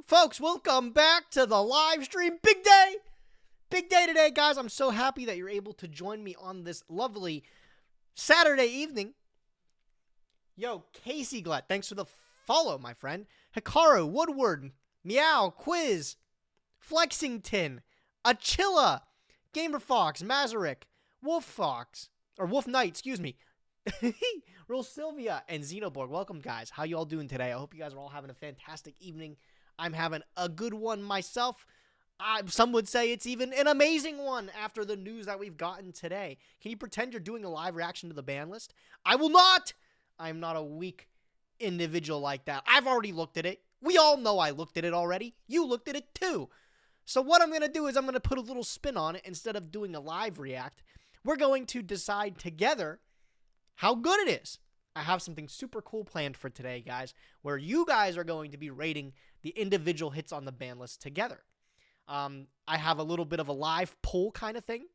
Folks, welcome back to the live stream. Big day! Big day today, guys. I'm so happy that you're able to join me on this lovely Saturday evening. Yo, Casey Glett, thanks for the follow, my friend. Hikaru, Woodward, Meow, Quiz, Flexington, Achilla, Gamer Fox, Mazarick, Wolf Fox, or Wolf Knight, excuse me. Real Sylvia and Xenoborg. Welcome, guys. How you all doing today? I hope you guys are all having a fantastic evening. I'm having a good one myself. Some would say it's even an amazing one after the news that we've gotten today. Can you pretend you're doing a live reaction to the ban list? I will not. I'm not a weak individual like that. I've already looked at it. We all know I looked at it already. You looked at it too. So what I'm going to do is I'm going to put a little spin on it instead of doing a live react. We're going to decide together how good it is. I have something super cool planned for today, guys, where you guys are going to be rating the individual hits on the ban list together. I have a little bit of a live poll kind of thing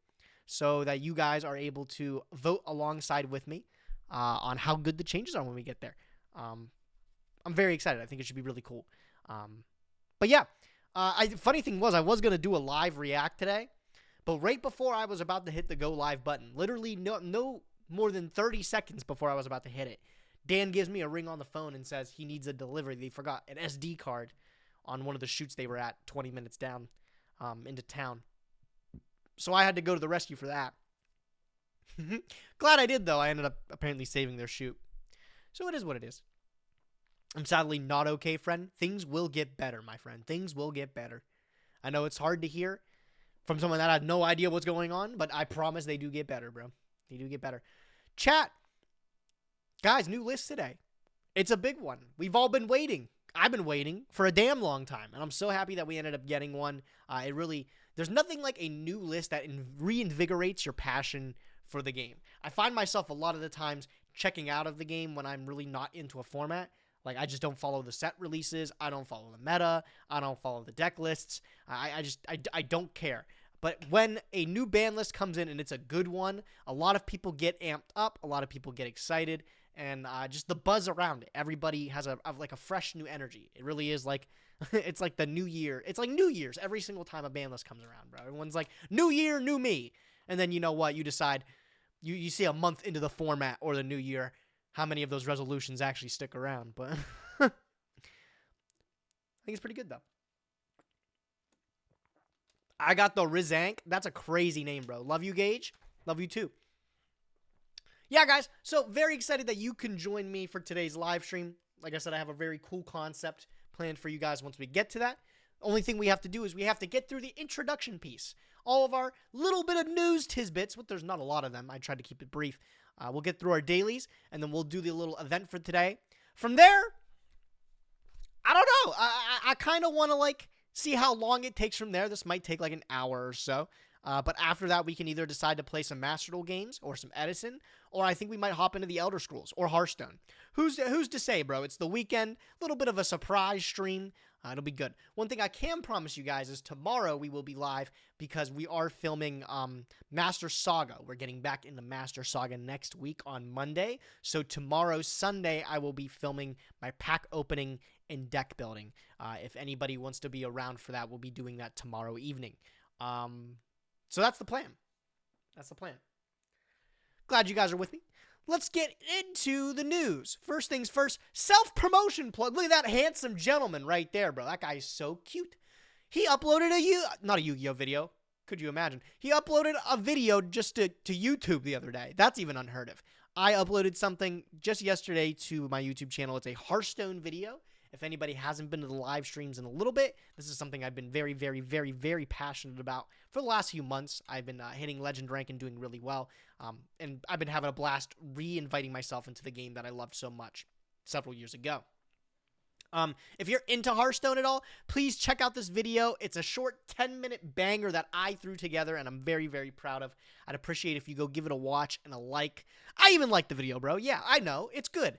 so that you guys are able to vote alongside with me on how good the changes are when we get there. I'm very excited. I think it should be really cool. But yeah, funny thing was I was going to do a live react today, but right before I was about to hit the go live button, literally no more than 30 seconds before I was about to hit it, Dan gives me a ring on the phone and says he needs a delivery. They forgot an SD card on one of the shoots they were at 20 minutes down into town. So I had to go to the rescue for that. Glad I did, though. I ended up apparently saving their shoot. So it is what it is. I'm sadly not okay, friend. Things will get better, my friend. Things will get better. I know it's hard to hear from someone that had no idea what's going on, but I promise they do get better, bro. They do get better. Chat. Guys, new list today. It's a big one. We've all been waiting. I've been waiting for a damn long time, and I'm so happy that we ended up getting one. There's nothing like a new list that reinvigorates your passion for the game. I find myself a lot of the times checking out of the game when I'm really not into a format. Like, I just don't follow the set releases. I don't follow the meta. I don't follow the deck lists. I don't care. But when a new ban list comes in and it's a good one, a lot of people get amped up. A lot of people get excited. And just the buzz around it. Everybody has a fresh new energy. It really is like, it's like the new year. It's like New Year's every single time a ban list comes around, bro. Everyone's like, new year, new me. And then you know what? You decide, you see a month into the format or the new year, how many of those resolutions actually stick around. But I think it's pretty good, though. I got the Rizank. That's a crazy name, bro. Love you, Gage. Love you, too. Yeah, guys. So, very excited that you can join me for today's live stream. Like I said, I have a very cool concept planned for you guys once we get to that. Only thing we have to do is we have to get through the introduction piece. All of our little bit of news tisbits, but there's not a lot of them. I tried to keep it brief. We'll get through our dailies, and then we'll do the little event for today. From there, I don't know. I kind of want to, see how long it takes from there. This might take like an hour or so. But after that, we can either decide to play some Master Duel games or some Edison, or I think we might hop into the Elder Scrolls or Hearthstone. Who's to say, bro? It's the weekend, a little bit of a surprise stream. It'll be good. One thing I can promise you guys is tomorrow we will be live because we are filming Master Saga. We're getting back into Master Saga next week on Monday. So tomorrow, Sunday, I will be filming my pack opening and deck building. If anybody wants to be around for that, we'll be doing that tomorrow evening. So that's the plan. That's the plan. Glad you guys are with me. Let's get into the news. First things first, self-promotion plug. Look at that handsome gentleman right there, bro. That guy's so cute. He uploaded not a Yu-Gi-Oh video. Could you imagine? He uploaded a video just to YouTube the other day. That's even unheard of. I uploaded something just yesterday to my YouTube channel. It's a Hearthstone video. If anybody hasn't been to the live streams in a little bit, this is something I've been very, very, very, very passionate about for the last few months. I've been hitting Legend rank and doing really well, and I've been having a blast re-inviting myself into the game that I loved so much several years ago. If you're into Hearthstone at all, please check out this video. It's a short 10-minute banger that I threw together, and I'm very, very proud of. I'd appreciate if you go give it a watch and a like. I even liked the video, bro. Yeah, I know. It's good.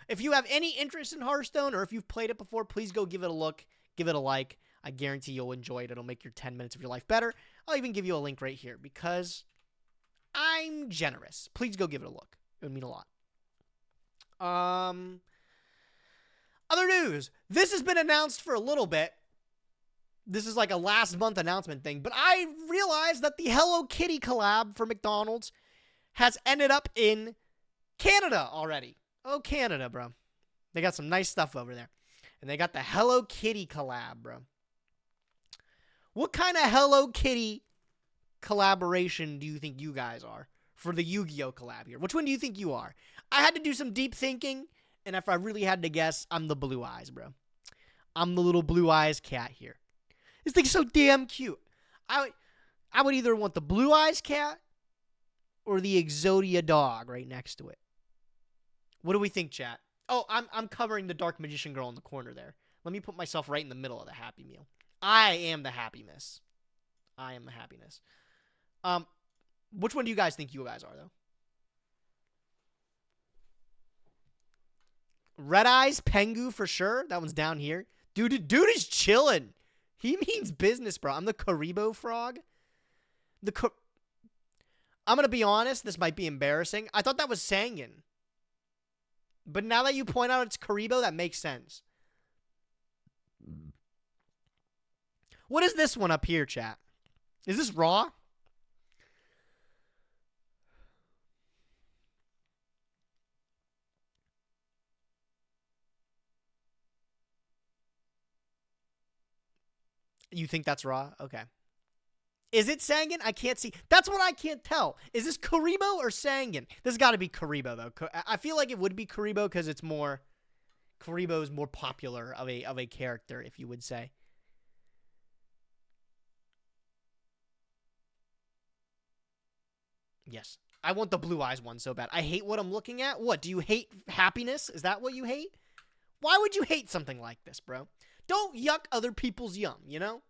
If you have any interest in Hearthstone or if you've played it before, please go give it a look, give it a like. I guarantee you'll enjoy it. It'll make your 10 minutes of your life better. I'll even give you a link right here because I'm generous. Please go give it a look. It would mean a lot. Other news. This has been announced for a little bit. This is like a last month announcement thing. But I realized that the Hello Kitty collab for McDonald's has ended up in Canada already. Oh, Canada, bro. They got some nice stuff over there. And they got the Hello Kitty collab, bro. What kind of Hello Kitty collaboration do you think you guys are for the Yu-Gi-Oh collab here? Which one do you think you are? I had to do some deep thinking, and if I really had to guess, I'm the blue eyes, bro. I'm the little blue eyes cat here. This thing's so damn cute. I would either want the blue eyes cat or the Exodia dog right next to it. What do we think, chat? Oh, I'm covering the Dark Magician girl in the corner there. Let me put myself right in the middle of the Happy Meal. I am the happiness. I am the happiness. Which one do you guys think you guys are, though? Red Eyes, Pengu for sure. That one's down here. Dude is chilling. He means business, bro. I'm the Karibo frog. I'm going to be honest. This might be embarrassing. I thought that was Sangan. But now that you point out it's Karibo, that makes sense. What is this one up here, chat? Is this raw? You think that's raw? Okay. Is it Sangan? I can't see. That's what I can't tell. Is this Karibo or Sangan? This has got to be Karibo, though. I feel like it would be Karibo because it's more... Karibo is more popular of a character, if you would say. Yes. I want the blue eyes one so bad. I hate what I'm looking at. What? Do you hate happiness? Is that what you hate? Why would you hate something like this, bro? Don't yuck other people's yum, you know?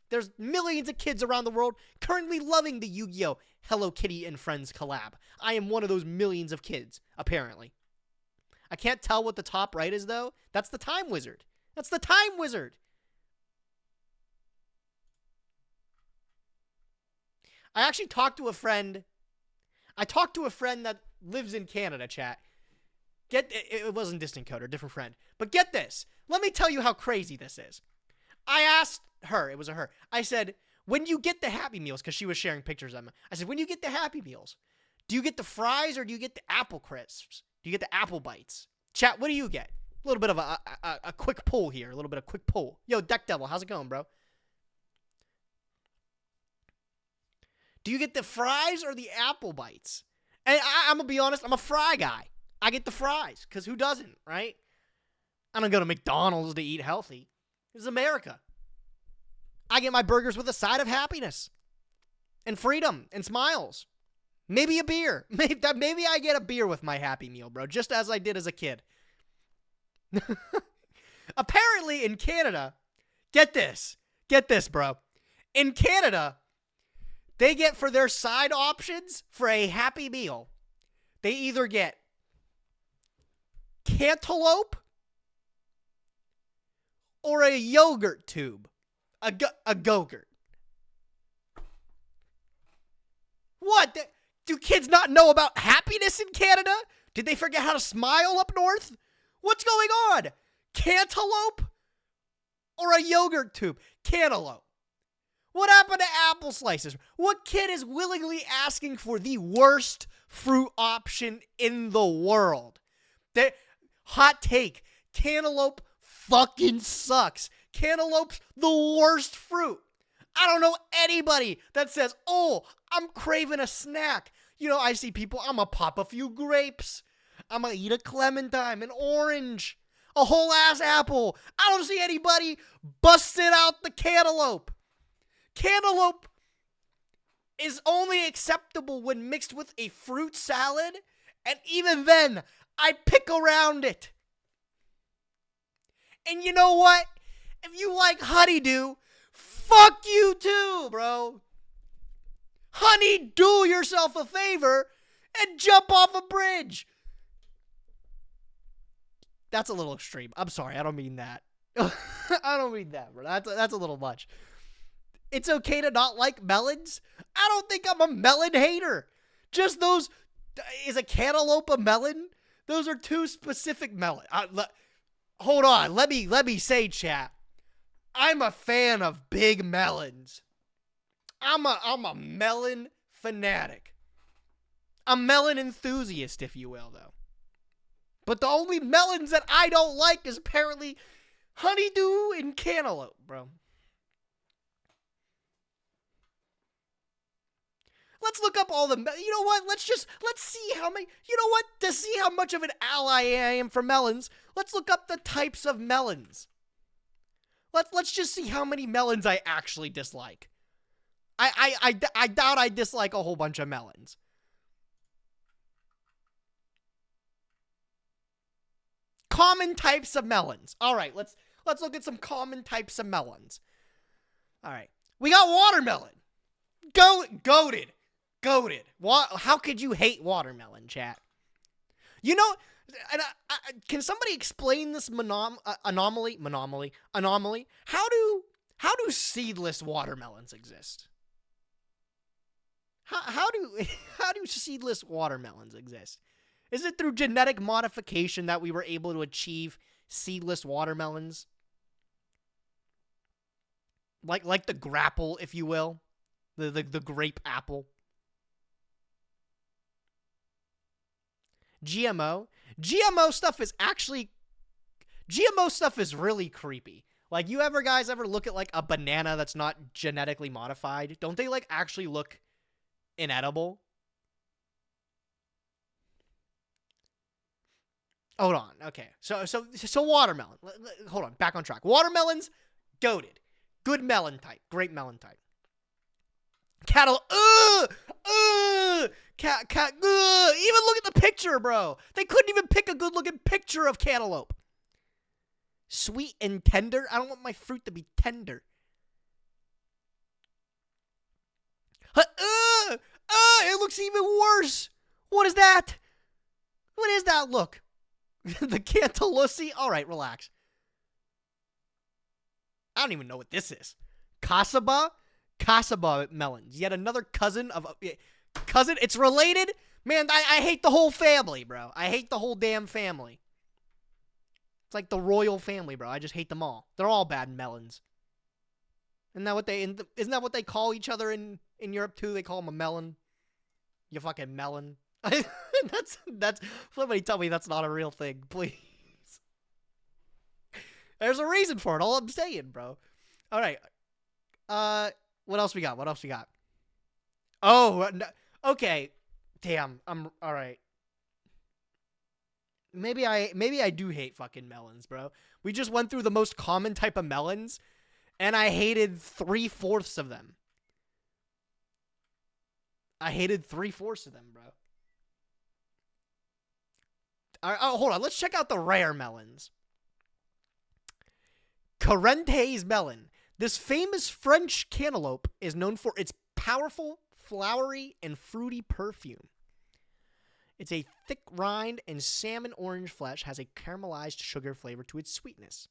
There's millions of kids around the world currently loving the Yu-Gi-Oh! Hello Kitty and Friends collab. I am one of those millions of kids, apparently. I can't tell what the top right is, though. That's the Time Wizard. That's the Time Wizard. I actually talked to a friend. I talked to a friend that lives in Canada, chat. It wasn't Distant Coder, different friend. But get this. Let me tell you how crazy this is. I asked her, it was a her. I said, when you get the Happy Meals, because she was sharing pictures of them. I said, when you get the Happy Meals, do you get the fries or do you get the apple crisps? Do you get the apple bites? Chat, what do you get? A little bit of a quick poll here. A little bit of quick poll. Yo, Deck Devil, how's it going, bro? Do you get the fries or the apple bites? And I'm going to be honest, I'm a fry guy. I get the fries, because who doesn't, right? I don't go to McDonald's to eat healthy. This is America. I get my burgers with a side of happiness and freedom and smiles. Maybe a beer. Maybe I get a beer with my Happy Meal, bro, just as I did as a kid. Apparently in Canada, get this, bro. In Canada, they get for their side options for a Happy Meal, they either get cantaloupe or a yogurt tube. A go-gurt. What? Do kids not know about happiness in Canada? Did they forget how to smile up north? What's going on? Cantaloupe or a yogurt tube? Cantaloupe. What happened to apple slices? What kid is willingly asking for the worst fruit option in the world? Hot take. Cantaloupe fucking sucks. Cantaloupe's the worst fruit. I don't know anybody that says, oh, I'm craving a snack. You know, I see people, I'm going to pop a few grapes. I'm going to eat a clementine, an orange, a whole ass apple. I don't see anybody busting out the cantaloupe. Cantaloupe is only acceptable when mixed with a fruit salad. And even then, I pick around it. And you know what? If you like honeydew, fuck you too, bro. Honey, do yourself a favor and jump off a bridge. That's a little extreme. I'm sorry. I don't mean that. I don't mean that, bro. That's a little much. It's okay to not like melons. I don't think I'm a melon hater. Just those. Is a cantaloupe a melon? Those are two specific melon. hold on. Let me say, chat. I'm a fan of big melons. I'm a melon fanatic. A melon enthusiast, if you will, though. But the only melons that I don't like is apparently honeydew and cantaloupe, bro. Let's look up all the, you know what? Let's see how many, you know what? To see how much of an ally I am for melons, let's look up the types of melons. Let's just see how many melons I actually dislike. I doubt I dislike a whole bunch of melons. Common types of melons. All right, let's look at some common types of melons. All right, we got watermelon. Goated. How could you hate watermelon, chat? You know, and can somebody explain this anomaly? How do seedless watermelons exist? How do seedless watermelons exist? Is it through genetic modification that we were able to achieve seedless watermelons? Like the grapple, if you will, the grape apple. GMO stuff is really creepy. Like, you guys ever look at like a banana that's not genetically modified? Don't they like actually look inedible? Hold on. Okay. So watermelon. Hold on. Back on track. Watermelons, goated. Good melon type. Great melon type. Cattle. Even look at the picture, bro. They couldn't even pick a good looking picture of cantaloupe. Sweet and tender. I don't want my fruit to be tender. It looks even worse. What is that? What is that look? The Cantaloupe. All right, relax. I don't even know what this is. Casaba melons. Yet another cousin of cousin. It's related. Man, I hate the whole family, bro. I hate the whole damn family. It's like the royal family, bro. I just hate them all. They're all bad melons. Isn't that what they call each other in Europe too? They call them a melon. You fucking melon. That's somebody tell me that's not a real thing, please. There's a reason for it. All I'm saying, bro. All right. What else we got? Oh, no, okay. Damn. I'm all right. Maybe I do hate fucking melons, bro. We just went through the most common type of melons, and I hated 3/4 of them. I hated 3/4 of them, bro. Oh, hold on. Let's check out the rare melons. Carente's melon. This famous French cantaloupe is known for its powerful, flowery, and fruity perfume. It's a thick rind and salmon orange flesh has a caramelized sugar flavor to its sweetness.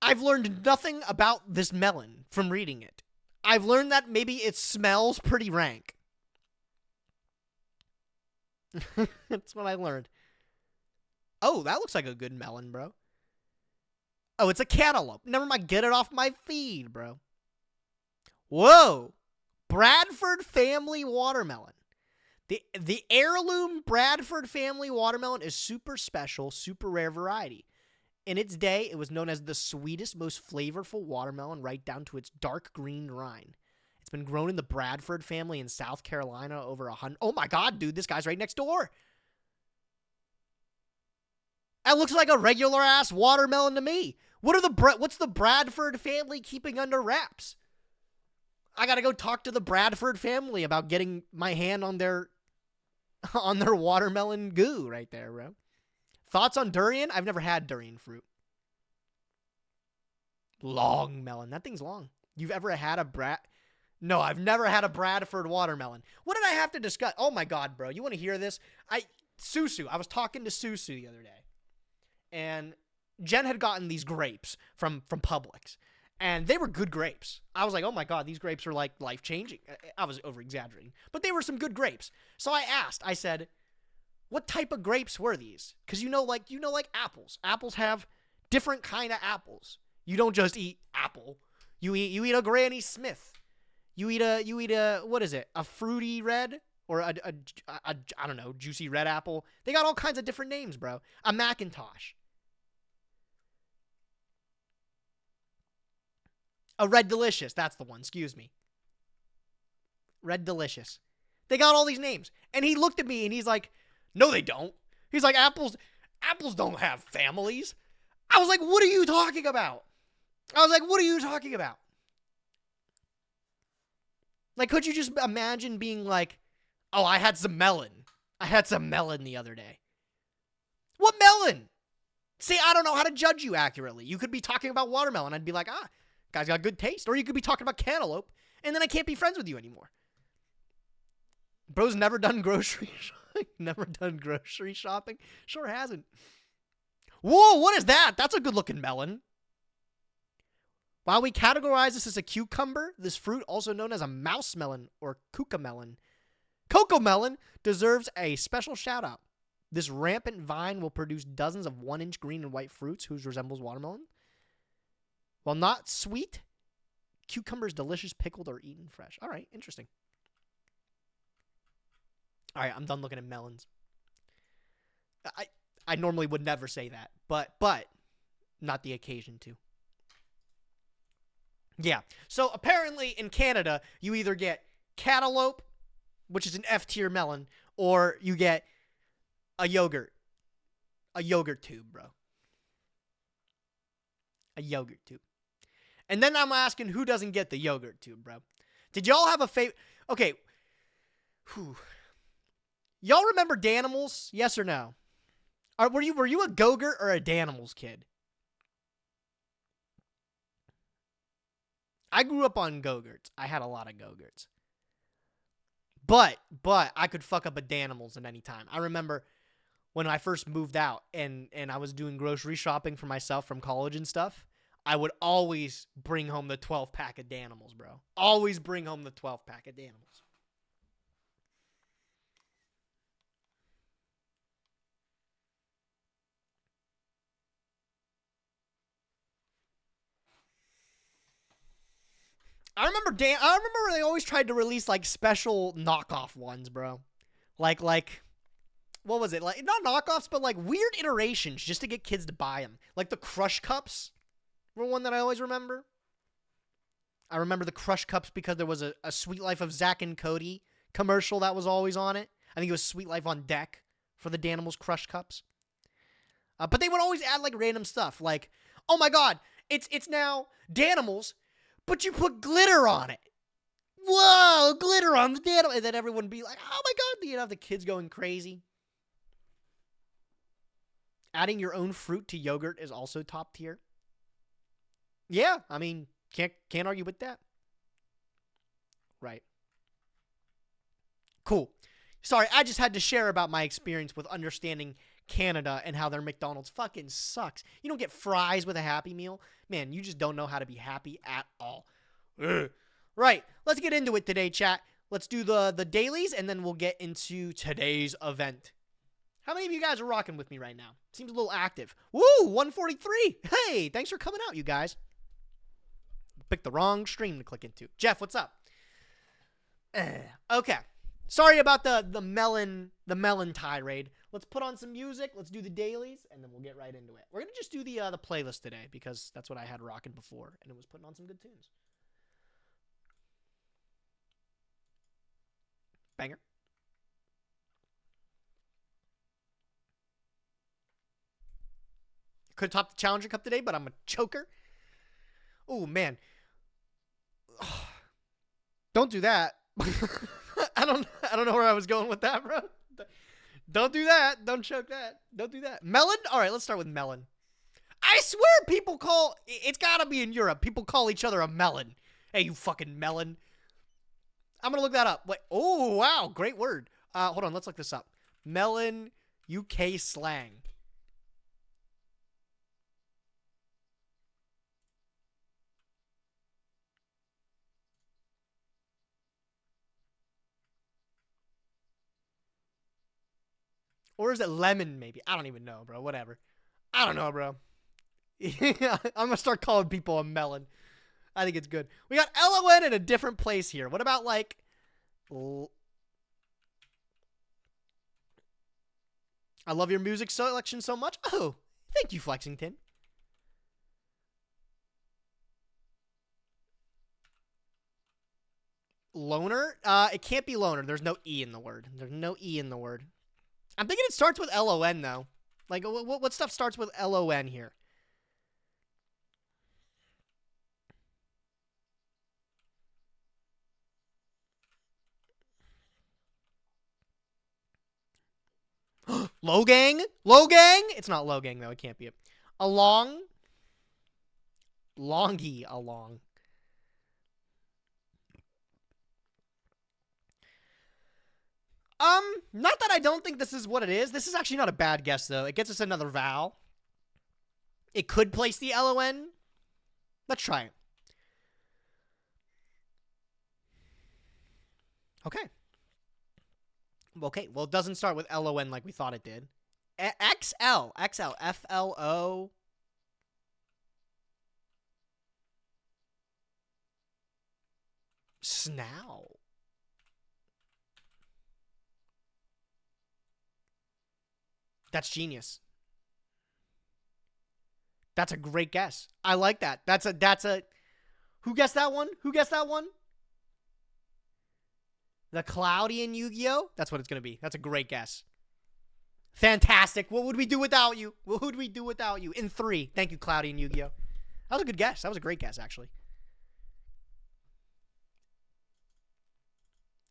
I've learned nothing about this melon from reading it. I've learned that maybe it smells pretty rank. That's what I learned. Oh, that looks like a good melon, bro. Oh, it's a cantaloupe. Never mind, get it off my feed, bro. Whoa. Bradford family watermelon. The heirloom Bradford family watermelon is super special, super rare variety. In its day, it was known as the sweetest, most flavorful watermelon right down to its dark green rind. It's been grown in the Bradford family in South Carolina over 100. Oh my God, dude, this guy's right next door. That looks like a regular ass watermelon to me. What's the Bradford family keeping under wraps? I gotta go talk to the Bradford family about getting my hand on their watermelon goo right there, bro. Thoughts on durian? I've never had durian fruit. Long melon. That thing's long. You've ever had a No, I've never had a Bradford watermelon. What did I have to discuss? Oh my God, bro. You want to hear this? Susu. I was talking to Susu the other day. And Jen had gotten these grapes from Publix. And they were good grapes. I was like, oh my God, these grapes are like life-changing. I was over-exaggerating. But they were some good grapes. So I asked. I said, What type of grapes were these? Because like apples. Apples have different kind of apples. You don't just eat apple. You eat a Granny Smith. You eat a what is it? A fruity red or a I don't know, juicy red apple. They got all kinds of different names, bro. A Macintosh. A Red Delicious. That's the one. Excuse me. Red Delicious. They got all these names. And he looked at me and he's like, "No, they don't." He's like, apples don't have families." I was like, "What are you talking about?" Like, could you just imagine being like, "Oh, I had some melon the other day." What melon? See, I don't know how to judge you accurately. You could be talking about watermelon. I'd be like, guy's got good taste. Or you could be talking about cantaloupe, and then I can't be friends with you anymore. Bro's never done grocery shopping. Never done grocery shopping. Sure hasn't. Whoa, what is that? That's a good-looking melon. While we categorize this as a cucumber, this fruit, also known as a mouse melon or cucamelon, cocomelon, deserves a special shout-out. This rampant vine will produce dozens of 1-inch green and white fruits whose resembles watermelon. While not sweet, cucumber is delicious pickled or eaten fresh. All right, interesting. All right, I'm done looking at melons. I normally would never say that, but not the occasion to. Yeah. So apparently in Canada, you either get cantaloupe, which is an F tier melon, or you get a yogurt tube, bro. A yogurt tube. And then I'm asking who doesn't get the yogurt tube, bro. Did y'all have a favorite? Okay. Whew. Y'all remember Danimals? Yes or no? Were you a Go-Gurt or a Danimals kid? I grew up on Go-Gurts. I had a lot of Go-Gurts. But I could fuck up a Danimals at any time. I remember when I first moved out and I was doing grocery shopping for myself from college and stuff, I would always bring home the 12-pack of Danimals, bro. Always bring home the 12-pack of Danimals. I remember they always tried to release like special knockoff ones, bro. Like what was it? Like not knockoffs, but like weird iterations just to get kids to buy them. Like the Crush Cups were one that I always remember. I remember the Crush Cups because there was a Sweet Life of Zack and Cody commercial that was always on it. I think it was Sweet Life on Deck for the Danimals Crush Cups. But they would always add like random stuff like, "Oh my god, it's now Danimals, but you put glitter on it." Whoa, glitter on the Danimal. And then everyone would be like, "Oh my god," you know, the kids going crazy. Adding your own fruit to yogurt is also top tier. Yeah, I mean, can't argue with that. Right. Cool. Sorry, I just had to share about my experience with understanding Canada and how their McDonald's fucking sucks. You don't get fries with a Happy Meal. Man, you just don't know how to be happy at all. Ugh. Right, let's get into it today, chat. Let's do the dailies, and then we'll get into today's event. How many of you guys are rocking with me right now? Seems a little active. Woo, 143. Hey, thanks for coming out, you guys. Picked the wrong stream to click into. Jeff, what's up? Okay. Sorry about the melon tirade. Let's put on some music. Let's do the dailies, and then we'll get right into it. We're gonna just do the playlist today because that's what I had rocking before, and it was putting on some good tunes. Banger. Could top the Challenger Cup today, but I'm a choker. Oh man. Don't do that. I don't know where I was going with that, bro. Don't do that. Don't choke that. Don't do that. Melon? All right, let's start with melon. I swear people call, it's gotta be in Europe, people call each other a melon. Hey, you fucking melon. I'm gonna look that up. Wait. Oh, wow. Great word. Hold on. Let's look this up. Melon UK slang. Or is it lemon, maybe? I don't even know, bro. Whatever. I don't know, bro. I'm going to start calling people a melon. I think it's good. We got LON in a different place here. What about, like... I love your music selection so much. Oh, thank you, Flexington. Loner? It can't be loner. There's no E in the word. There's no E in the word. I'm thinking it starts with LON, though. Like, what stuff starts with LON here? Logang? Logang? It's not Logang, though. It can't be it. Along? Longy along. Not that I don't think this is what it is. This is actually not a bad guess, though. It gets us another vowel. It could place the LON. Let's try it. Okay. Okay, well, it doesn't start with LON like we thought it did. XL. XL. FLO. Snow. That's genius. That's a great guess. I like that. That's a who guessed that one? Who guessed that one? The Cloudy and Yu-Gi-Oh? That's what it's going to be. That's a great guess. Fantastic. What would we do without you? What would we do without you? In 3. Thank you, Cloudy and Yu-Gi-Oh. That was a good guess. That was a great guess, actually.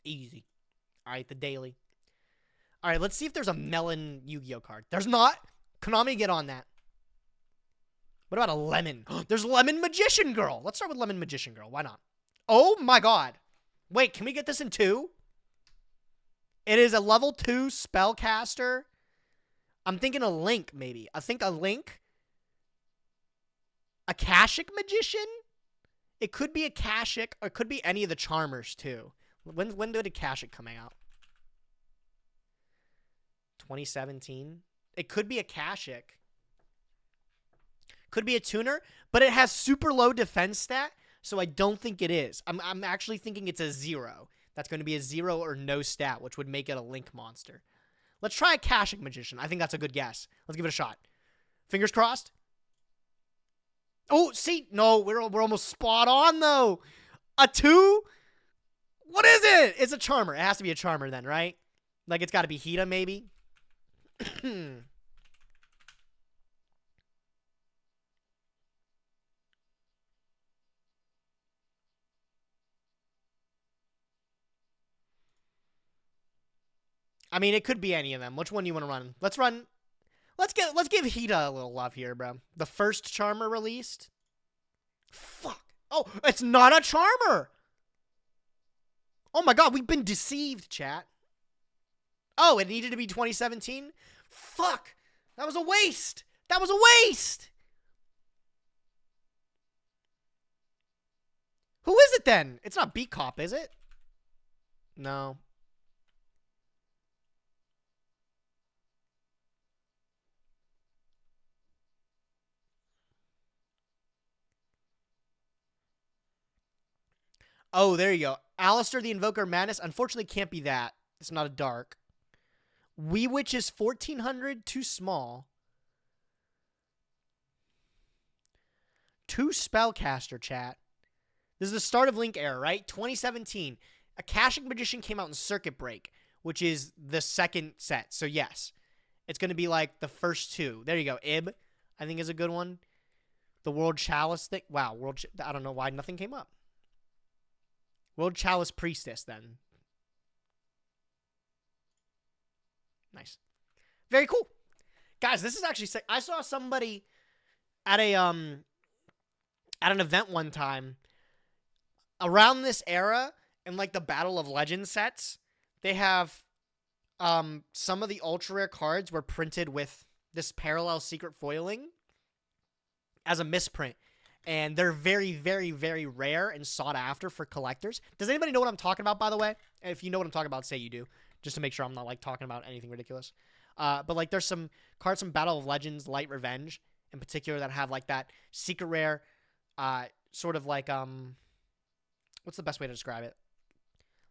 Easy. All right, the daily. All right, let's see if there's a melon Yu-Gi-Oh card. There's not. Konami, get on that. What about a lemon? There's Lemon Magician Girl. Let's start with Lemon Magician Girl. Why not? Oh, my God. Wait, can we get this in 2? It is a level 2 spellcaster. I'm thinking a Link, maybe. I think a Link. A Kashik Magician? It could be a Kashik, or it could be any of the Charmers, too. When did Kashik come out? 2017? It could be a Kashik. Could be a tuner, but it has super low defense stat, so I don't think it is. I'm actually thinking it's a 0. That's going to be a 0 or no stat, which would make it a Link monster. Let's try a Kashik Magician. I think that's a good guess. Let's give it a shot. Fingers crossed. Oh, see? No, we're almost spot on, though. A 2? What is it? It's a Charmer. It has to be a Charmer then, right? Like, it's got to be Hita, maybe? I mean, it could be any of them. Which one do you want to run? Let's run. Let's give Hita a little love here, bro. The first Charmer released. Fuck. Oh, it's not a Charmer. Oh my God, we've been deceived, chat. Oh, it needed to be 2017? Fuck. That was a waste. That was a waste. Who is it then? It's not Beat Cop, is it? No. Oh, there you go. Alistair the Invoker Madness. Unfortunately, can't be that. It's not a dark. Wee Witch is 1400. Too small. 2 Spellcaster, chat. This is the start of Link era, right? 2017. A Kashik Magician came out in Circuit Break, which is the second set. So, yes. It's going to be like the first 2. There you go. Ib, I think, is a good one. The World Chalice thing. Wow. I don't know why nothing came up. World Chalice Priestess, then. Nice. Very cool. Guys, this is actually sick. I saw somebody at an event one time around this era in like the Battle of Legends sets. They have some of the ultra rare cards were printed with this parallel secret foiling as a misprint. And they're very, very, very rare and sought after for collectors. Does anybody know what I'm talking about, by the way? If you know what I'm talking about, say you do. Just to make sure I'm not, like, talking about anything ridiculous. But like there's some cards from Battle of Legends, Light Revenge in particular, that have like that secret rare, sort of like what's the best way to describe it?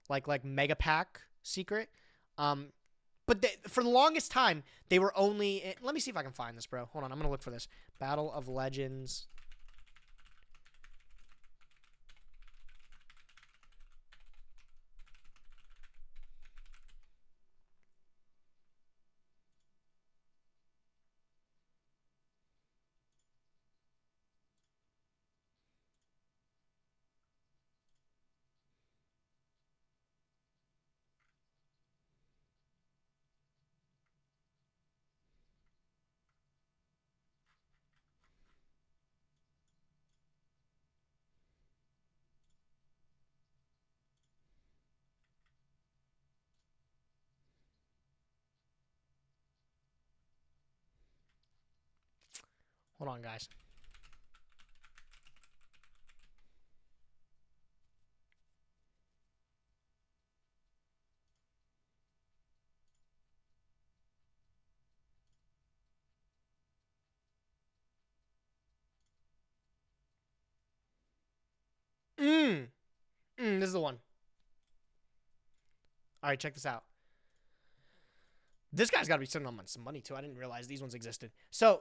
Like mega pack secret. But for the longest time they were only. Let me see if I can find this, bro. Hold on, I'm gonna look for this. Battle of Legends. Hold on, guys. This is the one. All right, check this out. This guy's got to be sitting on some money, too. I didn't realize these ones existed. So,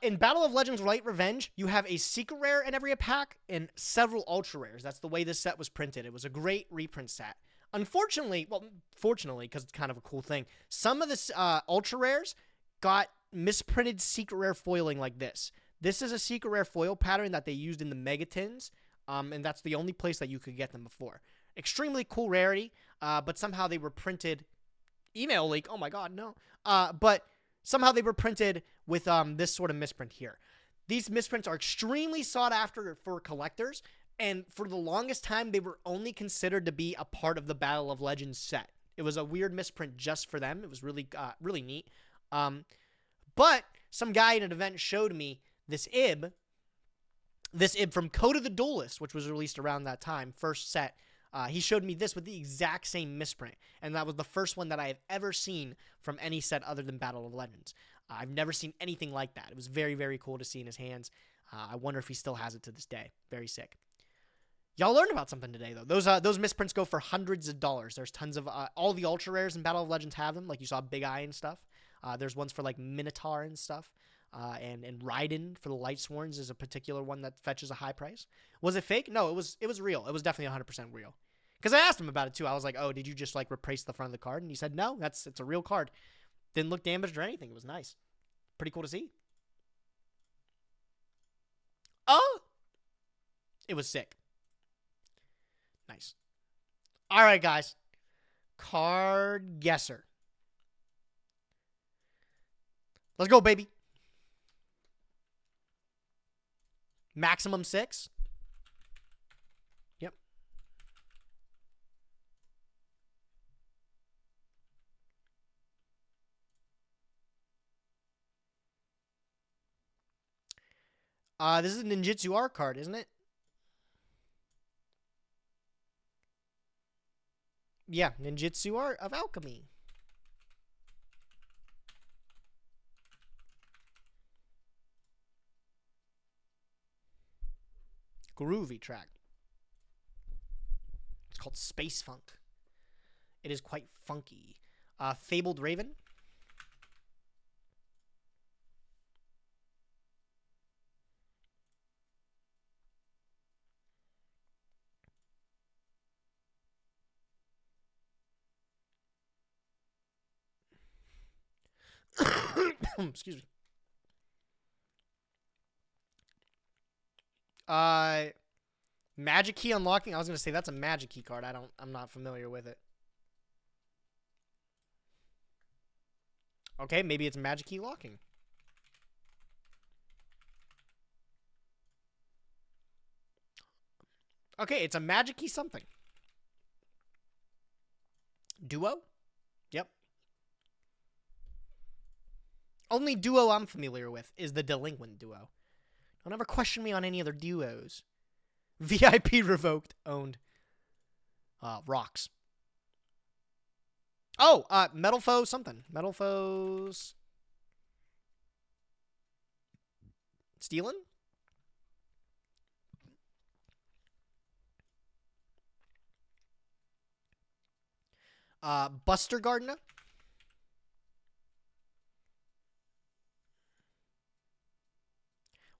in Battle of Legends Light Revenge, you have a secret rare in every pack and several ultra rares. That's the way this set was printed. It was a great reprint set. Unfortunately, well, fortunately, because it's kind of a cool thing, some of the ultra rares got misprinted secret rare foiling like this. This is a secret rare foil pattern that they used in the Megatins, and that's the only place that you could get them before. Extremely cool rarity, but somehow they were printed. Email leak. Oh my god, no. But somehow they were printed with this sort of misprint here. These misprints are extremely sought after for collectors, and for the longest time they were only considered to be a part of the Battle of Legends set. It was a weird misprint just for them. It was really really neat. But some guy in an event showed me this IB from Code of the Duelist, which was released around that time, first set. He showed me this with the exact same misprint, and that was the first one that I have ever seen from any set other than Battle of Legends. I've never seen anything like that. It was very, very cool to see in his hands. I wonder if he still has it to this day. Very sick. Y'all learned about something today, though. Those misprints go for hundreds of dollars. There's tons of all the ultra rares in Battle of Legends have them, like you saw Big Eye and stuff. There's ones for like Minotaur and stuff. And Raiden for the Lightsworns is a particular one that fetches a high price. Was it fake? No, it was real. It was definitely 100% real. Because I asked him about it too. I was like, "Oh, did you just like replace the front of the card?" And he said, "No, it's a real card. Didn't look damaged or anything. It was nice. Pretty cool to see." Oh, it was sick. Nice. All right, guys. Card guesser. Let's go, baby. Maximum 6. Yep. This is a Ninjutsu R card, isn't it? Yeah, Ninjutsu Art of Alchemy. Groovy track. It's called Space Funk. It is quite funky. Fabled Raven. Excuse me. Magic Key Unlocking. I was gonna say that's a Magic Key card. I'm not familiar with it. Okay, maybe it's Magic Key Locking. Okay, it's a Magic Key something. Duo? Yep. Only duo I'm familiar with is the Delinquent duo. Don't ever question me on any other duos. VIP revoked. Owned. Rocks. Oh, Metal Foe something. Metal Foes. Stealing? Buster Gardner.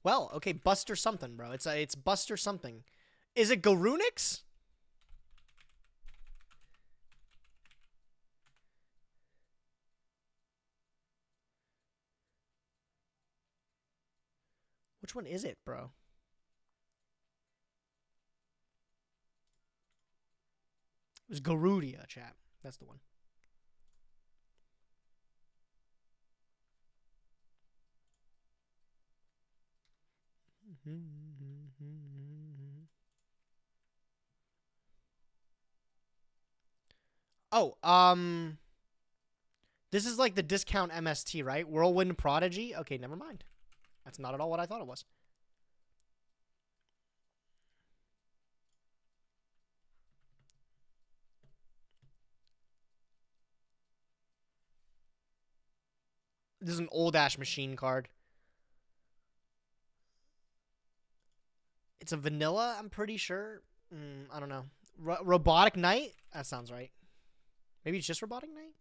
Well, okay, Buster something, bro. It's Buster something. Is it Garunix? Which one is it, bro? It was Garudia, chat. That's the one. Oh, this is like the discount MST, right? Whirlwind Prodigy? Okay, never mind. That's not at all what I thought it was. This is an old Ash Machine card. It's a vanilla, I'm pretty sure. I don't know. Robotic Knight? That sounds right. Maybe it's just Robotic Knight?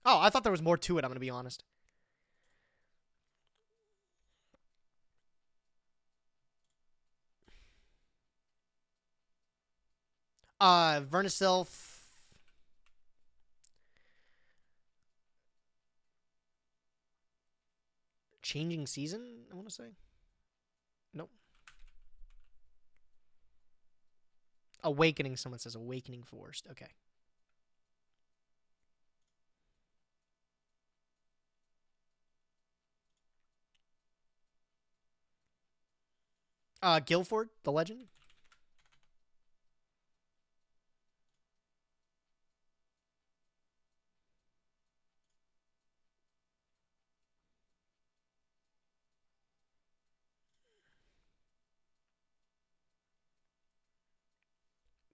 Oh, I thought there was more to it, I'm going to be honest. Vernisil. Changing Season, I want to say. Nope. Awakening, someone says. Awakening Forest. Okay. Guilford, the legend.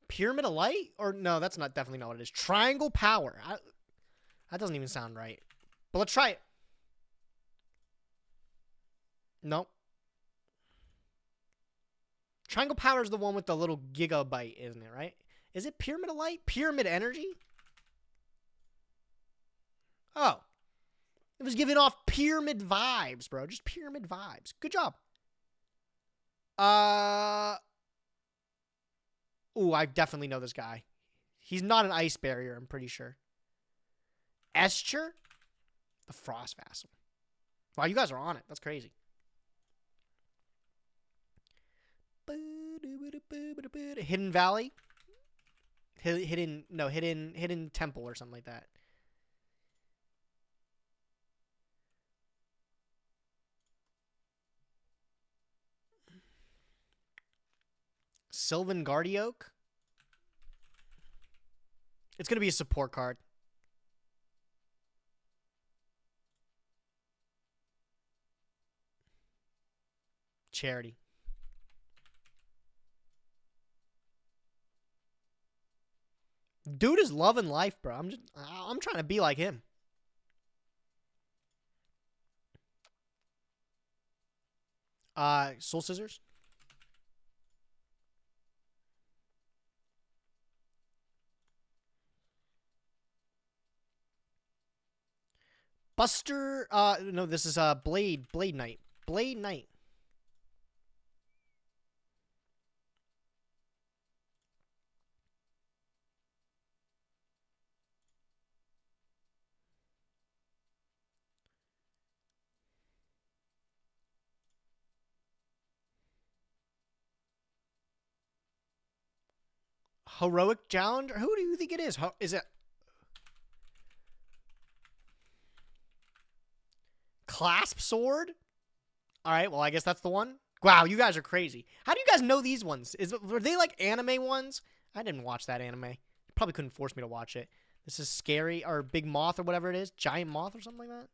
Pyramid of Light? Or no, that's not definitely not what it is. Triangle Power. That doesn't even sound right. But let's try it. Nope. Triangle Power is the one with the little gigabyte, isn't it, right? Is it Pyramid of Light? Pyramid Energy? Oh. It was giving off pyramid vibes, bro. Just pyramid vibes. Good job. Ooh, I definitely know this guy. He's not an ice barrier, I'm pretty sure. Escher? The Frost Vassal. Wow, you guys are on it. That's crazy. Hidden Valley? Hidden Temple or something like that. Sylvan Guardioak? It's going to be a support card. Charity. Dude is loving life, bro. I'm trying to be like him. Soul Scissors. Buster, no, this is Blade Knight. Blade Knight. Heroic Challenger? Who do you think it is? Is it Clasp Sword? All right, well, I guess that's the one. Wow, you guys are crazy. How do you guys know these ones? Were they like anime ones? I didn't watch that anime. You probably couldn't force me to watch it. This is Scary or Big Moth or whatever it is. Giant Moth or something like that.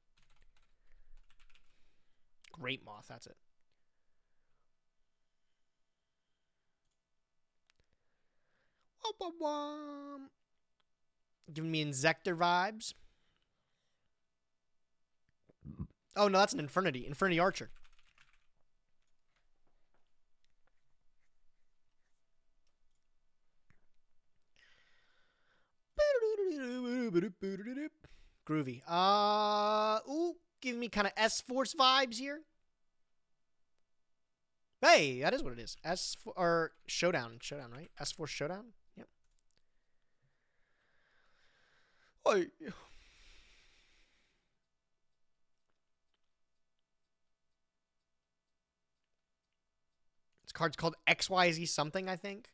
Great Moth, that's it. Giving me Inzektor vibes. Oh, no, that's an Infernity. Infernity Archer. Groovy. Ooh, giving me kind of S-Force vibes here. Hey, that is what it is. Or Showdown. Showdown, right? S-Force Showdown? Yep. Oi. This card's called XYZ something, I think.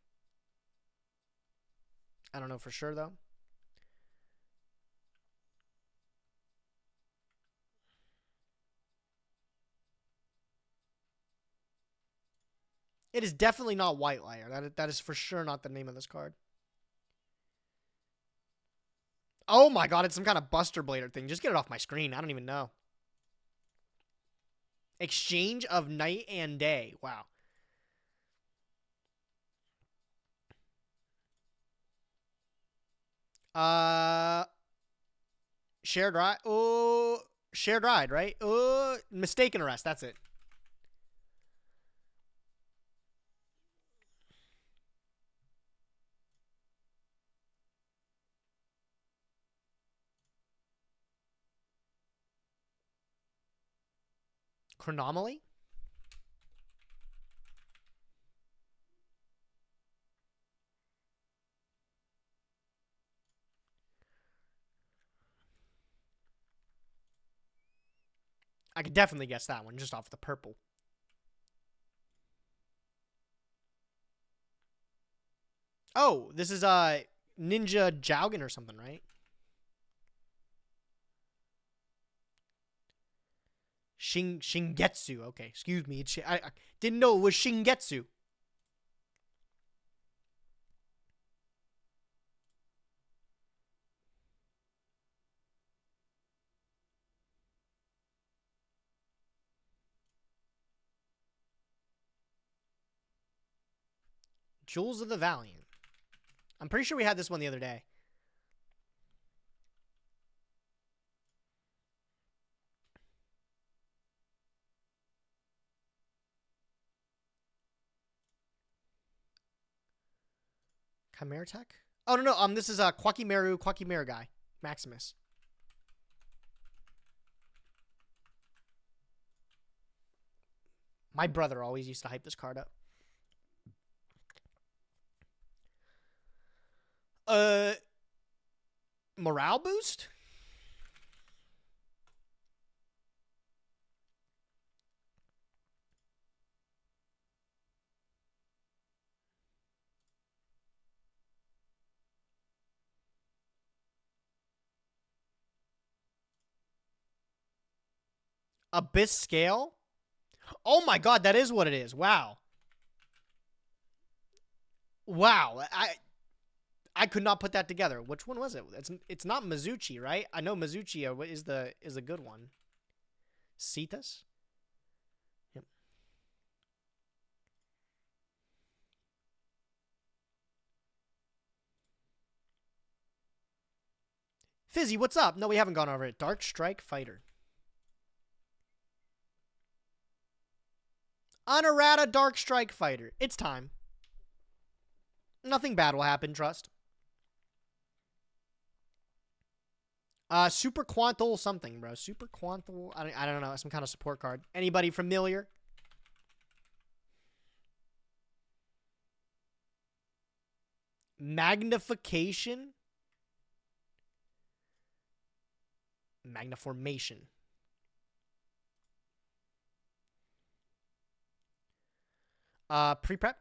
I don't know for sure, though. It is definitely not White Liar. That is for sure not the name of this card. Oh my god, it's some kind of Buster Blader thing. Just get it off my screen. I don't even know. Exchange of Night and Day. Wow. Shared Ride. Oh, Shared Ride, right? Oh, Mistaken Arrest. That's it. Chronomaly? I could definitely guess that one just off the purple. Oh, this is Ninja Jougen or something, right? Shingetsu. Okay, excuse me. I didn't know it was Shingetsu. Jewels of the Valiant. I'm pretty sure we had this one the other day. Chimera Tech? Oh, no. This is Quakimeru guy. Maximus. My brother always used to hype this card up. Morale boost? Abyss Scale? Oh my god, that is what it is. Wow. Wow. I could not put that together. Which one was it? It's not Mizuchi, right? I know Mizuchi is a good one. Cetus? Yep. Fizzy, what's up? No, we haven't gone over it. Dark Strike Fighter. Honorata Dark Strike Fighter. It's time. Nothing bad will happen, trust. Super Quantal something, bro. Super Quantal. I don't know. Some kind of support card. Anybody familiar? Magnification? Magniformation. Pre-prep?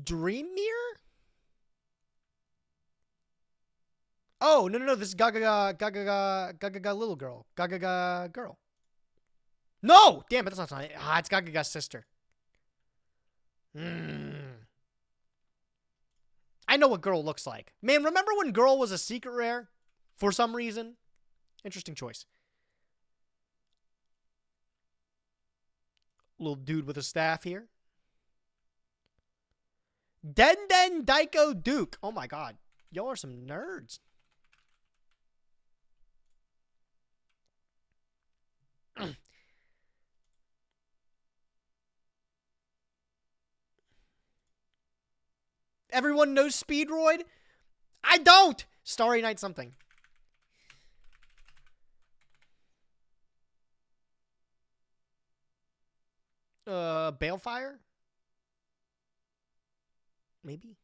Dream Mirror? Oh, no. This is Gaga little girl. Gaga girl. No! Damn it, that's not it. It's Gaga's sister. I know what girl looks like. Man, remember when girl was a secret rare? For some reason? Interesting choice. Little dude with a staff here. Den Daiko Duke. Oh my god. Y'all are some nerds. Everyone knows Speedroid? I don't! Starry Night something. Balefire? Maybe.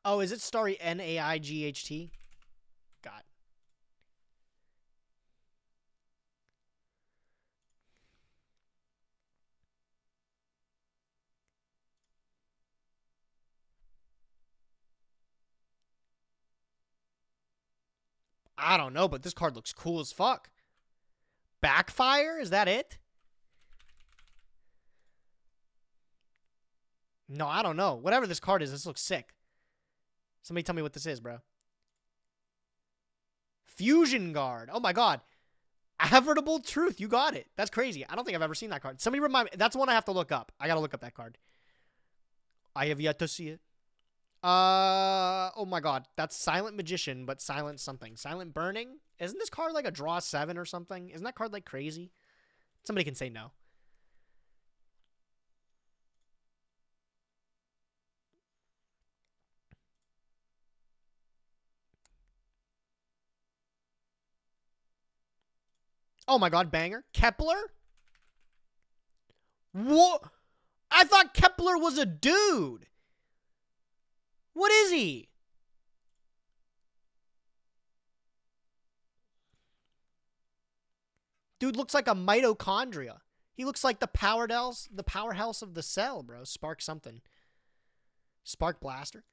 Oh, is it Starry Naight? God. I don't know, but this card looks cool as fuck. Backfire? Is that it? No, I don't know. Whatever this card is, this looks sick. Somebody tell me what this is, bro. Fusion Guard. Oh my god. Admirable Truth. You got it. That's crazy. I don't think I've ever seen that card. Somebody remind me. That's one I have to look up. I gotta look up that card. I have yet to see it. Oh my god. That's Silent Magician, but Silent something. Silent Burning? Isn't this card like a draw 7 or something? Isn't that card like crazy? Somebody can say no. Oh my god, banger. Kepler? What? I thought Kepler was a dude. What is he? Dude looks like a mitochondria. He looks like the powerhouse of the cell, bro. Spark something. Spark Blaster.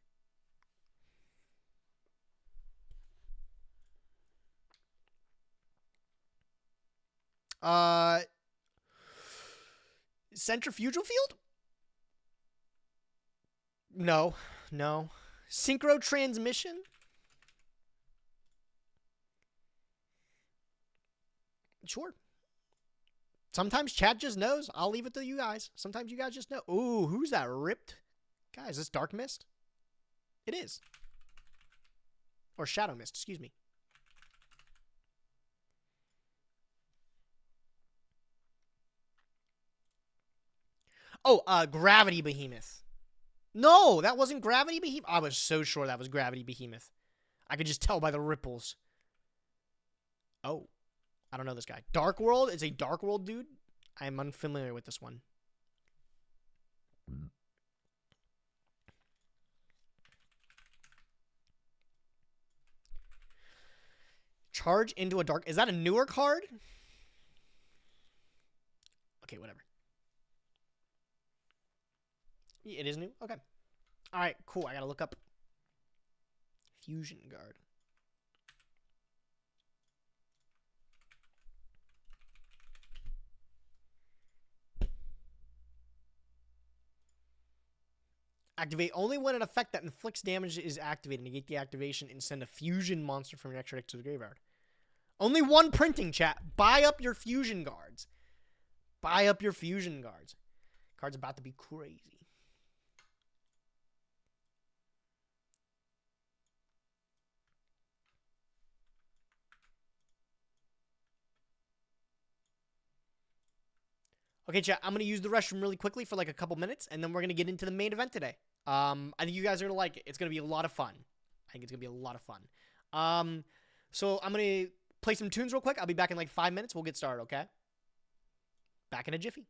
Centrifugal field? No. Synchro transmission? Sure. Sometimes chat just knows. I'll leave it to you guys. Sometimes you guys just know. Ooh, who's that ripped? Guys, is this Dark Mist? It is. Or Shadow Mist, excuse me. Oh, Gravity Behemoth. No, that wasn't Gravity Behemoth. I was so sure that was Gravity Behemoth. I could just tell by the ripples. Oh, I don't know this guy. Dark World is a Dark World dude. I am unfamiliar with this one. Charge into a dark. Is that a newer card? Okay, whatever. It is new? Okay. All right, cool. I got to look up Fusion Guard. Activate only when an effect that inflicts damage is activated. Negate the activation and send a fusion monster from your extra deck to the graveyard. Only one printing, chat. Buy up your Fusion Guards. Buy up your Fusion Guards. Card's about to be crazy. Okay, chat, I'm going to use the restroom really quickly for like a couple minutes, and then we're going to get into the main event today. I think you guys are going to like it. It's going to be a lot of fun. So I'm going to play some tunes real quick. I'll be back in like 5 minutes. We'll get started, okay? Back in a jiffy.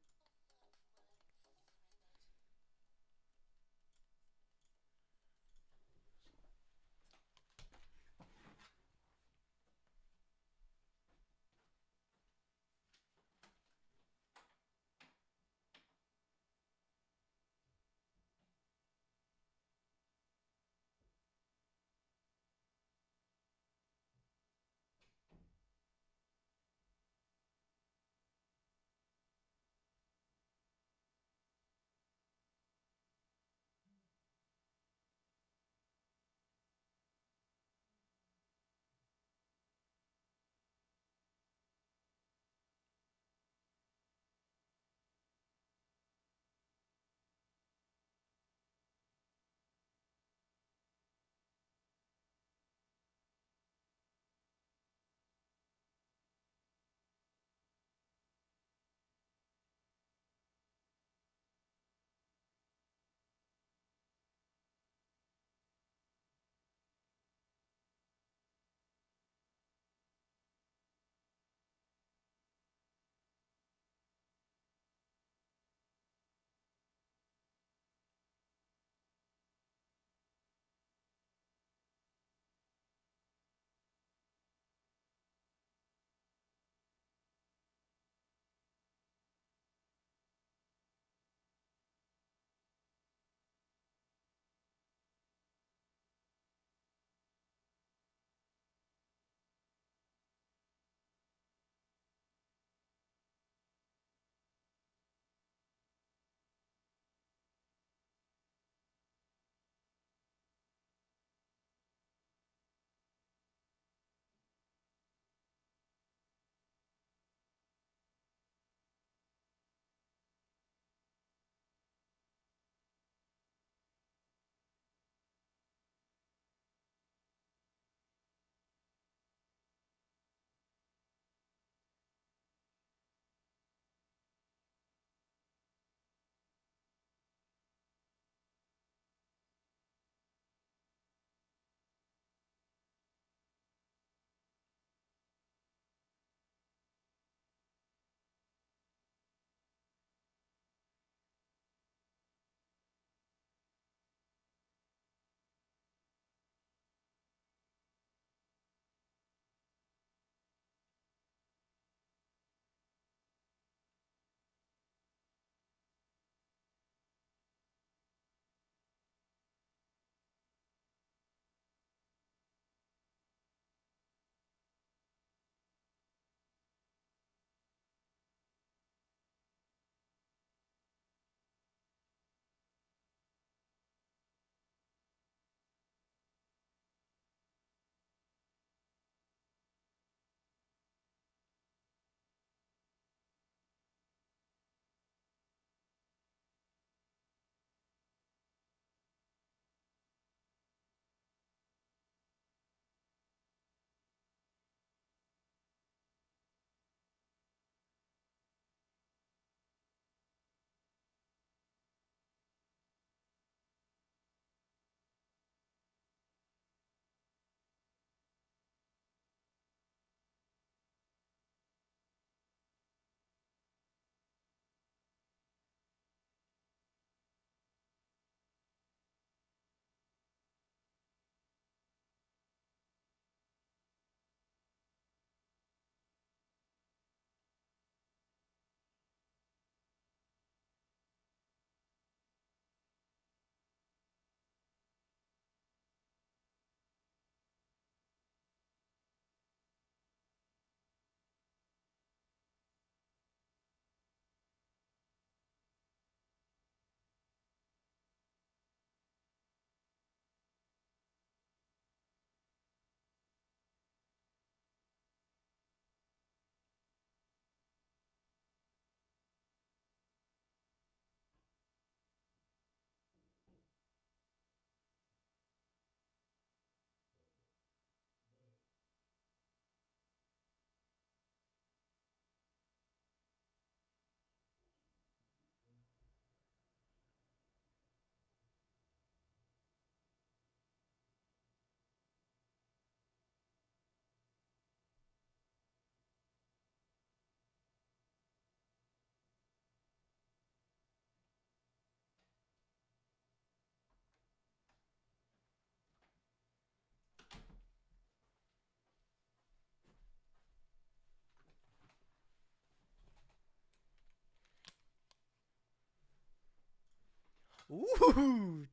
Ooh,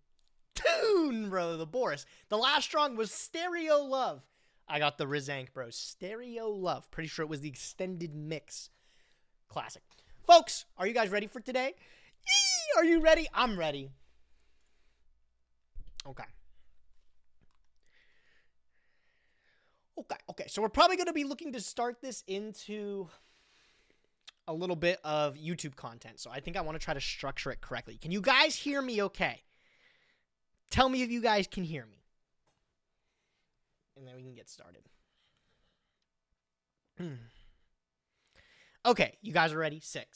tune, bro. The Boris. The last strong was Stereo Love. I got the Rizank, bro. Stereo Love. Pretty sure it was the extended mix. Classic. Folks, are you guys ready for today? Yee! Are you ready? I'm ready. Okay. Okay. So we're probably going to be looking to start this into a little bit of YouTube content. So I think I want to try to structure it correctly. Can you guys hear me okay? Tell me if you guys can hear me. And then we can get started. Okay, you guys are ready? Sick.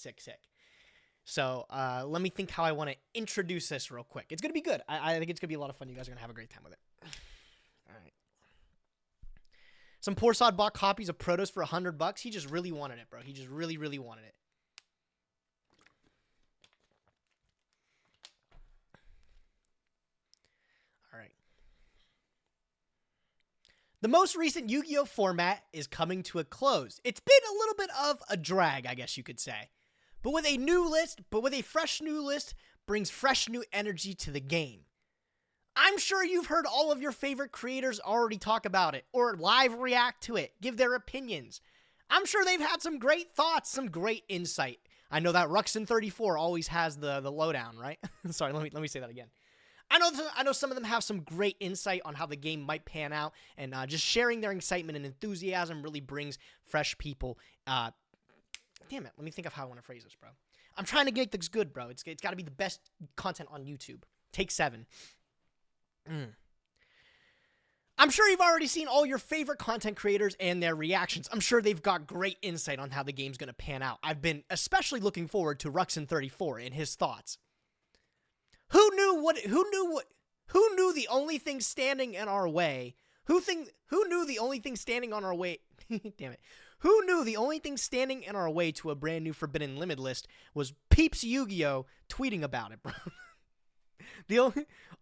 So let me think how I want to introduce this real quick. It's going to be good. I think it's going to be a lot of fun. You guys are going to have a great time with it. All right. Some poor sod bought copies of Protos for $100. He just really wanted it, bro. He just really wanted it. All right. The most recent Yu-Gi-Oh format is coming to a close. It's been a little bit of a drag, I guess you could say. But with a fresh new list brings fresh new energy to the game. I'm sure you've heard all of your favorite creators already talk about it or live react to it, give their opinions. I'm sure they've had some great thoughts, some great insight. I know that Ruxin34 always has the lowdown, right? Sorry, let me say that again. I know some of them have some great insight on how the game might pan out, and just sharing their excitement and enthusiasm really brings fresh people. Damn it, let me think of how I want to phrase this, bro. I'm trying to get this good, bro. It's got to be the best content on YouTube. Take 7. I'm sure you've already seen all your favorite content creators and their reactions. I'm sure they've got great insight on how the game's going to pan out. I've been especially looking forward to Ruxin34 and his thoughts. Who knew the only thing standing in our way? Who knew the only thing standing on our way? Damn it. Who knew the only thing standing in our way to a brand new Forbidden Limited list was Peeps Yu-Gi-Oh tweeting about it, bro.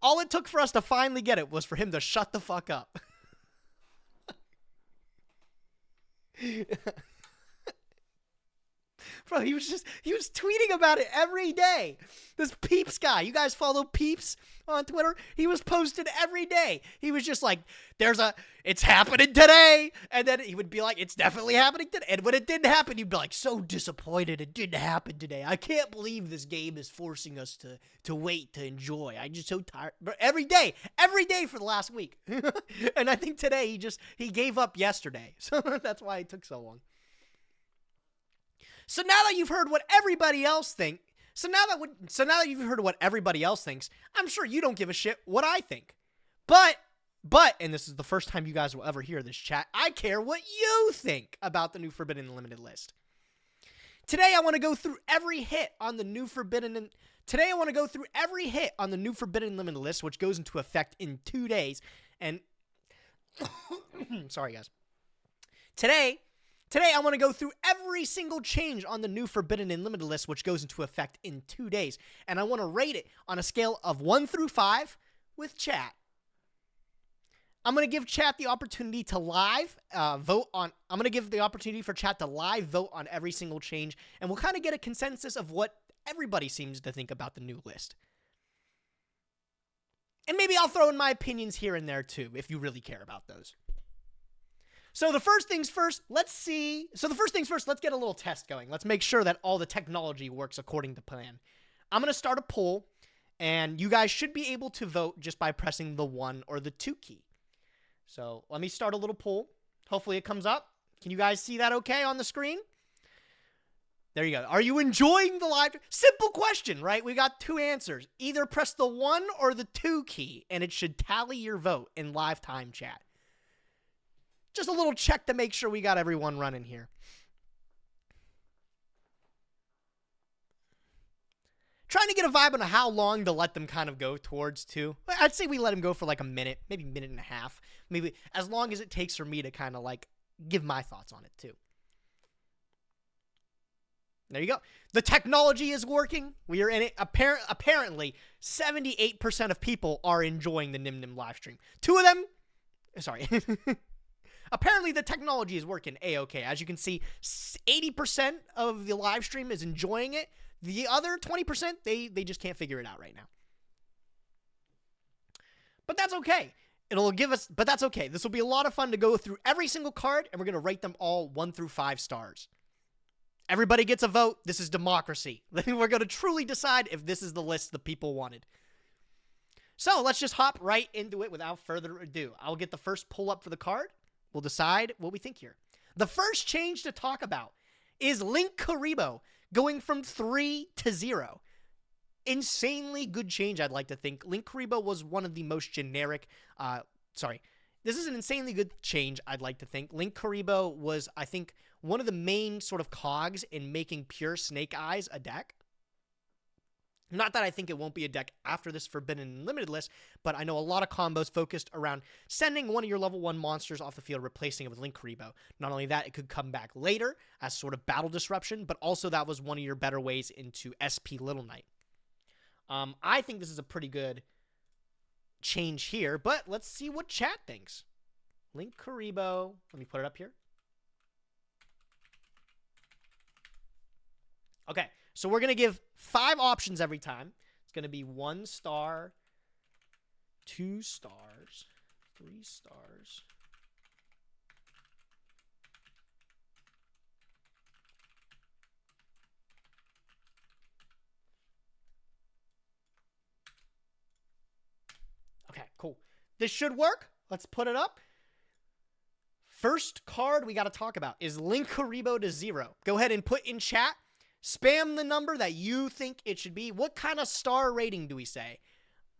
All it took for us to finally get it was for him to shut the fuck up. Bro, he was tweeting about it every day. This Peeps guy, you guys follow Peeps on Twitter? He was posted every day. He was just like, it's happening today. And then he would be like, it's definitely happening today. And when it didn't happen, he'd be like, so disappointed it didn't happen today. I can't believe this game is forcing us to wait, to enjoy. I'm just so tired. But every day for the last week. And I think today he gave up yesterday. So that's why it took so long. So now that you've heard what everybody else thinks, I'm sure you don't give a shit what I think. But, and this is the first time you guys will ever hear this chat, I care what you think about the new Forbidden Limited list. Today I want to go through every hit on the new Forbidden Limited list, which goes into effect in 2 days. And sorry guys. Today, I want to go through every single change on the new Forbidden and Limited list, which goes into effect in 2 days. And I want to rate it on a scale of 1 through 5 with chat. I'm going to give chat the opportunity to live vote on... I'm going to give the opportunity for chat to live vote on every single change. And we'll kind of get a consensus of what everybody seems to think about the new list. And maybe I'll throw in my opinions here and there too, if you really care about those. So the first things first, let's get a little test going. Let's make sure that all the technology works according to plan. I'm going to start a poll, and you guys should be able to vote just by pressing the 1 or the 2 key. So let me start a little poll. Hopefully it comes up. Can you guys see that okay on the screen? There you go. Are you enjoying the live? Simple question, right? We got 2 answers. Either press the 1 or the 2 key, and it should tally your vote in live time chat. Just a little check to make sure we got everyone running here. Trying to get a vibe on how long to let them kind of go towards, too. I'd say we let them go for like a minute, maybe a minute and a half. Maybe as long as it takes for me to kind of like give my thoughts on it, too. There you go. The technology is working. We are in it. Apparently, 78% of people are enjoying the Nyhmnim live stream. 2 of them... Sorry. Apparently, the technology is working A-okay. As you can see, 80% of the live stream is enjoying it. The other 20%, they just can't figure it out right now. But that's okay. It'll give us, but that's okay. This will be a lot of fun to go through every single card, and we're going to rate them all 1 through 5 stars. Everybody gets a vote. This is democracy. We're going to truly decide if this is the list the people wanted. So let's just hop right into it without further ado. I'll get the first pull up for the card. We'll decide what we think here. The first change to talk about is Linkuriboh going from 3 to 0. Insanely good change, I'd like to think. Linkuriboh was one of the most generic, this is an insanely good change, I'd like to think. Linkuriboh was, I think, one of the main sort of cogs in making pure Snake Eyes a deck. Not that I think it won't be a deck after this Forbidden and Limited list, but I know a lot of combos focused around sending one of your level 1 monsters off the field, replacing it with Linkuriboh. Not only that, it could come back later as sort of battle disruption, but also that was one of your better ways into SP Little Knight. I think this is a pretty good change here, but let's see what chat thinks. Linkuriboh, let me put it up here. Okay, so we're going to give 5 options every time. It's going to be 1 star, 2 stars, 3 stars. Okay, cool. This should work. Let's put it up. First card we got to talk about is Linkuriboh to 0. Go ahead and put in chat. Spam the number that you think it should be. What kind of star rating do we say?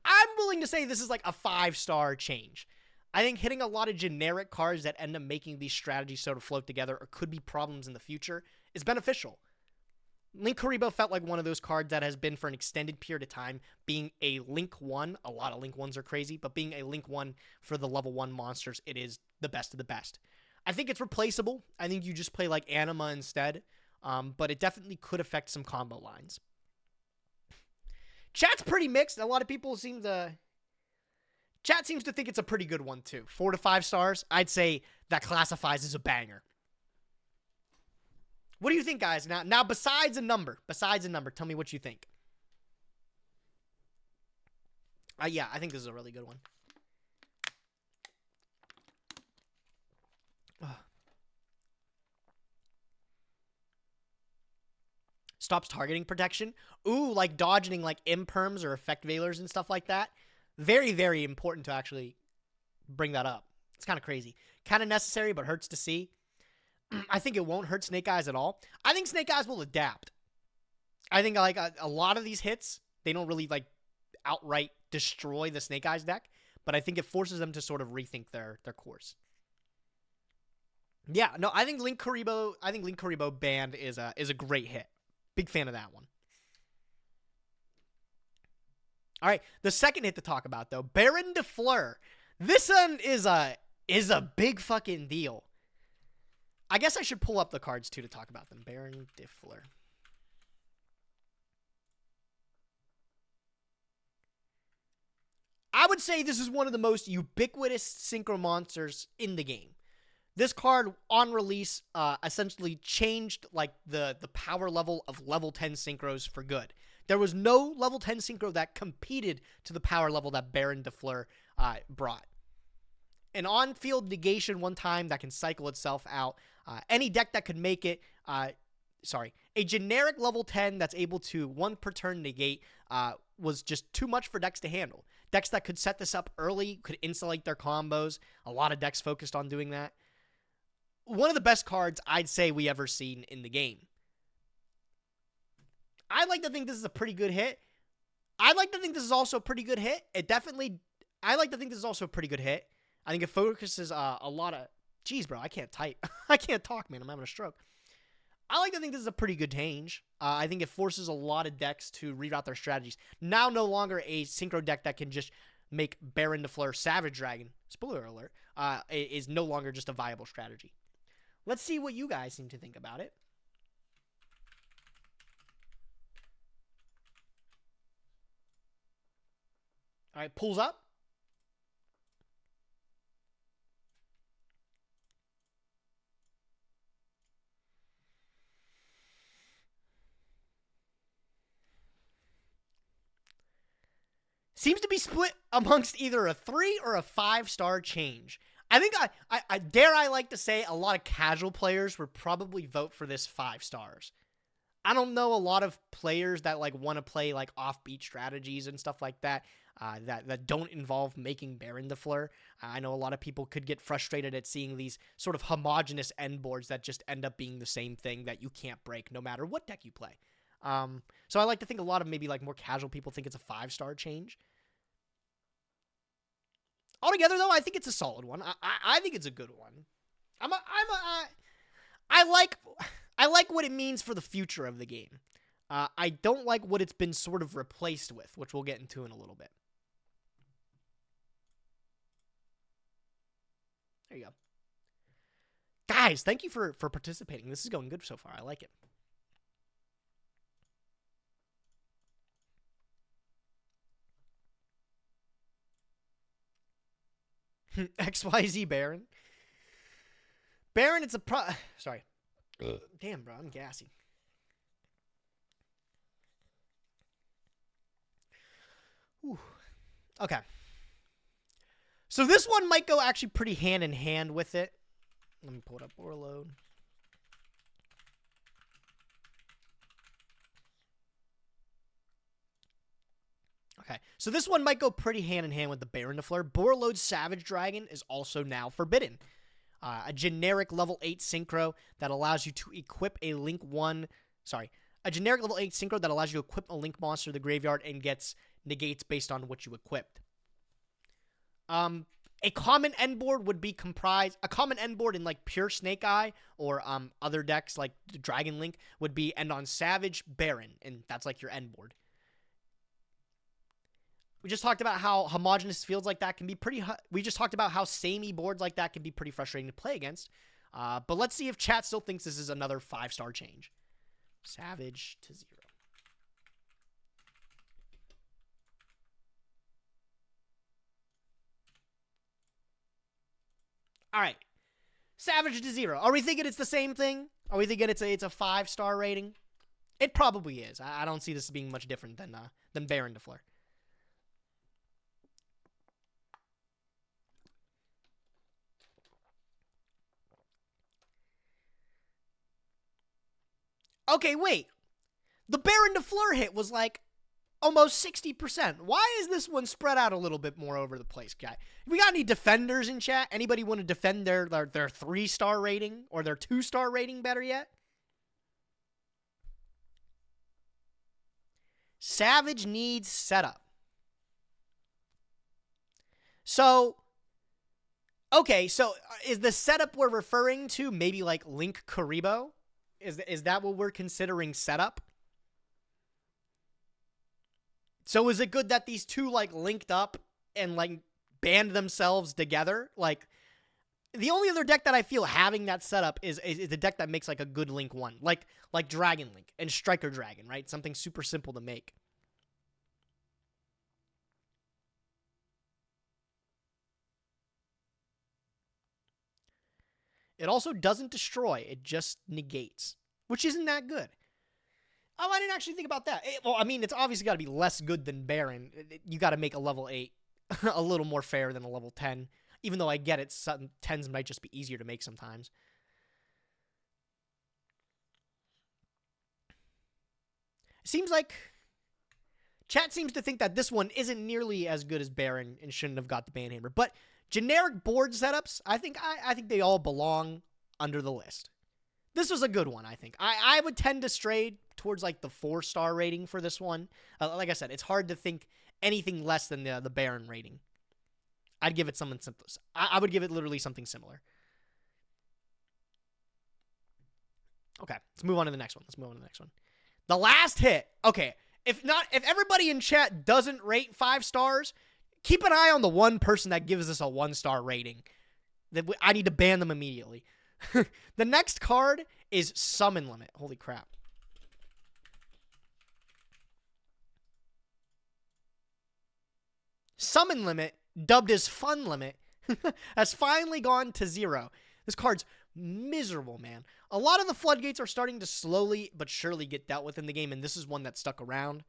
I'm willing to say this is like a 5-star change. I think hitting a lot of generic cards that end up making these strategies sort of float together or could be problems in the future is beneficial. Linkuriboh felt like one of those cards that has been for an extended period of time being a Link 1. A lot of Link 1s are crazy, but being a Link 1 for the level 1 monsters, it is the best of the best. I think it's replaceable. I think you just play like Anima instead. But it definitely could affect some combo lines. Chat's pretty mixed. A lot of people Chat seems to think it's a pretty good one too. 4 to 5 stars. I'd say that classifies as a banger. What do you think, guys? Now besides a number, tell me what you think. Yeah, I think this is a really good one. Stops targeting protection. Ooh, like dodging like imperms or effect veilers and stuff like that. Very, very important to actually bring that up. It's kind of crazy. Kind of necessary, but hurts to see. I think it won't hurt Snake Eyes at all. I think Snake Eyes will adapt. I think like a lot of these hits, they don't really like outright destroy the Snake Eyes deck, but I think it forces them to sort of rethink their course. Yeah, no, I think Linkuriboh banned is a great hit. Big fan of that one. All right, the second hit to talk about though, Baron de Fleur. This one is a big fucking deal. I guess I should pull up the cards too to talk about them. Baron de Fleur. I would say this is one of the most ubiquitous synchro monsters in the game. This card on release essentially changed like the power level of level 10 synchros for good. There was no level 10 synchro that competed to the power level that Baron de Fleur brought. An on-field negation one time that can cycle itself out. Any deck that could make it, a generic level 10 that's able to 1 per turn negate was just too much for decks to handle. Decks that could set this up early could insulate their combos. A lot of decks focused on doing that. One of the best cards I'd say we ever seen in the game. I like to think this is a pretty good hit. I like to think this is also a pretty good hit. I like to think this is also a pretty good hit. I think it focuses a lot of... Jeez, bro, I can't type. I can't talk, man. I'm having a stroke. I like to think this is a pretty good change. I think it forces a lot of decks to reroute their strategies. Now no longer a synchro deck that can just make Baron de Fleur Savage Dragon, spoiler alert, is no longer just a viable strategy. Let's see what you guys seem to think about it. All right, pulls up. seems to be split amongst either a 3 or a 5-star change. I think I dare I like to say a lot of casual players would probably vote for this 5 stars. I don't know a lot of players that like want to play like offbeat strategies and stuff like that. That don't involve making Baron de Fleur. I know a lot of people could get frustrated at seeing these sort of homogenous end boards that just end up being the same thing that you can't break no matter what deck you play. So I like to think a lot of maybe like more casual people think it's a 5-star change. Altogether, though, I think it's a solid one. I think it's a good one. I like what it means for the future of the game. I don't like what it's been sort of replaced with, which we'll get into in a little bit. There you go. Guys, thank you for participating. This is going good so far. I like it. XYZ Baron. Baron, it's a sorry. Damn, bro, I'm gassy. Whew. Okay. So this one might go actually pretty hand in hand with it. Let me pull it up or load. Okay, so this one might go pretty hand in hand with the Baron de Fleur. Borreload's Savage Dragon is also now forbidden. A generic level 8 synchro that allows you to equip a Link 1... Sorry. A generic level 8 synchro that allows you to equip a Link monster to the graveyard and gets negates based on what you equipped. A common end board would be comprised... A common end board in like pure Snake Eye or other decks like Dragon Link would be end on Savage, Baron, and that's like your end board. We just talked about how homogenous fields like that can be pretty... We just talked about how samey boards like that can be pretty frustrating to play against. But let's see if chat still thinks this is another 5-star change. Savage to 0. All right. Savage to 0. Are we thinking it's the same thing? Are we thinking it's a 5-star rating? It probably is. I don't see this being much different than Baron de Fleur. Okay, wait. The Baron de Fleur hit was like almost 60%. Why is this one spread out a little bit more over the place, guy? We got any defenders in chat? Anybody want to defend their 3-star rating or their 2-star rating, better yet? Savage needs setup. So, okay, so is the setup we're referring to maybe like Link Karibo? Is that what we're considering setup? So is it good that these two like linked up and like band themselves together? Like the only other deck that I feel having that setup is a deck that makes like a good Link 1, like Dragon Link and Striker Dragon, right? Something super simple to make. It also doesn't destroy. It just negates, which isn't that good. Oh, I didn't actually think about that. Well, I mean, it's obviously got to be less good than Baron. You got to make a level 8 a little more fair than a level 10, even though I get it, 10s might just be easier to make sometimes. It seems like chat seems to think that this one isn't nearly as good as Baron and shouldn't have got the Banhammer, but generic board setups, I think they all belong under the list. This was a good one, I think. I would tend to stray towards like the 4-star rating for this one. Like I said, it's hard to think anything less than the Baron rating. I'd give it something simple. I would give it literally something similar. Okay, let's move on to the next one. The last hit. Okay, if everybody in chat doesn't rate 5 stars, keep an eye on the one person that gives us a 1-star rating. I need to ban them immediately. The next card is Summon Limit. Holy crap. Summon Limit, dubbed as Fun Limit, has finally gone to 0. This card's miserable, man. A lot of the floodgates are starting to slowly but surely get dealt with in the game, and this is one that stuck around.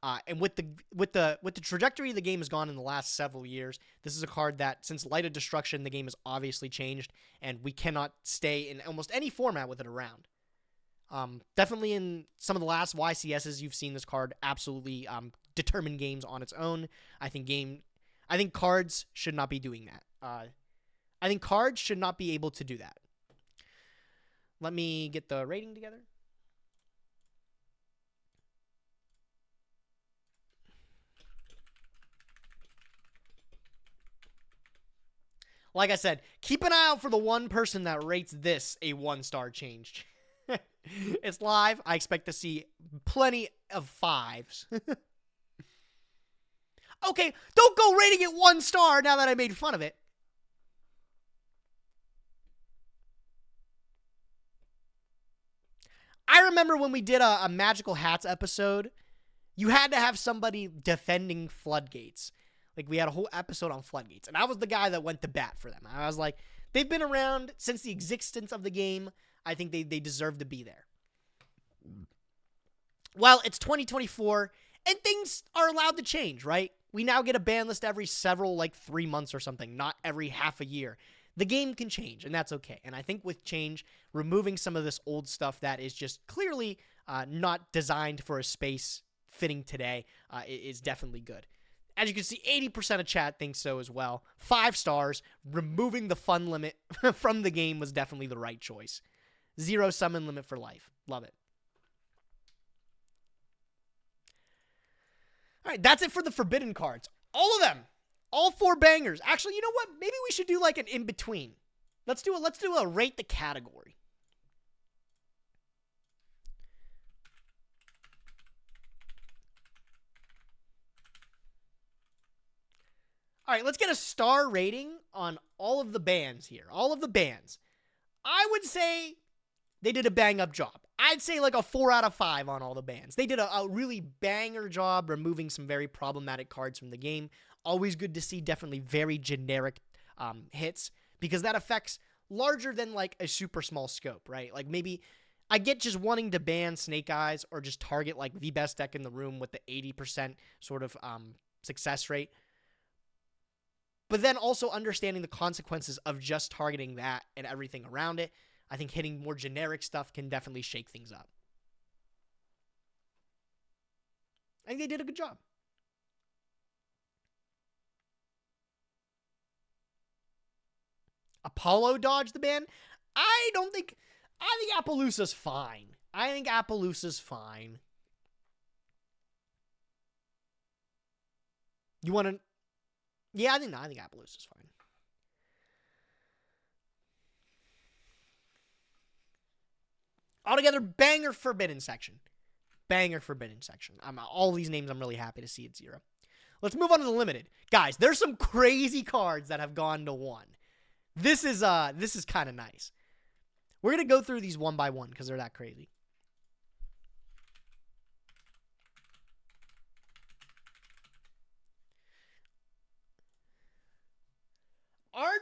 And with the trajectory the game has gone in the last several years, this is a card that, since Light of Destruction, the game has obviously changed, and we cannot stay in almost any format with it around. Definitely in some of the last YCSs, you've seen this card absolutely determine games on its own. I think cards should not be doing that. I think cards should not be able to do that. Let me get the rating together. Like I said, keep an eye out for the one person that rates this a 1-star change. It's live. I expect to see plenty of 5s. Okay, don't go rating it 1 star now that I made fun of it. I remember when we did a Magical Hats episode, you had to have somebody defending floodgates. Like, we had a whole episode on floodgates, and I was the guy that went to bat for them. I was like, they've been around since the existence of the game. I think they deserve to be there. Well, it's 2024, and things are allowed to change, right? We now get a ban list every 3 months or something, not every half a year. The game can change, and that's okay. And I think with change, removing some of this old stuff that is just clearly not designed for a space fitting today is definitely good. As you can see, 80% of chat thinks so as well. 5 stars. Removing the fun limit from the game was definitely the right choice. 0 summon limit for life. Love it. All right, that's it for the forbidden cards. All of them. All 4 bangers. Actually, you know what? Maybe we should do like an in-between. Let's do a rate the category. All right, let's get a star rating on all of the bans here. All of the bans. I would say they did a bang-up job. I'd say like a 4 out of 5 on all the bans. They did a really banger job removing some very problematic cards from the game. Always good to see, definitely very generic hits, because that affects larger than like a super small scope, right? Like maybe I get just wanting to ban Snake Eyes or just target like the best deck in the room with the 80% sort of success rate. But then also understanding the consequences of just targeting that and everything around it. I think hitting more generic stuff can definitely shake things up. I think they did a good job. Apollo dodged the ban? I think Appaloosa's fine. You want to... Yeah, I think Appaloosa's fine. Altogether, banger forbidden section. All these names I'm really happy to see at 0. Let's move on to the limited. Guys, there's some crazy cards that have gone to 1. This is kind of nice. We're going to go through these one by one because they're that crazy.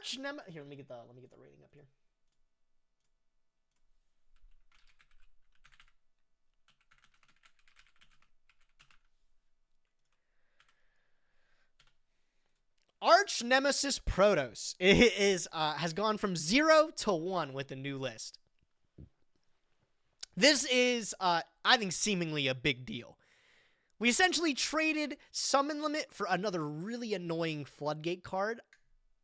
Here, let me get the rating up here. Arch Nemesis Protoss has gone from 0 to 1 with the new list. This is, I think, seemingly a big deal. We essentially traded Summon Limit for another really annoying Floodgate card.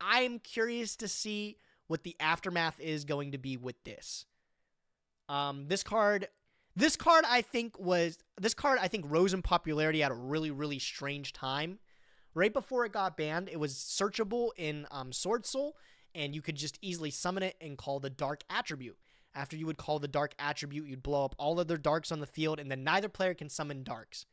I'm curious to see what the aftermath is going to be with this. This card I think rose in popularity at a really, really strange time. Right before it got banned, it was searchable in Sword Soul, and you could just easily summon it and call the Dark Attribute. After you would call the Dark Attribute, you'd blow up all other Darks on the field, and then neither player can summon Darks.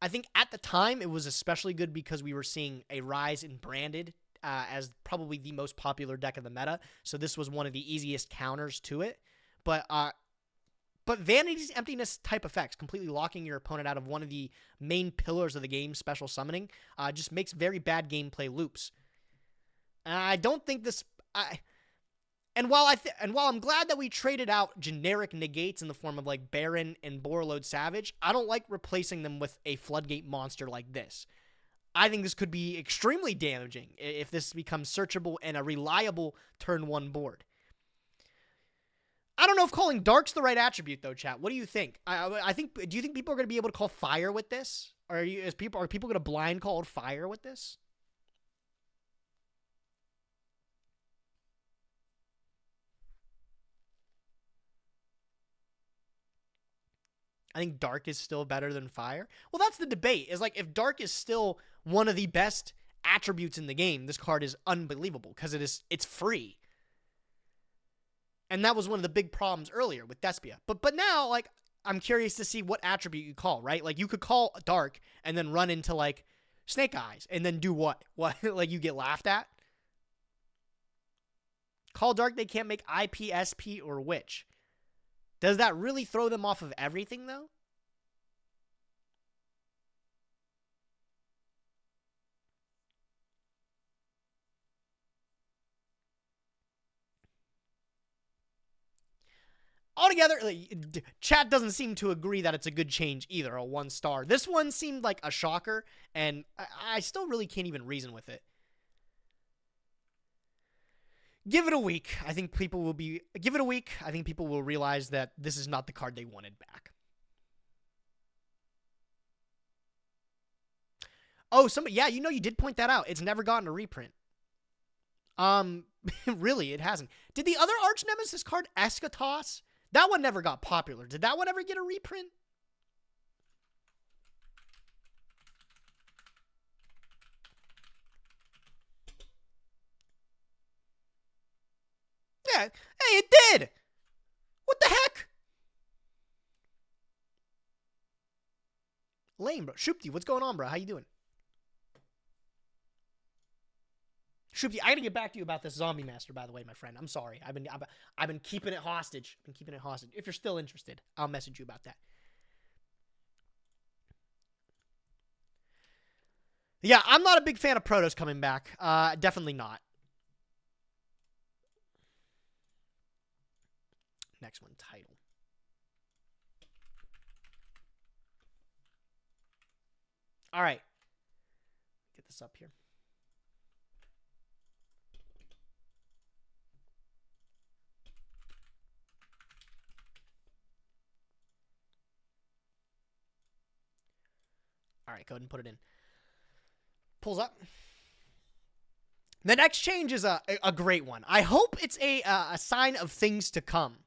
I think at the time, it was especially good because we were seeing a rise in Branded as probably the most popular deck of the meta, so this was one of the easiest counters to it. But Vanity's Emptiness type effects, completely locking your opponent out of one of the main pillars of the game, special summoning, just makes very bad gameplay loops. And I don't think this... And while I'm glad that we traded out generic negates in the form of like Baron and Borreload Savage, I don't like replacing them with a Floodgate monster like this. I think this could be extremely damaging if this becomes searchable and a reliable turn 1 board. I don't know if calling Dark's the right attribute though, chat. What do you think? I think. Do you think people are going to be able to call Fire with this? Or are people going to blind call Fire with this? I think Dark is still better than Fire. Well, that's the debate. Is like if Dark is still one of the best attributes in the game, this card is unbelievable because it's free. And that was one of the big problems earlier with Despia. But now, like, I'm curious to see what attribute you call, right? Like, you could call Dark and then run into, like, Snake Eyes and then do what? What? Like, you get laughed at? Call Dark, they can't make IP, SP, or Witch. Does that really throw them off of everything, though? Altogether, chat doesn't seem to agree that it's a good change either, a 1-star. This one seemed like a shocker, and I still really can't even reason with it. Give it a week. I think people will be... Give it a week. I think people will realize that this is not the card they wanted back. Oh, somebody... Yeah, you did point that out. It's never gotten a reprint. Really, it hasn't. Did the other Arch Nemesis card, Eschatos? That one never got popular. Did that one ever get a reprint? Yeah. Hey, it did! What the heck? Lame, bro. Shoopty, what's going on, bro? How you doing? Shoopty, I gotta get back to you about this Zombie Master, by the way, my friend. I'm sorry. I've been keeping it hostage. If you're still interested, I'll message you about that. Yeah, I'm not a big fan of Protoss coming back. Definitely not. Next one, title. All right. Get this up here. All right, go ahead and put it in. Pulls up. The next change is a great one. I hope it's a sign of things to come.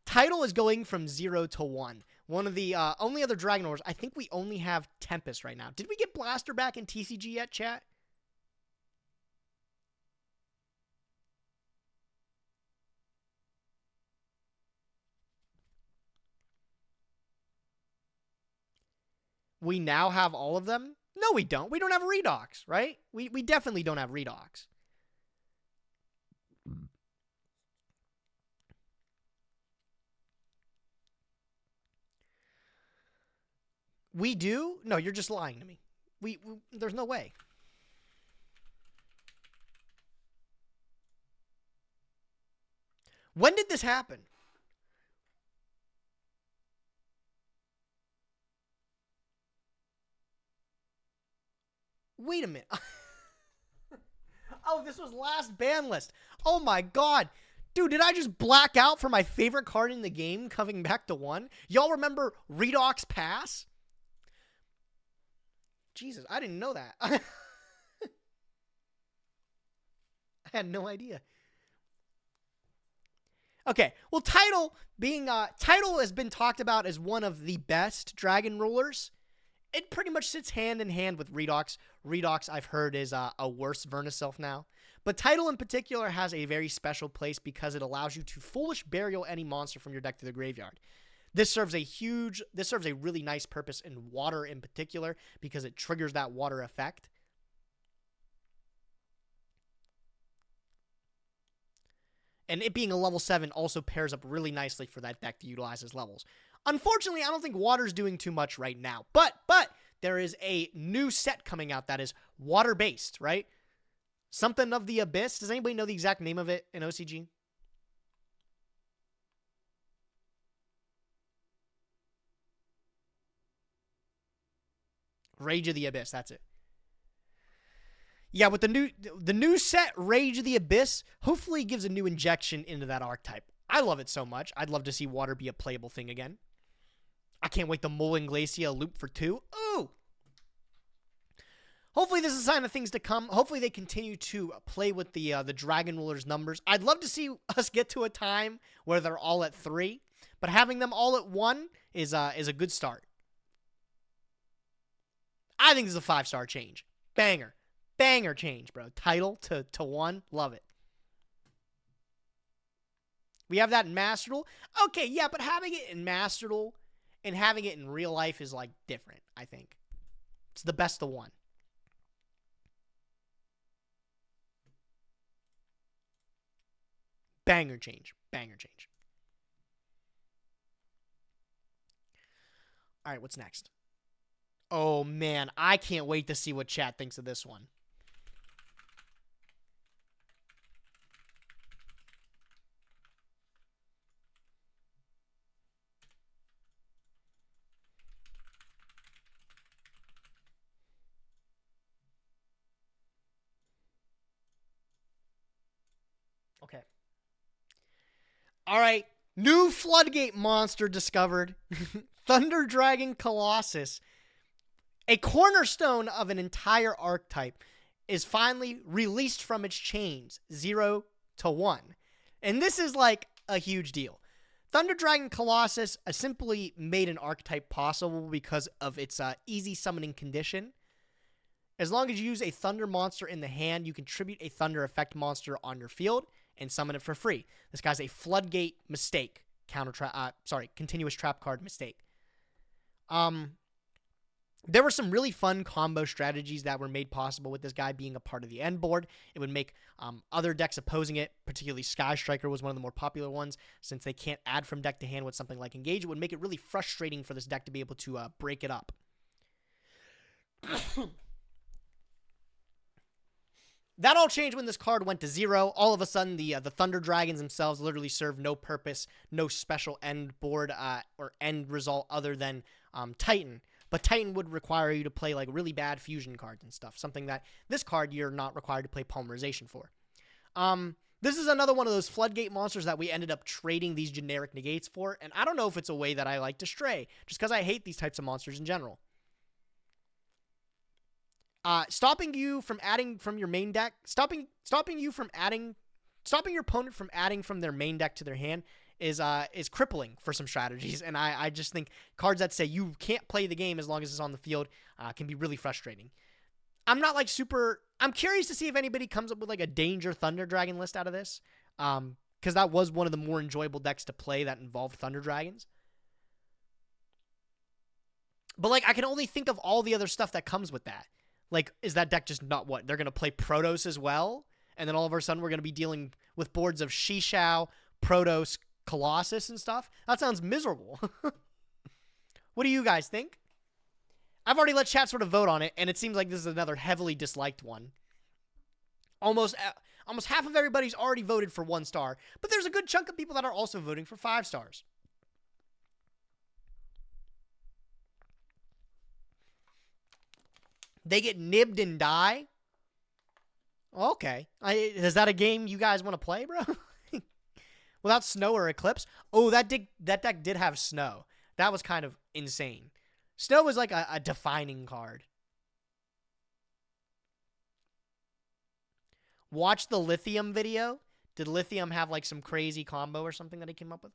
Title is going from 0 to 1. One of the only other Dragon Wars, I think we only have Tempest right now. Did we get Blaster back in TCG yet, chat? We now have all of them? No, we don't. We don't have Redox, right? We definitely don't have Redox. We do? No, you're just lying to me. There's no way. When did this happen? Wait a minute. Oh, this was last ban list. Oh my god. Dude, did I just black out for my favorite card in the game coming back to 1? Y'all remember Redox Pass? Jesus, I didn't know that. I had no idea. Okay, well, Title has been talked about as one of the best Dragon Rulers. It pretty much sits hand in hand with Redox. Redox, I've heard, is a worse Verniself now. But Title in particular has a very special place because it allows you to Foolish Burial any monster from your deck to the graveyard. This serves a really nice purpose in water in particular because it triggers that water effect. And it being a level 7 also pairs up really nicely for that deck to utilize as levels. Unfortunately, I don't think water's doing too much right now. But there is a new set coming out that is water-based, right? Something of the Abyss. Does anybody know the exact name of it in OCG? Rage of the Abyss, that's it. Yeah, with the new set, Rage of the Abyss, hopefully gives a new injection into that archetype. I love it so much. I'd love to see water be a playable thing again. I can't wait to Molten Glacia loop for 2. Ooh! Hopefully this is a sign of things to come. Hopefully they continue to play with the Dragon Ruler's numbers. I'd love to see us get to a time where they're all at 3, but having them all at 1 is a good start. I think this is a 5-star change. Banger. Banger change, bro. Title to 1. Love it. We have that in Master Duel. Okay, yeah, but having it in Master Duel and having it in real life is, like, different, I think. It's the best of 1. Banger change. Banger change. All right, what's next? Oh, man. I can't wait to see what chat thinks of this one. Okay. All right. New Floodgate monster discovered. Thunder Dragon Colossus. A cornerstone of an entire archetype is finally released from its chains, 0 to 1. And this is like a huge deal. Thunder Dragon Colossus simply made an archetype possible because of its easy summoning condition. As long as you use a Thunder monster in the hand, you can tribute a Thunder effect monster on your field and summon it for free. This guy's a Floodgate Mistake. Continuous trap card Mistake. There were some really fun combo strategies that were made possible with this guy being a part of the end board. It would make other decks opposing it, particularly Sky Striker was one of the more popular ones, since they can't add from deck to hand with something like Engage. It would make it really frustrating for this deck to be able to break it up. That all changed when this card went to 0. All of a sudden, the Thunder Dragons themselves literally serve no purpose, no special end board or end result other than Titan. But Titan would require you to play like really bad fusion cards and stuff, something that this card you're not required to play Polymerization for. This is another one of those Floodgate monsters that we ended up trading these generic negates for, and I don't know if it's a way that I like to stray, just because I hate these types of monsters in general. Stopping you from adding from your main deck, stopping your opponent from adding from their main deck to their hand is crippling for some strategies, and I just think cards that say you can't play the game as long as it's on the field can be really frustrating. I'm curious to see if anybody comes up with like a Danger Thunder Dragon list out of this, because that was one of the more enjoyable decks to play that involved Thunder Dragons. But like I can only think of all the other stuff that comes with that. Like, is that deck just not what? They're going to play Protoss as well? And then all of a sudden we're going to be dealing with boards of Shishao, Protoss, Colossus, and stuff? That sounds miserable. What do you guys think? I've already let chat sort of vote on it, and it seems like this is another heavily disliked one. Almost half of everybody's already voted for 1 star, but there's a good chunk of people that are also voting for 5 stars. They get nibbed and die? Okay. Is that a game you guys want to play, bro? Without Snow or Eclipse? Oh, that deck did have Snow. That was kind of insane. Snow was like a defining card. Watch the Lithium video. Did Lithium have like some crazy combo or something that he came up with?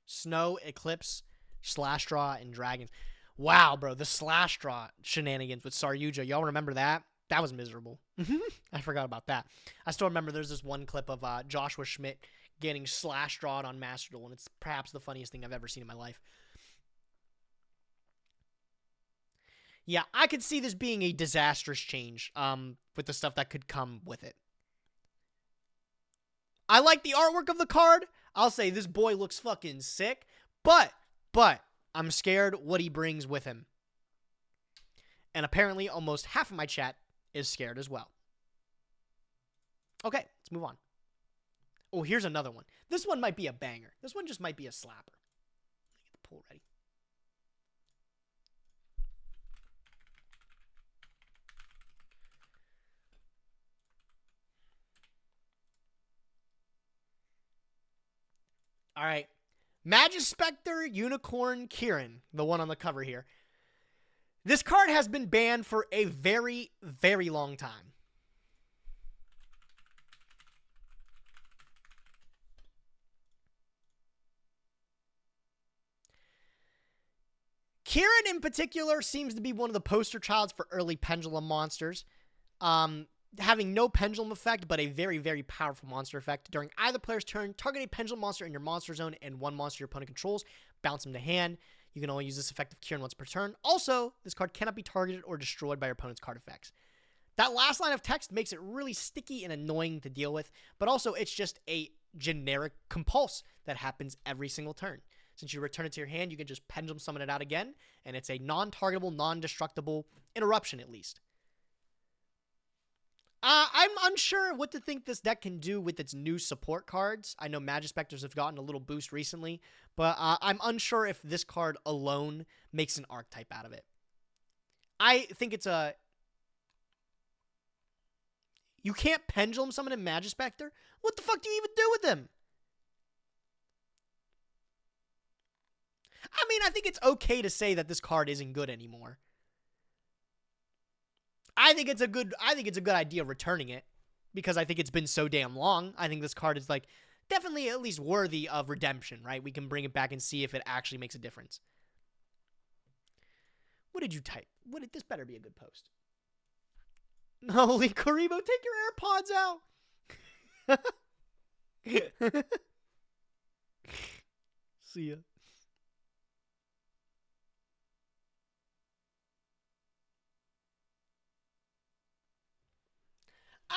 Snow, Eclipse, Slash Draw, and Dragons. Wow, bro, the Slash Draw shenanigans with Saryuja. Y'all remember that? That was miserable. I forgot about that. I still remember there's this one clip of Joshua Schmidt getting Slash Drawed on Master Duel, and it's perhaps the funniest thing I've ever seen in my life. Yeah, I could see this being a disastrous change with the stuff that could come with it. I like the artwork of the card. I'll say this boy looks fucking sick, but I'm scared what he brings with him. And apparently almost half of my chat is scared as well. Okay, let's move on. Oh, here's another one. This one might be a banger. This one just might be a slapper. Get the pool ready. All right. Magispector Unicorn Kieran, the one on the cover here. This card has been banned for a very, very long time. Kieran in particular seems to be one of the poster childs for early pendulum monsters. Having no pendulum effect, but a very, very powerful monster effect. During either player's turn, target a pendulum monster in your monster zone and one monster your opponent controls. Bounce him to hand. You can only use this effect of Kieran once per turn. Also, this card cannot be targeted or destroyed by your opponent's card effects. That last line of text makes it really sticky and annoying to deal with, but also it's just a generic compulse that happens every single turn. Since you return it to your hand, you can just pendulum summon it out again, and it's a non-targetable, non-destructible interruption at least. I'm unsure what to think this deck can do with its new support cards. I know Magispectors have gotten a little boost recently, but I'm unsure if this card alone makes an archetype out of it. I think it's a... You can't pendulum summon a Magispector? What the fuck do you even do with them? I mean, I think it's okay to say that this card isn't good anymore. I think it's a good idea returning it because I think it's been so damn long. I think this card is like definitely at least worthy of redemption, right? We can bring it back and see if it actually makes a difference. What did you type? This better be a good post. Holy Karibo, take your AirPods out. See ya.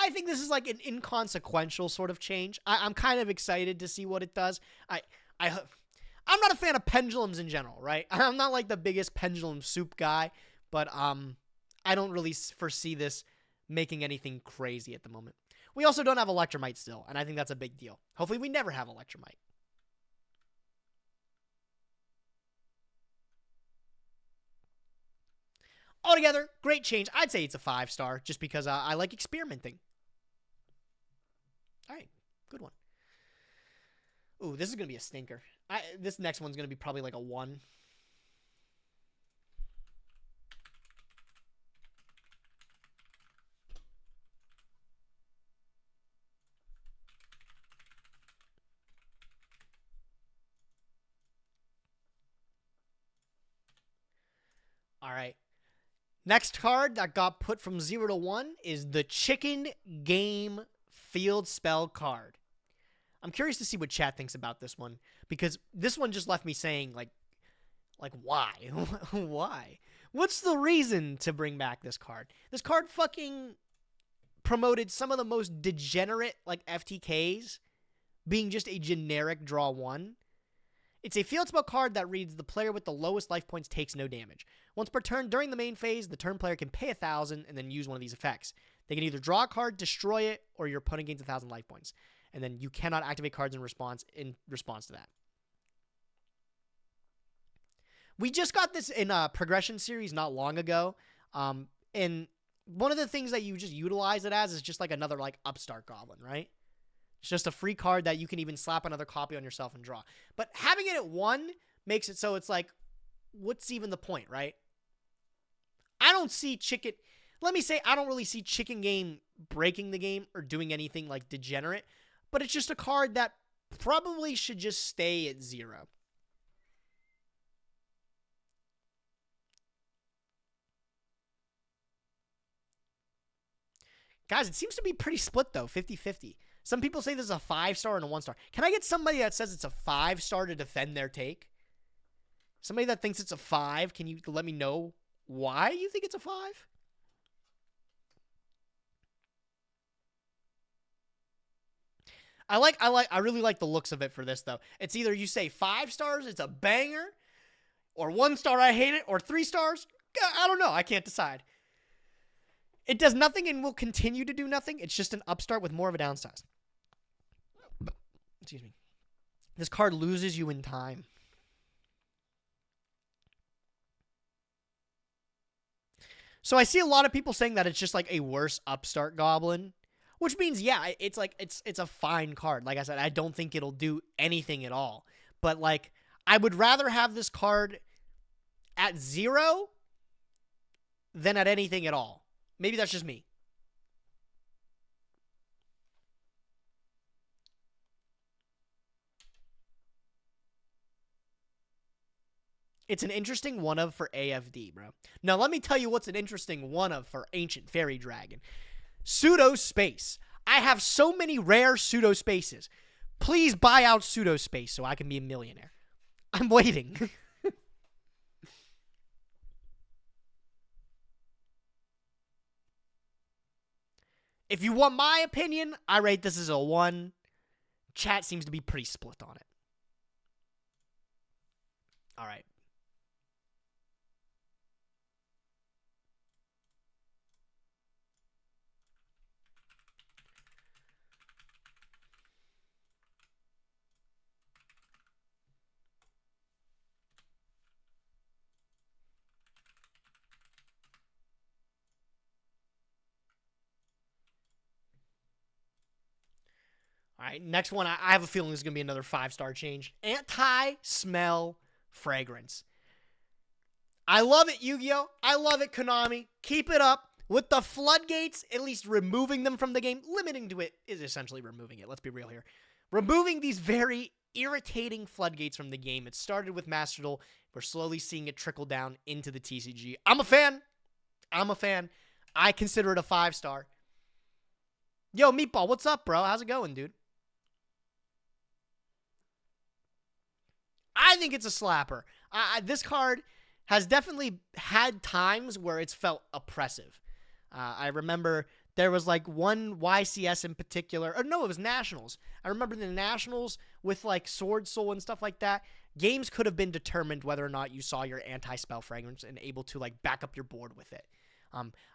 I think this is like an inconsequential sort of change. I'm kind of excited to see what it does. I'm not a fan of pendulums in general, right? I'm not like the biggest pendulum soup guy, but I don't really foresee this making anything crazy at the moment. We also don't have Electromite still, and I think that's a big deal. Hopefully we never have Electromite. Altogether, great change. I'd say it's a 5-star just because I like experimenting. All right, good one. Ooh, this is going to be a stinker. This next one's going to be probably like a 1. All right. Next card that got put from 0 to 1 is the Chicken Game Field Spell card. I'm curious to see what chat thinks about this one because this one just left me saying like why? Why? What's the reason to bring back this card? This card fucking promoted some of the most degenerate like FTKs being just a generic draw 1. It's a field spell card that reads the player with the lowest life points takes no damage. Once per turn during the main phase, the turn player can pay 1,000 and then use one of these effects. They can either draw a card, destroy it, or your opponent gains 1,000 life points. And then you cannot activate cards in response to that. We just got this in a progression series not long ago. And one of the things that you just utilize it as is just like another like upstart goblin, right? It's just a free card that you can even slap another copy on yourself and draw. But having it at 1 makes it so it's like, what's even the point, right? I don't see Chicken... Let me say, I don't really see Chicken Game breaking the game or doing anything like degenerate, but it's just a card that probably should just stay at 0. Guys, it seems to be pretty split though, 50-50. Some people say this is a 5-star and a 1-star. Can I get somebody that says it's a 5-star to defend their take? Somebody that thinks it's a 5, can you let me know why you think it's a 5? I really like the looks of it for this though. It's either you say 5 stars, it's a banger, or 1 star, I hate it, or 3 stars, I don't know, I can't decide. It does nothing and will continue to do nothing. It's just an upstart with more of a downsize. Excuse me. This card loses you in time. So I see a lot of people saying that it's just like a worse upstart goblin, which means, yeah, it's like it's a fine card. Like I said, I don't think it'll do anything at all. But like, I would rather have this card at 0 than at anything at all. Maybe that's just me. It's an interesting one of for AFD, bro. Now, let me tell you what's an interesting one of for Ancient Fairy Dragon. Pseudo Space. I have so many rare pseudo spaces. Please buy out pseudo space so I can be a millionaire. I'm waiting. If you want my opinion, I rate this as a 1. Chat seems to be pretty split on it. All right. All right, next one. I have a feeling this is going to be another 5-star change. Anti-smell fragrance. I love it, Yu-Gi-Oh! I love it, Konami. Keep it up. With the floodgates, at least removing them from the game, limiting to it is essentially removing it. Let's be real here. Removing these very irritating floodgates from the game. It started with Master Duel. We're slowly seeing it trickle down into the TCG. I'm a fan. I consider it a 5-star. Yo, Meatball, what's up, bro? How's it going, dude? I think it's a slapper. This card has definitely had times where it's felt oppressive. I remember there was like one YCS in particular. Or no, it was Nationals. I remember the Nationals with like Sword Soul and stuff like that. Games could have been determined whether or not you saw your anti-spell fragrance and able to like back up your board with it.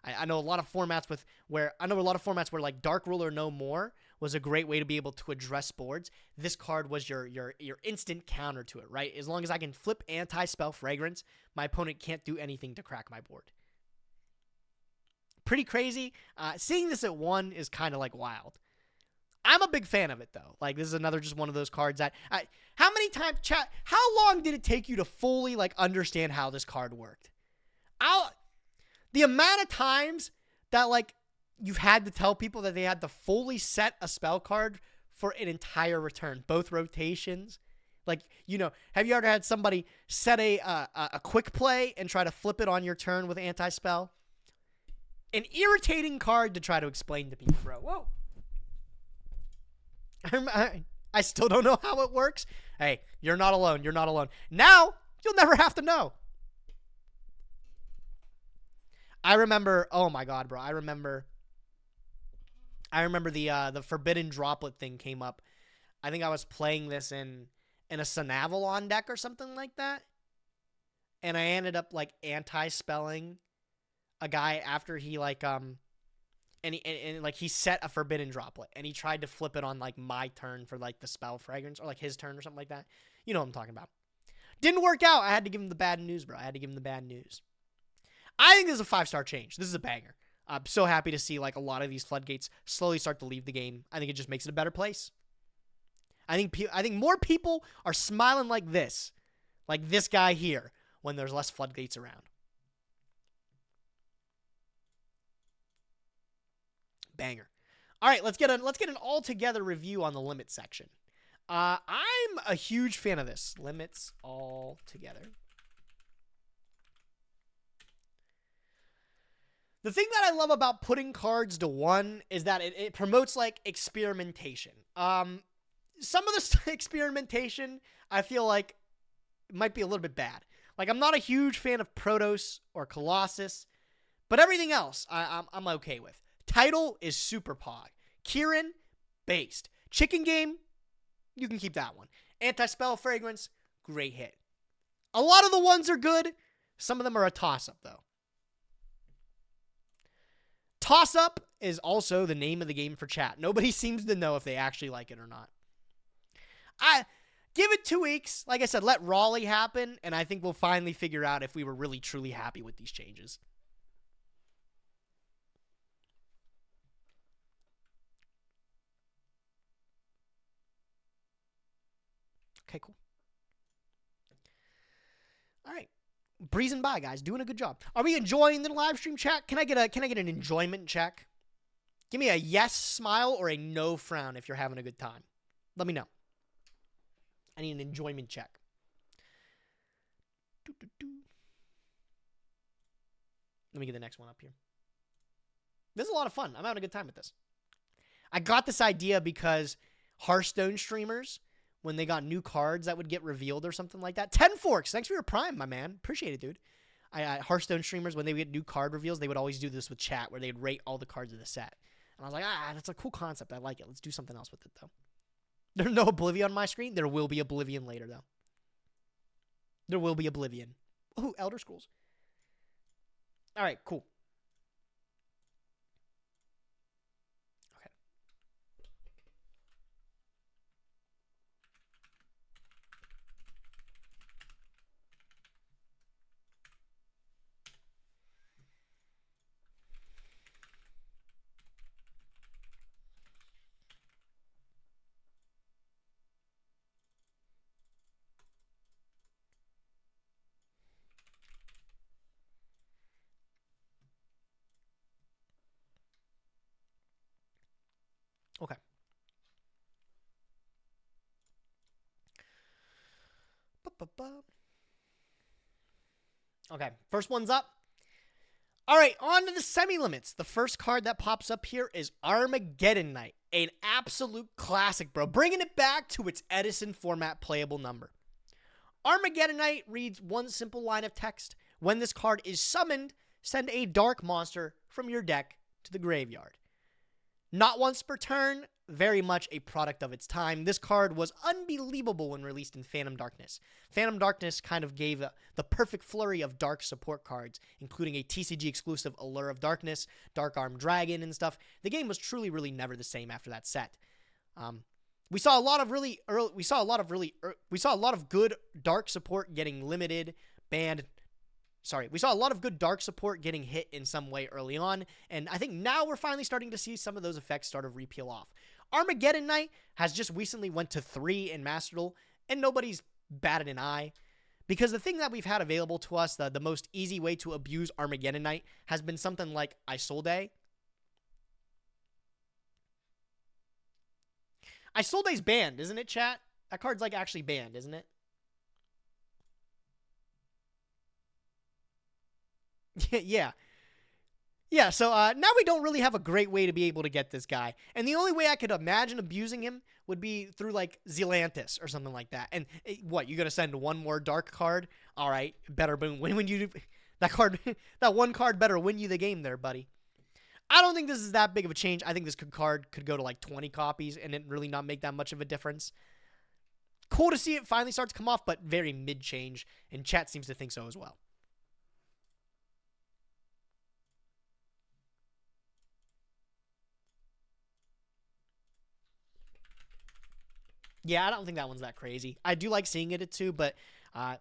I know a lot of formats where like Dark Ruler No More was a great way to be able to address boards. This card was your instant counter to it, right? As long as I can flip anti-spell fragrance, my opponent can't do anything to crack my board. Pretty crazy. Seeing this at 1 is kind of like wild. I'm a big fan of it though. Like this is another just one of those cards that how many times chat? How long did it take you to fully like understand how this card worked? The amount of times that, like, you've had to tell people that they had to fully set a spell card for an entire return, both rotations. Like, you know, have you ever had somebody set a quick play and try to flip it on your turn with anti-spell? An irritating card to try to explain to people, bro. Whoa. I still don't know how it works. Hey, you're not alone. You're not alone. Now, you'll never have to know. I remember, oh my god, bro. I remember the Forbidden Droplet thing came up. I think I was playing this in a Sanavalon deck or something like that. And I ended up like anti-spelling a guy after he like and he set a Forbidden Droplet and he tried to flip it on like my turn for like the spell fragrance or like his turn or something like that. You know what I'm talking about. Didn't work out. I had to give him the bad news, bro. I had to give him the bad news. I think this is a 5-star change. This is a banger. I'm so happy to see like a lot of these floodgates slowly start to leave the game. I think it just makes it a better place. I think more people are smiling like this guy here, when there's less floodgates around. Banger. All right, let's get an all-together review on the limit section. I'm a huge fan of this. Limits all together. The thing that I love about putting cards to 1 is that it promotes, like, experimentation. Some of the experimentation, I feel like, might be a little bit bad. Like, I'm not a huge fan of Protoss or Colossus, but everything else, I'm okay with. Title is super pog. Kieran, based. Chicken Game, you can keep that one. Anti-Spell Fragrance, great hit. A lot of the ones are good. Some of them are a toss-up, though. Toss Up is also the name of the game for chat. Nobody seems to know if they actually like it or not. I give it 2 weeks. Like I said, let Raleigh happen, and I think we'll finally figure out if we were really, truly happy with these changes. Okay, cool. All right. Breezing by, guys. Doing a good job. Are we enjoying the live stream chat? Can I get an enjoyment check? Give me a yes smile or a no frown if you're having a good time. Let me know. I need an enjoyment check. Let me get the next one up here. This is a lot of fun. I'm having a good time with this. I got this idea because Hearthstone streamers, when they got new cards that would get revealed or something like that. 10 Forks, thanks for your prime, my man. Appreciate it, dude. Hearthstone streamers, when they would get new card reveals, they would always do this with chat where they'd rate all the cards of the set. And I was like, that's a cool concept. I like it. Let's do something else with it, though. There's no Oblivion on my screen. There will be Oblivion later, though. There will be Oblivion. Ooh, Elder Scrolls. All right, cool. Okay. Okay. Okay, first one's up. All right, on to the semi-limits. The first card that pops up here is Armageddon Knight. An absolute classic, bro. Bringing it back to its Edison format playable number. Armageddon Knight reads one simple line of text. When this card is summoned, send a dark monster from your deck to the graveyard. Not once per turn, very much a product of its time. This card was unbelievable when released in Phantom Darkness. Phantom Darkness kind of gave the perfect flurry of dark support cards, including a TCG exclusive Allure of Darkness, Dark Arm Dragon, and stuff. The game was truly, really never the same after that set. We saw a lot of good dark support getting limited, banned. We saw a lot of good dark support getting hit in some way early on, and I think now we're finally starting to see some of those effects start to repeel off. Armageddon Knight has just recently went to 3 in Master Duel, and nobody's batted an eye. Because the thing that we've had available to us, the most easy way to abuse Armageddon Knight, has been something like Isolde. Isolde's banned, isn't it, chat? That card's like actually banned, isn't it? Yeah. Yeah, so now we don't really have a great way to be able to get this guy. And the only way I could imagine abusing him would be through, like, Zealantis or something like that. And what, you got to send one more dark card? All right, better when you do that one card better win you the game there, buddy. I don't think this is that big of a change. I think this card could go to, like, 20 copies and it really not make that much of a difference. Cool to see it finally start to come off, but very mid-change, and chat seems to think so as well. Yeah, I don't think that one's that crazy. I do like seeing it at 2, but I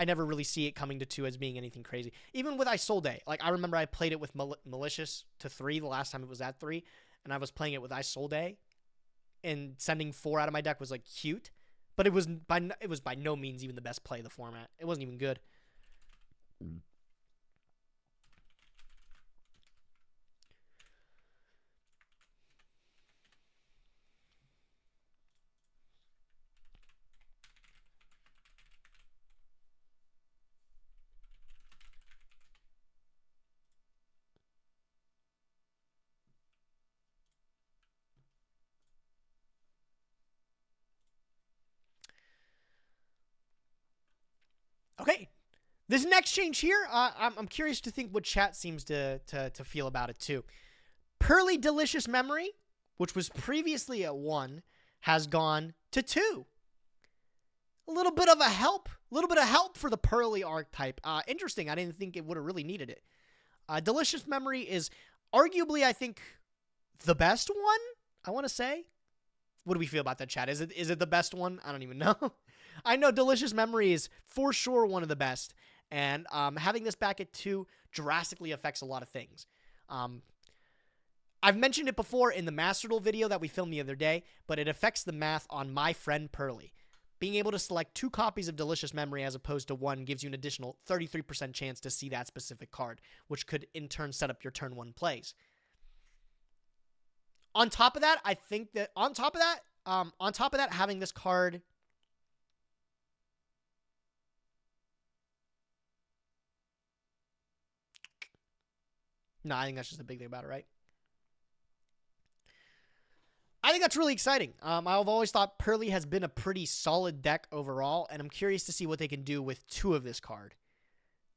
never really see it coming to 2 as being anything crazy. Even with Isolde, like I remember I played it with Malicious to 3 the last time it was at 3, and I was playing it with Isolde, and sending 4 out of my deck was like cute, but it was by no means even the best play of the format. It wasn't even good. Okay, this next change here, I'm curious to think what chat seems to feel about it too. Pearly Delicious Memory, which was previously at 1, has gone to 2. A little bit of help for the Pearly archetype. Interesting. I didn't think it would have really needed it. Delicious Memory is arguably, I think, the best one, I want to say. What do we feel about that, chat? Is it the best one? I don't even know. I know Delicious Memory is for sure one of the best, and having this back at 2 drastically affects a lot of things. I've mentioned it before in the Master Duel video that we filmed the other day, but it affects the math on my friend Pearly. Being able to select 2 copies of Delicious Memory as opposed to 1 gives you an additional 33% chance to see that specific card, which could in turn set up your turn 1 plays. On top of that, I think that having this card, no, I think that's just the big thing about it, right? I think that's really exciting. I've always thought Pearly has been a pretty solid deck overall, and I'm curious to see what they can do with 2 of this card.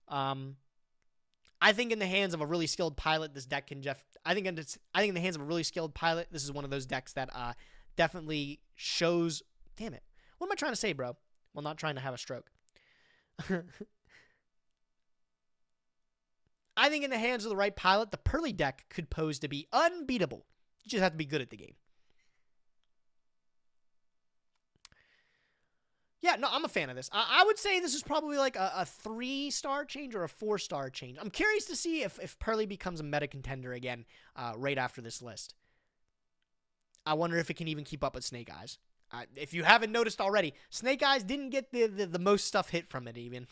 I think in the hands of a really skilled pilot, this deck can I think in the hands of a really skilled pilot, this is one of those decks that definitely shows. Damn it! What am I trying to say, bro? Well, not trying to have a stroke. I think in the hands of the right pilot, the Pearly deck could pose to be unbeatable. You just have to be good at the game. Yeah, no, I'm a fan of this. I would say this is probably like a 3-star change or a 4-star change. I'm curious to see if Pearly becomes a meta contender again right after this list. I wonder if it can even keep up with Snake Eyes. If you haven't noticed already, Snake Eyes didn't get the most stuff hit from it even.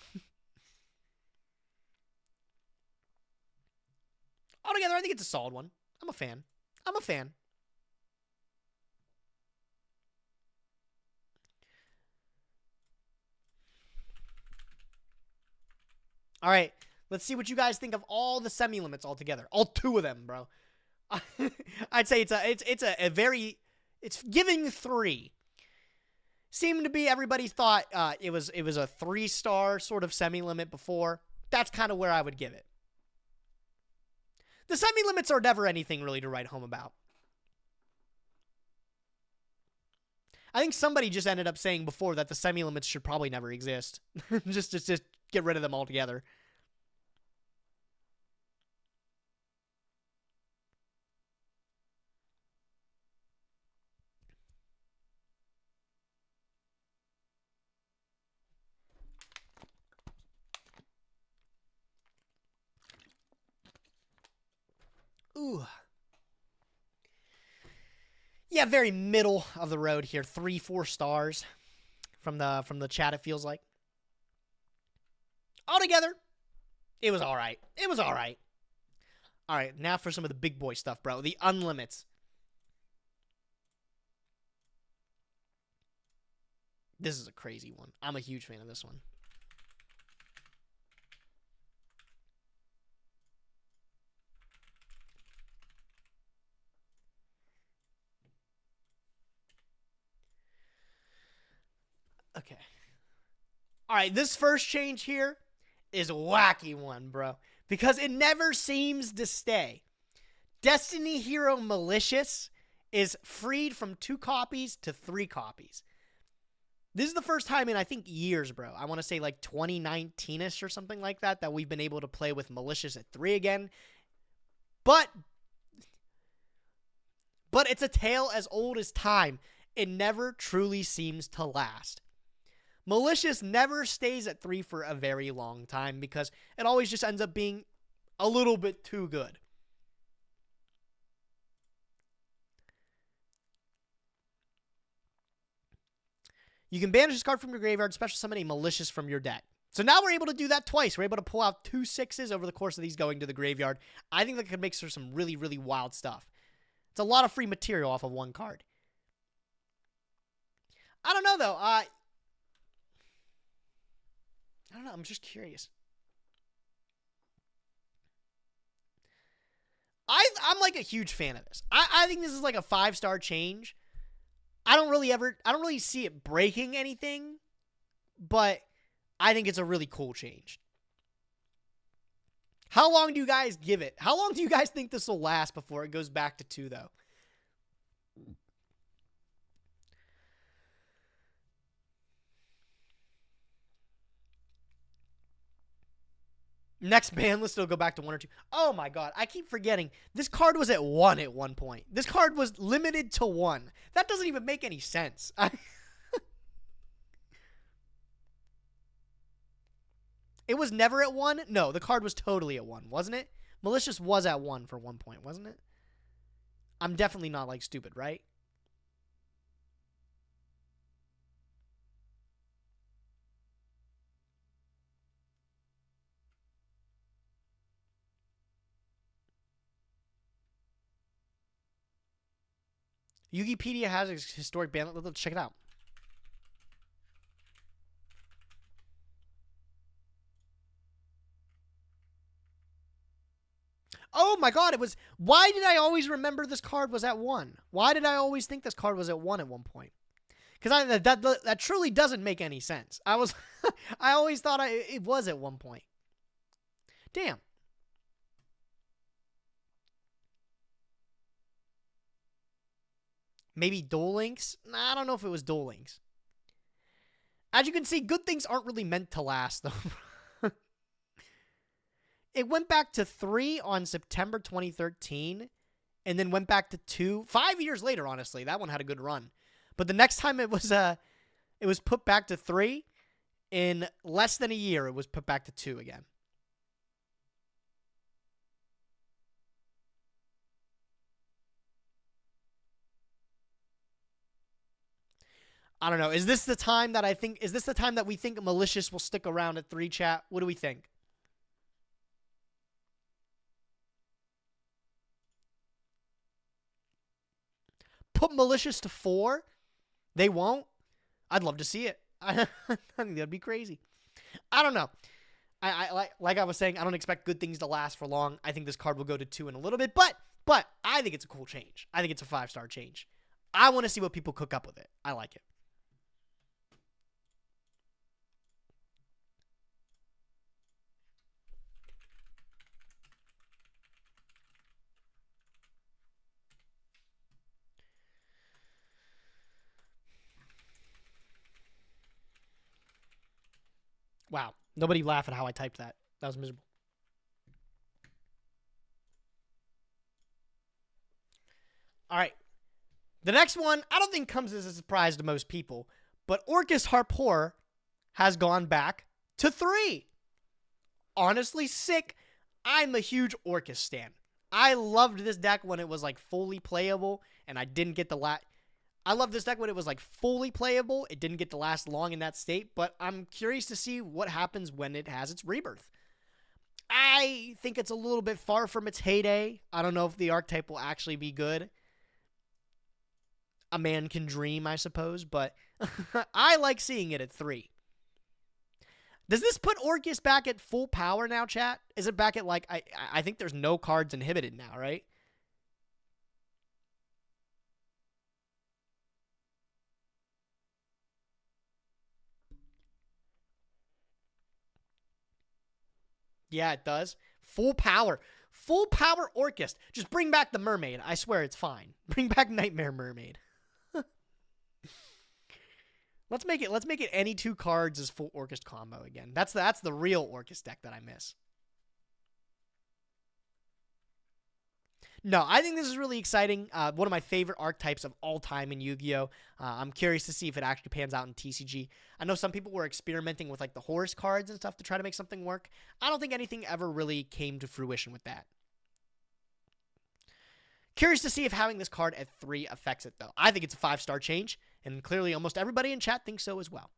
Altogether, I think it's a solid one. I'm a fan. All right, let's see what you guys think of all the semi-limits altogether. All 2 of them, bro. I'd say it's giving 3. Seemed to be everybody thought it was a 3-star sort of semi-limit before. That's kind of where I would give it. The semi-limits are never anything really to write home about. I think somebody just ended up saying before that the semi-limits should probably never exist. just get rid of them altogether. Ooh. Yeah, very middle of the road here. 3-4 stars from the chat, it feels like. Altogether, it was alright. Alright, now for some of the big boy stuff, bro. The unlimits. This is a crazy one. I'm a huge fan of this one. Okay. Alright, this first change here is a wacky one, bro. Because it never seems to stay. Destiny Hero Malicious is freed from 2 copies to 3 copies. This is the first time in, I think, years, bro. I want to say like 2019-ish or something like that we've been able to play with Malicious at 3 again. But it's a tale as old as time. It never truly seems to last. Malicious never stays at 3 for a very long time because it always just ends up being a little bit too good. You can banish this card from your graveyard, special summon a Malicious from your deck. So now we're able to do that twice. We're able to pull out 2 6s over the course of these going to the graveyard. I think that could make for some really, really wild stuff. It's a lot of free material off of 1 card. I don't know, though. I don't know. I'm just curious. I'm like a huge fan of this. I think this is like a 5-star change. I don't really see it breaking anything, but I think it's a really cool change. How long do you guys give it? How long do you guys think this will last before it goes back to 2, though? Next ban list, it'll go back to 1 or 2. Oh my god, I keep forgetting. This card was at 1 at one point. This card was limited to 1. That doesn't even make any sense. It was never at 1? No, the card was totally at 1, wasn't it? Malicious was at 1 for one point, wasn't it? I'm definitely not, like, stupid, right? Yugipedia has a historic ban. Let's check it out. Oh my god, it was... Why did I always remember this card was at 1? Why did I always think this card was at 1 at one point? Because that truly doesn't make any sense. I always thought it was at one point. Damn. Maybe Duel Links? Nah, I don't know if it was Duel Links. As you can see, good things aren't really meant to last, though. It went back to 3 on September 2013, and then went back to 2 5 years later, honestly. That one had a good run. But the next time it was put back to 3, in less than a year, it was put back to 2 again. I don't know. Is this the time that we think Malicious will stick around at 3, chat? What do we think? Put Malicious to 4? They won't? I'd love to see it. I think that'd be crazy. I don't know. Like I was saying, I don't expect good things to last for long. I think this card will go to 2 in a little bit, but I think it's a cool change. I think it's a 5-star change. I want to see what people cook up with it. I like it. Wow. Nobody laugh at how I typed that. That was miserable. All right. The next one, I don't think comes as a surprise to most people, but Orcus Harpur has gone back to 3. Honestly, sick. I'm a huge Orcus stan. I loved this deck when it was like fully playable, and I didn't get the I love this deck when it was like fully playable. It didn't get to last long in that state, but I'm curious to see what happens when it has its rebirth. I think it's a little bit far from its heyday. I don't know if the archetype will actually be good. A man can dream, I suppose, but I like seeing it at 3. Does this put Orcus back at full power now, chat? Is it back at like, I think there's no cards inhibited now, right? Yeah, it does. Full power. Full power Orcus. Just bring back the mermaid. I swear it's fine. Bring back Nightmare Mermaid. Let's make it any 2 cards as full Orcus combo again. That's the real Orcus deck that I miss. No, I think this is really exciting. One of my favorite archetypes of all time in Yu-Gi-Oh! I'm curious to see if it actually pans out in TCG. I know some people were experimenting with like the horse cards and stuff to try to make something work. I don't think anything ever really came to fruition with that. Curious to see if having this card at 3 affects it, though. I think it's a 5-star change, and clearly almost everybody in chat thinks so as well.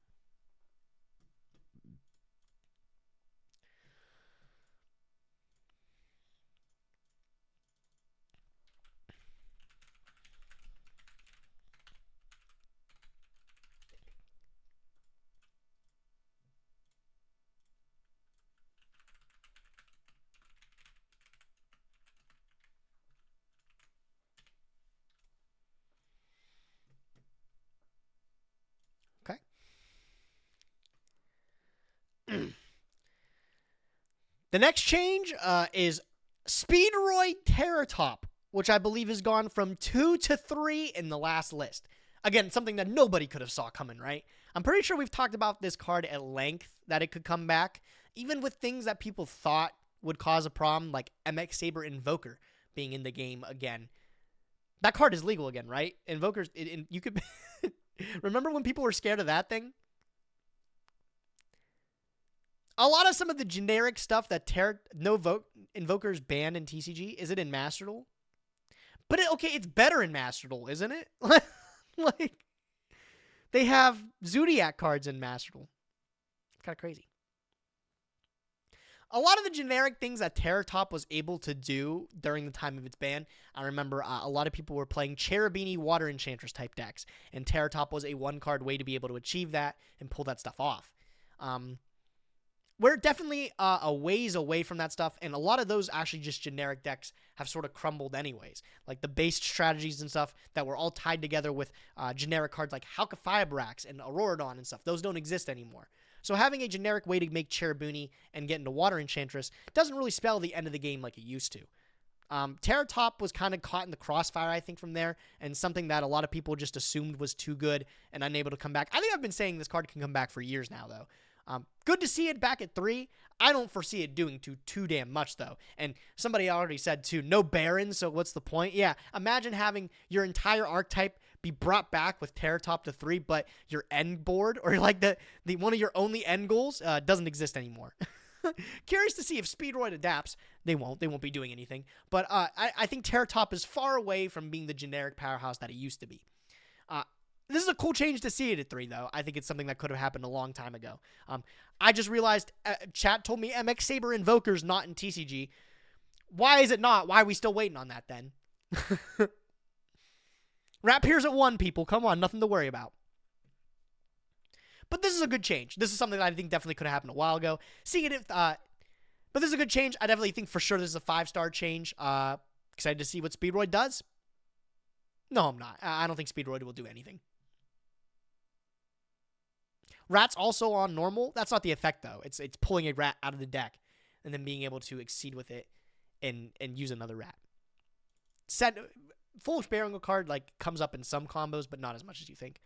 The next change is Speedroid Terratop, which I believe has gone from 2 to 3 in the last list. Again, something that nobody could have saw coming, right? I'm pretty sure we've talked about this card at length, that it could come back, even with things that people thought would cause a problem, like MX Saber Invoker being in the game again. That card is legal again, right? Invokers, you could remember when people were scared of that thing? A lot of some of the generic stuff that Invokers banned in TCG, is it in Master Duel? But it's better in Master Duel, isn't it? Like, they have Zodiac cards in Master Duel. It's kind of crazy. A lot of the generic things that Terratop was able to do during the time of its ban, I remember a lot of people were playing Cherubini Water Enchantress type decks, and Terratop was a one-card way to be able to achieve that and pull that stuff off. We're definitely a ways away from that stuff, and a lot of those actually just generic decks have sort of crumbled anyways. Like the based strategies and stuff that were all tied together with generic cards like Halqifibrax and Auroradon and stuff, those don't exist anymore. So having a generic way to make Cherubini and get into Water Enchantress doesn't really spell the end of the game like it used to. Terratop was kind of caught in the crossfire, I think, from there, and something that a lot of people just assumed was too good and unable to come back. I think I've been saying this card can come back for years now, though. Good to see it back at 3. I don't foresee it doing too damn much, though. And somebody already said, too, no Baron, so what's the point? Yeah, imagine having your entire archetype be brought back with Terratop to 3, but your end board, or like the one of your only end goals, doesn't exist anymore. Curious to see if Speedroid adapts. They won't be doing anything. But I think Terratop is far away from being the generic powerhouse that it used to be. This is a cool change to see it at 3, though. I think it's something that could have happened a long time ago. I just realized chat told me MX Saber Invoker's not in TCG. Why is it not? Why are we still waiting on that, then? Rapiers at 1, people. Come on, nothing to worry about. But this is a good change. This is something that I think definitely could have happened a while ago. Seeing it, but this is a good change. I definitely think for sure this is a 5-star change. Excited to see what Speedroid does. No, I'm not. I don't think Speedroid will do anything. Rat's also on normal. That's not the effect, though. It's pulling a rat out of the deck and then being able to exceed with it and use another rat. Foolish Barongo card like comes up in some combos, but not as much as you think.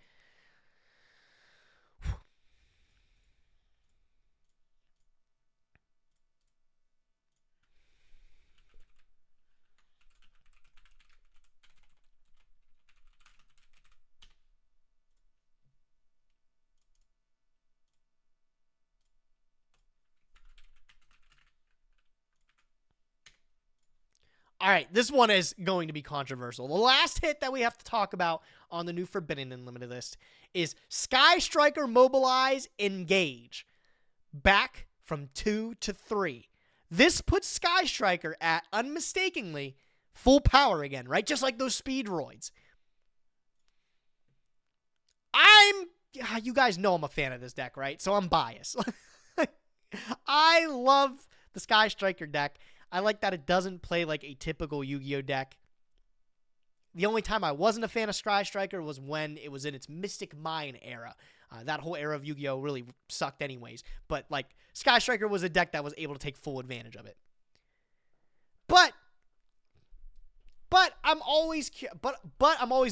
All right, this one is going to be controversial. The last hit that we have to talk about on the new Forbidden Unlimited list is Sky Striker Mobilize Engage. Back from 2 to 3. This puts Sky Striker at, unmistakably, full power again, right? Just like those Speedroids. You guys know I'm a fan of this deck, right? So I'm biased. I love the Sky Striker deck. I like that it doesn't play like a typical Yu-Gi-Oh deck. The only time I wasn't a fan of Sky Striker was when it was in its Mystic Mine era. That whole era of Yu-Gi-Oh really sucked anyways. But like Sky Striker was a deck that was able to take full advantage of it. But I'm always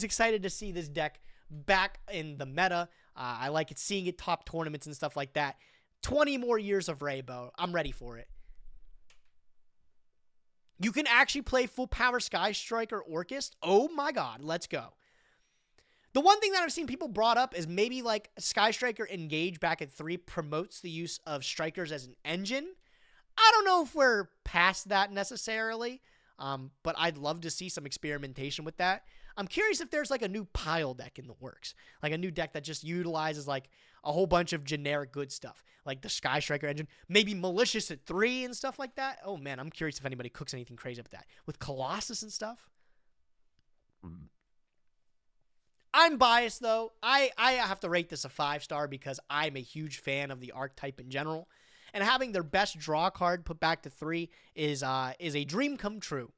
excited to see this deck back in the meta. I like it, seeing it top tournaments and stuff like that. 20 more years of Rainbow. I'm ready for it. You can actually play full power Sky Striker Orchest. Oh my god, let's go. The one thing that I've seen people brought up is maybe like Sky Striker Engage back at 3 promotes the use of strikers as an engine. I don't know if we're past that necessarily, but I'd love to see some experimentation with that. I'm curious if there's like a new pile deck in the works, like a new deck that just utilizes like a whole bunch of generic good stuff, like the Sky Striker engine, maybe Malicious at 3 and stuff like that. Oh man, I'm curious if anybody cooks anything crazy with that, with Colossus and stuff. I'm biased though. I have to rate this a 5-star because I'm a huge fan of the archetype in general, and having their best draw card put back to 3 is a dream come true.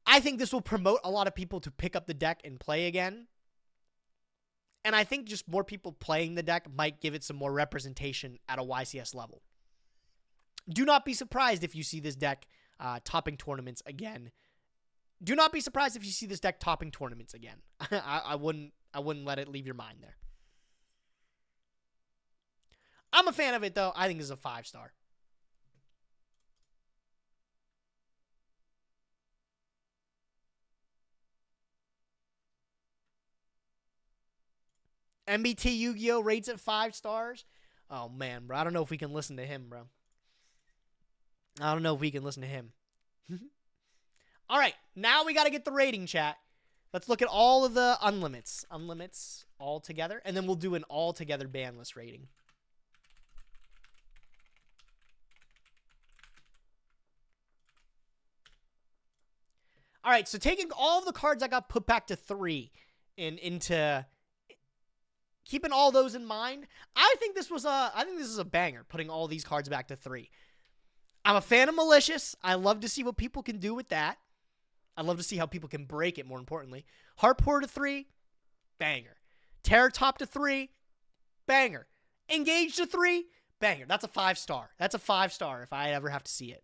I think this will promote a lot of people to pick up the deck and play again. And I think just more people playing the deck might give it some more representation at a YCS level. Do not be surprised if you see this deck topping tournaments again. Do not be surprised if you see this deck topping tournaments again. I wouldn't let it leave your mind there. I'm a fan of it, though. I think this is a 5-star. MBT Yu-Gi-Oh! Rates at 5 stars. Oh, man, bro. I don't know if we can listen to him, bro. I don't know if we can listen to him. All right, now we got to get the rating, chat. Let's look at all of the unlimits. Unlimits all together, and then we'll do an all-together ban list rating. All right, so taking all of the cards I got put back to 3 and into keeping all those in mind, I think this is a banger, putting all these cards back to 3. I'm a fan of Malicious. I love to see what people can do with that. I love to see how people can break it, more importantly. Heartpour to 3, banger. Terror Top to 3, banger. Engage to 3, banger. That's a 5-star. That's a 5-star if I ever have to see it.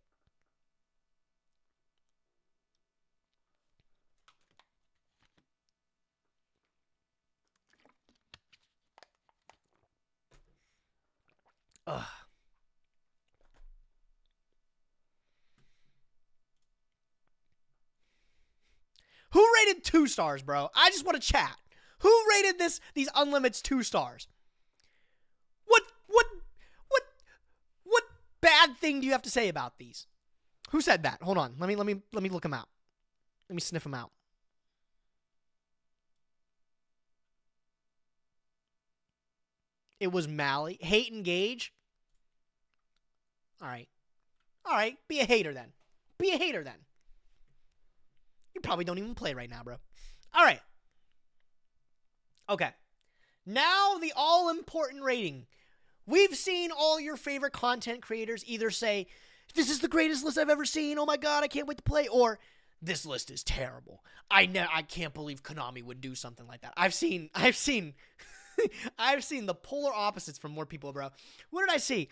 Ugh. Who rated 2 stars, bro? I just want to chat. Who rated these unlimits 2 stars? What bad thing do you have to say about these? Who said that? Hold on. Let me look them out. Let me sniff them out. It was Mally. Hate Engage. All right. All right. Be a hater then. Be a hater then. You probably don't even play right now, bro. All right. Okay. Now the all-important rating. We've seen all your favorite content creators either say, this is the greatest list I've ever seen. Oh my God, I can't wait to play. Or, this list is terrible. I can't believe Konami would do something like that. I've seen I've seen the polar opposites from more people, bro. What did I see?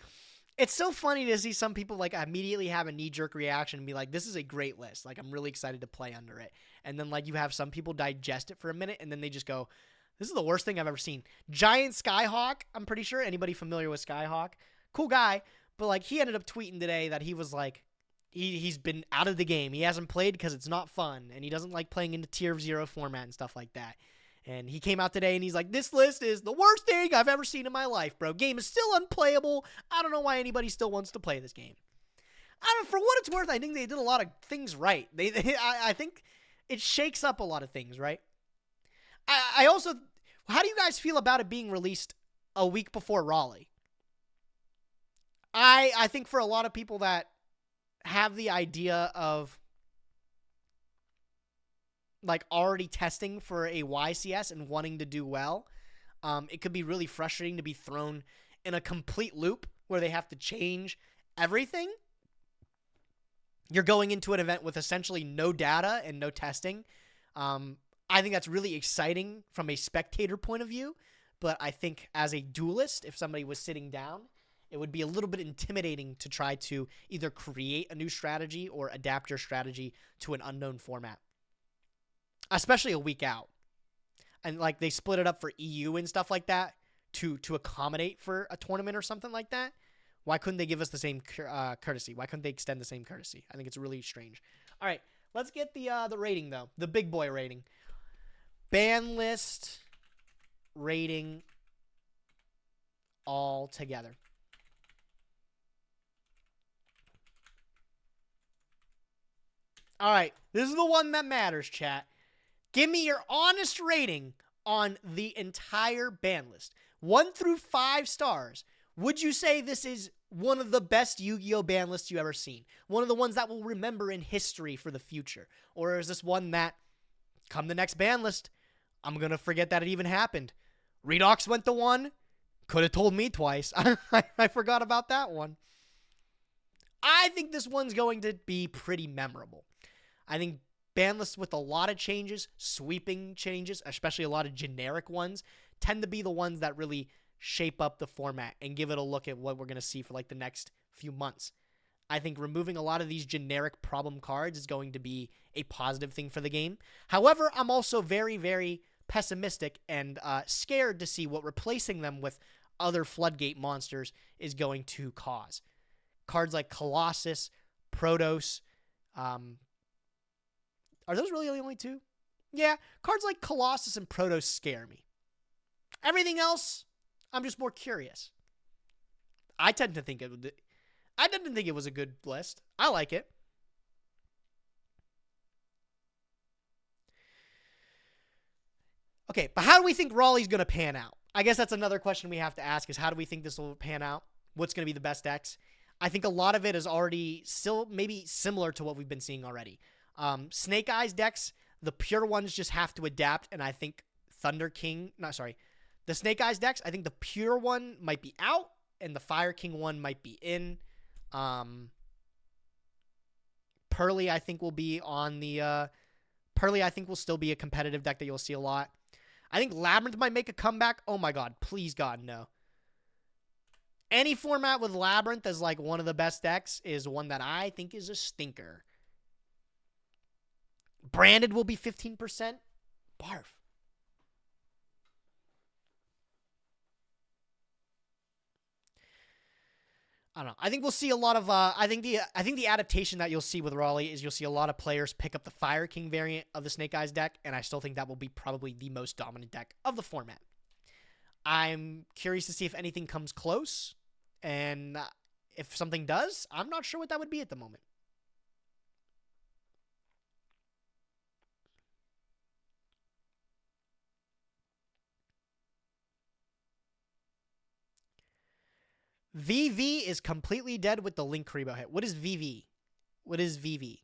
It's so funny to see some people like immediately have a knee-jerk reaction and be like, this is a great list. Like, I'm really excited to play under it. And then like you have some people digest it for a minute and then they just go, this is the worst thing I've ever seen. Giant Skyhawk, I'm pretty sure. Anybody familiar with Skyhawk? Cool guy. But like he ended up tweeting today that he was like, he's been out of the game. He hasn't played because it's not fun. And he doesn't like playing into tier 0 format and stuff like that. And he came out today and he's like, this list is the worst thing I've ever seen in my life, bro. Game is still unplayable. I don't know why anybody still wants to play this game. For what it's worth, I think they did a lot of things right. I think it shakes up a lot of things, right? I also, how do you guys feel about it being released a week before Raleigh? I think for a lot of people that have the idea of like already testing for a YCS and wanting to do well, it could be really frustrating to be thrown in a complete loop where they have to change everything. You're going into an event with essentially no data and no testing. I think that's really exciting from a spectator point of view, but I think as a duelist, if somebody was sitting down, it would be a little bit intimidating to try to either create a new strategy or adapt your strategy to an unknown format. Especially a week out. And like they split it up for EU and stuff like that to accommodate for a tournament or something like that. Why couldn't they give us the same courtesy? Why couldn't they extend the same courtesy? I think it's really strange. All right, let's get the rating though. The big boy rating. Ban list rating all together. All right, this is the one that matters, chat. Give me your honest rating on the entire ban list. 1 through 5 stars. Would you say this is one of the best Yu-Gi-Oh! Ban lists you ever seen? One of the ones that we'll remember in history for the future? Or is this one that, come the next ban list, I'm going to forget that it even happened? Redox went to 1. Could have told me twice. I forgot about that one. I think this one's going to be pretty memorable. I think ban lists with a lot of changes, sweeping changes, especially a lot of generic ones, tend to be the ones that really shape up the format and give it a look at what we're going to see for like the next few months. I think removing a lot of these generic problem cards is going to be a positive thing for the game. However, I'm also very, very pessimistic and scared to see what replacing them with other floodgate monsters is going to cause. Cards like Colossus, Protos. Are those really the only two? Yeah, cards like Colossus and Protos scare me. Everything else, I'm just more curious. I tend to think it was a good list. I like it. Okay, but how do we think Raleigh's going to pan out? I guess that's another question we have to ask is how do we think this will pan out? What's going to be the best decks? I think a lot of it is already still maybe similar to what we've been seeing already. Snake Eyes decks, the pure ones just have to adapt, and I think the Snake Eyes decks, I think the pure one might be out, and the Fire King one might be in. Pearly, I think will be on the... Pearly, I think will still be a competitive deck that you'll see a lot. I think Labyrinth might make a comeback. Oh my god, please God, no. Any format with Labyrinth as like one of the best decks is one that I think is a stinker. Branded will be 15%. Barf. I don't know. I think we'll see a lot of I think the adaptation that you'll see with Raleigh is you'll see a lot of players pick up the Fire King variant of the Snake Eyes deck, and I still think that will be probably the most dominant deck of the format. I'm curious to see if anything comes close, and if something does, I'm not sure what that would be at the moment. VV is completely dead with the Link Karibo hit. What is VV? What is VV?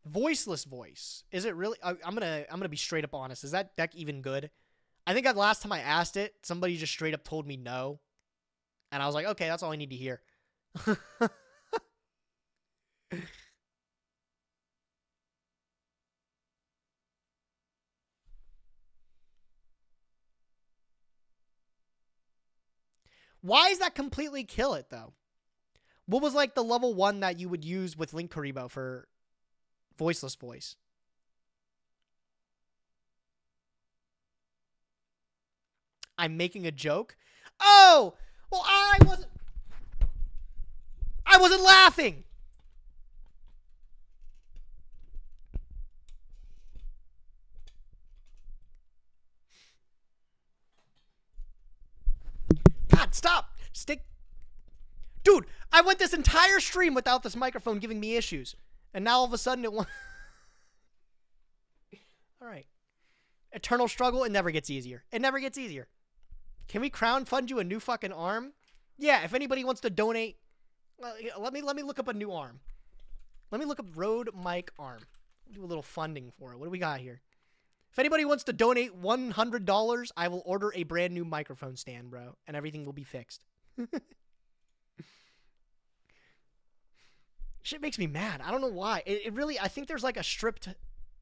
Voiceless Voice. Is it really? I'm gonna be straight up honest. Is that deck even good? I think last time I asked it, somebody just straight up told me no, and I was like, okay, that's all I need to hear. Why does that completely kill it, though? What was, like, the level 1 that you would use with Link Karibo for Voiceless Voice? I'm making a joke? Oh! Well, I wasn't laughing! God, stop! Dude, I went this entire stream without this microphone giving me issues. And now all of a sudden it won't. Alright. Eternal struggle, it never gets easier. It never gets easier. Can we crowdfund you a new fucking arm? Yeah, if anybody wants to donate, let me look up a new arm. Let me look up Rode Mic arm. Do a little funding for it. What do we got here? If anybody wants to donate $100, I will order a brand new microphone stand, bro, and everything will be fixed. Shit makes me mad. I don't know why. It really, I think there's like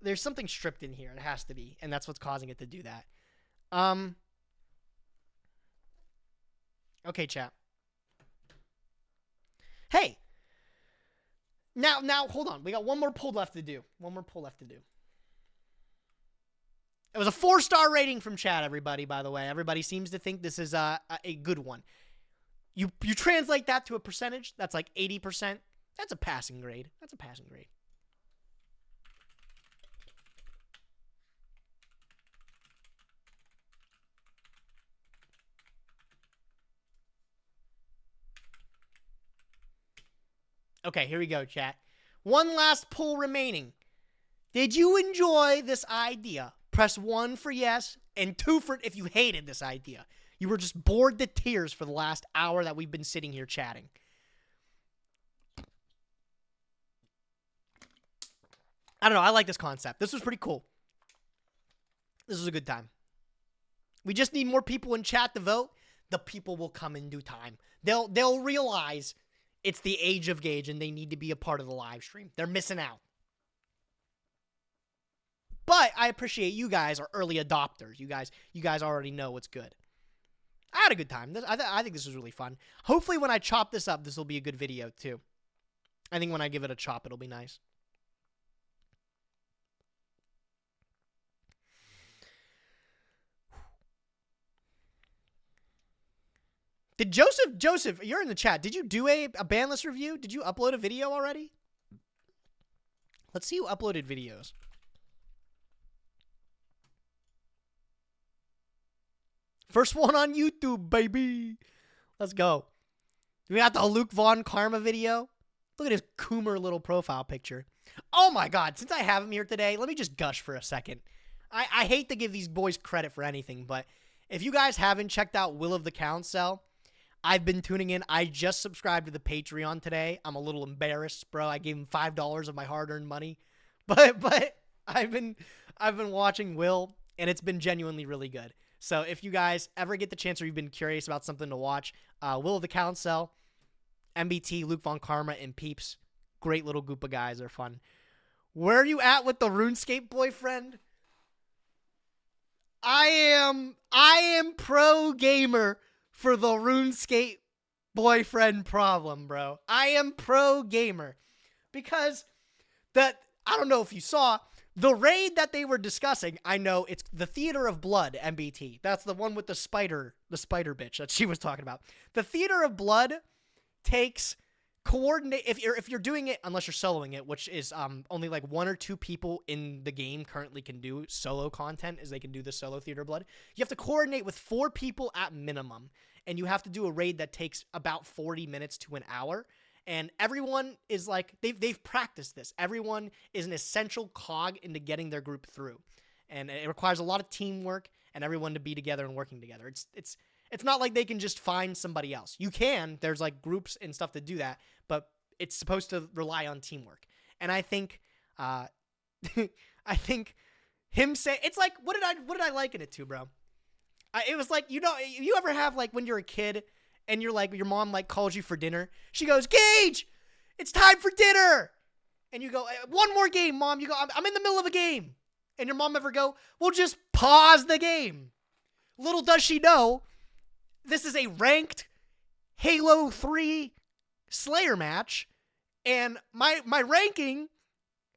there's something stripped in here. It has to be, and that's what's causing it to do that. Okay, chat. Hey. Now, hold on. We got one more pull left to do. It was a 4-star rating from chat, everybody, by the way. Everybody seems to think this is a good one. You translate that to a percentage, that's like 80%. That's a passing grade. Okay, here we go, chat. One last pull remaining. Did you enjoy this idea? Press 1 for yes, and 2 for if you hated this idea. You were just bored to tears for the last hour that we've been sitting here chatting. I don't know. I like this concept. This was pretty cool. This was a good time. We just need more people in chat to vote. The people will come in due time. They'll realize it's the age of Gage and they need to be a part of the live stream. They're missing out. But I appreciate you guys are early adopters. You guys already know what's good. I had a good time. I think this was really fun. Hopefully when I chop this up, this will be a good video too. I think when I give it a chop, it'll be nice. Did Joseph, you're in the chat. Did you do a BANLIST review? Did you upload a video already? Let's see who uploaded videos. First one on YouTube, baby. Let's go. We got the Luke Von Karma video. Look at his Coomer little profile picture. Oh my God. Since I have him here today, let me just gush for a second. I hate to give these boys credit for anything, but if you guys haven't checked out Will of the Council, I've been tuning in. I just subscribed to the Patreon today. I'm a little embarrassed, bro. I gave him $5 of my hard-earned money. But I've been watching Will, and it's been genuinely really good. So if you guys ever get the chance or you've been curious about something to watch, Will of the Council, MBT, Luke Von Karma, and Peeps. Great little group of guys. They're fun. Where are you at with the RuneScape boyfriend? I am pro gamer for the RuneScape boyfriend problem, bro. I am pro gamer. Because I don't know if you saw, the raid that they were discussing, I know it's the Theater of Blood, MBT. That's the one with the spider bitch that she was talking about. The Theater of Blood takes coordinate if you're doing it, unless you're soloing it, which is only like 1 or 2 people in the game currently can do solo content, is they can do the solo Theater of Blood. You have to coordinate with 4 people at minimum, and you have to do a raid that takes about 40 minutes to an hour. And everyone is like, they've practiced this. Everyone is an essential cog into getting their group through. And it requires a lot of teamwork and everyone to be together and working together. It's not like they can just find somebody else. You can, there's like groups and stuff to do that, but it's supposed to rely on teamwork. And I think, I think him say, it's like, what did I liken it to, bro? It was like, you ever have like when you're a kid and you're like, your mom like calls you for dinner. She goes, Gage, it's time for dinner. And you go, one more game, Mom. You go, I'm in the middle of a game. And your mom ever go, well, just pause the game. Little does she know, this is a ranked Halo 3 Slayer match. And my ranking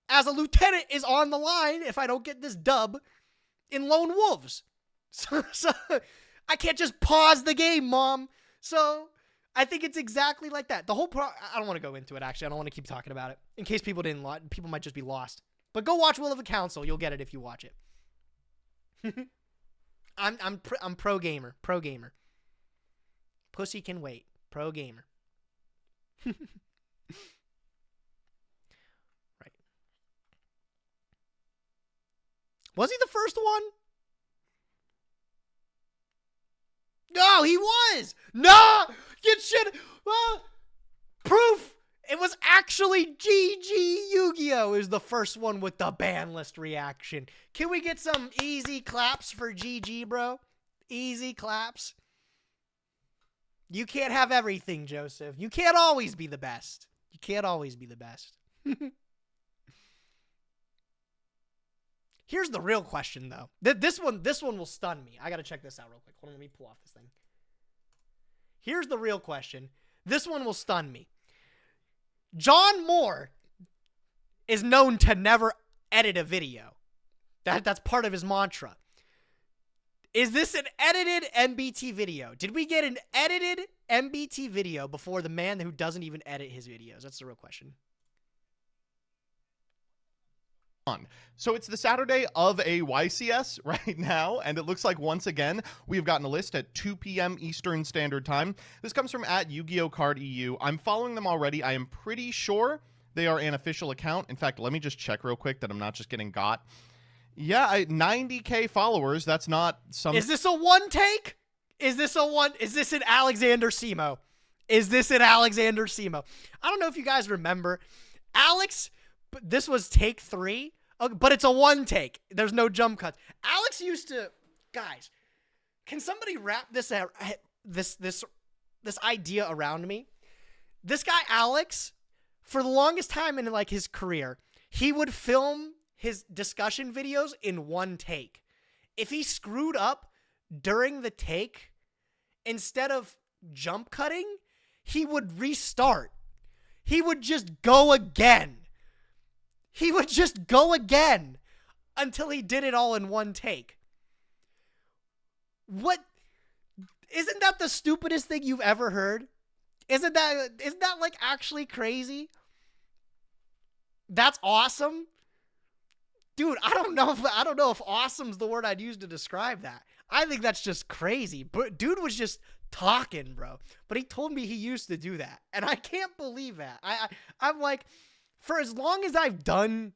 as a lieutenant is on the line if I don't get this dub in Lone Wolves. So I can't just pause the game, Mom. So I think it's exactly like that. The whole I don't want to go into it, actually. I don't want to keep talking about it in case people people might just be lost. But go watch Will of the Council. You'll get it if you watch it. I'm pro gamer. Pro gamer. Pussy can wait. Pro gamer. Right. Was he the first one? No, he was. No, you should. Proof. It was actually GG Yu-Gi-Oh! Is the first one with the BANLIST reaction. Can we get some easy claps for GG, bro? Easy claps. You can't have everything, Joseph. You can't always be the best. You can't always be the best. Here's the real question, though. This one will stun me. I gotta check this out real quick. Hold on, let me pull off this thing. Here's the real question. This one will stun me. John Moore is known to never edit a video. That's part of his mantra. Is this an edited MBT video? Did we get an edited MBT video before the man who doesn't even edit his videos? That's the real question. So it's the Saturday of a YCS right now, and it looks like once again we've gotten a list at 2 p.m. Eastern Standard Time. This comes from @YugiohCardEU. I'm following them already. I am pretty sure they are an official account. In fact, let me just check real quick that I'm not just getting got. Yeah, 90K followers. That's not some. Is this a one take? Is this an Alexander Simo? Is this an Alexander Simo? I don't know if you guys remember. Alex, this was take 3. But it's a one take. There's no jump cuts. Alex used to, guys, can somebody wrap this idea around me? This guy Alex, for the longest time in like his career, he would film his discussion videos in one take. If he screwed up during the take, instead of jump cutting, he would restart. He would just go again. He would just go again until he did it all in one take. What? Isn't that the stupidest thing you've ever heard? Isn't that like actually crazy? That's awesome. Dude, I don't know if awesome's the word I'd use to describe that. I think that's just crazy. But dude was just talking, bro. But he told me he used to do that. And I can't believe that. I'm like, for as long as I've done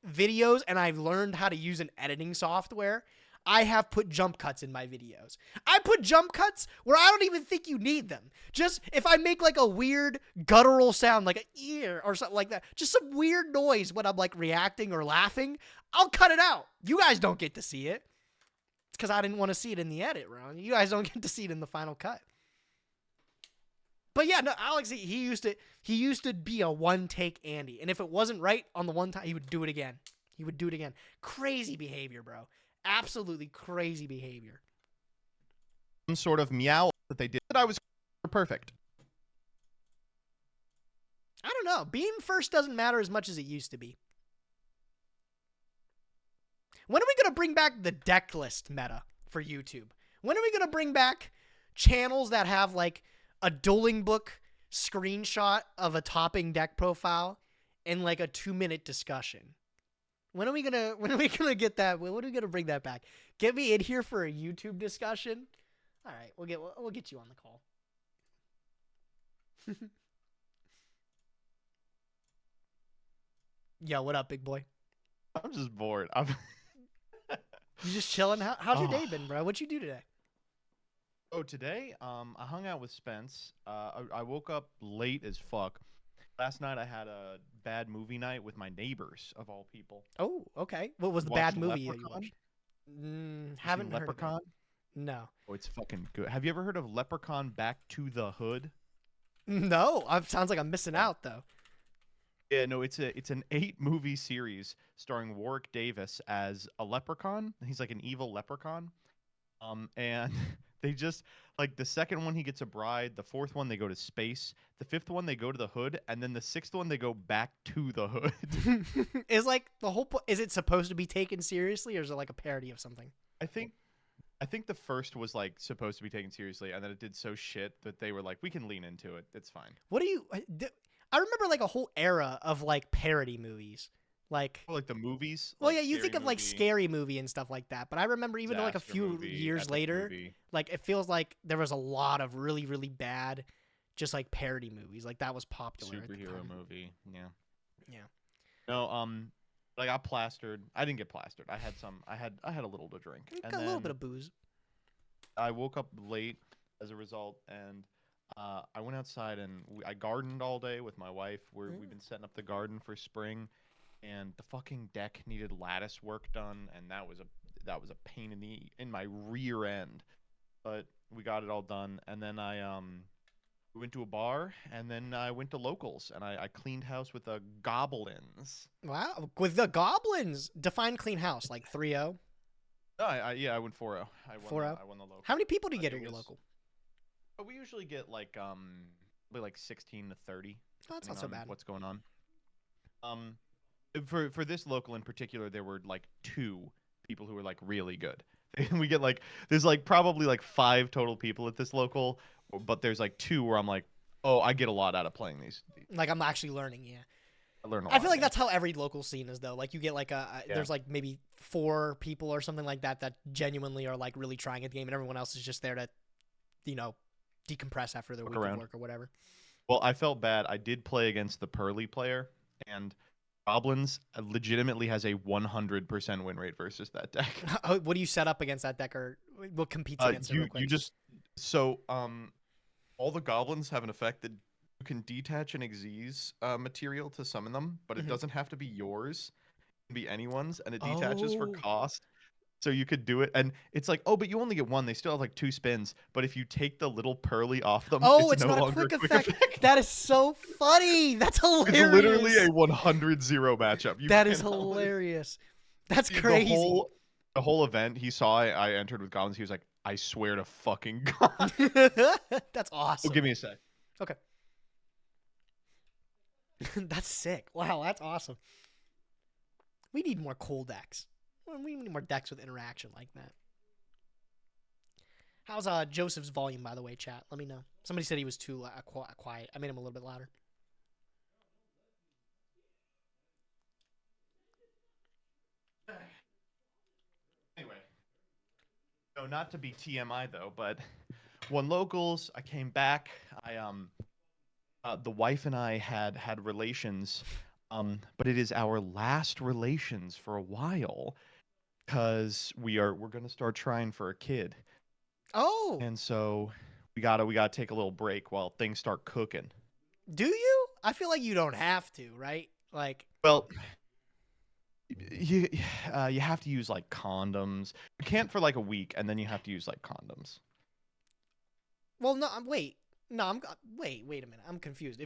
videos and I've learned how to use an editing software, I have put jump cuts in my videos. I put jump cuts where I don't even think you need them. Just if I make like a weird guttural sound, like an ear or something like that, just some weird noise when I'm like reacting or laughing, I'll cut it out. You guys don't get to see it. It's because I didn't want to see it in the edit, Ron. You guys don't get to see it in the final cut. But yeah, no, Alex, he used to be a one-take Andy. And if it wasn't right on the one time, he would do it again. He would do it again. Crazy behavior, bro. Absolutely crazy behavior. Some sort of meow that they did that I was perfect. I don't know. Being first doesn't matter as much as it used to be. When are we going to bring back the deck list meta for YouTube? When are we going to bring back channels that have like a dueling book screenshot of a topping deck profile and like a 2-minute discussion? When are we gonna get that? When are we gonna bring that back? Get me in here for a YouTube discussion. All right, we'll get you on the call. Yo, what up, big boy? I'm just bored. You just chilling? How's your day been, bro? What'd you do today? Oh, today, I hung out with Spence. I woke up late as fuck. Last night I had a bad movie night with my neighbors, of all people. Oh, okay. What was the Watched bad movie that you Leprechaun? watched? Haven't heard of Leprechaun? it. No. Oh, it's fucking good. Have you ever heard of Leprechaun Back to the Hood? No. Sounds like I'm missing out though. Yeah, no, it's an 8-movie series starring Warwick Davis as a leprechaun. He's like an evil leprechaun. And they just like the second one he gets a bride, the fourth one they go to space, the fifth one they go to the hood, and then the sixth one they go back to the hood. Is like the whole is it supposed to be taken seriously, or is it like a parody of something? I think the first was like supposed to be taken seriously, and then it did so shit that they were like, we can lean into it. It's fine. What do you? I remember like a whole era of like parody movies, like. Or, like the movies. Well, like yeah, you think of like Movie, Scary Movie and stuff like that, but I remember even like a Disaster few Movie, years Epic later, Movie. like it feels like there was a lot of really, really bad, just like parody movies. Like that was popular. At the Superhero time. movie. Yeah. Yeah. No, I got plastered. I didn't get plastered. I had a little to drink. You And got a little then bit of booze. I woke up late as a result, and I went outside and I gardened all day with my wife. We've been setting up the garden for spring, and the fucking deck needed lattice work done, and that was a pain in my rear end. But we got it all done, and then I went to a bar, and then I went to locals, and I cleaned house with the goblins. Wow, with the goblins, define clean house like 3-0. No, I went 4-0. 4-0? I won the local. How many people do you get It at your was- local? But we usually get like 16 to 30. Oh, that's not so depending on bad. What's going on? For this local in particular, there were like 2 people who were like really good. We get like there's like probably like 5 total people at this local, but there's like 2 where I'm like, oh, I get a lot out of playing these. Like I'm actually learning, yeah. I learn a lot. I feel like yeah. that's how every local scene is though. Like you get like there's like maybe 4 people or something like that genuinely are like really trying at the game, and everyone else is just there to, you know, decompress after their Look week of around. work or whatever. Well, I felt bad. I did play against the Pearly player, and Goblins legitimately has a 100% win rate versus that deck. What do you set up against that deck, or what competes against it real quick? You just so all the goblins have an effect that you can detach an Xyz material to summon them, but it Mhm. doesn't have to be yours. It can be anyone's, and it detaches for Oh. cost. So you could do it, and it's like, oh, but you only get 1. They still have like 2 spins. But if you take the little Pearly off them, Oh, it's no not a longer quick effect. That is so funny. That's hilarious. It's literally a 100-0 matchup. That is cannot- hilarious. That's Dude, crazy. The whole event, he saw I entered with goblins. He was like, I swear to fucking God. That's awesome. Oh, give me a sec. Okay. That's sick. Wow, that's awesome. We need more cool decks. We need more decks with interaction like that. How's Joseph's volume, by the way, chat? Let me know. Somebody said he was too quiet. I made him a little bit louder. Anyway, no, not to be TMI though, but won locals. I came back. The wife and I had relations, but it is our last relations for a while because we're gonna start trying for a kid, Oh, and so we gotta take a little break while things start cooking. do you? I feel like you don't have to, right? Like, Well, you you have to use like condoms. You can't for like a week, and then you have to use like condoms. well, no, wait. No, wait a minute. I'm confused.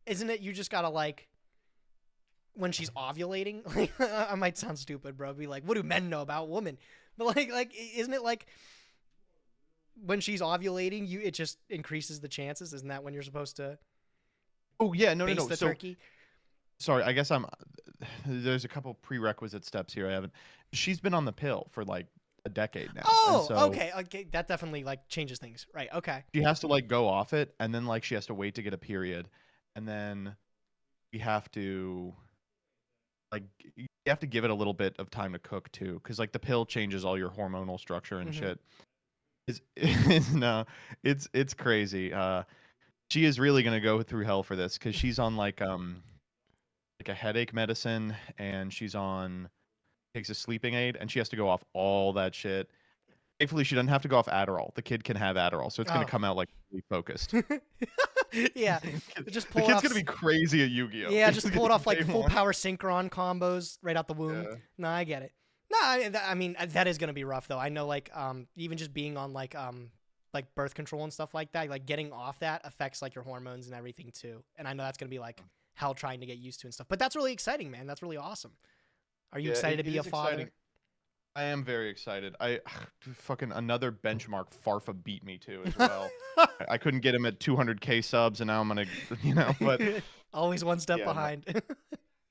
Isn't it you just gotta like, when she's ovulating? Like, I might sound stupid, bro. Be like, what do men know about women? But isn't it like when she's ovulating, it just increases the chances? Isn't that when you're supposed to Oh yeah, no, no, base no. the So turkey? sorry, I guess there's a couple prerequisite steps here I haven't. She's been on the pill for like a decade now, and Oh, so okay. That definitely like changes things, right? Okay. she has to like go off it, and then like she has to wait to get a period, and then we have to like you have to give it a little bit of time to cook too, because like the pill changes all your hormonal structure and Mhm. shit. No, it's crazy. She is really gonna go through hell for this because she's on like a headache medicine, and she's on takes a sleeping aid, and she has to go off all that shit. Thankfully, she doesn't have to go off Adderall. The kid can have Adderall, so it's gonna Oh. come out like really focused. Yeah. Just The pull it kid's off. gonna be crazy at Yu-Gi-Oh. Yeah, just pull it off like Day full one. power synchron combos right out the womb. Yeah. No, I get it. No, I mean that is gonna be rough though. I know like even just being on like birth control and stuff like that, like getting off that affects like your hormones and everything too. And I know that's gonna be like hell trying to get used to and stuff. But that's really exciting, man. That's really awesome. Are you Yeah, excited to it be a is father? exciting. I am very excited. I fucking another benchmark Farfa beat me to as well. I couldn't get him at 200K subs, and now I'm gonna, but Always one step Yeah, no. behind.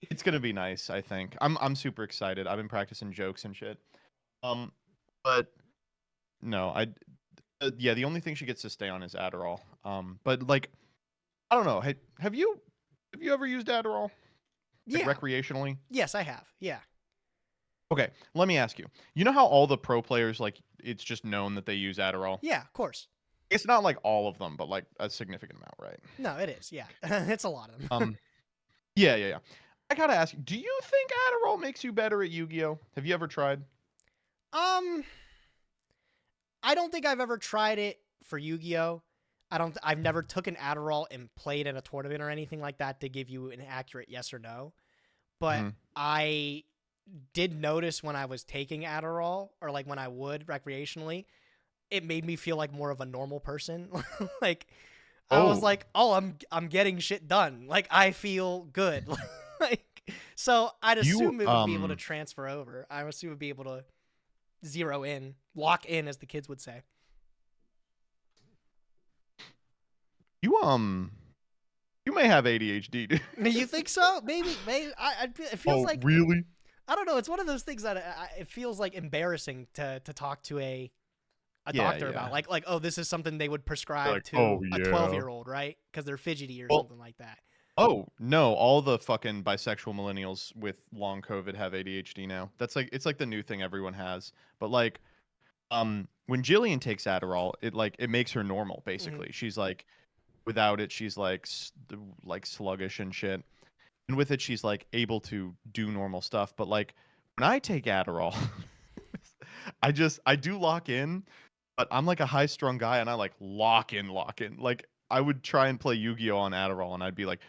it's gonna be nice. I think I'm super excited. I've been practicing jokes and shit. But no, yeah, the only thing she gets to stay on is Adderall. But like, I don't know. Hey, have you ever used Adderall like Yeah. recreationally? Yes, I have. Yeah. Okay, let me ask you. You know how all the pro players like it's just known that they use Adderall? Yeah, of course. It's not like all of them, but like a significant amount, right? No, it is. Yeah. It's a lot of them. Yeah. I gotta ask you, do you think Adderall makes you better at Yu-Gi-Oh? Have you ever tried? I don't think I've ever tried it for Yu-Gi-Oh. I've never took an Adderall and played in a tournament or anything like that to give you an accurate yes or no. But Mhm. I did notice when I was taking Adderall, or like when I would recreationally, it made me feel like more of a normal person. Like I was Oh. like, "Oh, I'm getting shit done. Like I feel good." Like so I'd assume it would be able to transfer over. I assume it would be able to zero in, lock in, as the kids would say. You may have ADHD, dude. You think so? Maybe. It feels like Really? I don't know. It's one of those things that it feels like embarrassing to talk to a Yeah, doctor yeah. about. Like, oh, this is something they would prescribe like, to "Oh, a yeah." 12-year-old, right? Because they're fidgety or Well- something like that. Oh, no, all the fucking bisexual millennials with long COVID have ADHD now. That's like it's like the new thing everyone has. But like when Jillian takes Adderall, it makes her normal basically. She's like without it she's like like sluggish and shit. And with it she's like able to do normal stuff, but like when I take Adderall, I do lock in, but I'm like a high-strung guy, and I like lock in. Like I would try and play Yu-Gi-Oh on Adderall, and I'd be like,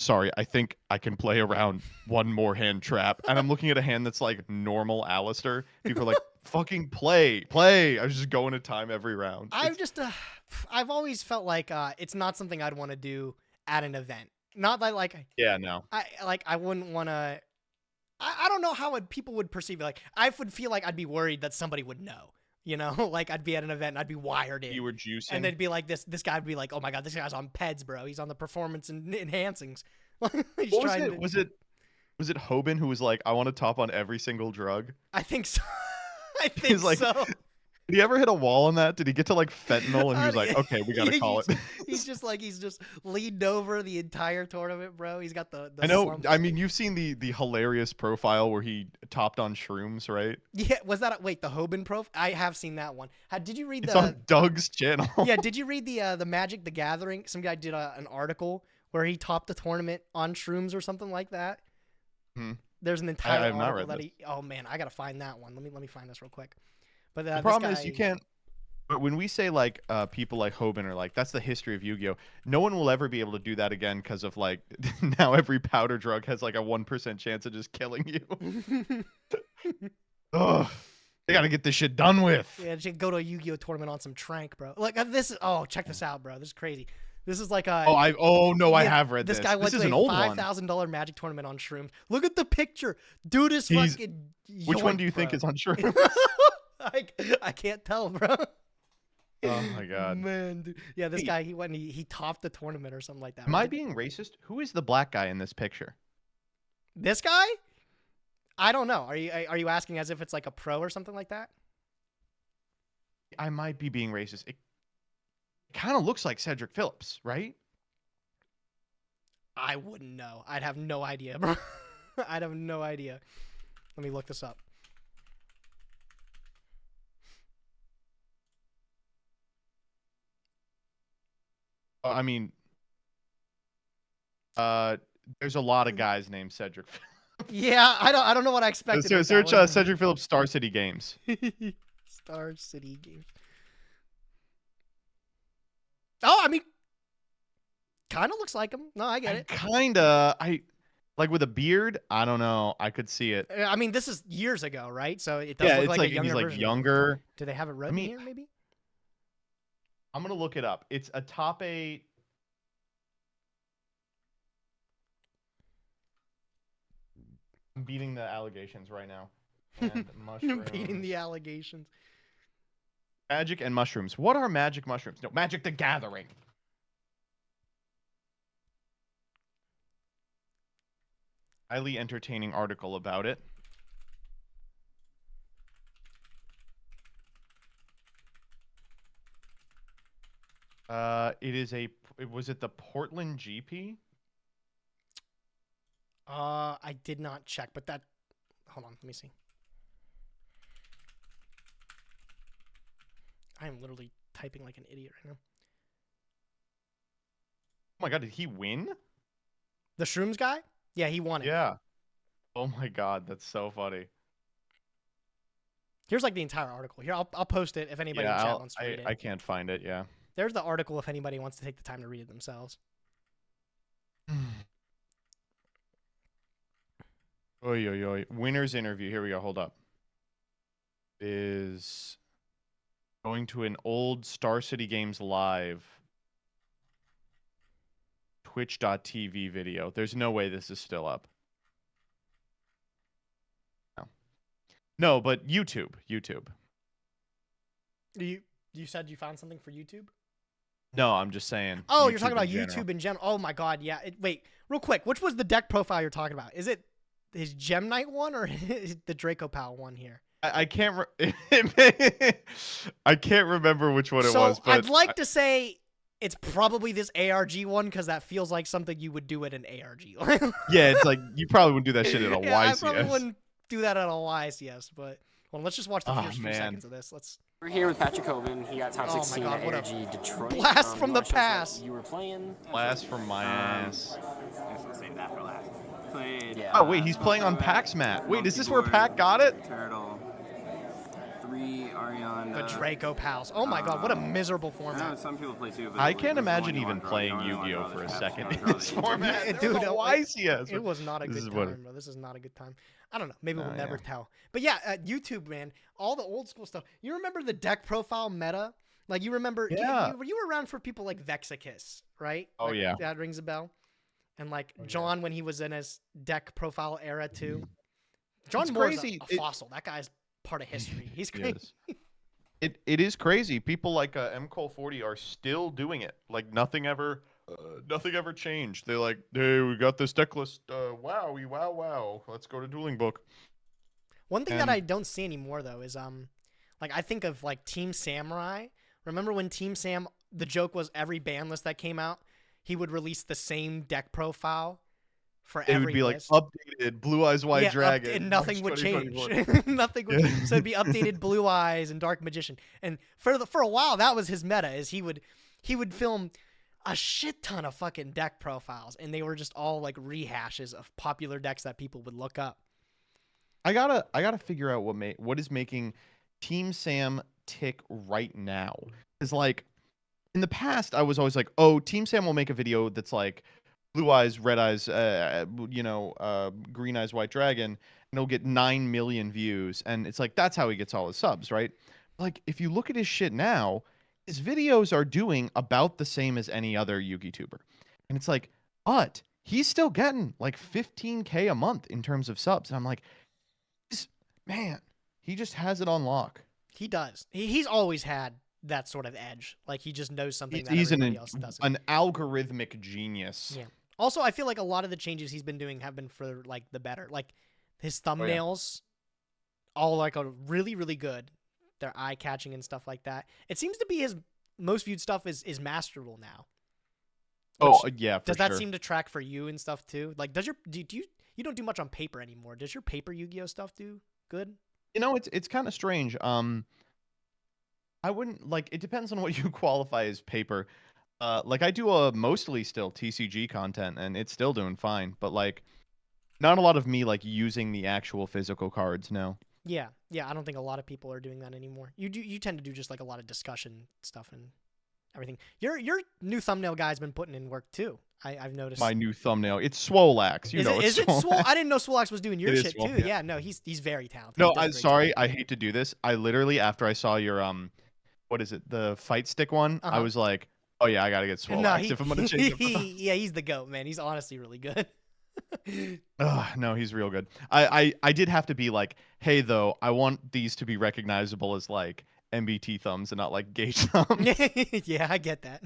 sorry, I think I can play around one more hand trap. And I'm looking at a hand that's like normal Alistair. People are like, fucking play. I was just going to time every round. I've always felt like it's not something I'd want to do at an event. Not that like Yeah, no. I wouldn't want to. I don't know how people would perceive it. Like I would feel like I'd be worried that somebody would know. You know, like I'd be at an event and I'd be wired in. You were juicing. And they'd be like, this guy would be like, oh my God, this guy's on PEDs, bro. He's on the performance and enhancings. He's What was trying it? to- Was it Hoban who was like, I want to top on every single drug? I think so. I think He's like- so. Did he ever hit a wall on that? Did he get to like fentanyl and he was like, okay, we gotta call it? He's just leaned over the entire tournament, bro. He's got the I know. slumps. I mean, you've seen the hilarious profile where he topped on shrooms, right? Yeah, was that wait, the Hoban prof? I have seen that one. Did you read It's the on Doug's channel. Yeah, did you read the Magic the Gathering? Some guy did an article where he topped the tournament on shrooms or something like that. Hmm. There's an I entire have not article read that this. Oh man, I gotta find that one. Let me find this real quick. But The this problem guy, is you can't. But when we say like people like Hoban are like that's the history of Yu-Gi-Oh, no one will ever be able to do that again because of like now every powder drug has like a 1% chance of just killing you. Ugh, they gotta get this shit done with. Yeah, just go to a Yu-Gi-Oh tournament on some trank, bro. Like this is check this out, bro. This is crazy. This is like a I have read this. This guy went This is to an a old one. $5,000 Magic tournament on shrooms. Look at the picture, dude. Is He's- fucking. Which one yoinked, do you think bro. is on shrooms? I can't tell, bro. Oh my god. Man, dude. Yeah, this Hey. guy he topped the tournament or something like that. Am I being racist? Who is the black guy in this picture? This guy? I don't know. Are you asking as if it's like a pro or something like that? I might be being racist. It kind of looks like Cedric Phillips, right? I wouldn't know. I'd have no idea, bro. I'd have no idea. Let me look this up. I mean, there's a lot of guys named Cedric. Yeah, I don't know what I expected. with that Search one. Cedric Phillips Star City Games. Star City Games. Oh, I mean, kind of looks like him. No, I get it. I like with a beard. I don't know. I could see it. I mean, this is years ago, right? So it does Yeah, look it's like like a younger he's like version. younger. Do they have it written mean- here? Maybe. I'm gonna look it up. It's a top 8. I'm beating the allegations right now. And mushrooms. Beating the allegations. Magic and mushrooms. What are magic mushrooms? No, Magic the Gathering. Highly entertaining article about it. It is was it the Portland GP? I did not check, but that. Hold on, let me see. I am literally typing like an idiot right now. Oh my god, did he win? The Shrooms guy? Yeah, he won it. Yeah. Oh my god, that's so funny. Here's like the entire article. Here, I'll post it if anybody in chat wants to read it. I can't find it, yeah. There's the article if anybody wants to take the time to read it themselves. Oy, oy, oy. Winner's interview. Here we go. Hold up. Is going to an old Star City Games live twitch.tv video. There's no way this is still up. No, but YouTube. You said you found something for YouTube? No, I'm just saying. Oh, you're talking in about general. YouTube in general. Oh my god, yeah. Wait, real quick. Which was the deck profile you're talking about? Is it his Gem Knight one or the Draco Pal one here? I can't. I can't remember which one it was. But I'd like to say it's probably this ARG one because that feels like something you would do at an ARG. yeah, it's like you probably wouldn't do that shit at a yeah, I YCS. probably wouldn't do that at a YCS, but well, let's just watch the Oh, first few man. seconds of this. We're here with Patrick Hoban. He got top Oh my 16 God, at what a ARG Detroit. blast from you the wanna show us what past. You were playing. Blast from my ass. I'll save that for last. Played. Yeah. Oh wait, he's playing on PAX Mat. Wait, is this where Pac got it? Turtle. 3 Ariana. The Draco Pals. Oh my god, what a miserable I know format. some people play too. But I it's can't the one imagine you even wanna draw. playing You don't really Yu-Gi-Oh wanna for a draw second the in paps, this you wanna draw the format. internet. Dude, Dude, no, YCS. It was not a This good is time, what- bro. This is not a good time. I don't know. Maybe we'll Oh, never yeah. tell. But yeah, YouTube, man, all the old school stuff. You remember the deck profile meta? Like, you remember, Yeah. you were around for people like Vexicus, right? Oh, Like, yeah. That rings a bell. And like Oh, yeah. John when he was in his deck profile era too. John It's Moore's crazy. a fossil. That guy's part of history. He's crazy. Yes. It is crazy. People like MCole40 are still doing it. Like nothing ever changed. They're like, hey, we got this deck list. Wow. Let's go to Dueling Book. One thing that And- I don't see anymore though is Like, I think of like Team Samurai. Remember when Team Sam, the joke was every ban list that came out, he would release the same deck profile for It every would be like list. updated Blue Eyes White Dragon. And nothing would March change. 2024. Nothing would. Yeah. So it'd be updated Blue Eyes and Dark Magician. And for a while, that was his meta. Is he would film a shit ton of fucking deck profiles, and they were just all like rehashes of popular decks that people would look up. I gotta figure out what is making Team Sam tick right now. Because like in the past, I was always like, oh, Team Sam will make a video that's like Blue Eyes, Red Eyes, Green Eyes, White Dragon, and it'll get 9 million views, and it's like that's how he gets all his subs, right? Like if you look at his shit now, his videos are doing about the same as any other Yugi tuber, and it's like, but he's still getting like 15K a month in terms of subs, and I'm like, man, he just has it on lock. He does. He's always had that sort of edge. Like he just knows something that He's everybody else doesn't. an algorithmic genius. Yeah. Also, I feel like a lot of the changes he's been doing have been for like the better. Like his thumbnails, all like are really, really good. They're eye catching and stuff like that. It seems to be his most viewed stuff is Master Rule now. Yeah, for does that sure. seem to track for you and stuff too? Like, does you don't do much on paper anymore? Does your paper Yu-Gi-Oh stuff do good? You know, it's kind of strange. I wouldn't like. It depends on what you qualify as paper. Like I do mostly still TCG content, and it's still doing fine. But like, not a lot of me like using the actual physical cards. No. Yeah. I don't think a lot of people are doing that anymore. You tend to do just like a lot of discussion stuff and everything. Your new thumbnail guy's been putting in work too. I've noticed. My new thumbnail. It's Swolax. Is it Swole? I didn't know Swolax was doing your It is shit Swole, too. yeah. Yeah, no, he's very talented. No, He does a I'm great sorry. job. I hate to do this. I literally, after I saw your what is it? The fight stick one. I was like, oh yeah, I gotta get Swolax No, if I'm gonna change it. yeah, he's the GOAT, man. He's honestly really good. No, he's real good. I did have to be like, hey, though, I want these to be recognizable as like MBT thumbs and not like gauge thumbs. Yeah, I get that.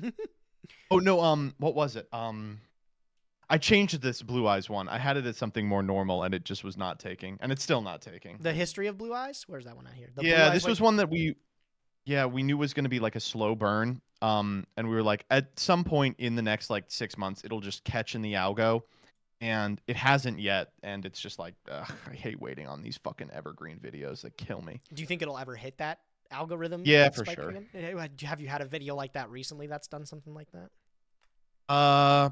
Oh no, what was it? I changed this Blue Eyes one. I had it as something more normal, and it just was not taking, and it's still not taking. The history of Blue Eyes. Where's that one out here? The Yeah, Blue Eyes, this like- was one that we knew was going to be like a slow burn. And we were like, at some point in the next like 6 months, it'll just catch in the algo, and it hasn't yet. And it's just like, ugh, I hate waiting on these fucking evergreen videos that kill me. Do you think it'll ever hit that algorithm? Yeah, for spike sure. again? Have you had a video like that recently that's done something like that? I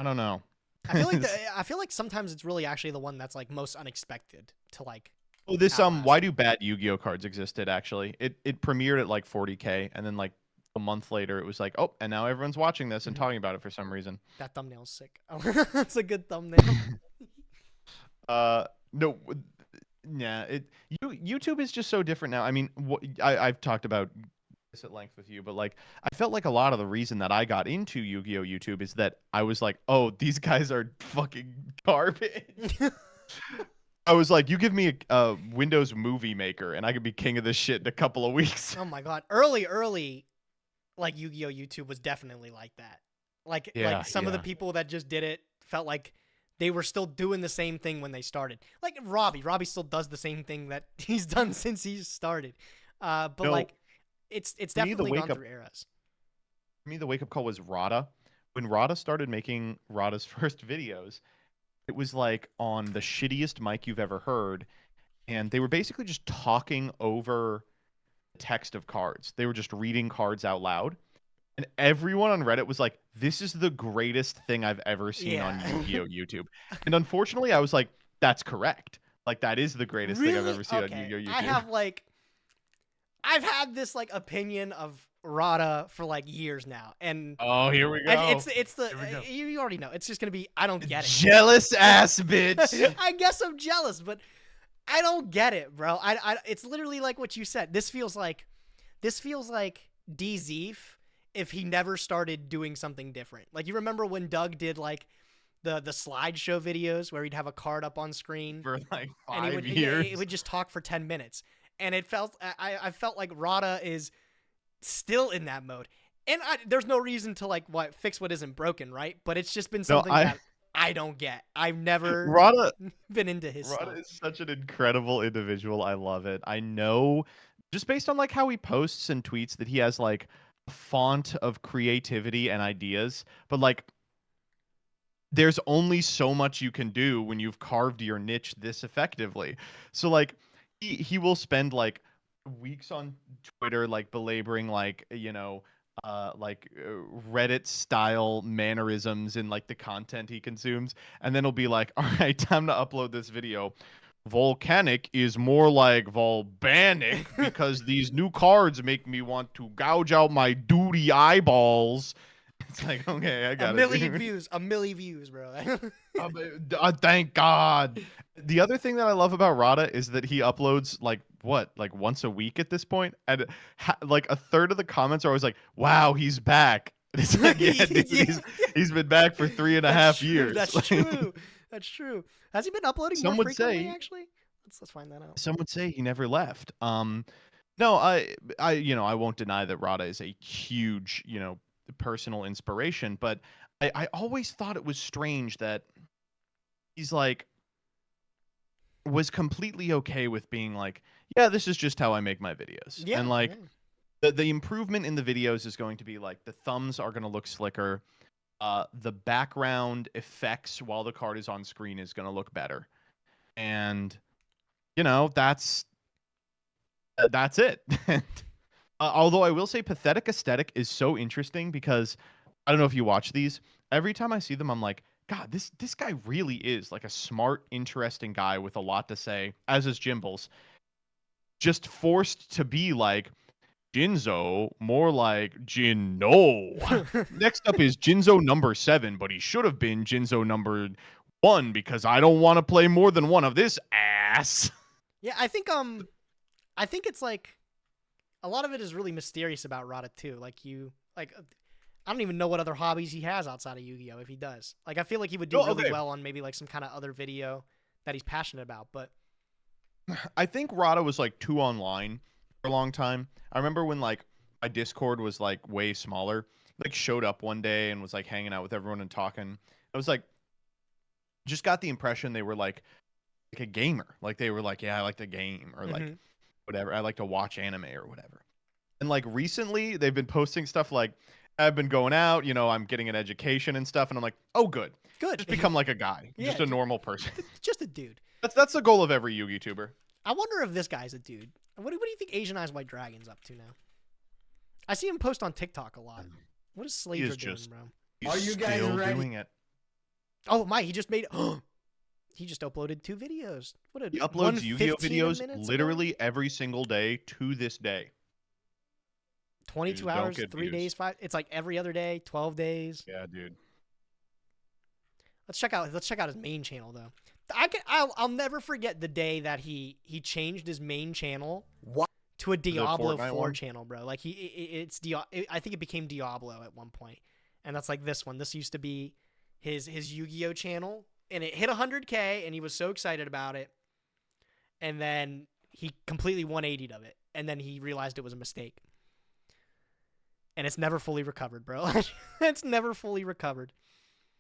don't know. I feel like sometimes it's really actually the one that's like most unexpected to like. Oh, this outlast. why do bad Yu-Gi-Oh cards existed actually? It premiered at like 40K, and then like a month later it was like, oh, and now everyone's watching this and talking about it for some reason. That thumbnail's sick. That's a good thumbnail. No, yeah, YouTube is just so different now. I mean, I've talked about this at length with you, but like I felt like a lot of the reason that I got into Yu-Gi-Oh YouTube is that I was like, oh, these guys are fucking garbage. I was like, you give me a Windows Movie Maker, and I could be king of this shit in a couple of weeks. Oh my god, early, like Yu-Gi-Oh YouTube was definitely like that. Like some of the people that just did it felt like they were still doing the same thing when they started. Like Robbie still does the same thing that he's done since he started. But No, like, it's me, the definitely gone wake-up- through eras. For me, the wake-up call was Rada. When Rada started making Rada's first videos, it was like on the shittiest mic you've ever heard, and they were basically just talking over the text of cards. They were just reading cards out loud, and everyone on Reddit was like, this is the greatest thing I've ever seen on Yu-Gi-Oh YouTube. And unfortunately, I was like, that's correct. Like, that is the greatest thing I've ever seen on Yu-Gi-Oh YouTube. I've had this like opinion of Rada for like years now, and Oh, here we go. and it's the Here we go. you already know. It's just gonna be I don't get it. Jealous ass bitch. I guess I'm jealous, but I don't get it, bro. It's literally like what you said. This feels like DZeef if he never started doing something different. Like, you remember when Doug did like the slideshow videos where he'd have a card up on screen For like and he 5 would years. he would just talk for 10 minutes. And it felt I felt like Rada is still in that mode. And there's no reason to like fix what isn't broken, right? But it's just been something that I don't get. I've never Rada been into his stuff. Rada is such an incredible individual. I love it. I know just based on like how he posts and tweets that he has like a font of creativity and ideas, but like there's only so much you can do when you've carved your niche this effectively. So like he will spend like weeks on Twitter like belaboring like, Reddit style mannerisms in like the content he consumes, and then he'll be like, "All right, time to upload this video. Volcanic is more like volcanic because these new cards make me want to gouge out my duty eyeballs." It's like, okay, I A got it. million dude. views. A million views, bro. Thank God. The other thing that I love about Rada is that he uploads like what, like once a week at this point, and like a third of the comments are always like, "Wow, he's back." And it's like, yeah, dude, Yeah. he's been back for 3.5 true, years. That's true. That's true. Has he been uploading more Some would frequently? say, Actually, let's find that out. some would say he never left. No, I won't deny that Rada is a huge, personal inspiration, but I always thought it was strange that he's like was completely okay with being like, yeah, this is just how I make my videos. Yeah, And like yeah. the improvement in the videos is going to be like the thumbs are going to look slicker. The background effects while the card is on screen is going to look better. And that's it. Although I will say Pathetic Aesthetic is so interesting because I don't know if you watch these. Every time I see them, I'm like, God, this guy really is like a smart, interesting guy with a lot to say, as is Jimbles. Just forced to be like Jinzo, more like Jinno. Next up is Jinzo number 7, but he should have been Jinzo number 1 because I don't want to play more than one of this ass. Yeah, I think it's like a lot of it is really mysterious about Rada too. I don't even know what other hobbies he has outside of Yu-Gi-Oh! If he does. Like I feel like he would do Oh, really okay. well on maybe like some kind of other video that he's passionate about. But I think Rada was like too online for a long time. I remember when like my Discord was like way smaller. Like showed up one day and was like hanging out with everyone and talking. I was like, just got the impression they were like a gamer. Like they were like, yeah, I like to game or like whatever. I like to watch anime or whatever. And like recently, they've been posting stuff like, I've been going out, I'm getting an education and stuff, and I'm like, oh, good. good. Just become like a guy, Yeah, just a normal person. just a dude. That's the goal of every Yu-Gi tuber. I wonder if this guy's a dude. What do you think Asian Eyes White Dragon's up to now? I see him post on TikTok a lot. What is Slater doing, just- bro? He's Are you guys still ready? doing it. Oh my, he just made he just uploaded 2 videos. What a He uploads Yu-Gi-Oh 1:15 videos minutes ago? literally every single day to this day. 22 don't hours, get 3 views. days, 5. It's like every other day, 12 days. Yeah, dude. Let's check out his main channel though. I'll never forget the day that he changed his main channel What? to a Diablo Fortnite 4 one? channel, bro. Like I think it became Diablo at one point. And that's like this one. This used to be his Yu-Gi-Oh channel, and it hit 100K and he was so excited about it. And then he completely 180'd of it, and then he realized it was a mistake. And it's never fully recovered, bro. It's never fully recovered.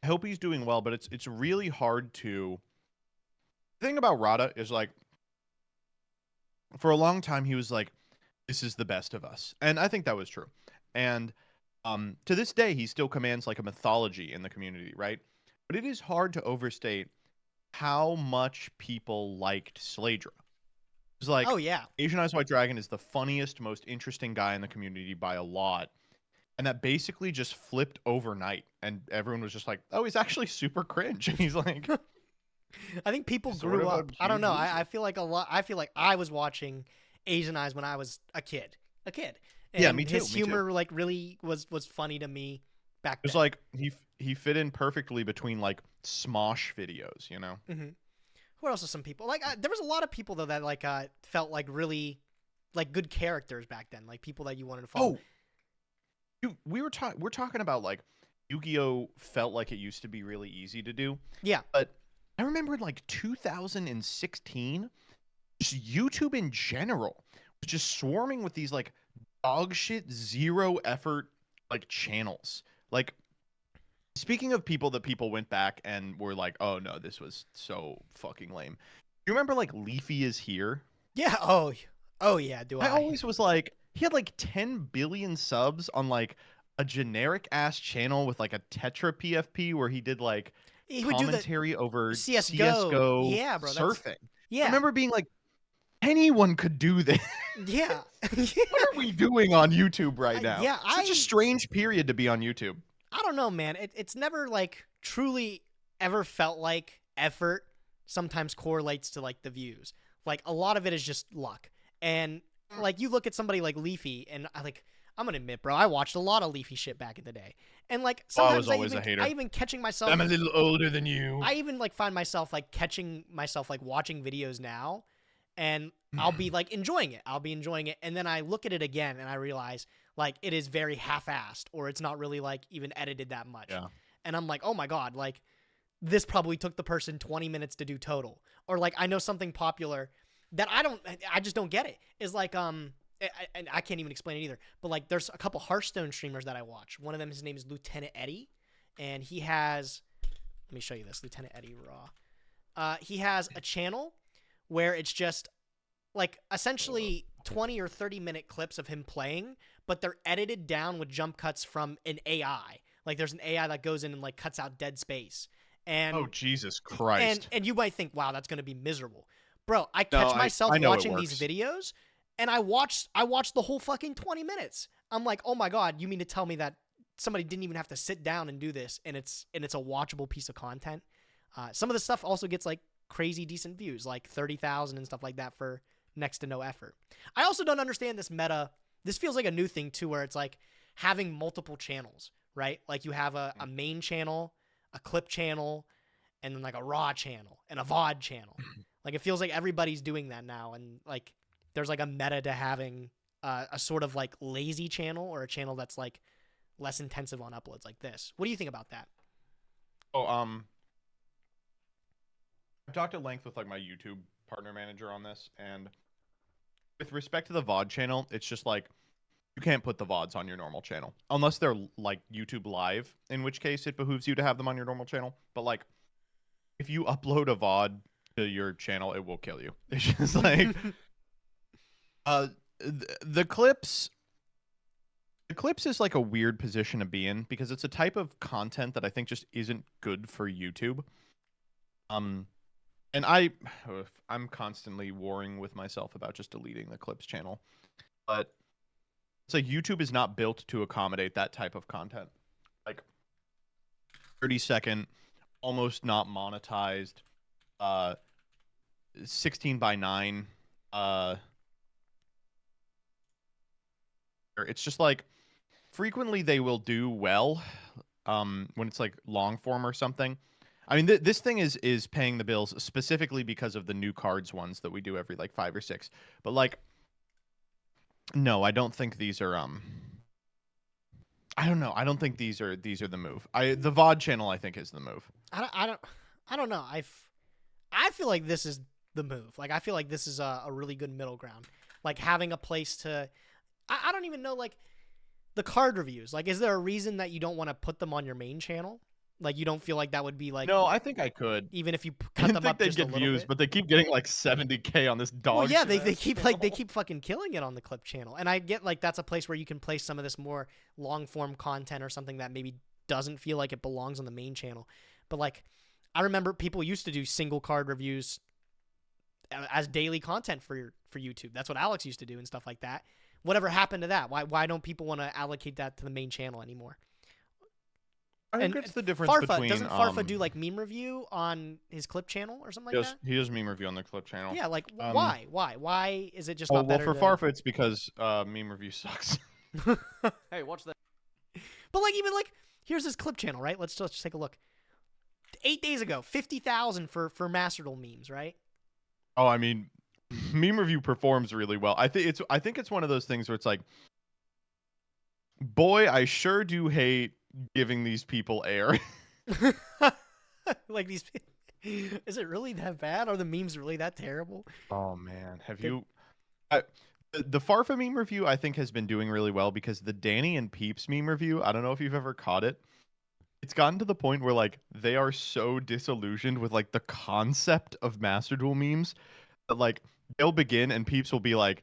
I hope he's doing well, but it's really hard to. The thing about Rada is like, for a long time he was like, "This is the best of us," and I think that was true. And to this day, he still commands like a mythology in the community, right? But it is hard to overstate how much people liked Sladra. It's like, Oh yeah. Asian Eyes White Dragon is the funniest, most interesting guy in the community by a lot. And that basically just flipped overnight. And everyone was just like, oh, he's actually super cringe. And he's like, I think people Sort grew of a up. I don't huge know. loser. I feel like I feel like I was watching Asian Eyes when I was a kid. And Yeah, me too, his me too. humor like really was funny to me back it was then. like he fit in perfectly between like Smosh videos, you know? Mm-hmm. Who else are some people? Like there was a lot of people though that like felt like really like good characters back then, like people that you wanted to follow. Oh, we're talking about like Yu-Gi-Oh felt like it used to be really easy to do. Yeah. But I remember in like 2016, just YouTube in general was just swarming with these like dog shit, zero effort like channels. Like Speaking of people that people went back and were like, "Oh no, this was so fucking lame." You remember like Leafy is here? Yeah. Oh yeah. Do I I? always was like, he had like 10 billion subs on like a generic ass channel with like a Tetra PFP where he did like He would do the commentary over CS:GO. CS:GO Yeah, bro. That's surfing. I yeah. remember being like, anyone could do this. Yeah. What are we doing on YouTube right now? Yeah. Such a strange period to be on YouTube. I don't know, man. It's never like truly ever felt like effort sometimes correlates to like the views. Like a lot of it is just luck. And like you look at somebody like Leafy, and I'm gonna admit, bro, I watched a lot of Leafy shit back in the day. And like Oh, I was sometimes always a hater. I even catching myself. I'm a little older than you. I even like find myself like catching myself like watching videos now, and I'll be like enjoying it. I'll be enjoying it, and then I look at it again and I realize like it is very half-assed, or it's not really like even edited that much. Yeah. And I'm like, oh my god, like this probably took the person 20 minutes to do total. Or like I know something popular that I just don't get it. Is like and I can't even explain it either. But like there's a couple Hearthstone streamers that I watch. One of them, his name is Lieutenant Eddie, and he has, let me show you this, Lieutenant Eddie Raw. He has a channel where it's just like essentially 20 or 30-minute clips of him playing, but they're edited down with jump cuts from an AI. Like there's an AI that goes in and like cuts out dead space. And Oh Jesus Christ. and you might think, wow, that's going to be miserable. Bro, I No, catch myself I know it watching these works. videos, and I watched the whole fucking 20 minutes. I'm like, oh my god, you mean to tell me that somebody didn't even have to sit down and do this, and it's a watchable piece of content? Some of the stuff also gets like crazy decent views, like 30,000 and stuff like that for next to no effort. I also don't understand this meta. This feels like a new thing too, where it's like having multiple channels, right? Like you have a main channel, a clip channel, and then like a raw channel and a VOD channel. Like it feels like everybody's doing that now, and like there's like a meta to having a sort of like lazy channel, or a channel that's like less intensive on uploads like this. What do you think about that? Oh, I've talked at length with like my YouTube partner manager on this, and with respect to the VOD channel, it's just like you can't put the VODs on your normal channel unless they're like YouTube Live, in which case it behooves you to have them on your normal channel. But like if you upload a VOD to your channel, it will kill you. It's just like the clips is like a weird position to be in because it's a type of content that I think just isn't good for YouTube. And I'm constantly warring with myself about just deleting the clips channel. But it's like YouTube is not built to accommodate that type of content. Like 30-second, almost not monetized, 16:9. It's just like frequently they will do well when it's like long form or something. I mean, this thing is paying the bills specifically because of the new cards ones that we do every like 5 or 6. But like, no, I don't think these are I don't know. I don't think these are the move. The VOD channel I think is the move. I don't know. I feel like this is the move. Like I feel like this is a really good middle ground. Like having a place to, I don't even know, like the card reviews. Like, is there a reason that you don't want to put them on your main channel? Like you don't feel like that would be like, No, I think I could. even if you I cut didn't them think up they'd just get a little views, bit. but they keep getting like 70K on this dog. Well, yeah, shit they ass keep channel. like they keep fucking killing it on the clip channel, and I get like that's a place where you can place some of this more long form content or something that maybe doesn't feel like it belongs on the main channel. But like, I remember people used to do single card reviews as daily content for YouTube. That's what Alex used to do and stuff like that. Whatever happened to that? Why don't people want to allocate that to the main channel anymore? I think And it's the difference Farfa, between doesn't Farfa do like meme review on his clip channel or something like that? he does meme review on the clip channel. Yeah, like why is it just Oh not well, better? for Farfa, it's because meme review sucks. Hey, watch that. But like even like here's his clip channel, right? Let's just take a look. 8 days ago, 50,000 for Master Duel memes, right? Oh, I mean, meme review performs really well. I think it's one of those things where it's like, boy, I sure do hate giving these people air. Like these. Is it really that bad? Are the memes really that terrible? Oh man, have you? The Farfa meme review I think has been doing really well because the Danny and Peeps meme review, I don't know if you've ever caught it. it's gotten to the point where like they are so disillusioned with like the concept of Master Duel memes that like they'll begin and peeps will be like,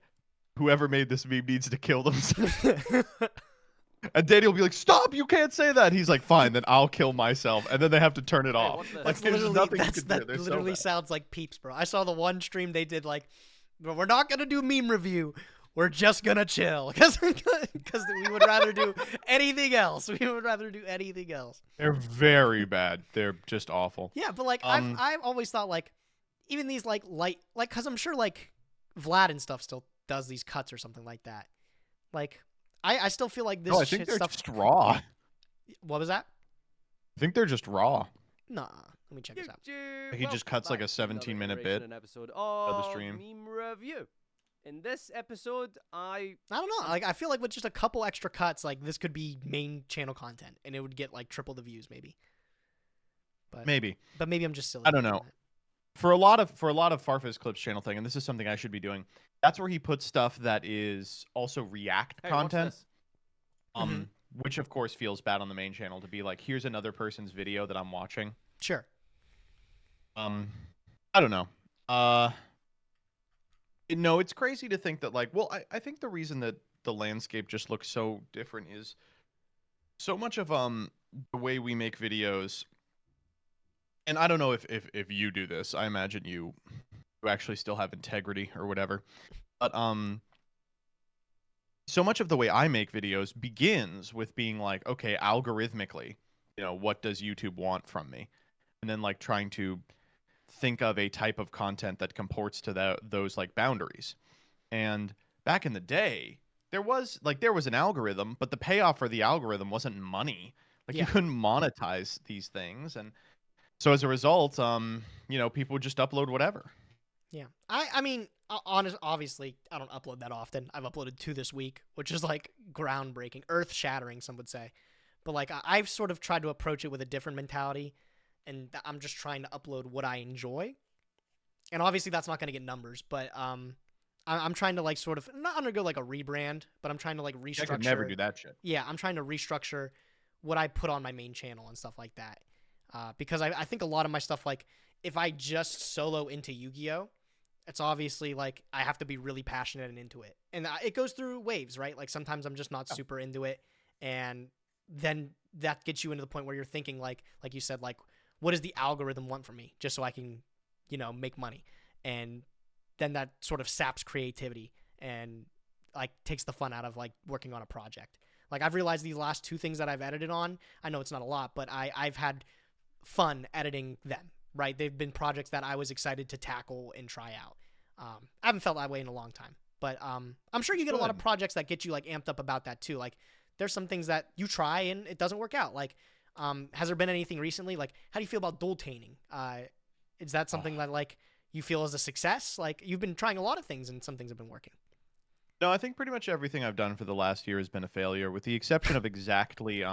whoever made this meme needs to kill themselves. And Danny will be like, stop, you can't say that. He's like, fine, then I'll kill myself. And then they have to turn it off. watch this. Like, That's there's literally nothing you that's, can do. that They're so literally bad. sounds like peeps, bro. I saw the one stream they did like, "Well, we're not gonna do meme review. We're just gonna chill because we would rather do anything else. We would rather do anything else." They're very bad. They're just awful. Yeah, but like Um, I've always thought like even these like light like because I'm sure like Vlad and stuff still does these cuts or something like that. Like I still feel like this No, I think shit they're stuff. just raw. What was that? I think they're just raw. Nah, let me check this out. He just cuts, like, a 17-minute bit episode of the of stream. Meme Review. In this episode, I don't know. Like I feel like with just a couple extra cuts, like this could be main channel content, and it would get like triple the views, maybe. But Maybe. maybe I'm just silly. I don't thinking know. that. For a lot of Farfizz Clips channel thing, and this is something I should be doing, that's where he puts stuff that is also React hey, watch content. this. Which of course feels bad on the main channel to be like, here's another person's video that I'm watching. Sure. I don't know. No, it's crazy to think that like, well, I think the reason that the landscape just looks so different is so much of the way we make videos. And I don't know if you do this. I imagine you actually still have integrity or whatever. But so much of the way I make videos begins with being like, okay, algorithmically, what does YouTube want from me? And then like trying to think of a type of content that comports to those like boundaries. And back in the day, there was an algorithm, but the payoff for the algorithm wasn't money. Like Yeah. you couldn't monetize these things, and so as a result, people would just upload whatever. Yeah. I mean, obviously, I don't upload that often. I've uploaded 2 this week, which is like groundbreaking, earth-shattering, some would say. But like I've sort of tried to approach it with a different mentality, and I'm just trying to upload what I enjoy. And obviously, that's not going to get numbers, but I'm trying to like sort of not undergo like a rebrand, but I'm trying to like restructure. I could never do that shit. Yeah, I'm trying to restructure what I put on my main channel and stuff like that. Because I think a lot of my stuff, like if I just solo into Yu-Gi-Oh, it's obviously like I have to be really passionate and into it. And it goes through waves, right? Like sometimes I'm just not super into it. And then that gets you into the point where you're thinking like you said, like, what does the algorithm want from me just so I can, make money? And then that sort of saps creativity and like takes the fun out of like working on a project. Like I've realized these last 2 things that I've edited on, I know it's not a lot, but I've had fun editing them, right? They've been projects that I was excited to tackle and try out. I haven't felt that way in a long time, but I'm sure you get a lot of projects that get you like amped up about that too. Like there's some things that you try and it doesn't work out. Like, has there been anything recently? Like, how do you feel about dual tainting? Is that something that like you feel is a success? Like you've been trying a lot of things and some things have been working. No, I think pretty much everything I've done for the last year has been a failure, with the exception of exactly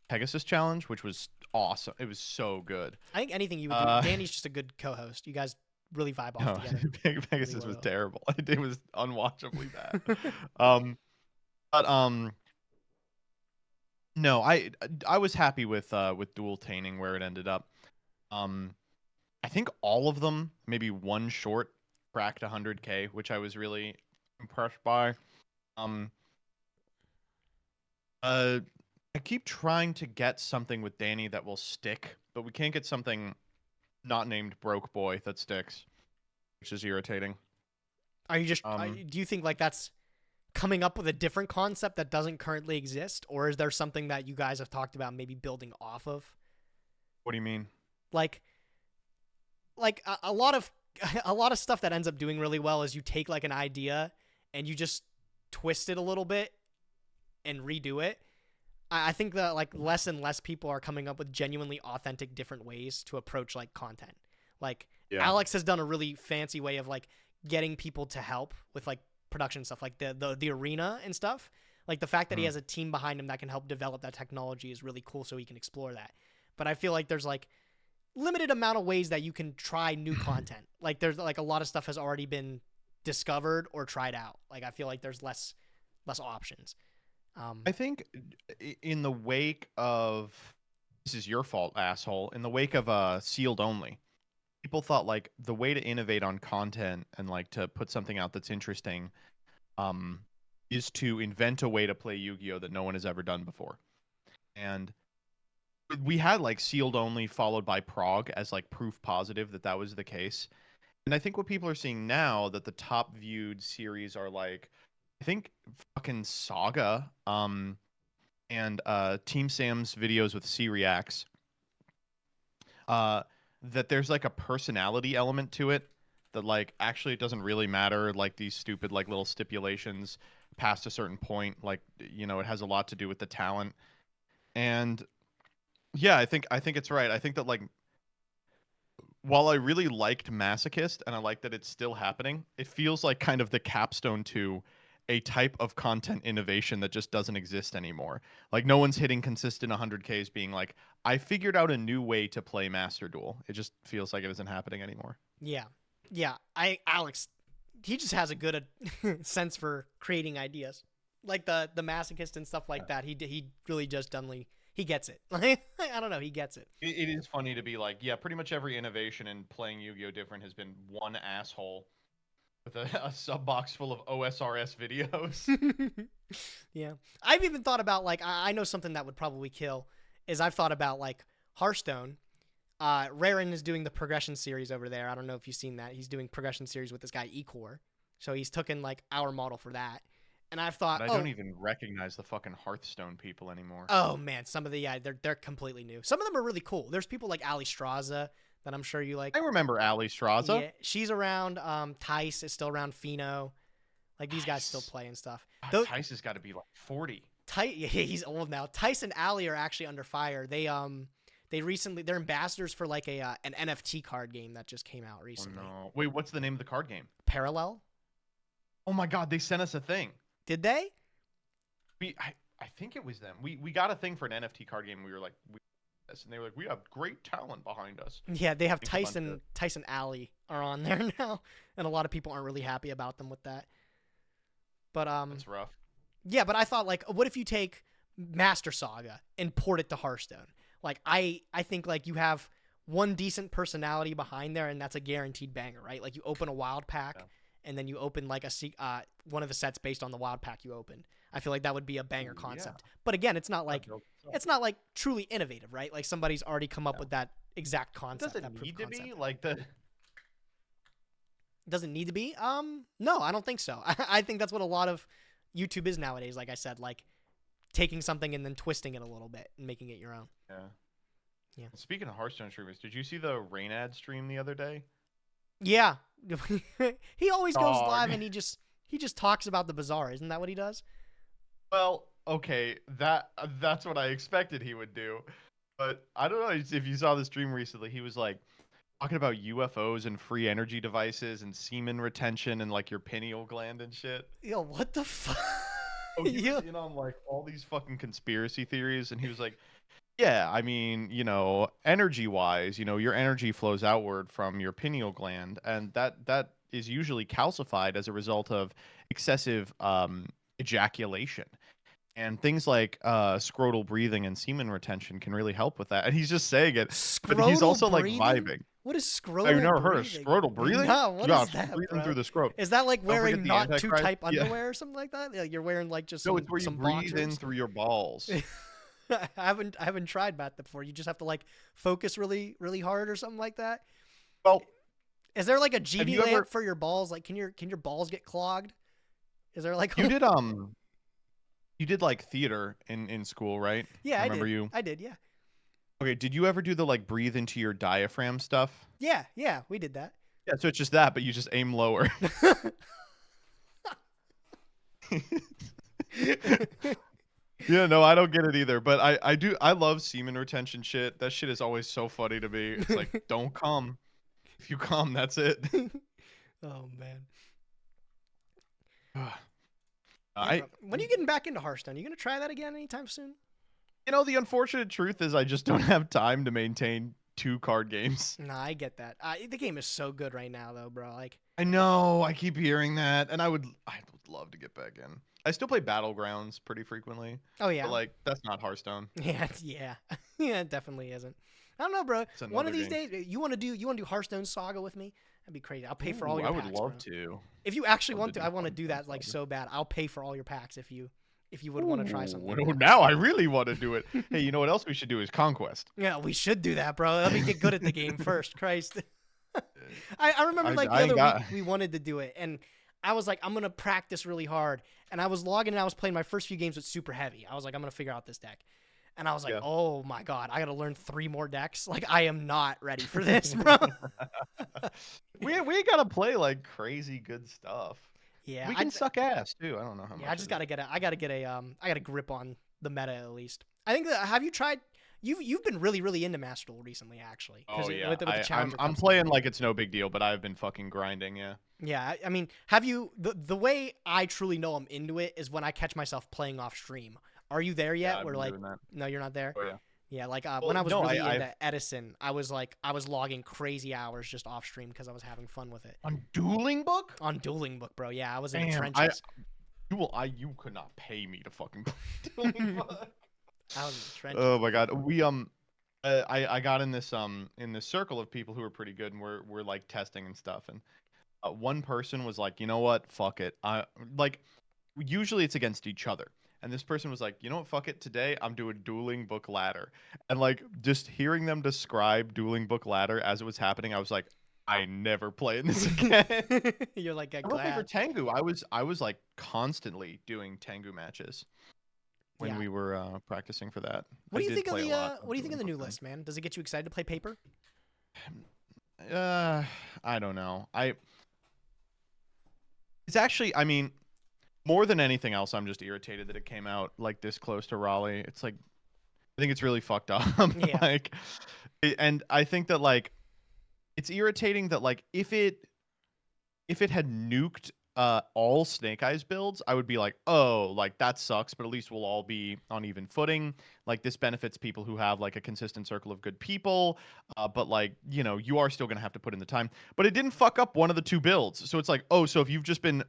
Pegasus Challenge, which was awesome. It was so good. I think anything you would do. Danny's just a good co-host. You guys really vibe off No, together. Pegasus Really was well. terrible. It was unwatchably bad. No, I was happy with dual tainting where it ended up. I think all of them, maybe one short, cracked 100K, which I was really impressed by. I keep trying to get something with Danny that will stick, but we can't get something not named Broke Boy that sticks, which is irritating. Are you just? Do you think like that's coming up with a different concept that doesn't currently exist, or is there something that you guys have talked about maybe building off of? What do you mean? Like a lot of stuff that ends up doing really well is you take like an idea and you just twist it a little bit and redo it. I think that like less and less people are coming up with genuinely authentic different ways to approach like content. Like Alex has done a really fancy way of like getting people to help with like production stuff, like the arena and stuff. Like the fact that he has a team behind him that can help develop that technology is really cool, so he can explore that. But I feel like there's like limited amount of ways that you can try new content. Like there's like a lot of stuff has already been discovered or tried out. Like I feel like there's less options. I think in the wake of this is your fault, asshole. In the wake of sealed only, people thought like the way to innovate on content and like to put something out that's interesting, is to invent a way to play Yu-Gi-Oh that no one has ever done before. And we had like sealed only followed by Prague as like proof positive that that was the case. And I think what people are seeing now that the top viewed series are like, I think fucking Saga, and Team Sam's videos with C Reacts, that there's like a personality element to it that like actually it doesn't really matter like these stupid like little stipulations past a certain point, like it has a lot to do with the talent. And yeah, I think it's right. I think that like while I really liked Masochist and I like that it's still happening, it feels like kind of the capstone to a type of content innovation that just doesn't exist anymore. Like no one's hitting consistent 100Ks being like, I figured out a new way to play Master Duel. It just feels like it isn't happening anymore. Yeah. Yeah. Alex, he just has a good sense for creating ideas. Like the masochist and stuff like that. He really just he gets it. I don't know, he gets it. It is funny to be like, yeah, pretty much every innovation in playing Yu-Gi-Oh! Different has been one asshole with a sub box full of OSRS videos. Yeah. I've even thought about like I know something that would probably kill is I've thought about like Hearthstone. Raren is doing the progression series over there. I don't know if you've seen that. He's doing progression series with this guy Ecor. So he's taken like our model for that. And I've thought, But I don't even recognize the fucking Hearthstone people anymore. oh man, some of the they're completely new. Some of them are really cool. There's people like Ali Straza that I'm sure you like. I remember Ali Straza. Yeah, she's around. Tice is still around. Pheno, like these guys still play and stuff. God, Tice has got to be like 40. Yeah, he's old now. Tice and Ali are actually under fire. They're ambassadors for like an NFT card game that just came out recently. Oh no! Wait, what's the name of the card game? Parallel. Oh my God, they sent us a thing. Did they? I think it was them. We got a thing for an NFT card game. We were like, and they were like, we have great talent behind us. Yeah, they have Tyson Alley are on there now, and a lot of people aren't really happy about them with that. But that's rough. Yeah, but I thought like, what if you take Master Saga and port it to Hearthstone? Like I think like you have one decent personality behind there, and that's a guaranteed banger, right? Like you open a wild pack. Yeah. And then you open like one of the sets based on the wild pack you opened. I feel like that would be a banger concept. Yeah. But again, it's not like truly innovative, right? Like somebody's already come up with that exact concept. Does it need to be like the? Does it need to be? No, I don't think so. I think that's what a lot of YouTube is nowadays. Like I said, like taking something and then twisting it a little bit and making it your own. Yeah. Yeah. Speaking of Hearthstone streamers, did you see the Rainad stream the other day? Yeah. He always goes live and he just talks about the bazaar. Isn't that what he does? Well, okay, that's what I expected he would do. But I don't know if you saw the stream recently. He was like talking about UFOs and free energy devices and semen retention and like your pineal gland and shit. Yo, what the fuck? Oh, he was in on like all these fucking conspiracy theories, and he was like, yeah, I mean, energy-wise, your energy flows outward from your pineal gland, and that is usually calcified as a result of excessive ejaculation. And things like scrotal breathing and semen retention can really help with that. And he's just saying it, but he's also breathing? like vibing. What is scrotal Have you never breathing? heard of scrotal breathing? No, what is that, breathing bro? through the scrot. Is that like wearing not too Antichrist? tight underwear or something like that? Like you're wearing like just No, it's where you some breathe boxers? in through your balls. I haven't tried that before. You just have to like focus really really hard or something like that. Well, is there like a genie lamp for your balls? Like can your balls get clogged? Is there like you did like theater in school, right? Yeah, I did. I did, yeah. Okay, did you ever do the like breathe into your diaphragm stuff? Yeah, we did that. Yeah, so it's just that, but you just aim lower. Yeah, no, I don't get it either. But I do. I love semen retention shit. That shit is always so funny to me. It's like, don't come. If you come, that's it. Oh man. When are you getting back into Hearthstone? Are you gonna try that again anytime soon? The unfortunate truth is I just don't have time to maintain 2 card games. Nah, I get that. The game is so good right now, though, bro. Like I know. I keep hearing that, and I would love to get back in. I still play Battlegrounds pretty frequently, Oh yeah. but like that's not Hearthstone. Yeah, yeah, it definitely isn't. I don't know, bro. It's One another of these game. days, you want to do Hearthstone Saga with me? That'd be crazy. I'll pay for all Ooh, your I would packs, love bro. to. If you actually Love want to to, do I want to do Hearthstone that like Saga. so bad. I'll pay for all your packs if you would want to try something like Ooh, that. now I really want to do it. Hey, you know what else we should do is Conquest. Yeah, we should do that, bro. Let me get good at the game first. Christ. I remember like the I other got- week we wanted to do it, and I was like, I'm gonna practice really hard, and I was logging and I was playing my first few games with super heavy. I was like, I'm gonna figure out this deck, and I was like, Yeah. oh my god, I gotta learn 3 more decks. Like I am not ready for this, bro. we gotta play like crazy good stuff. Yeah, We can suck ass too. I don't know how much. yeah, I just it gotta is. get a, I gotta get a, I got to grip on the meta at least. I think that, have you tried? You've been really into Master Duel recently, actually. 'cause Oh yeah, with the Challenger I'm Cups and playing everything. like it's no big deal, but I've been fucking grinding. Yeah. Yeah, I mean, have you the way I truly know I'm into it is when I catch myself playing off stream. Are you there yet? I've Where been like, doing that. no, you're not there. Oh yeah. Yeah, like Well, when I was no, really I've- into Edison, I was logging crazy hours just off stream because I was having fun with it. On Dueling Book. On Dueling Book, bro. Yeah, I was in the Damn, trenches. You could not pay me to fucking play Dueling Book. I was in the trenches. Oh my god, we I got in this circle of people who were pretty good, and we're like testing and stuff, and one person was like, you know what, fuck it, I like usually it's against each other, and this person was like, you know what, fuck it, today I'm doing Dueling Book Ladder, and like just hearing them describe Dueling Book Ladder as it was happening, I was like, I never play in this again. You're like a I will play for glad. Tengu. I was like constantly doing Tengu matches when Yeah. we were practicing for that. What do I you did think of play a the lot What do you think of the Dueling new Book list, man? Does it get you excited to play paper? I don't know. It's actually, I mean, more than anything else, I'm just irritated that it came out like this close to Raleigh. It's like, I think it's really fucked up. Yeah. Like, and I think that like, it's irritating that like if it had nuked all Snake Eyes builds, I would be like, oh, like that sucks, but at least we'll all be on even footing. Like this benefits people who have like a consistent circle of good people. But like, you know, you are still gonna have to put in the time. But it didn't fuck up one of the 2 builds. So it's like, oh, so if you've just been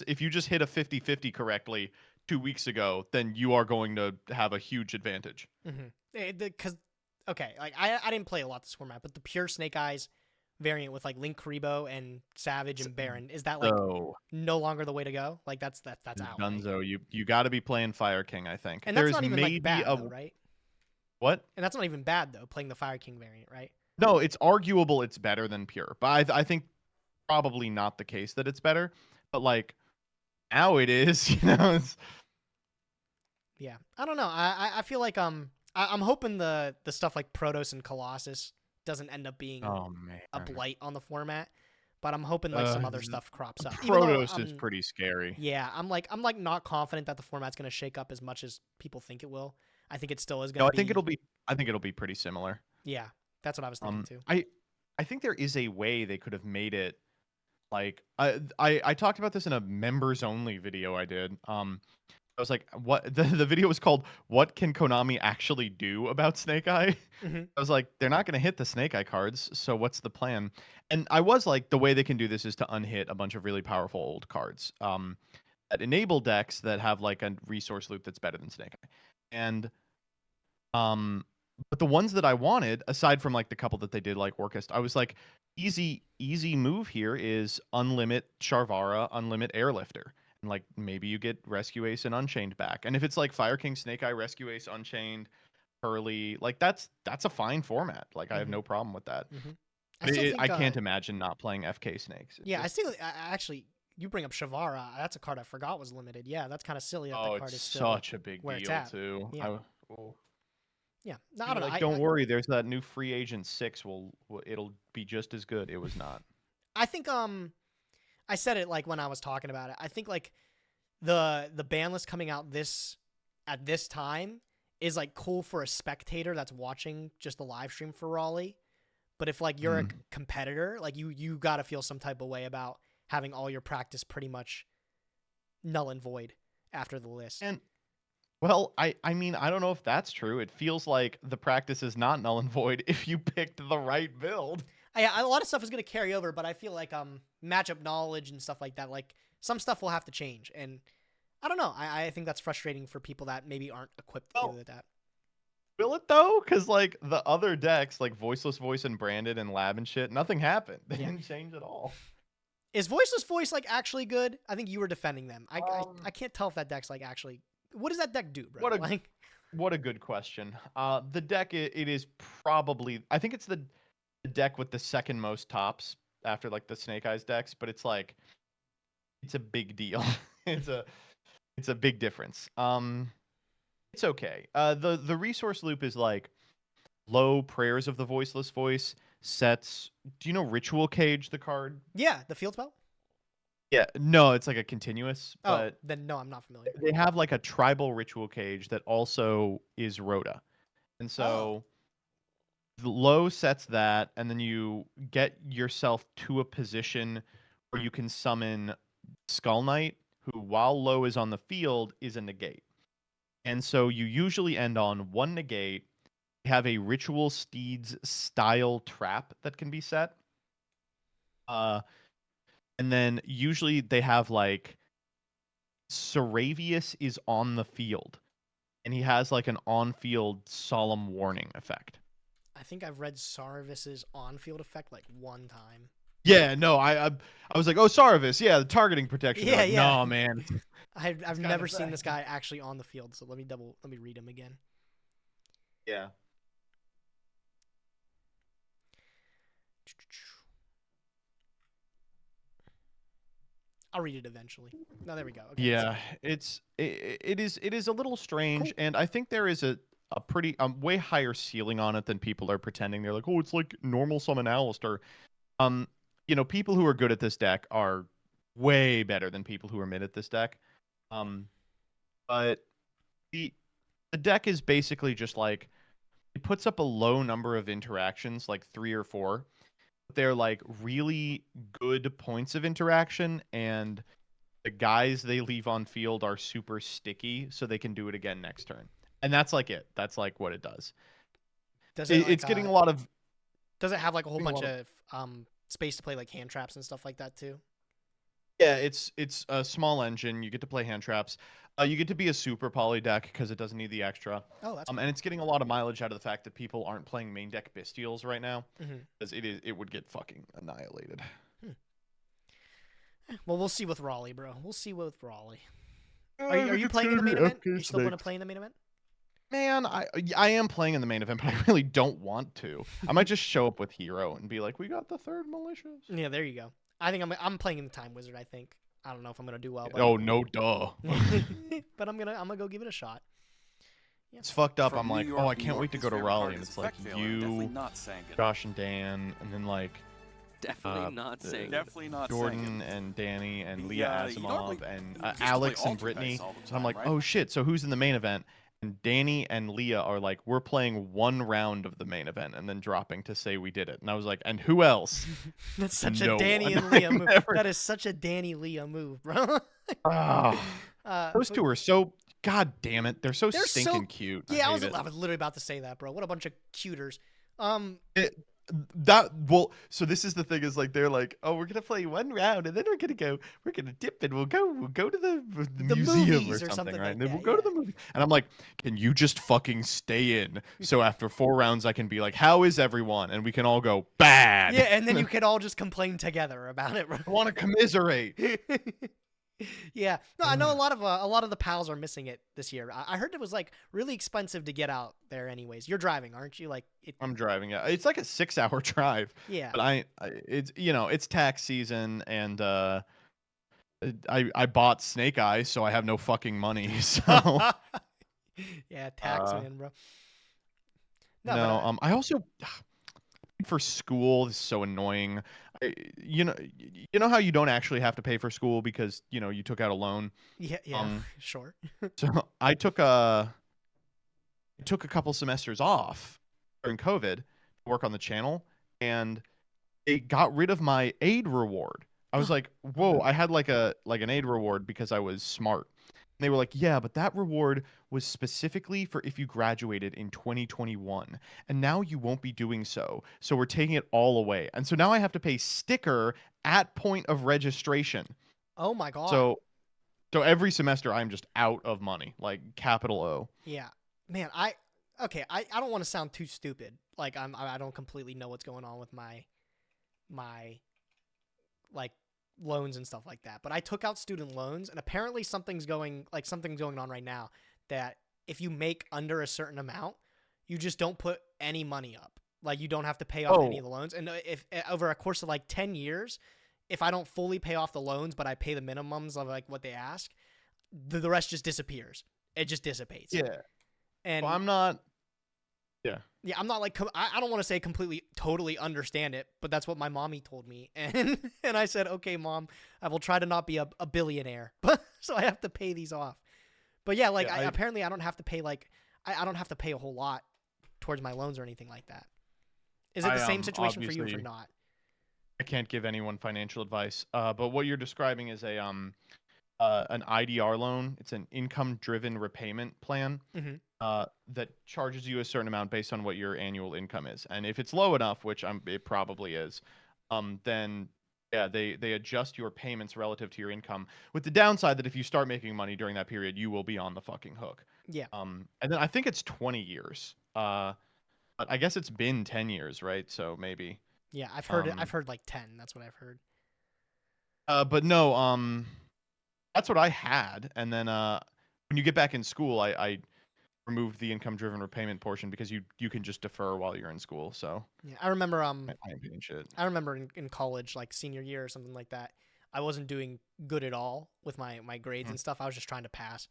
if you just hit a 50-50 correctly 2 weeks ago, then you are going to have a huge advantage. Mm-hmm. Because okay, like I didn't play a lot this format, but the pure Snake Eyes variant with like Link Karibo and Savage and Baron, is that like So no longer the way to go? Like that's out. Right? Dunzo, you got to be playing Fire King, I think. And that's There's not even maybe like bad, a though, right? what? And that's not even bad though, playing the Fire King variant, right? No, it's arguable it's better than pure, but I think probably not the case that it's better. But like now it is, you know. Yeah, I don't know. I feel like I'm hoping the stuff like Protoss and Colossus doesn't end up being Oh man, a blight on the format, but I'm hoping like some other stuff crops up. Even though Protoss is I'm- pretty scary. Yeah, I'm like not confident that the format's gonna shake up as much as people think it will. I think it still is No, gonna. I think it'll be pretty similar. Yeah, that's what I was thinking too. I think there is a way they could have made it like I talked about this in a members only video I did. I was like, what the video was called "What Can Konami Actually Do About Snake Eye?" Mhm. I was like, they're not going to hit the Snake Eye cards, so what's the plan? And I was like, the way they can do this is to unhit a bunch of really powerful old cards that enable decks that have like a resource loop that's better than Snake Eye. And but the ones that I wanted, aside from like the couple that they did like Orchest, I was like, easy move here is unlimit Sharvara, unlimit Airlifter. And like maybe you get Rescue Ace and Unchained back. And if it's like Fire King, Snake Eye, Rescue Ace, Unchained, Hurley, like that's a fine format. Like I have no problem with that. I still think, I can't imagine not playing FK Snakes. It's Yeah, just- actually, you bring up Shavara. That's a card I forgot was limited. Yeah, that's kind of silly that oh, the card it's is still. such a big where it's deal at. too. Yeah. Oh. Yeah, no, I don't know. Like, don't worry, there's that new Free Agent 6. It'll be just as good. It was not. I think I said it like when I was talking about it. I think like the ban list coming out at this time is like cool for a spectator that's watching just the live stream for Raleigh. But if like you're a competitor, like you got to feel some type of way about having all your practice pretty much null and void after the list. And well, I mean, I don't know if that's true. It feels like the practice is not null and void if you picked the right build. Yeah, a lot of stuff is going to carry over, but I feel like matchup knowledge and stuff like that, like some stuff will have to change. And I don't know. I think that's frustrating for people that maybe aren't equipped to Well, do that. Will it though? Because like the other decks, like Voiceless Voice and Branded and Lab and shit, nothing happened. They Yeah. didn't change at all. Is Voiceless Voice like actually good? I think you were defending them. I can't tell if that deck's like actually. What does that deck do, bro? What a like, what a good question. The deck it is probably I think it's the deck with the second most tops after like the Snake Eyes decks, but it's like it's a big deal. it's a it's a big difference. It's okay. The resource loop is like low prayers of the Voiceless Voice sets. Do you know Ritual Cage, the card? yeah, the field spell. Yeah, no, it's like a continuous, Oh, but then no, I'm not familiar. they have like a tribal Ritual Cage that also is Rhoda. And so the low sets that, and then you get yourself to a position where you can summon Skull Knight, who while low is on the field is a negate. And so you usually end on one negate, have a Ritual Steeds style trap that can be set. And then usually they have like Saravius is on the field, and he has like an on-field solemn warning effect. I think I've read Sarvis's on-field effect like one time. Yeah, no, I was like, oh, Saravis, yeah, the targeting protection. Yeah, Like, yeah. no, man. I've kind never of seen thing. this guy actually on the field, so let me read him again. Yeah. I'll read it eventually. No, there we go. Okay, Yeah, it is a little strange, Cool. and I think there is a pretty way higher ceiling on it than people are pretending. They're like, oh, it's like normal summon Alistair. People who are good at this deck are way better than people who are mid at this deck. But the deck is basically just like it puts up a low number of interactions, like 3 or 4. They're like really good points of interaction, and the guys they leave on field are super sticky, so they can do it again next turn. And that's like it. That's like what it does. Does it It's getting a lot of Does it have like a whole getting a bunch lot of space to play like hand traps and stuff like that too? yeah. It's a small engine. You get to play hand traps. You get to be a super poly deck because it doesn't need the extra. Oh, that's And it's getting a lot of mileage out of the fact that people aren't playing main deck Bestials right now, Mhm. because it would get fucking annihilated. Well, we'll see with Raleigh, bro. We'll see with Raleigh. Are you playing in the main event? You still want to play in the main event? Man, I am playing in the main event, but I really don't want to. I might just show up with Hero and be like, "We got the third malicious." Yeah, there you go. I think I'm playing in the Time Wizard. I think I don't know if I'm gonna do well, but Oh no, duh. but I'm gonna go give it a shot. It's fucked up. From I'm New like, York, oh, I New can't York, wait to his go to favorite Raleigh, card and is it's like Effect Failure. Definitely you, not saying it. Josh and Dan, and then like Definitely not saying. Definitely not Jordan saying it. and Danny and He, Leah you normally- Asimov and you used to Alex play and Brittany. Altergeist all the And I'm like, time, oh right? shit, so who's in the main event? And Danny and Leah are like, we're playing one round of the main event and then dropping to say we did it. And I was like, and who else? That's such No a Danny one. and Leah I've move. never- That is such a Danny Leah move, bro. Ah, those But- two are so, god damn it, they're so They're so- stinking cute. Yeah, I hate was it. literally about to say that, bro. What a bunch of cuters. So this is the thing is like they're like, oh, we're gonna play one round and then we're gonna dip and we'll go to the museum movies or or something, something right? like And then that, we'll go to yeah. the movie. And I'm like, can you just fucking stay in? So after 4 rounds I can be like, how is everyone? And we can all go bad. Yeah, and then you could all just complain together about it, bro. I want to commiserate. Yeah, no, I know a lot of the pals are missing it this year. I heard it was like really expensive to get out there. Anyways, you're driving, aren't you? Like, I'm driving. Yeah, it's like a 6-hour drive. yeah, But it's tax season, and I bought Snake Eyes, so I have no fucking money. So yeah, tax Uh, man, bro. no, but, I also for school this is so annoying. You know how you don't actually have to pay for school because you took out a loan. yeah, sure. So I took a couple semesters off during COVID to work on the channel, and it got rid of my aid reward. I was like, whoa, I had like an aid reward because I was smart. And they were like, yeah, but that reward was specifically for if you graduated in 2021, and now you won't be doing so. So we're taking it all away. And so now I have to pay sticker at point of registration. Oh my god. So So every semester I'm just out of money, like capital O. Yeah, man. Okay. I don't want to sound too stupid. Like I don't completely know what's going on with my like loans and stuff like that. But I took out student loans, and apparently something's going on right now that if you make under a certain amount, you just don't put any money up. Like you don't have to pay off any of the loans. And if over a course of like 10 years, if I don't fully pay off the loans, but I pay the minimums of like what they ask, the rest just disappears. It just dissipates. Yeah. And So I'm not. Yeah. yeah, I'm not like I don't want to say completely totally understand it, but that's what my mommy told me, and I said, okay, mom, I will try to not be a billionaire, but so I have to pay these off. But yeah, like apparently I don't have to pay like I don't have to pay a whole lot towards my loans or anything like that. Is it the same situation for you or not? I can't give anyone financial advice, but what you're describing is an IDR loan. It's an income-driven repayment plan. Mm-hmm. That charges you a certain amount based on what your annual income is, and if it's low enough, which it probably is, then yeah, they adjust your payments relative to your income. With the downside that if you start making money during that period, you will be on the fucking hook. Yeah. And then I think it's 20 years. But I guess it's been 10 years, right? So maybe. Yeah, I've heard I've heard like 10. That's what I've heard. But no, that's what I had, and then when you get back in school, I removed the income-driven repayment portion because you can just defer while you're in school. So Yeah, I remember I ain't paying shit. I remember in college, like senior year or something like that, I wasn't doing good at all with my grades and stuff. I was just trying to pass,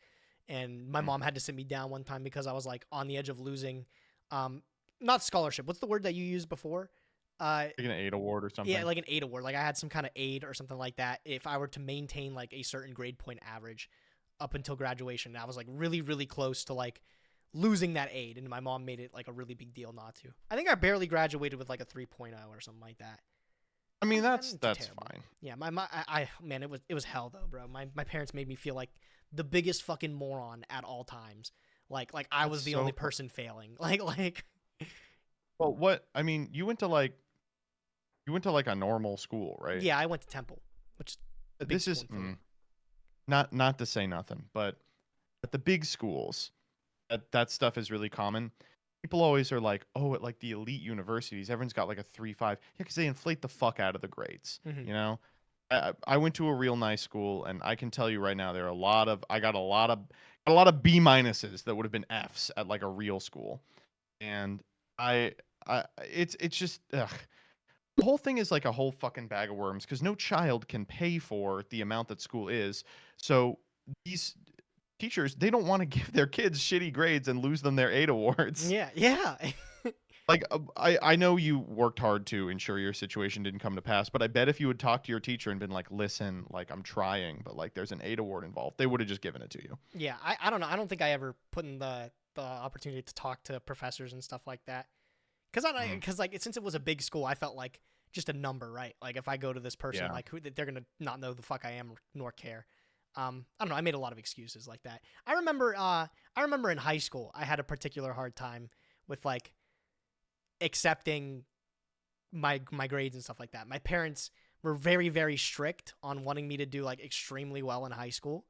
and my mom had to sit me down one time because I was like on the edge of losing, not scholarship. What's the word that you used before? Like an aid award or something. Yeah, like an aid award. Like I had some kind of aid or something like that if I were to maintain like a certain grade point average up until graduation. And I was like really, really close to like losing that aid, and my mom made it like a really big deal not to. I think I barely graduated with like a 3.0 or something like that. I mean, that's terrible. fine. Yeah, man, it was hell though, bro. My parents made me feel like the biggest fucking moron at all times. Like I was the only person failing. Like. Well, what I mean, you went to like a normal school, right? Yeah, I went to Temple, which This is not to say nothing, but at the big schools, that stuff is really common. People always are like, oh, at like the elite universities, everyone's got like a 3.5. Yeah, because they inflate the fuck out of the grades. Mhm. You know, I went to a real nice school, and I can tell you right now, I got a lot of B minuses that would have been Fs at like a real school, and it's just ugh. The whole thing is like a whole fucking bag of worms because no child can pay for the amount that school is. So these teachers, they don't want to give their kids shitty grades and lose them their aid awards. Yeah. Like I know you worked hard to ensure your situation didn't come to pass, but I bet if you had talked to your teacher and been like, listen, like I'm trying, but like there's an aid award involved, they would have just given it to you. Yeah, I don't know. I don't think I ever put in the opportunity to talk to professors and stuff like that. Because like since it was a big school, I felt like just a number, right? Like if I go to this person, like they're gonna not know the fuck I am nor care. I don't know. I made a lot of excuses like that. I remember in high school, I had a particular hard time with like accepting my grades and stuff like that. My parents were very, very strict on wanting me to do like extremely well in high school,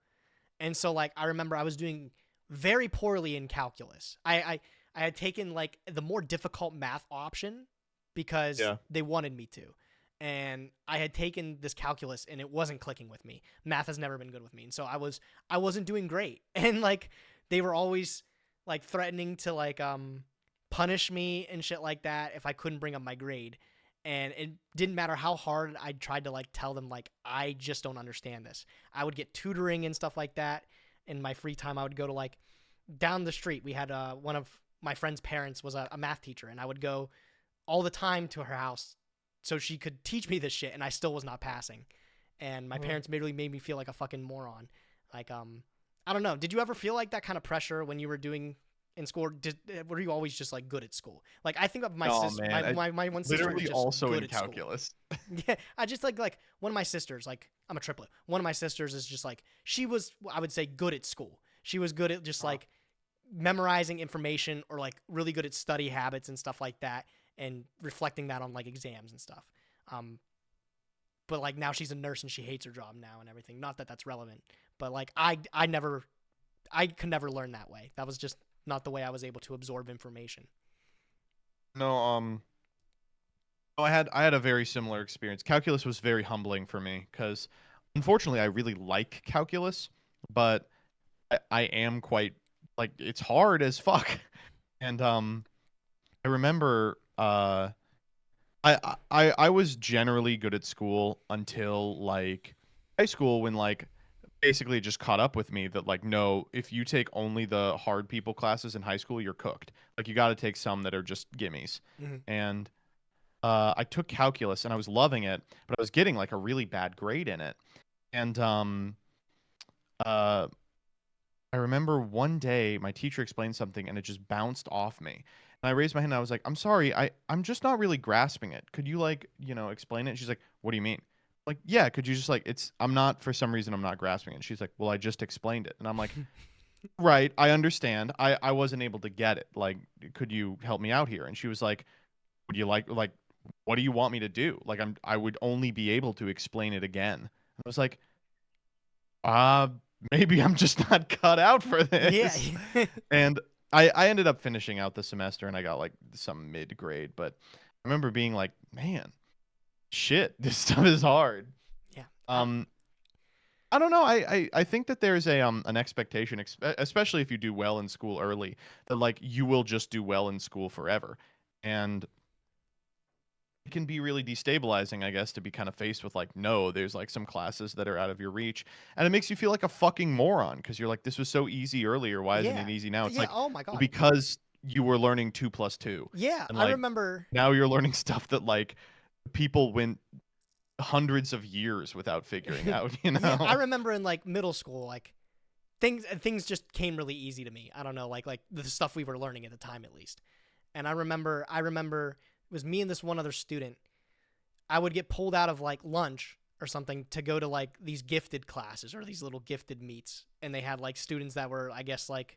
and so like I remember I was doing very poorly in calculus. I had taken like the more difficult math option because they wanted me to. And I had taken this calculus and it wasn't clicking with me. Math has never been good with me. And so I wasn't doing great. And like they were always like threatening to like punish me and shit like that if I couldn't bring up my grade. And it didn't matter how hard I tried to like tell them like I just don't understand this. I would get tutoring and stuff like that. In my free time I would go to like down the street. We had one of my friend's parents was a math teacher, and I would go all the time to her house so she could teach me this shit, and I still was not passing. And my parents really made me feel like a fucking moron. Like, I don't know. Did you ever feel like that kind of pressure when you were doing in school? Were you always just like good at school? Like I think of my sister, my one sister was literally just also good in at calculus. Yeah, I just like one of my sisters. Like I'm a triplet. One of my sisters is just like she was. I would say good at school. She was good at just like memorizing information or like really good at study habits and stuff like that, and reflecting that on like exams and stuff. but like now she's a nurse and she hates her job now and everything. Not that that's relevant, but like I could never learn that way. That was just not the way I was able to absorb information. No, I had a very similar experience. Calculus was very humbling for me because, unfortunately, I really like calculus, but I am quite like it's hard as fuck. And I remember I was generally good at school until like high school when like basically it just caught up with me that like no, if you take only the hard people classes in high school, you're cooked. Like you got to take some that are just gimmies. Mhm. And I took calculus and I was loving it, but I was getting like a really bad grade in it. And uh, I remember one day my teacher explained something and it just bounced off me. And I raised my hand and I was like, "I'm sorry, I'm just not really grasping it. Could you like, explain it?" And she's like, "What do you mean?" Like, "Yeah, could you just like I'm not for some reason I'm not grasping it." And she's like, "Well, I just explained it." And I'm like, "Right, I understand. I wasn't able to get it. Like, could you help me out here?" And she was like, "Would you like what do you want me to do? Like I would only be able to explain it again." And I was like, uh maybe I'm just not cut out for Yeah. this. And I ended up finishing out the semester and I got like some mid grade, but I remember being like, man, shit, this stuff is hard. Yeah. I don't know. I think that there's an expectation, especially if you do well in school early, that like you will just do well in school forever. And it can be really destabilizing, I guess, to be kind of faced with like, no, there's like some classes that are out of your reach, and it makes you feel like a fucking moron because you're like, this was so easy earlier. Why isn't Yeah. it easy now? It's Yeah. like, Oh my well, god. because you were learning 2 + 2, Yeah. and I like remember. now you're learning stuff that like people went hundreds of years without figuring out. You Yeah. I know? remember in like middle school, like things just came really easy to me. I don't know, like the stuff we were learning at the time, at least. And I remember it was me and this one other student. I would get pulled out of like lunch or something to go to like these gifted classes or these little gifted meets, and they had like students that were, I guess, like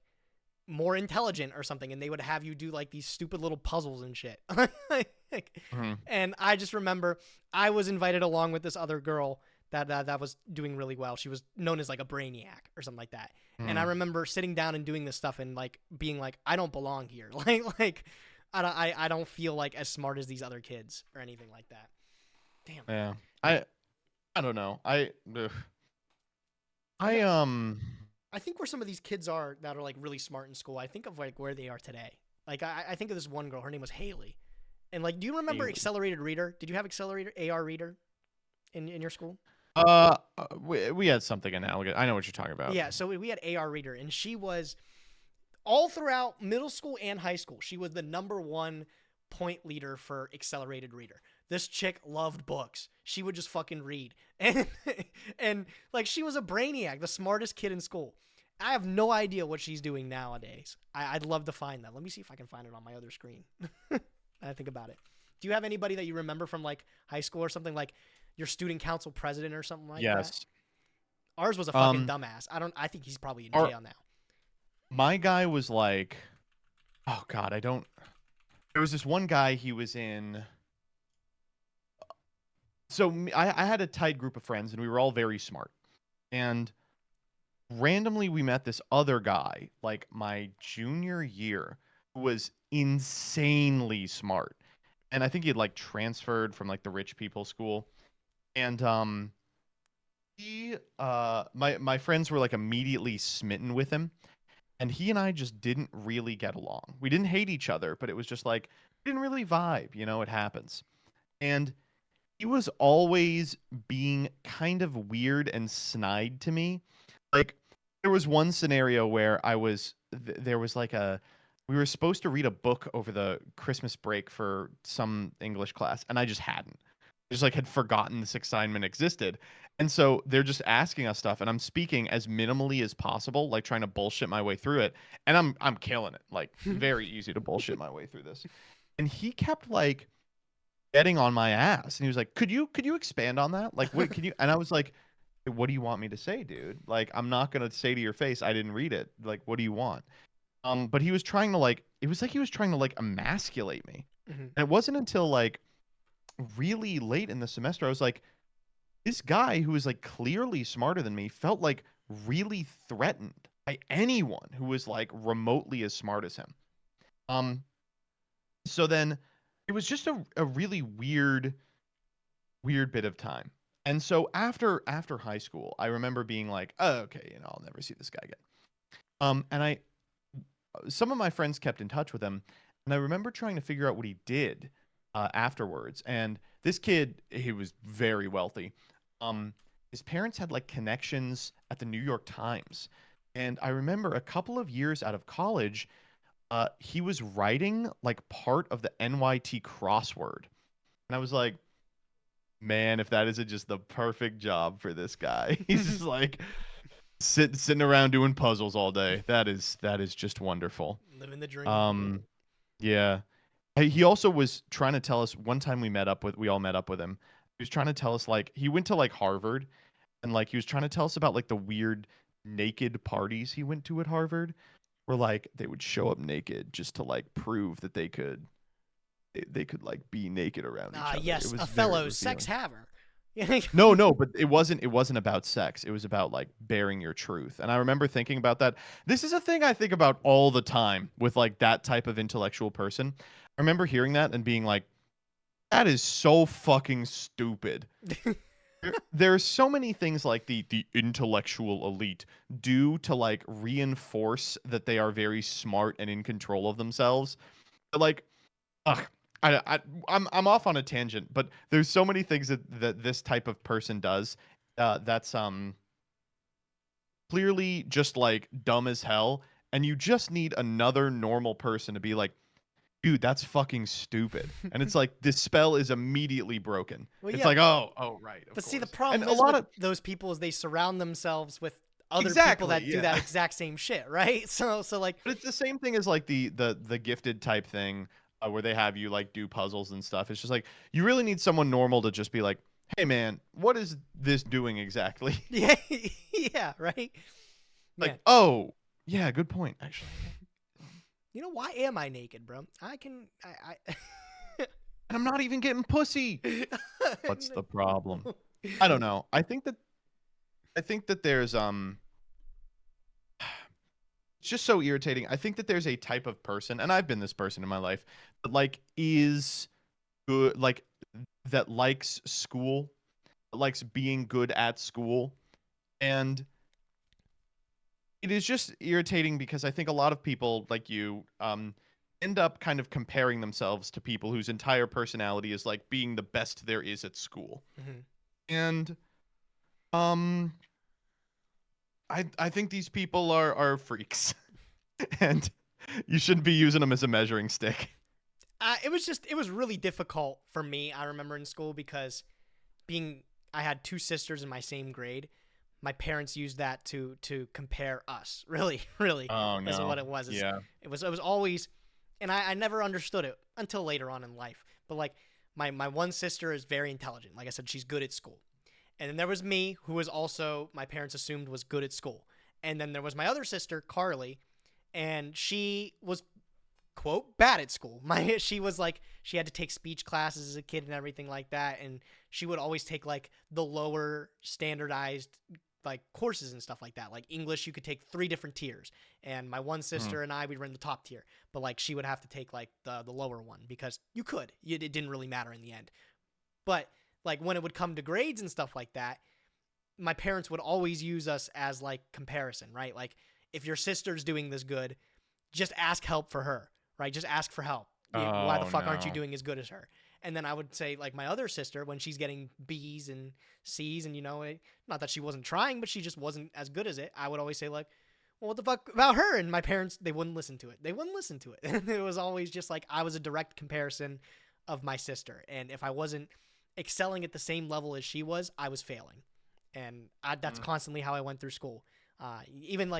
more intelligent or something, and they would have you do like these stupid little puzzles and shit. Mhm. And I just remember I was invited along with this other girl that was doing really well. She was known as like a brainiac or something like that. And I Mhm. remember sitting down and doing this stuff and like being like, I don't belong here. Like I don't feel like as smart as these other kids or anything like that. Damn. Yeah. I don't know. Ugh. I I think where some of these kids are that are like really smart in school, I think of like where they are today. Like I think of this one girl, her name was Haley. And like, do you remember Haley. accelerated reader? Did you have accelerated AR reader in your school? we had something analogous. I know what you're talking about. Yeah, so we had AR reader, and she was all throughout middle school and high school. She was the #1 point leader for accelerated reader. This chick loved books. She would just fucking read, and like she was a brainiac, the smartest kid in school. I have no idea what she's doing nowadays. I'd love to find that. Let me see if I can find it on my other screen. I think about it. Do you have anybody that you remember from like high school or something, like your student council president or something like that? Yes. Ours was a fucking dumbass. I think he's probably in jail now. My guy was like, oh God, there was this one guy, he was in, so I had a tight group of friends and we were all very smart. And randomly we met this other guy, like my junior year, who was insanely smart. And I think he had like transferred from like the rich people school. And my friends were like immediately smitten with him. And he and I just didn't really get along. We didn't hate each other, but it was just like we didn't really vibe, it happens. And he was always being kind of weird and snide to me. Like there was one scenario where there was like we were supposed to read a book over the Christmas break for some English class, and I just hadn't. Just like had forgotten this assignment existed. And so they're just asking us stuff and I'm speaking as minimally as possible, like trying to bullshit my way through it. And I'm killing it. Like very easy to bullshit my way through this. And he kept like getting on my ass. And he was like, Could you expand on that? Like what can you and I was like, what do you want me to say, dude? Like I'm not gonna say to your face I didn't read it. Like, what do you want? But he was trying to like it was like he was trying to like emasculate me. Mhm. And it wasn't until like really late in the semester I was like, this guy who was like clearly smarter than me felt like really threatened by anyone who was like remotely as smart as him. Um, so then it was just a really weird bit of time. And so after high school, I remember being like, oh, okay, I'll never see this guy again. And some of my friends kept in touch with him, and I remember trying to figure out what he did afterwards. And this kid, he was very wealthy. His parents had like connections at the New York Times, and I remember a couple of years out of college, he was writing like part of the NYT crossword, and I was like, man, if that isn't just the perfect job for this guy. He's just like sitting around doing puzzles all day. That is just wonderful. Living the dream. Yeah. He also was trying to tell us one time we all met up with him. He was trying to tell us like he went to like Harvard, and like he was trying to tell us about like the weird naked parties he went to at Harvard, where like they would show up naked just to like prove that they could like be naked around each other. Yes, It was a very fellow revealing. sex haver. No, but it wasn't about sex. It was about like bearing your truth. And I remember thinking about that. This is a thing I think about all the time with like that type of intellectual person. I remember hearing that and being like, that is so fucking stupid. There are so many things like the intellectual elite do to like reinforce that they are very smart and in control of themselves. But like, ugh, I'm off on a tangent, but there's so many things that this type of person does that's clearly just like dumb as hell, and you just need another normal person to be like, dude, that's fucking stupid. And it's like this spell is immediately broken. Well, It's yeah. like, oh right. But see, the course. problem And is with those people is they surround themselves with other people Exactly, that do yeah. that exact same shit, right? So like, But it's the same thing as like the gifted type thing where they have you like do puzzles and stuff. It's just like you really need someone normal to just be like, "Hey man, what is this doing exactly?" yeah, yeah, right. Like, Man, "Oh, yeah, good point actually." why am I naked, bro? I And I'm not even getting pussy. What's the problem? I don't know. I think that there's it's just so irritating. I think that there's a type of person, and I've been this person in my life, that like is good, like that likes school, likes being good at school, and it is just irritating because I think a lot of people like you end up kind of comparing themselves to people whose entire personality is like being the best there is at school. Mhm. And um I think these people are freaks. And you shouldn't be using them as a measuring stick. It was really difficult for me. I remember in school because I had two sisters in my same grade. My parents used that to compare us. Really, really. Oh That's no. what it was. Yeah. It was always, and I never understood it until later on in life. But like my one sister is very intelligent. Like I said, she's good at school. And then there was me, who was also my parents assumed was good at school. And then there was my other sister, Carly, and she was quote bad at school. She was like she had to take speech classes as a kid and everything like that, and she would always take like the lower standardized like courses and stuff like that. Like English, you could take 3 different tiers, and my one sister and I, we were in the top tier, but like she would have to take like the lower one because it didn't really matter in the end. But like when it would come to grades and stuff like that, my parents would always use us as like comparison, right? Like if your sister's doing this good, just ask help for her, right? Just ask for help. Why the fuck aren't you no. doing as good as her? And then I would say like my other sister, when she's getting B's and C's, and not that she wasn't trying, but she just wasn't as good as it, I would always say like, well, what the fuck about her? And my parents, they wouldn't listen to it. They wouldn't listen to it. And it was always just like I was a direct comparison of my sister. And if I wasn't excelling at the same level as she was, I was failing. And that's constantly how I went through school. Even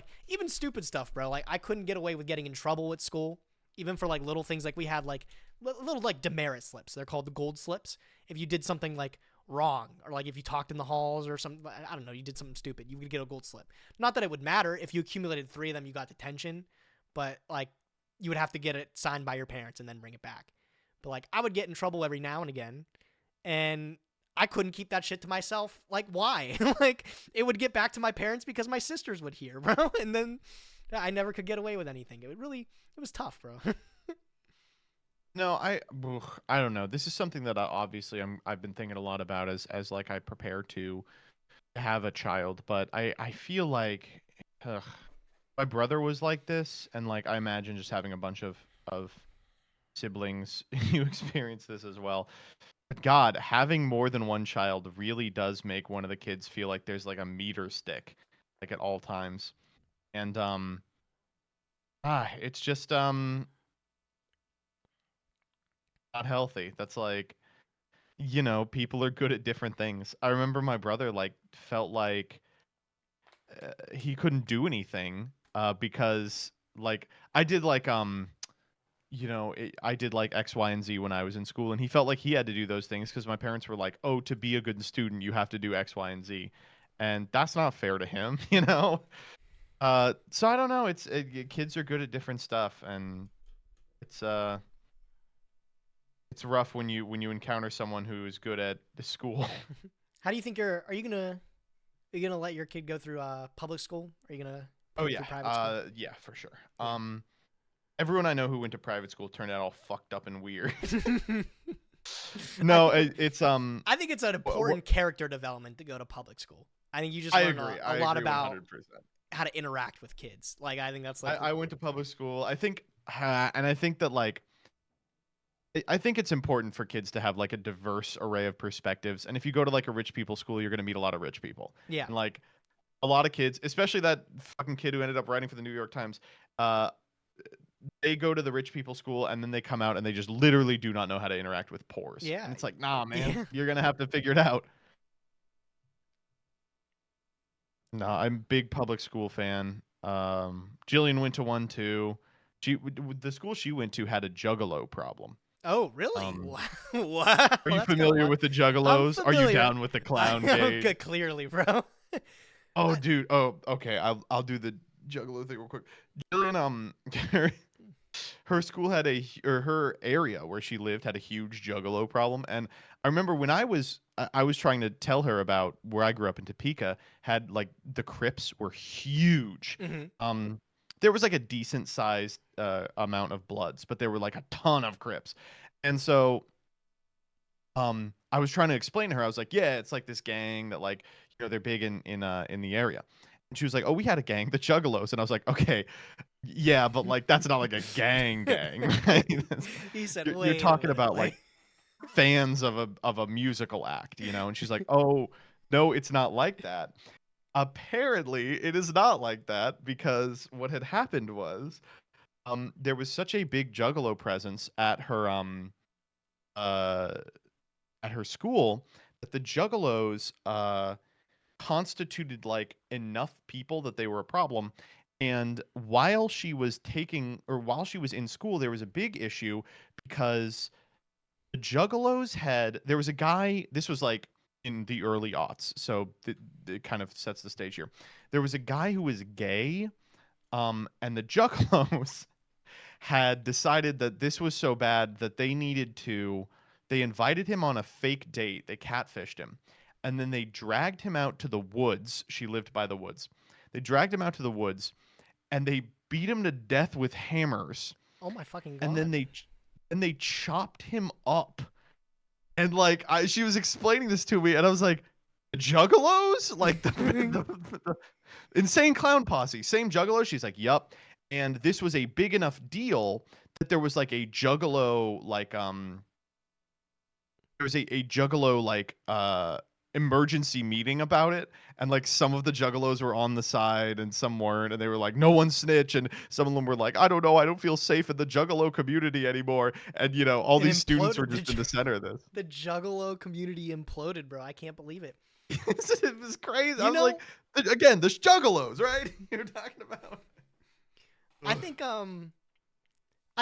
stupid stuff, bro. Like I couldn't get away with getting in trouble at school, even for like little things. Like we had like little like demerit slips. They're called the gold slips. If you did something like wrong, or like if you talked in the halls or something, I don't know, you did something stupid, you would get a gold slip. Not that it would matter if you accumulated 3 of them, you got detention, but like you would have to get it signed by your parents and then bring it back. But like I would get in trouble every now and again, and I couldn't keep that shit to myself. Like, why? Like, it would get back to my parents because my sisters would hear, bro. And then I never could get away with anything. It was tough, bro. No, I don't know. This is something that obviously I've been thinking a lot about as like I prepare to have a child, but I feel like ugh, my brother was like this, and like I imagine just having a bunch of siblings, you experience this as well. But God, having more than one child really does make one of the kids feel like there's like a meter stick, like at all times. And it's just not healthy. That's like, people are good at different things. I remember my brother like felt like he couldn't do anything because like I did like I did like X, Y, and Z when I was in school, and he felt like he had to do those things because my parents were like, "Oh, to be a good student, you have to do X, Y, and Z," and that's not fair to him, you know. So I don't know. Kids are good at different stuff, and it's uh, it's rough when you encounter someone who's good at the school. How do you think are you gonna let your kid go through public school? Are you gonna Oh put him yeah, through private school? yeah, for sure. Yeah. Everyone I know who went to private school turned out all fucked up and weird. I No, think, it's I think it's an important character development to go to public school. I think you just I learn agree. a I lot agree about 100%. how to interact with kids. Like I think that's like I went to public school. I think, and I think that like, I think it's important for kids to have like a diverse array of perspectives. And if you go to like a rich people school, you're going to meet a lot of rich people. yeah. And like a lot of kids, especially that fucking kid who ended up writing for the New York Times, uh, they go to the rich people school and then they come out and they just literally do not know how to interact with poors. Yeah. And it's like, nah, man, Yeah. you're going to have to figure it out. No, I'm a big public school fan. Jillian went to one too. The school she went to had a juggalo problem. Oh, really? Um, Wow. Are you That's kinda familiar wild. with the I'm juggalos? Are you familiar. down with the clown gauge? Clearly, bro. Oh, dude. Oh, okay. I'll do the juggalo thing real quick. Jillian, her school had or her area where she lived had a huge juggalo problem, and I remember when I was trying to tell her about where I grew up in Topeka, had like the crypts were huge. Mhm. There was like a decent sized amount of bloods, but there were like a ton of crypts, and so I was trying to explain to her. I was like, yeah, it's like this gang that like they're big in the area. And she was like, oh, we had a gang, the Juggalos, and I was like, okay, yeah, but like that's not like a gang, right? He said, You're wait, talking wait, about wait. like fans of a musical act, And she's like, oh, no, it's not like that. Apparently, it is not like that because what had happened was there was such a big Juggalo presence uh at her school that the Juggalos constituted like enough people that they were a problem. And while she was in school, there was a big issue because the Juggalos there was a guy, this was like in the early aughts, so it kind of sets the stage here. There was a guy who was gay, and the Juggalos had decided that this was so bad that they invited him on a fake date. They catfished him. And then they dragged him out to the woods. She lived by the woods. They dragged him out to the woods and they beat him to death with hammers. Oh my fucking god. And then they chopped him up. And like she was explaining this to me and I was like, Juggalos? Like the Insane Clown Posse, same Juggalo? She's like, yup. And this was a big enough deal that there was like a Juggalo like there was a Juggalo like emergency meeting about it, and like some of the Juggalos were on the side and some weren't, and they were like, no one snitch, and some of them were like, I don't know, I don't feel safe in the Juggalo community anymore, and all It these students were imploded. just in the center of this. The Juggalo community imploded, bro. I can't believe it. It was crazy. You I was like, again, there's Juggalos, right? You're talking about. I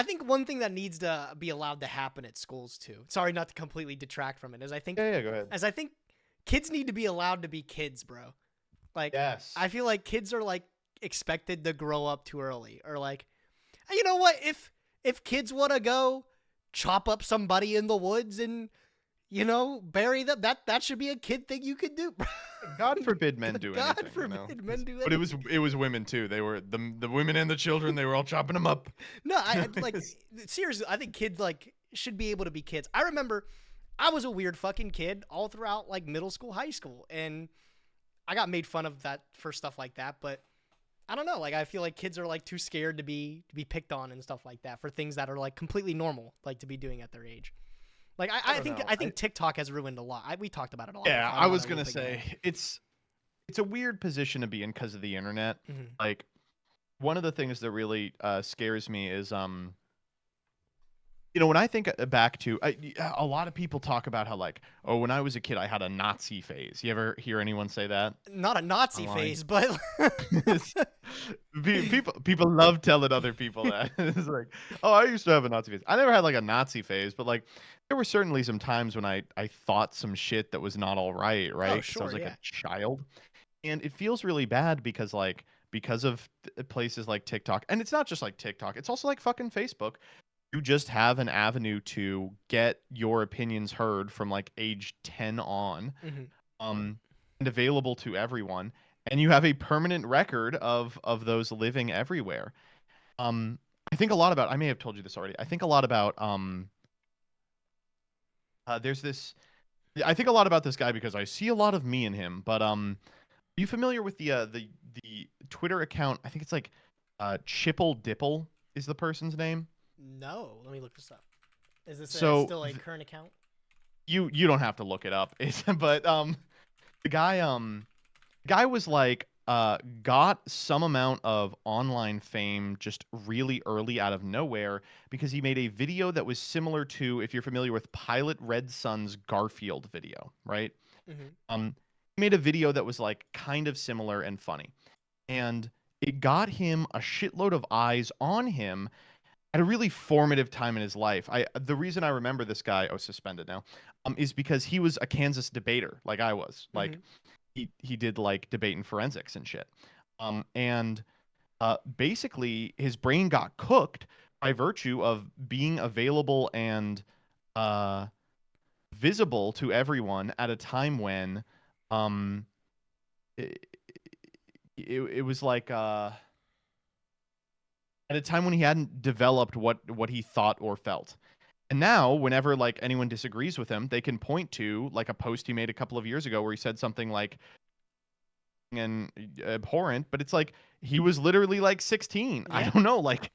think one thing that needs to be allowed to happen at schools too. Sorry not to completely detract from it. Go ahead. As I think kids need to be allowed to be kids, bro. Like Yes. I feel like kids are like expected to grow up too early, or like, you know what? If kids want to go chop up somebody in the woods and You know, bury them. That should be a kid thing you could do. God forbid men do God anything. forbid men do But it was women too. They were the women and the children. They were all chopping them up. No, I like seriously. I think kids like should be able to be kids. I remember I was a weird fucking kid all throughout like middle school, high school, and I got made fun of that for stuff like that. But I don't know. Like I feel like kids are like too scared to be picked on and stuff like that for things that are like completely normal, like to be doing at their age. Like I don't think know. I think TikTok has ruined a lot. We talked about it a lot. Yeah, I'm I not was a gonna big fan. say it's a weird position to be in because of the internet. Mhm. Like one of the things that really scares me is when I think back to a lot of people talk about how like, oh, when I was a kid I had a Nazi phase. You ever hear anyone say that? Not a Nazi Online. phase, but People love telling other people that. It's like, oh, I used to have a Nazi phase. I never had like a Nazi phase, but like there were certainly some times when I thought some shit that was not all right, right? Oh, 'Cause I sure, was like yeah. a child. And it feels really bad because of places like TikTok. And it's not just like TikTok. It's also like fucking Facebook. You just have an avenue to get your opinions heard from like age 10 on, Mhm. and available to everyone, and you have a permanent record of those living everywhere. um I think a lot about, I may have told you this already, I think a lot about there's this, I think a lot about this guy because I see a lot of me in him. But are you familiar with the Twitter account? I think it's like Chipple Dipple is the person's name. No, let me look this up. Is this So still a current account? you don't have to look it up. But the guy was like got some amount of online fame just really early out of nowhere because he made a video that was similar to, if you're familiar with Pilot Red Sun's Garfield video, right? Mhm. He made a video that was like kind of similar and funny, and it got him a shitload of eyes on him at a really formative time in his life. The reason I remember this guy, oh, suspended now, is because he was a Kansas debater like I was. Like Mhm. he did like debate and forensics and shit. And basically his brain got cooked by virtue of being available and uh visible to everyone at a time when um it, it was like at a time when he hadn't developed what he thought or felt. And now, whenever like anyone disagrees with him, they can point to like a post he made a couple of years ago where he said something like and abhorrent, but it's like he was literally like 16. I Yeah. don't know, like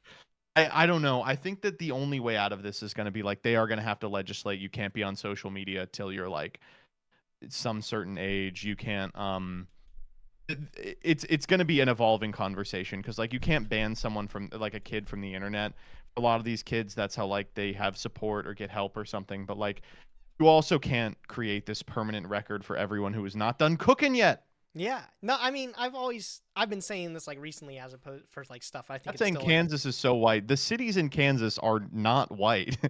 I don't know. I think that the only way out of this is going to be like they are going to have to legislate you can't be on social media till you're like some certain age. You can't it's going to be an evolving conversation because like you can't ban someone from like a kid from the internet. A lot of these kids, that's how like they have support or get help or something. But like you also can't create this permanent record for everyone who is not done cooking yet. Yeah. No, I mean, I've been saying this like recently as opposed for like stuff. I think Not it's saying still Kansas is so white. The cities in Kansas are not white.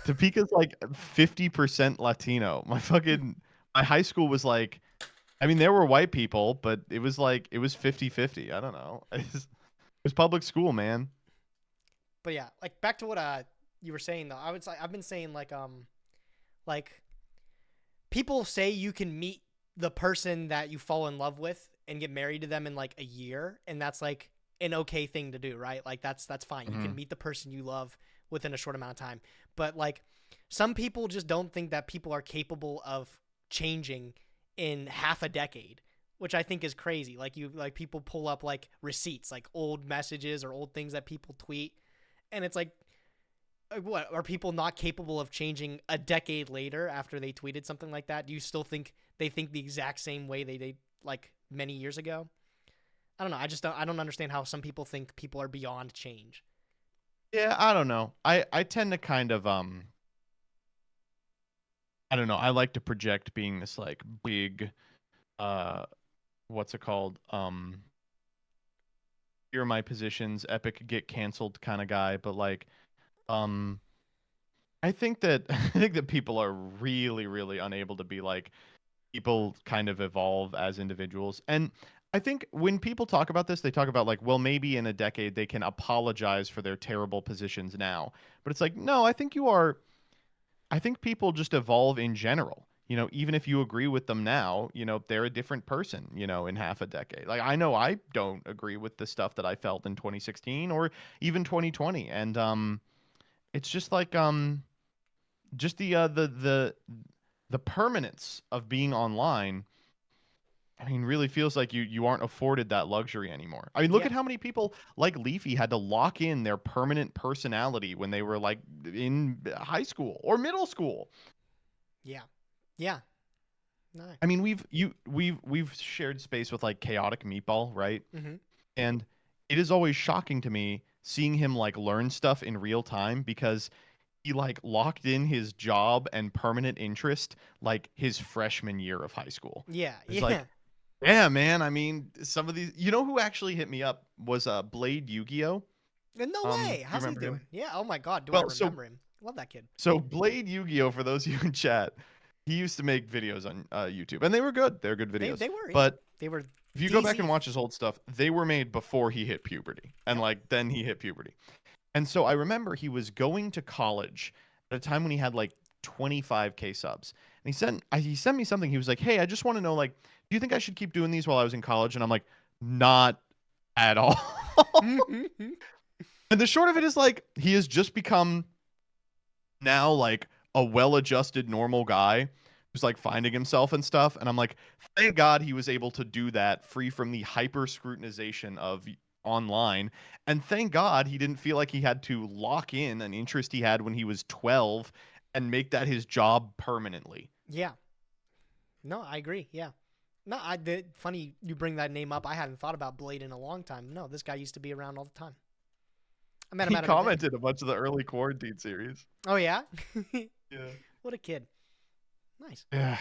Topeka's like 50% Latino. My high school was like, I mean, there were white people, but it was like it was 50-50. I don't know. It was public school, man. But yeah, like back to what you were saying though. I would say I've been saying like people say you can meet the person that you fall in love with and get married to them in like a year, and that's like an okay thing to do, right? Like that's fine. You can Mhm. meet the person you love within a short amount of time. But like some people just don't think that people are capable of changing in half a decade, which I think is crazy. Like people pull up like receipts, like old messages or old things that people tweet, and it's like what are people not capable of changing a decade later after they tweeted something like that? Do you still think they think the exact same way they did like many years ago? I don't know. I don't understand how some people think people are beyond change. Yeah, I don't know. I tend to kind of I don't know. I like to project being this like big uh what's it called? Here are my positions, epic get canceled kind of guy, but like um I think that I think that people are really really unable to be like people kind of evolve as individuals. And I think when people talk about this, they talk about like, well, maybe in a decade they can apologize for their terrible positions now. But it's like, no, I think people just evolve in general. You know, even if you agree with them now, you know, they're a different person, you know, in half a decade. Like I know I don't agree with the stuff that I felt in 2016 or even 2020. And it's just like just the permanence of being online. I mean, really feels like you aren't afforded that luxury anymore. I mean, look Yeah. at how many people like Leafy had to lock in their permanent personality when they were like in high school or middle school. Yeah. Yeah. No. I mean, we've shared space with like Chaotic Meatball, right? Mm-hmm. And it is always shocking to me seeing him like learn stuff in real time because he like locked in his job and permanent interest like his freshman year of high school. Yeah. It's Yeah. like, yeah, man. I mean, some of these, you know, who actually hit me up was Blade Yu-Gi-Oh. No Do way. you How's he remember doing? him? Yeah. Oh my God. Do I Well, remember him? Love that kid. so Blade Yu-Gi-Oh, for those of you in chat, he used to make videos on YouTube, and they were good. They're good videos. They were. Yeah. But They were. if you go back DZ. and watch his old stuff, they were made before he hit puberty, and Yep. like then he hit puberty. And so I remember he was going to college at a time when he had like 25K subs, and he sent me something. He was like, "Hey, I just want to know, like, do you think I should keep doing these while I was in college?" And I'm like, "Not at all." And the short of it is like he has just become now like a well-adjusted normal guy who's like finding himself and stuff. And I'm like, thank God he was able to do that free from the hyper scrutinization of online. And thank God he didn't feel like he had to lock in an interest he had when he was 12 and make that his job permanently. Yeah. No, I agree. Yeah. No, funny you bring that name up. I hadn't thought about Blade in a long time. No, this guy used to be around all the time. I met him He at an event. commented a bunch of the early quarantine series. Oh yeah. Yeah. What a kid. Nice. Yeah.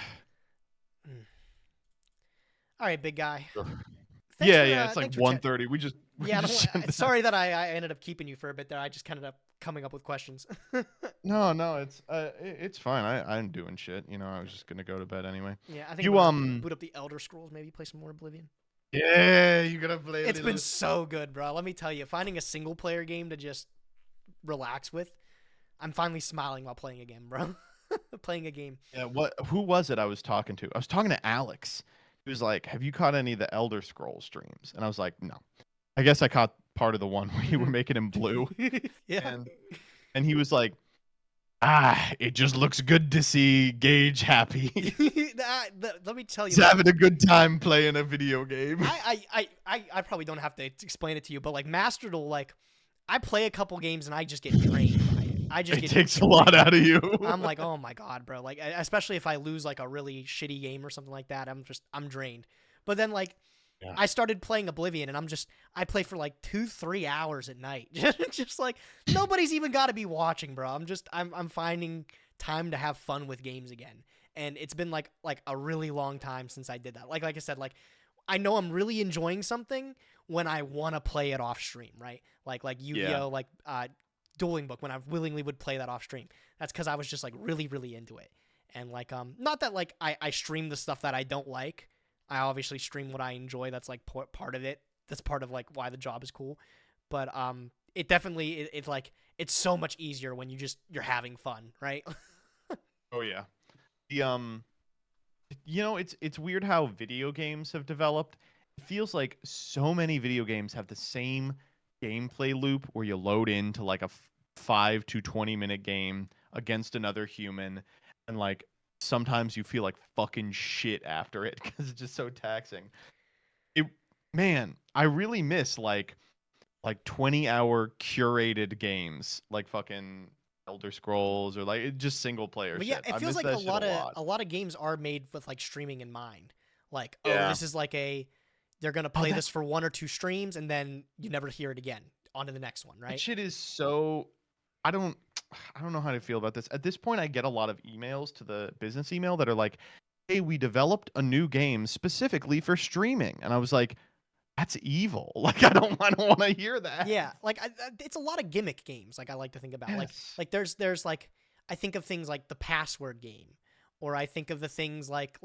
All right, big guy. Yeah, Thanks for, yeah, it's like thanks for chat- 1:30. We just Yeah, just sorry that I ended up keeping you for a bit there. I just kind of coming up with questions. No, it's fine. I'm doing shit. You know, I was just gonna go to bed anyway. Yeah, I think You, I'm gonna boot up the Elder Scrolls, maybe play some more Oblivion. Yeah, you gotta play. It's been so good, bro. Let me tell you, finding a single player game to just relax with, I'm finally smiling while playing a game, bro. Playing a game. Yeah, who was it I was talking to? I was talking to Alex. He was like, "Have you caught any of the Elder Scrolls streams?" And I was like, "No." I guess I caught part of the one where you were making him blue. Yeah. And he was like, it just looks good to see Gage happy. Let me tell you. He's having a good time playing a video game. I probably don't have to explain it to you, but like Master Duel, like I play a couple games and I just get drained by it. It takes a lot out of you. I'm like, oh my God, bro. Like, especially if I lose like a really shitty game or something like that, I'm drained. But then like, Yeah. I started playing Oblivion and I play for like 2-3 hours at night. Just like nobody's even got to be watching, bro. I'm finding time to have fun with games again. And it's been like a really long time since I did that. Like I said, like I know I'm really enjoying something when I want to play it off stream, right? Like Yu-Gi-Oh, like Dueling Book, when I willingly would play that off stream. That's because I was just like really, really into it. And like not that like I stream the stuff that I don't like. I obviously stream what I enjoy. That's like part of it. That's part of like why the job is cool. But it definitely it's like it's so much easier when you're having fun, right? Oh yeah. The you know, it's weird how video games have developed. It feels like so many video games have the same gameplay loop where you load into like a 5 to 20-minute game against another human, and like sometimes you feel like fucking shit after it because it's just so taxing. Man, I really miss like 20-hour curated games like fucking Elder Scrolls or like just single player But shit. yeah, it feels like a lot of games are made with like streaming in mind. Like, Yeah. oh, this is like they're gonna play this for 1 or 2 streams and then you never hear it again. On to the next one, That right? shit is so I don't know how to feel about this. At this point I get a lot of emails to the business email that are like, "Hey, we developed a new game specifically for streaming." And I was like, that's evil. Like I don't want to hear that. Yeah, like it's a lot of gimmick games. Like I like to think about, Yes. like there's like I think of things like the password game, or I think of the things like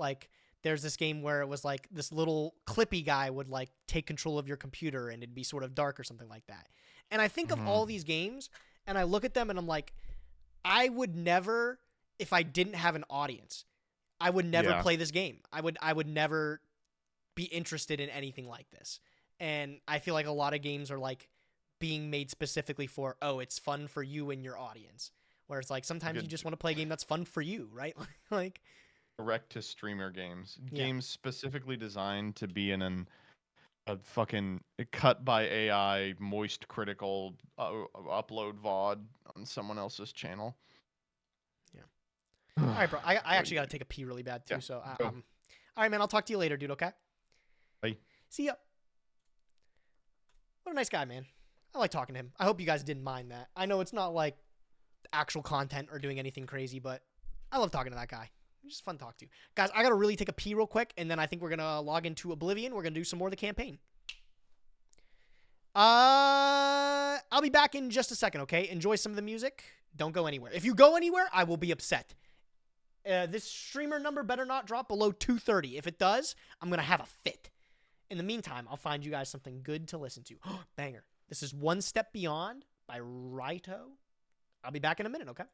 there's this game where it was like this little clippy guy would like take control of your computer and it'd be sort of dark or something like that. And I think of all these games and I look at them and I'm like, I would never if I didn't have an audience. I would never Yeah. play this game. I would never be interested in anything like this. And I feel like a lot of games are like being made specifically for, oh, it's fun for you and your audience. Where it's like sometimes you Good. just want to play a game that's fun for you, right? Like, Direct to streamer games. Yeah. Games specifically designed to be in a fucking cut by AI, moist critical upload VOD on someone else's channel. all right, bro. I actually got to take a pee really bad too. Yeah, So, go. all right, man. I'll talk to you later, dude. Okay. Bye. See ya. What a nice guy, man. I like talking to him. I hope you guys didn't mind that. I know it's not like actual content or doing anything crazy, but I love talking to that guy. He's just fun to talk to. Guys, I got to really take a pee real quick, and then I think we're going to log into Oblivion. We're going to do some more of the campaign. I'll be back in just a second, okay? Enjoy some of the music. Don't go anywhere. If you go anywhere, I will be upset. This streamer number better not drop below 230. If it does, I'm going to have a fit. In the meantime, I'll find you guys something good to listen to. Banger. This is One Step Beyond by Raito. I'll be back in a minute, okay?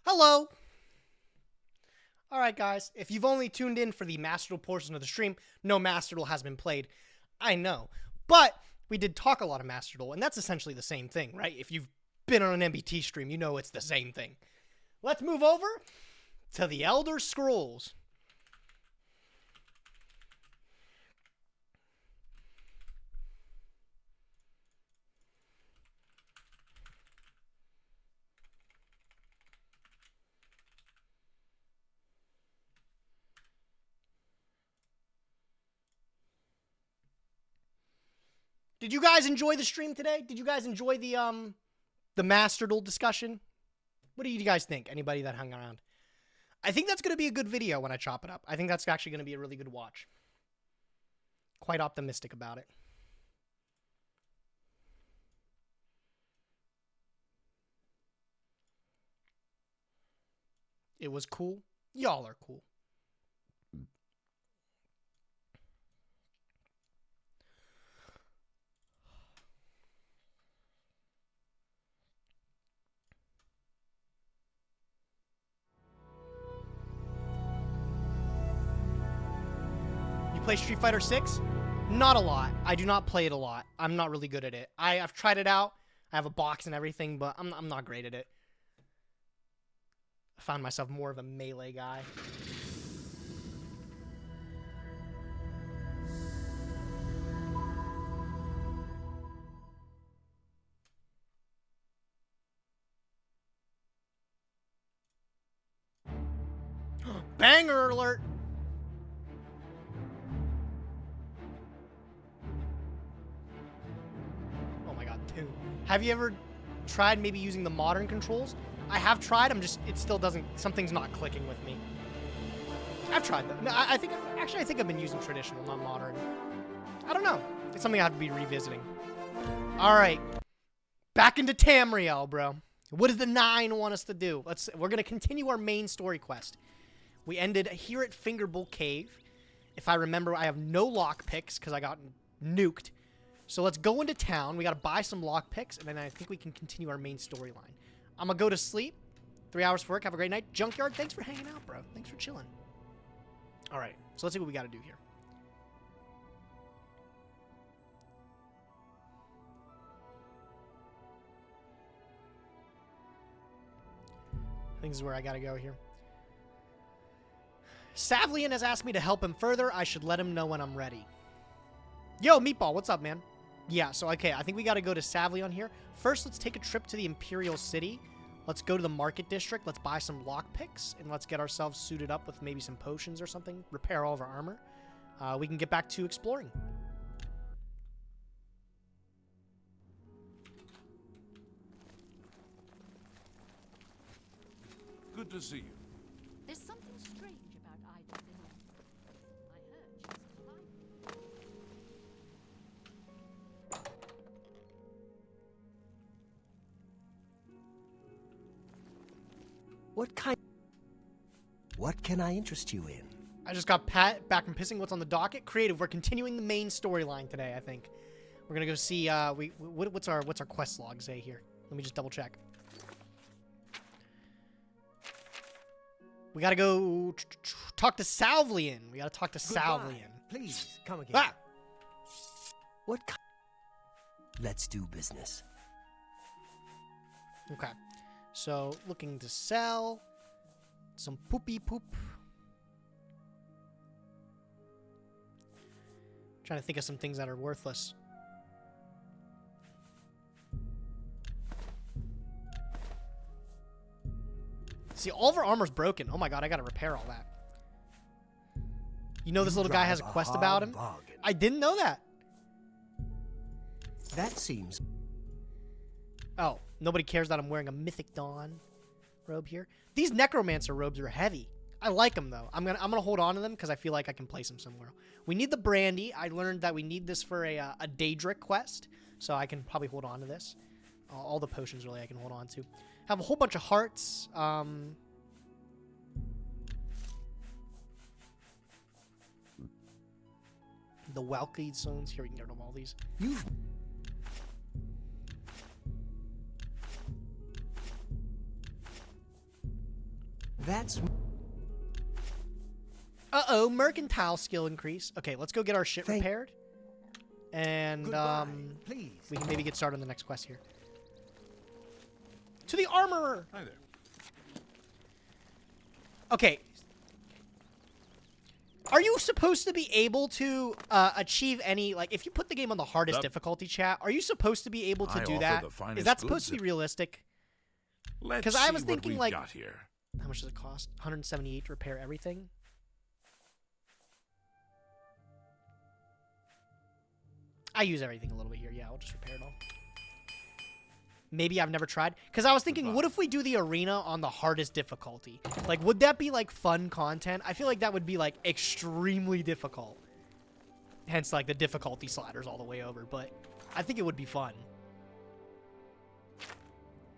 Hello. All right, guys. If you've only tuned in for the Master Duel portion of the stream, no Master Duel has been played. I know. But we did talk a lot of Master Duel, and that's essentially the same thing, right? If you've been on an MBT stream, you know it's the same thing. Let's move over to the Elder Scrolls. Did you guys enjoy the stream today? Did you guys enjoy the Master Duel discussion? What do you guys think? Anybody that hung around? I think that's going to be a good video when I chop it up. I think that's actually going to be a really good watch. Quite optimistic about it. It was cool. Y'all are cool. You play Street Fighter 6? Not a lot. I do not play it a lot. I'm not really good at it. I've tried it out. I have a box and everything, but I'm not great at it. I found myself more of a melee guy. Banger alert! Oh my god, dude. Have you ever tried maybe using the modern controls? I have tried, it still doesn't, something's not clicking with me. I've tried them. No, I think I've been using traditional, not modern. I don't know. It's something I have to be revisiting. Alright. Back into Tamriel, bro. What does the 9 want us to do? We're gonna continue our main story quest. We ended here at Fingerbowl Cave. If I remember, I have no lockpicks because I got nuked. So let's go into town. We gotta buy some lockpicks, and then I think we can continue our main storyline. I'm gonna go to sleep. 3 hours for work. Have a great night. Junkyard, thanks for hanging out, bro. Thanks for chilling. All right, so let's see what we gotta do here. I think this is where I gotta go here. Savlian has asked me to help him further. I should let him know when I'm ready. Yo, Meatball, what's up, man? Yeah, so, okay, I think we got to go to Savlian here. First, let's take a trip to the Imperial City. Let's go to the Market District. Let's buy some lockpicks, and let's get ourselves suited up with maybe some potions or something. Repair all of our armor. We can get back to exploring. Good to see you. There's something strange about Ida Lynn. I heard she's alive. What can I interest you in? I just got Pat back from pissing. What's on the docket? Creative. We're continuing the main storyline today, I think. We're going to go see, what's our quest log say here? Let me just double check. We gotta go talk to Savlian. We gotta talk to Savlian. Please, come again. Ah! Let's do business. Okay. So, looking to sell some poopy poop. Trying to think of some things that are worthless. See, all of our armor's broken. Oh my god, I gotta repair all that. You know this little guy has a quest about him? Bargain. I didn't know that. That seems... Oh, nobody cares that I'm wearing a Mythic Dawn robe here. These Necromancer robes are heavy. I like them, though. I'm gonna hold on to them because I feel like I can place them somewhere. We need the brandy. I learned that we need this for a Daedric quest, so I can probably hold on to this. All the potions, really, I can hold on to. Have a whole bunch of hearts. The Welkide stones. Here, we can get rid of all these. That's... Uh-oh, mercantile skill increase. Okay, let's go get our shit repaired. And, Please. we can maybe get started on the next quest here. To the armorer! Hi there. Okay. Are you supposed to be able to achieve any, like, if you put the game on the hardest difficulty, chat, are you supposed to be able to do that? Is that supposed to be realistic? Let's I see was what thinking, we've like, got here. how much does it cost? 178 to repair everything? I use everything a little bit here. Yeah, I'll just repair it all. maybe I've never tried. Because I was thinking, what if we do the arena on the hardest difficulty? Like, would that be, like, fun content? I feel like that would be, like, extremely difficult. Hence, like, the difficulty sliders all the way over. But I think it would be fun.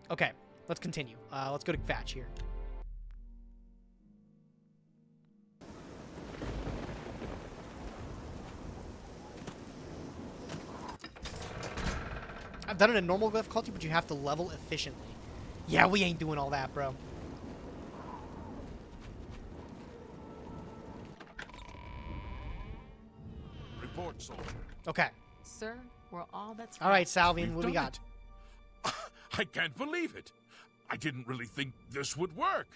Okay, let's continue. Let's go to Kvatch here. I've done it in normal difficulty, but you have to level efficiently. Yeah, we ain't doing all that, bro. Report, soldier. Okay. Sir, we're all that's All right, Salvian, We've what do we done got? it. I can't believe it. I didn't really think this would work.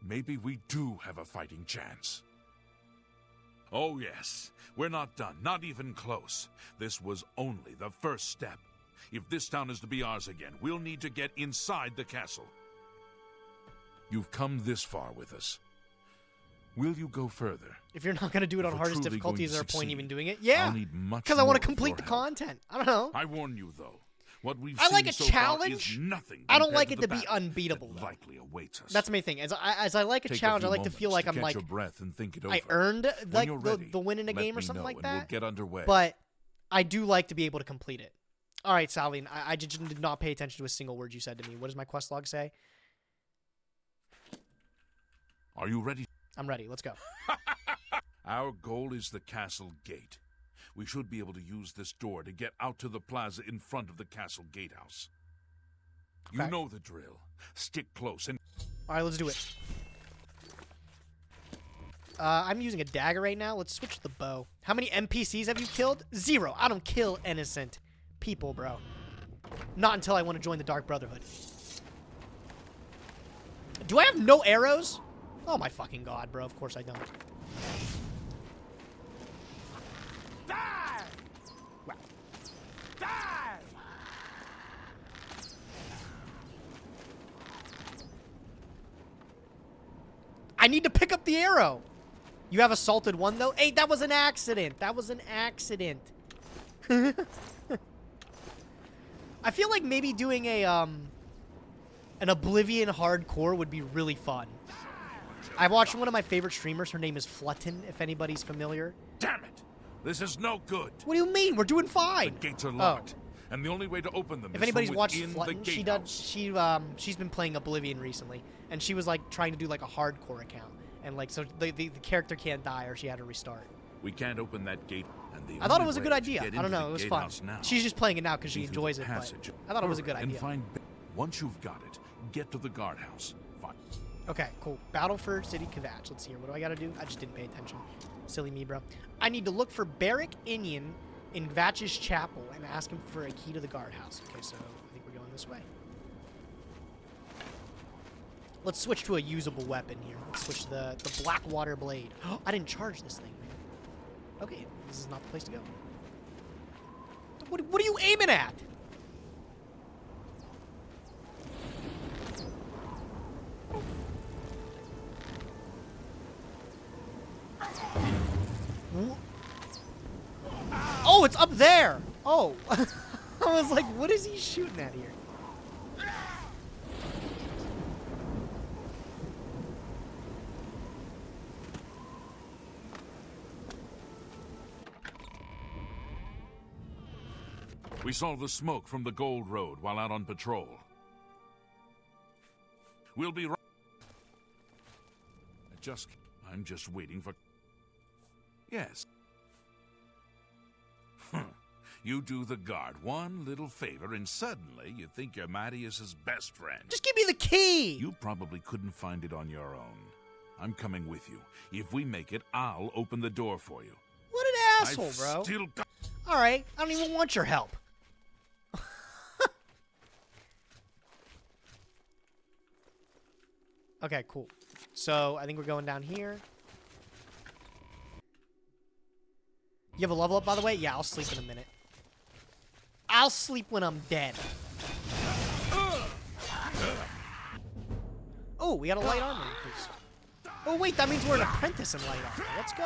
Maybe we do have a fighting chance. Oh, yes. We're not done. Not even close. This was only the first step. If this town is to be ours again, we'll need to get inside the castle. You've come this far with us. Will you go further? If you're not going to do it on If we're hardest truly difficulty, going is to there a point succeed, even doing it? Yeah. I'll need much Because I want more to of complete your the help. content. I don't know. I warn you, though. What we've I like seen a so far challenge. is nothing I don't compared like it the to be battle unbeatable, that though. likely awaits us. That's the main thing. As I like a Take challenge, I few like to feel moments like I'm catch like your breath and think it over. I earned When like you're the ready, win in a let game or me something know like and that. We'll get underway. But I do like to be able to complete it. All right, Salvian, I just did not pay attention to a single word you said to me. What does my quest log say? Are you ready? I'm ready. Let's go. Our goal is the castle gate. We should be able to use this door to get out to the plaza in front of the castle gatehouse. You Okay. know the drill. Stick close and All right, let's do it. I'm using a dagger right now. Let's switch to the bow. How many NPCs have you killed? 0. I don't kill innocent people, bro. Not until I want to join the Dark Brotherhood. Do I have no arrows? Oh my fucking god, bro. Of course I don't. die! Wow. Die! I need to pick up the arrow. You have assaulted one, though? Hey, that was an accident. That was an accident. I feel like maybe doing a, an Oblivion hardcore would be really fun. I watched one of my favorite streamers. Her name is Flutton, if anybody's familiar. Damn it! This is no good. What do you mean? We're doing fine. The gates are locked, and the only way to open them If is anybody's from watched within Flutton, the she gatehouse. does. She's been playing Oblivion recently, and she was like trying to do like a hardcore account, and like so the character can't die or she had to restart. We can't open that gate, and the I thought it only was a way good to idea. get I don't into know. the It was fun. gatehouse now She's just playing it now because she is through the enjoys it. But passage. I thought it was a Hurry good and idea. find once you've got it, get to the guardhouse. Fine. Okay, cool. Battle for City Kvatch. Let's see here. What do I gotta do? I just didn't pay attention. Silly me, bro. I need to look for Barrack Inyan in Kvatch's chapel and ask him for a key to the guardhouse. Okay, so I think we're going this way. Let's switch to a usable weapon here. Let's switch to the Blackwater Blade. I didn't charge this thing, man. Okay, this is not the place to go. What are you aiming at? Oh, it's up there. Oh. I was like, what is he shooting at here? We saw the smoke from the Gold Road while out on patrol. We'll be right. I'm just waiting for. Yes. You do the guard one little favor, and suddenly you think you're Mattias's best friend. Just give me the key. You probably couldn't find it on your own. I'm coming with you. If we make it, I'll open the door for you. What an asshole, I've bro. Still got. All right, I don't even want your help. Okay, cool. So I think we're going down here. You have a level up, by the way? Yeah, I'll sleep in a minute. I'll sleep when I'm dead. Oh, we got a light armor increase. Oh, wait, that means we're an apprentice in light armor. Let's go.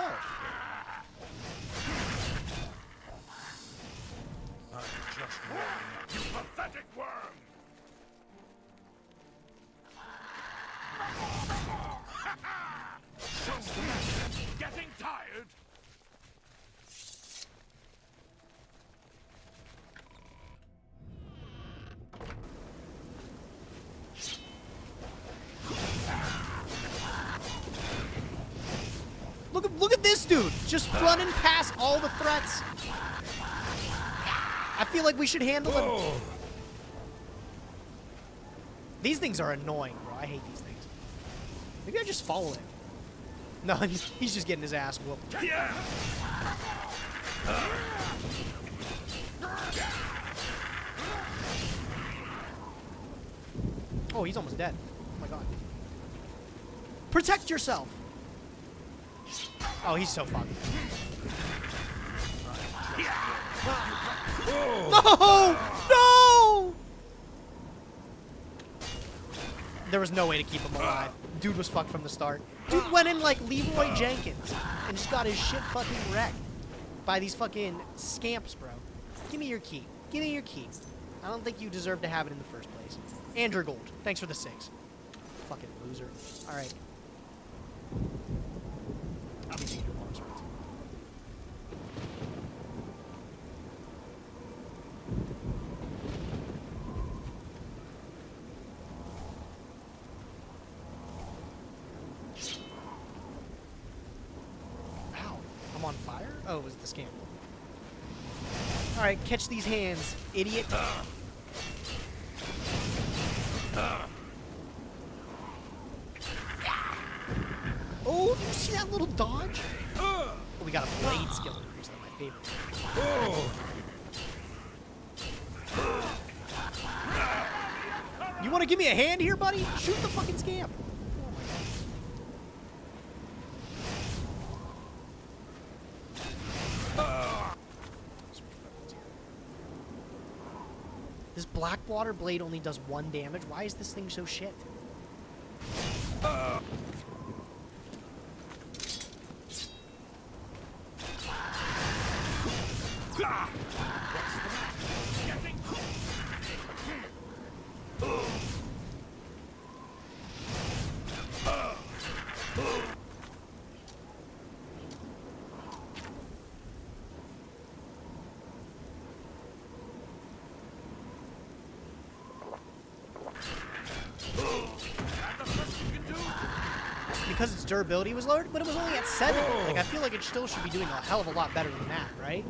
I'm just warning you, pathetic worm! Dude, just running past all the threats. I feel like we should handle him. These things are annoying, bro. I hate these things. Maybe I just follow him. No, he's just getting his ass whooped. Oh, he's almost dead. Oh my god. Protect yourself. Oh, he's so fucked. No! No! There was no way to keep him alive. Dude was fucked from the start. Dude went in like Leroy Jenkins and just got his shit fucking wrecked by these fucking scamps, bro. Give me your key. Give me your key. I don't think you deserve to have it in the first place. Andrew Gold. Thanks for the 6. Fucking loser. Alright. I'll be taking your long swords. Ow. I'm on fire? Oh, it was the scam. Alright, catch these hands, idiot. Oh, do you see that little dodge? Oh, we got a blade skill increase, though, my favorite. You want to give me a hand here, buddy? Shoot the fucking scam. Oh my god. This Blackwater blade only does 1 damage. Why is this thing so shit? Because its durability was lowered, but it was only at 7. Like, I feel like it still should be doing a hell of a lot better than that, right?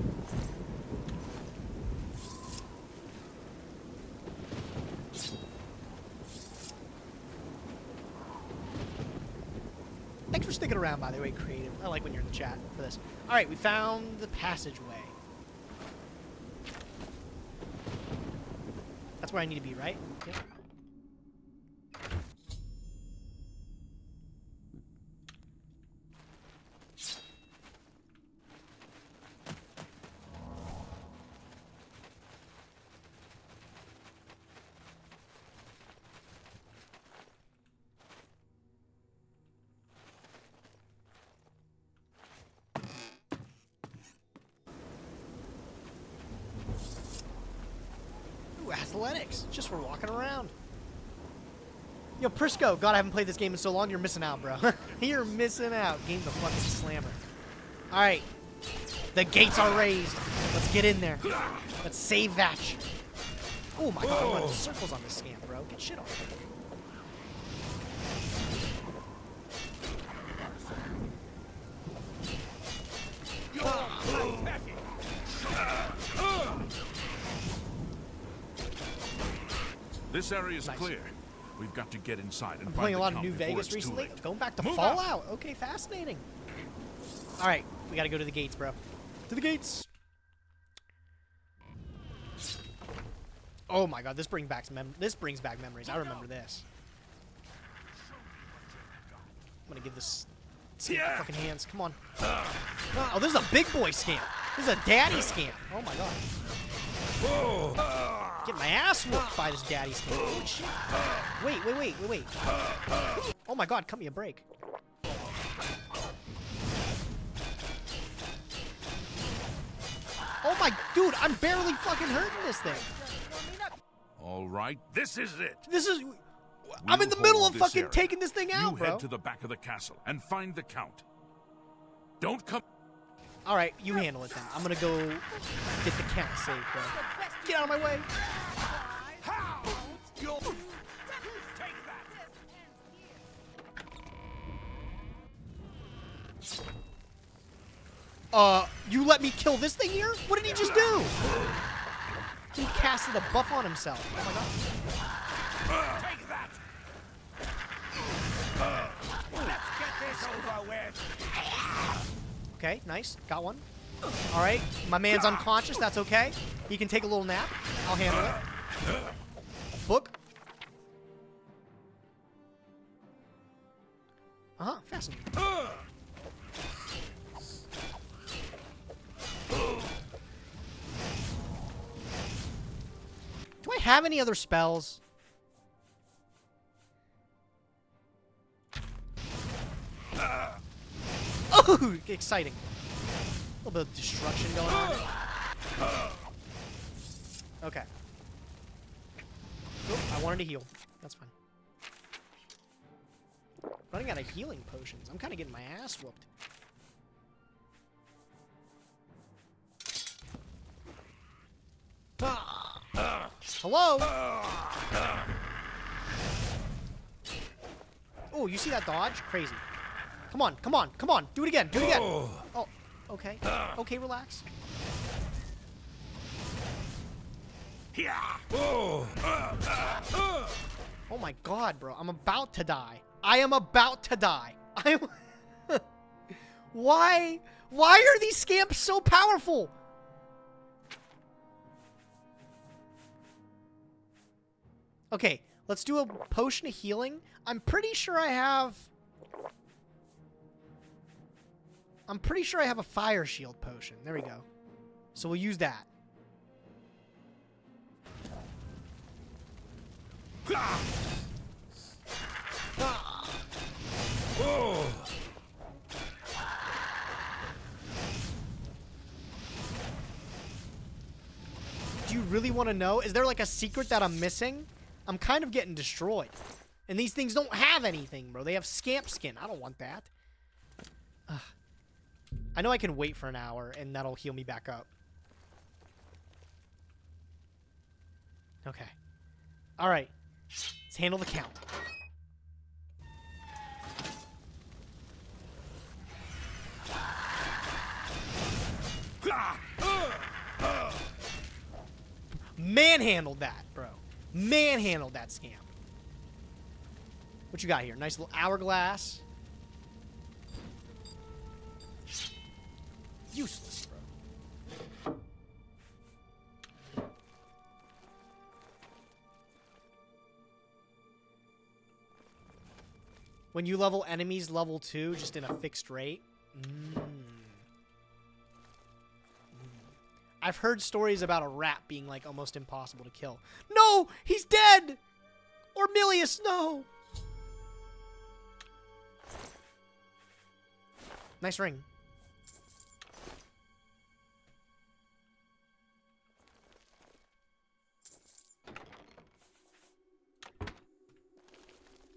Thanks for sticking around, by the way, creative. I like when you're in the chat for this. All right, we found the passageway. That's where I need to be, right? Yep. Ooh, athletics, just for walking around. Yo, Prisco, God, I haven't played this game in so long. You're missing out, bro. You're missing out. Game the fucking slammer. All right, the gates are raised. Let's get in there. Let's save that. Oh my God, I'm running circles on this scam, bro. Get shit on. This area is Nice. clear. We've got to get inside and I'm find playing a the lot of count New before Vegas it's too recently. late. Going back to Move out. Fallout. Okay, fascinating. All right, we gotta go to the gates, bro. To the gates. Oh my God, this brings back memories. I remember this. I'm gonna give this scam fucking hands. Come on. Oh, this is a big boy scam. This is a daddy scam. Oh my God. Get my ass whooped by this daddy scam. Holy shit. Wait. Oh my God, cut me a break. Oh my, dude, I'm barely fucking hurting this thing. All right, this is it. This is, I'm in the middle hold of this fucking area. taking this thing out, You bro. head to the back of the castle and find the count. Don't come. All right, you handle it then. I'm gonna go get the count saved, bro. Get out of my way. You let me kill this thing here? What did he just do? He casted a buff on himself. Oh my god. Take that! Let's get this over with. Okay, nice. Got one. All right, my man's unconscious. That's okay. He can take a little nap. I'll handle it. Book. Uh-huh, fascinating. Do I have any other spells? Oh, exciting. A little bit of destruction going on. Okay. Oop, I wanted to heal. That's fine. Running out of healing potions. I'm kind of getting my ass whooped. Hello? Oh, you see that dodge? Crazy. Come on, come on, come on. Do it again, do it again. Oh, okay. Okay, relax. Oh my god, bro. I'm about to die. I am about to die. I'm... Why? Why are these scamps so powerful? Okay, let's do a potion of healing. I'm pretty sure I have a fire shield potion. There we go. So we'll use that. Do you really want to know? Is there like a secret that I'm missing? I'm kind of getting destroyed. And these things don't have anything, bro. They have scamp skin. I don't want that. Ugh. I know I can wait for an hour, and that'll heal me back up. Okay. All right. Let's handle the count. Manhandled that, bro. Manhandled that scamp. What you got here? Nice little hourglass. Useless, bro. When you level enemies level 2 just in a fixed rate. I've heard stories about a rat being like almost impossible to kill. No! He's dead! Ormilius, no! Nice ring.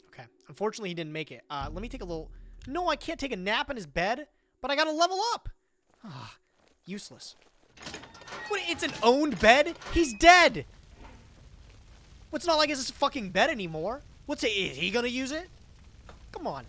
Okay. Unfortunately, he didn't make it. Let me take a little... No, I can't take a nap in his bed, but I gotta level up. Ah, useless. What, it's an owned bed? He's dead! Well, it's not like it's his fucking bed anymore. Is he gonna use it? Come on.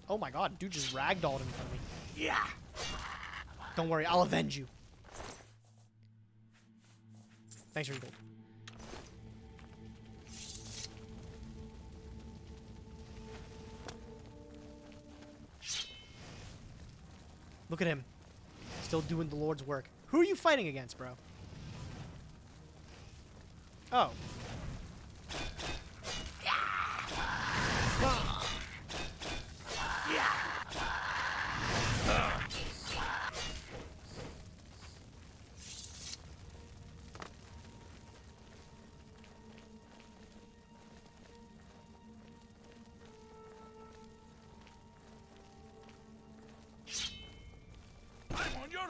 Oh my god, dude just ragdolled in front of me. Yeah! Don't worry, I'll avenge you. Thanks for your gold. Look at him. Still doing the Lord's work. Who are you fighting against, bro? Oh.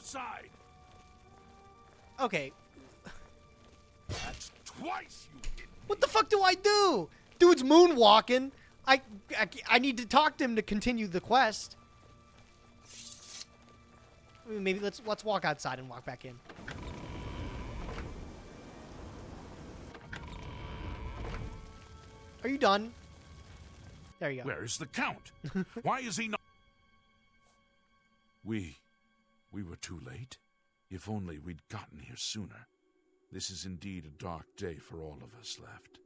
Side. Okay. That's twice you hit me. What the fuck do I do? Dude's moonwalking. I need to talk to him to continue the quest. Maybe let's walk outside and walk back in. Are you done? There you go. Where is the Count? Why is he not? We were too late. If only we'd gotten here sooner. This is indeed a dark day for all of us left.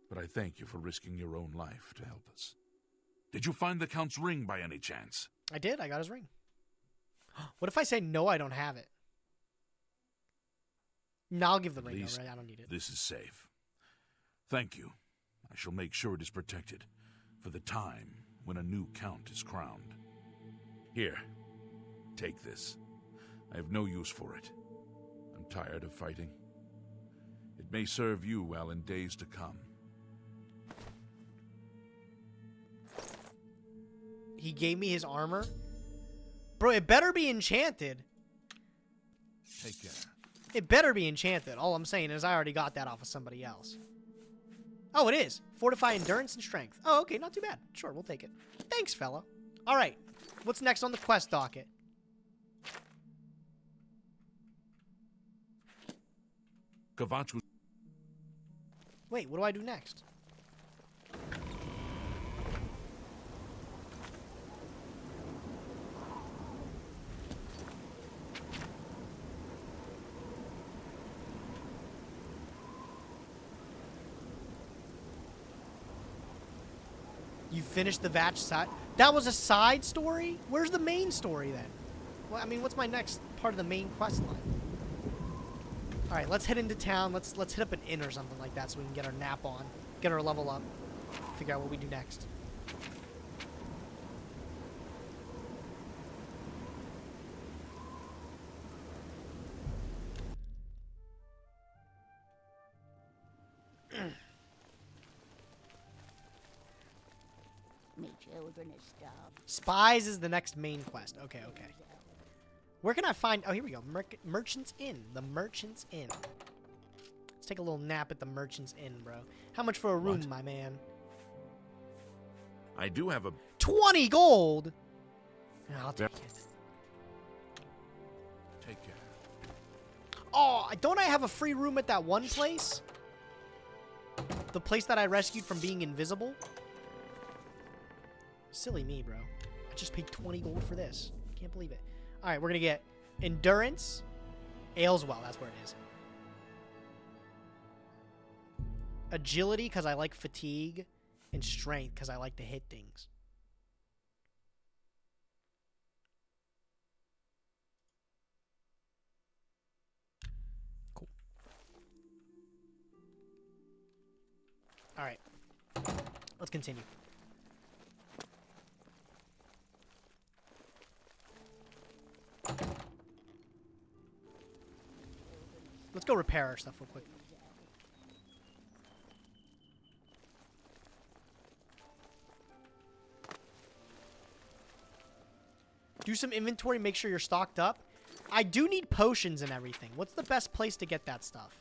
But I thank you for risking your own life to help us. Did you find the Count's ring by any chance? I did. I got his ring. What if I say no, I don't have it? No, I'll give the ring, though, right? I don't need it. This is safe. Thank you. I shall make sure it is protected for the time when a new Count is crowned. Here, take this. I have no use for it. I'm tired of fighting. It may serve you well in days to come. He gave me his armor? Bro, it better be enchanted. Take care. It better be enchanted. All I'm saying is I already got that off of somebody else. Oh, it is. Fortify endurance and strength. Oh, okay, not too bad. Sure, we'll take it. Thanks, fella. All right. What's next on the quest docket? Kavach was... Wait, what do I do next? You finished the Vatch side? That was a side story? Where's the main story then? Well, I mean, what's my next part of the main quest line? All right, let's head into town. Let's hit up an inn or something like that so we can get our nap on, get our level up, figure out what we do next. Me children is starved. Spies is the next main quest. Okay, okay. Where can I find... Oh, here we go. Merchant's Inn. The Merchant's Inn. Let's take a little nap at the Merchant's Inn, bro. How much for a room, my man? I do have a... 20 gold? I'll take it. Take care. Oh, don't I have a free room at that one place? The place that I rescued from being invisible? Silly me, bro. I just paid 20 gold for this. Can't believe it. All right, we're going to get endurance. Ailswell, that's where it is. Agility, because I like fatigue. And strength, because I like to hit things. Cool. All right. Let's continue. Let's go repair our stuff real quick. Do some inventory, make sure you're stocked up. I do need potions and everything. What's the best place to get that stuff?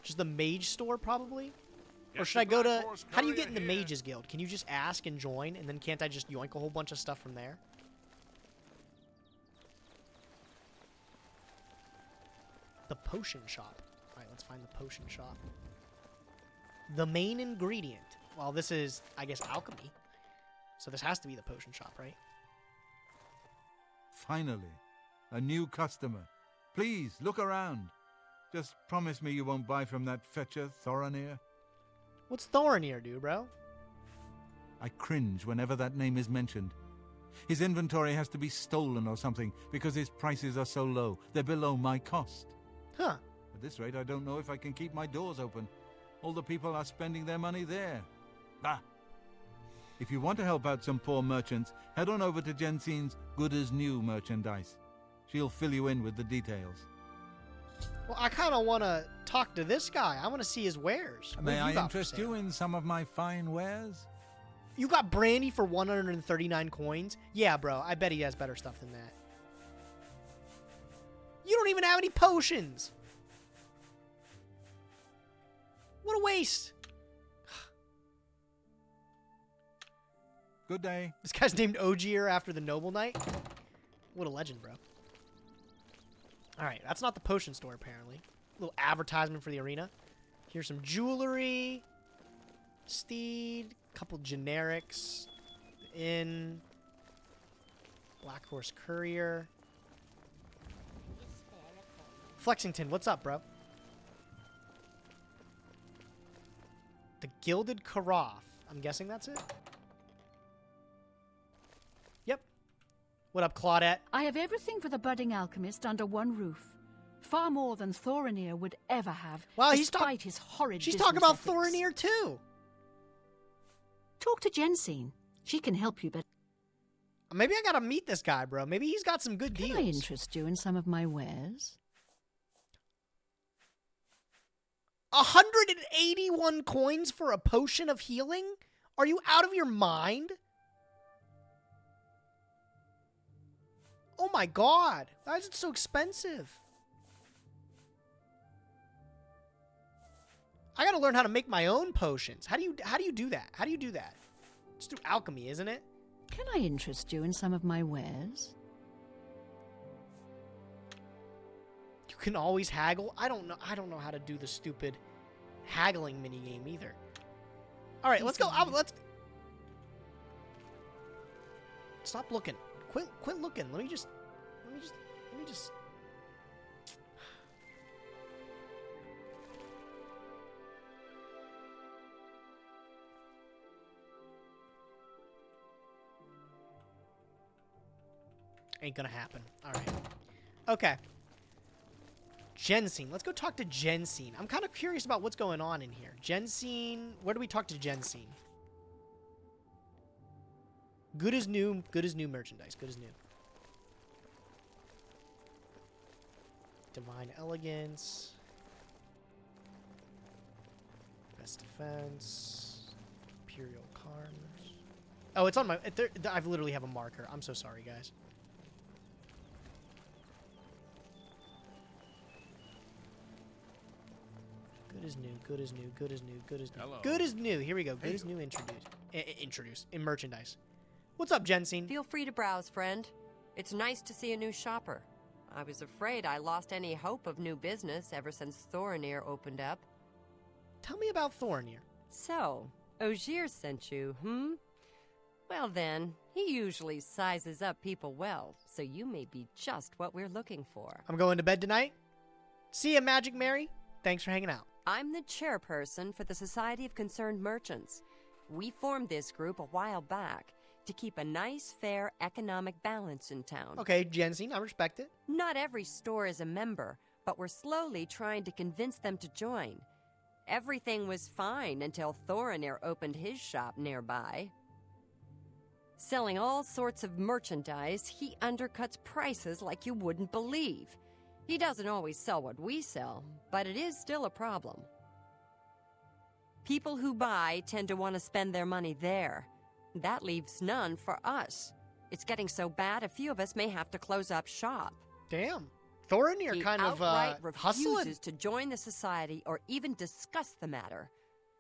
Just the mage store, probably? Or should I go to... How do you get in the mages guild? Can you just ask and join, and then can't I just yoink a whole bunch of stuff from there? The potion shop. Alright, let's find the potion shop. The main ingredient. Well, this is, I guess, alchemy. So this has to be the potion shop, right? Finally, a new customer. Please, look around. Just promise me you won't buy from that fetcher, Thoronir. What's Thoronir do, bro? I cringe whenever that name is mentioned. His inventory has to be stolen or something because his prices are so low. They're below my cost. Huh. At this rate, I don't know if I can keep my doors open. All the people are spending their money there. Bah! If you want to help out some poor merchants, head on over to Jensine's Good as New merchandise. She'll fill you in with the details. Well, I kind of want to talk to this guy. I want to see his wares. What May have I got for interest sale? you in some of my fine wares? You got brandy for 139 coins? Yeah, bro. I bet he has better stuff than that. You don't even have any potions. What a waste. Good day. This guy's named Ogier after the Noble Knight. What a legend, bro. All right, that's not the potion store, apparently. Little advertisement for the arena. Here's some jewelry. Steed. Couple generics. Inn. Black Horse Courier. Flexington, what's up, bro? The Gilded Carafe. I'm guessing that's it? Yep. What up, Claudette? I have everything for the budding alchemist under one roof. Far more than Thorinir would ever have, Wow, despite his horrid she's business talking about ethics. Thorinir, too. Talk to Jensine. She can help you, but Maybe I gotta meet this guy, bro. Maybe he's got some good can deals. I interest you in some of my wares? 181 coins for a potion of healing? Are you out of your mind? Oh my god. Why is it so expensive? I gotta learn how to make my own potions. How do you do that? How do you do that? It's through alchemy, isn't it? Can I interest you in some of my wares? You can always haggle. I don't know how to do the stupid haggling minigame either. All right, let's go. Let's stop looking. Quit looking. Let me just. Ain't gonna happen. All right. Okay. Jensine. Let's go talk to Jensine. I'm kind of curious about what's going on in here. Jensine. Where do we talk to Jensine? Good as new. Good as new merchandise. Good as new. Divine Elegance. Best Defense. Imperial Carms. Oh, it's on my... I literally have a marker. I'm so sorry, guys. Good as new, good as new, good as new, good as new. Hello. Good as new. Here we go. Good as new introduced in merchandise. What's up, Jensine? Feel free to browse, friend. It's nice to see a new shopper. I was afraid I lost any hope of new business ever since Thorinir opened up. Tell me about Thorinir. So, Ogier sent you, Well then, he usually sizes up people well, so you may be just what we're looking for. I'm going to bed tonight. See ya, Magic Mary. Thanks for hanging out. I'm the chairperson for the Society of Concerned Merchants. We formed this group a while back to keep a nice, fair economic balance in town. Okay, Jensine, I respect it. Not every store is a member, but we're slowly trying to convince them to join. Everything was fine until Thorinir opened his shop nearby. Selling all sorts of merchandise, he undercuts prices like you wouldn't believe. He doesn't always sell what we sell, but it is still a problem. People who buy tend to want to spend their money there. That leaves none for us. It's getting so bad, a few of us may have to close up shop. Damn. Thorinir He kind of outright hustling. refuses to join the society or even discuss the matter.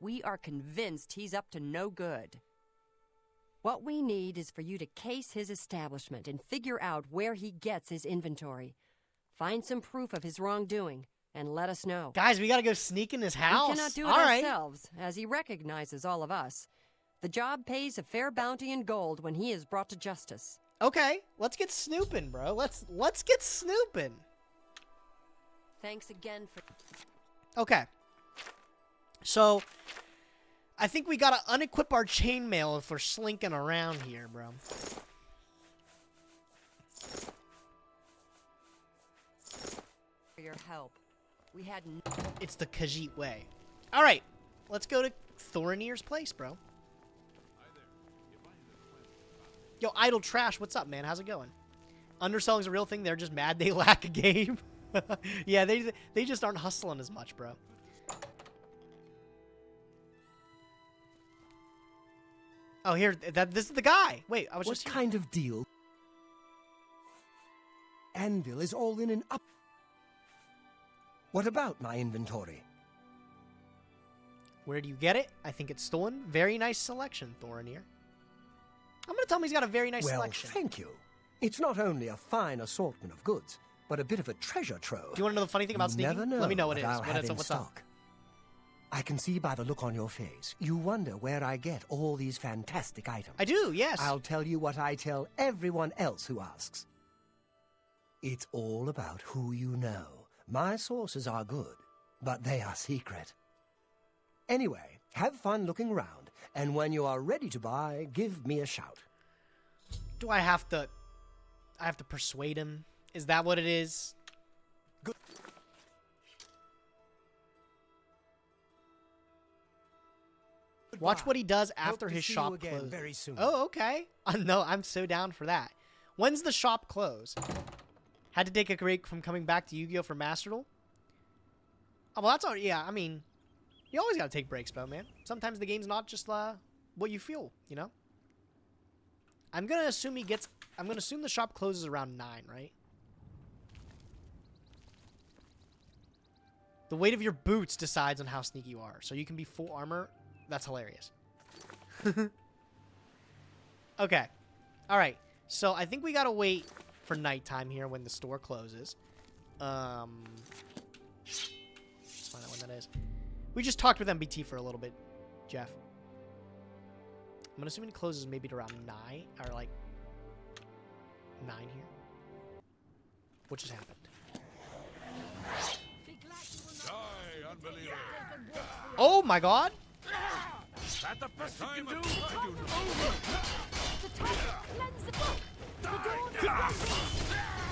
We are convinced he's up to no good. What we need is for you to case his establishment and figure out where he gets his inventory. Find some proof of his wrongdoing and let us know. Guys, we gotta go sneak in his house. We cannot do it All right. ourselves, as he recognizes all of us. The job pays a fair bounty in gold when he is brought to justice. Okay, let's get snooping, bro. Let's get snooping. Thanks again for... Okay. So, I think we gotta unequip our chainmail if we're slinking around here, bro. for your help. We had... It's the Khajiit way. All right, let's go to Thorinir's place, bro. Yo, Idle Trash, what's up, man? How's it going? Underselling's a real thing. They're just mad they lack a game. Yeah, they just aren't hustling as much, bro. Oh, here, this is the guy. Wait, I was What just... kind of deal? Anvil is all in and up. What about my inventory? Where do you get it? I think it's stolen. Very nice selection, Thorinir. I'm gonna tell him he's got a very nice Well, selection. thank you. It's not only a fine assortment of goods, but a bit of a treasure trove. Do you want to know the funny thing about You sneaking? never know Let me know what it what is. I'll have in What's up? stock. I can see by the look on your face, you wonder where I get all these fantastic items. I do, yes. I'll tell you what I tell everyone else who asks. It's all about who you know. My sources are good, but they are secret. Anyway, have fun looking around, and when you are ready to buy, give me a shout. Do I have to persuade him? Is that what it is? Good. Watch what he does Hope after to his see shop you again closes. very soon. Oh, okay. No, I'm so down for that. When's the shop close? Had to take a break from coming back to Yu-Gi-Oh! For Master Duel? Oh, well, that's all. Yeah, I mean, you always gotta take breaks, bro, man. Sometimes the game's not just what you feel, you know? I'm gonna assume the shop closes around 9, right? The weight of your boots decides on how sneaky you are. So you can be full armor. That's hilarious. Okay. Alright. So I think we gotta wait for nighttime here when the store closes. Let's find out when that is. We just talked with MBT for a little bit, Jeff. I'm assuming it closes maybe at around 9, or like 9 here. What just happened? Die, unbeliever. Oh my god! That the best you can do? The time cleanse the book. The dawn is rising.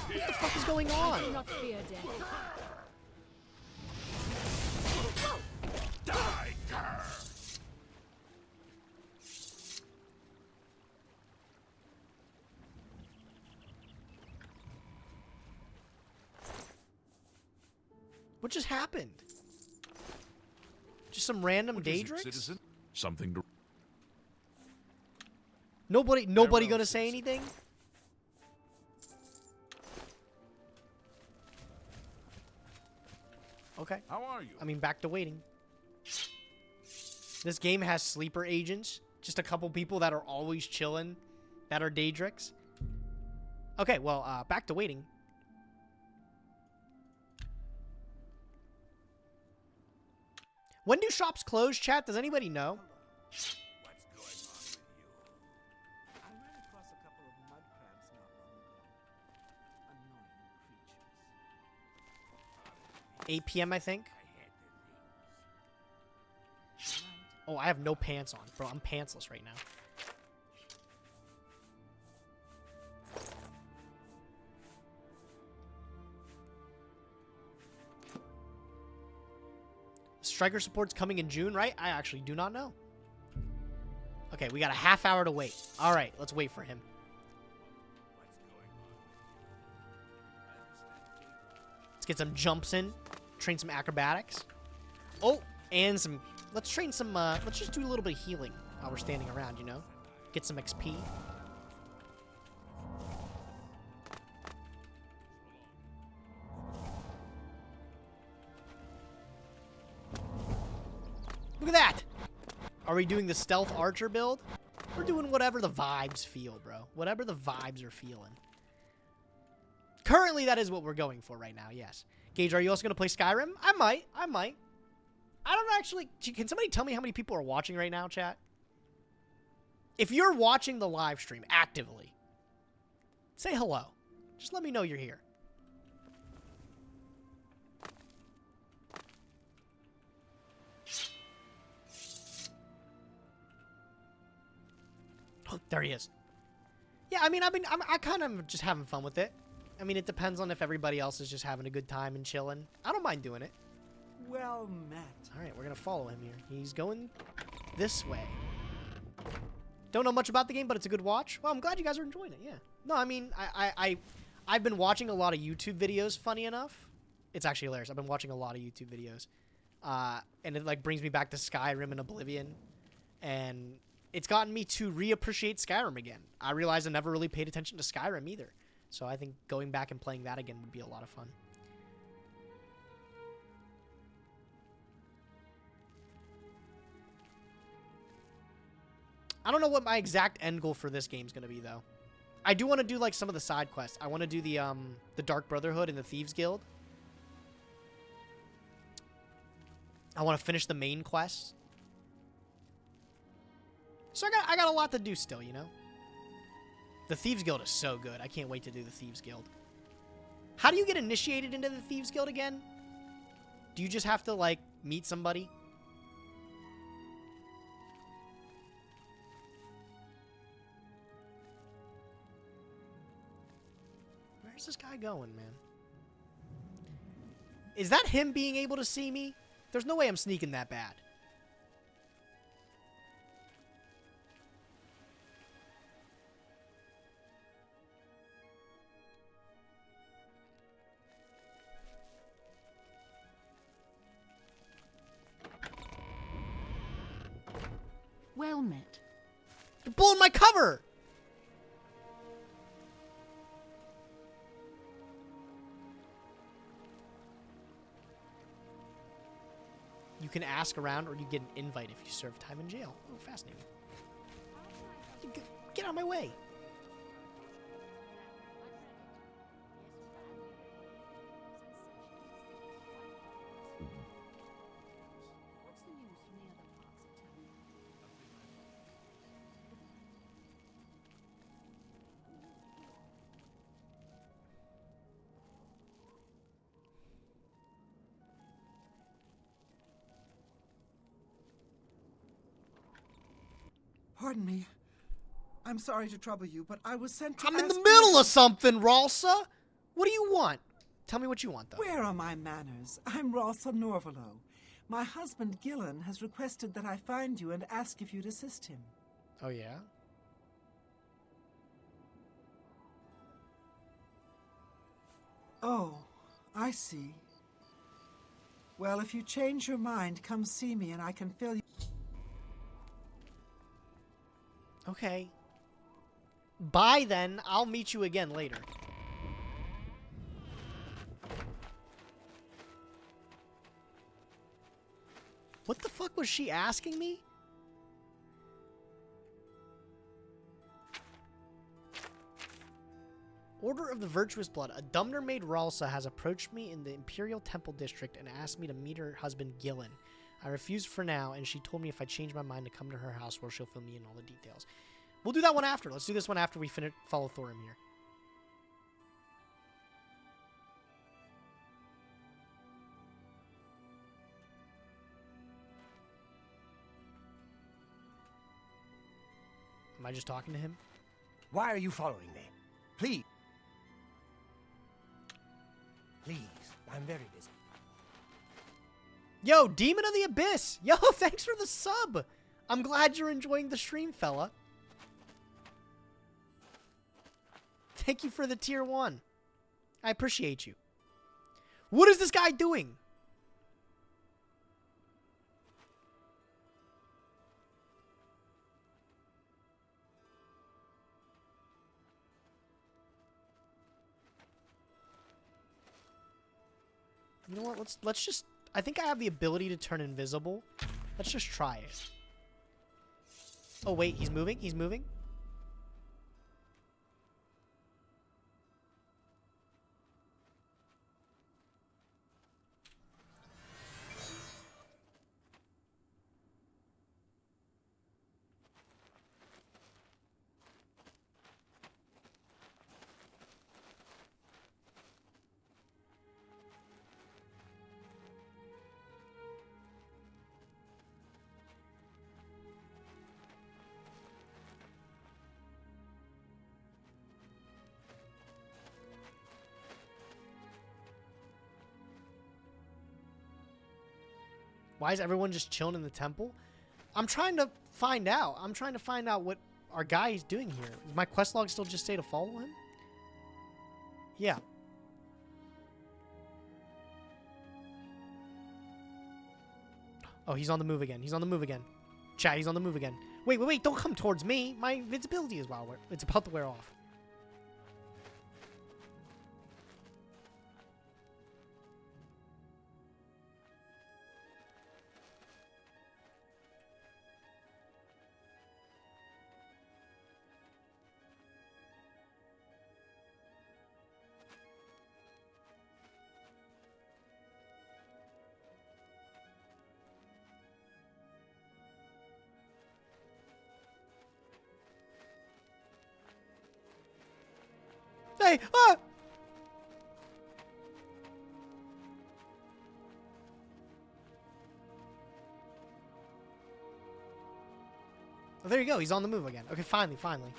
What the fuck is going Do on? not fear death. Die, cur! What just happened? Just some random What is it, Daedrix? citizen? Something to... Nobody Farewell, gonna say citizen. anything? Okay. How are you? I mean, back to waiting. This game has sleeper agents. Just a couple people that are always chilling that are Daedrix. Okay, well, back to waiting. When do shops close, chat? Does anybody know? What's going on with you? I ran across a couple of mud crabs not long ago. Annoying creatures. 8 p.m., I think. I hate the things. Oh, I have no pants on. Bro, I'm pantsless right now. Striker support's coming in June, right? I actually do not know. Okay, we got a half hour to wait. All right, let's wait for him. Let's get some jumps in. Train some acrobatics. Oh, and some... Let's train some... let's just do a little bit of healing while we're standing around, you know? Get some XP. Look at that! Are we doing the stealth archer build? We're doing whatever the vibes feel, bro. Whatever the vibes are feeling. Currently, that is what we're going for right now, yes. Gage, are you also going to play Skyrim? I might. I don't actually... Can somebody tell me how many people are watching right now, chat? If you're watching the live stream actively, say hello. Just let me know you're here. Oh, there he is. Yeah, I mean, I kind of just having fun with it. I mean, it depends on if everybody else is just having a good time and chilling. I don't mind doing it. Well met. All right, we're going to follow him here. He's going this way. Don't know much about the game, but it's a good watch. Well, I'm glad you guys are enjoying it, yeah. No, I mean, I've been watching a lot of YouTube videos, funny enough. It's actually hilarious. I've been watching a lot of YouTube videos. And it, like, brings me back to Skyrim and Oblivion. And it's gotten me to reappreciate Skyrim again. I realized I never really paid attention to Skyrim either. So I think going back and playing that again would be a lot of fun. I don't know what my exact end goal for this game is going to be, though. I do want to do like some of the side quests. I want to do the Dark Brotherhood and the Thieves Guild. I want to finish the main quest. So I got a lot to do still, you know? The Thieves Guild is so good. I can't wait to do the Thieves Guild. How do you get initiated into the Thieves Guild again? Do you just have to, like, meet somebody? Where's this guy going, man? Is that him being able to see me? There's no way I'm sneaking that bad. Well met. You're blowing my cover! You can ask around or you get an invite if you serve time in jail. Oh, fascinating. Get out of my way. What's the news from the other parts of town? Pardon me. I'm sorry to trouble you, but I was sent to I'm in ask the you- middle of something, Ralsa. What do you want? Tell me what you want, though. Where are my manners? I'm Ralsa Norvalo. My husband, Gillen, has requested that I find you and ask if you'd assist him. Oh, yeah? Oh, I see. Well, if you change your mind, come see me and I can fill you. Okay. Bye, then. I'll meet you again later. What the fuck was she asking me? Order of the Virtuous Blood. A Dumner maid Ralsa has approached me in the Imperial Temple District and asked me to meet her husband Gillen. I refused for now, and she told me if I change my mind to come to her house where she'll fill me in all the details. We'll do that one after. Let's do this one after we follow Thorim here. Am I just talking to him? Why are you following me? Please. Please, I'm very busy. Yo, Demon of the Abyss! Yo, thanks for the sub! I'm glad you're enjoying the stream, fella. Thank you for the tier 1. I appreciate you. What is this guy doing? You know what? Let's just... I think I have the ability to turn invisible. Let's just try it. Oh, wait. He's moving? He's moving? Why is everyone just chilling in the temple? I'm trying to find out. I'm trying to find out what our guy is doing here. Does my quest log still just say to follow him? Yeah. Oh, he's on the move again. He's on the move again. Chat, he's on the move again. Wait, wait, wait. Don't come towards me. My invincibility is it's about to wear off. way! Ah! Oh, there you go. He's on the move again. Okay, finally, finally.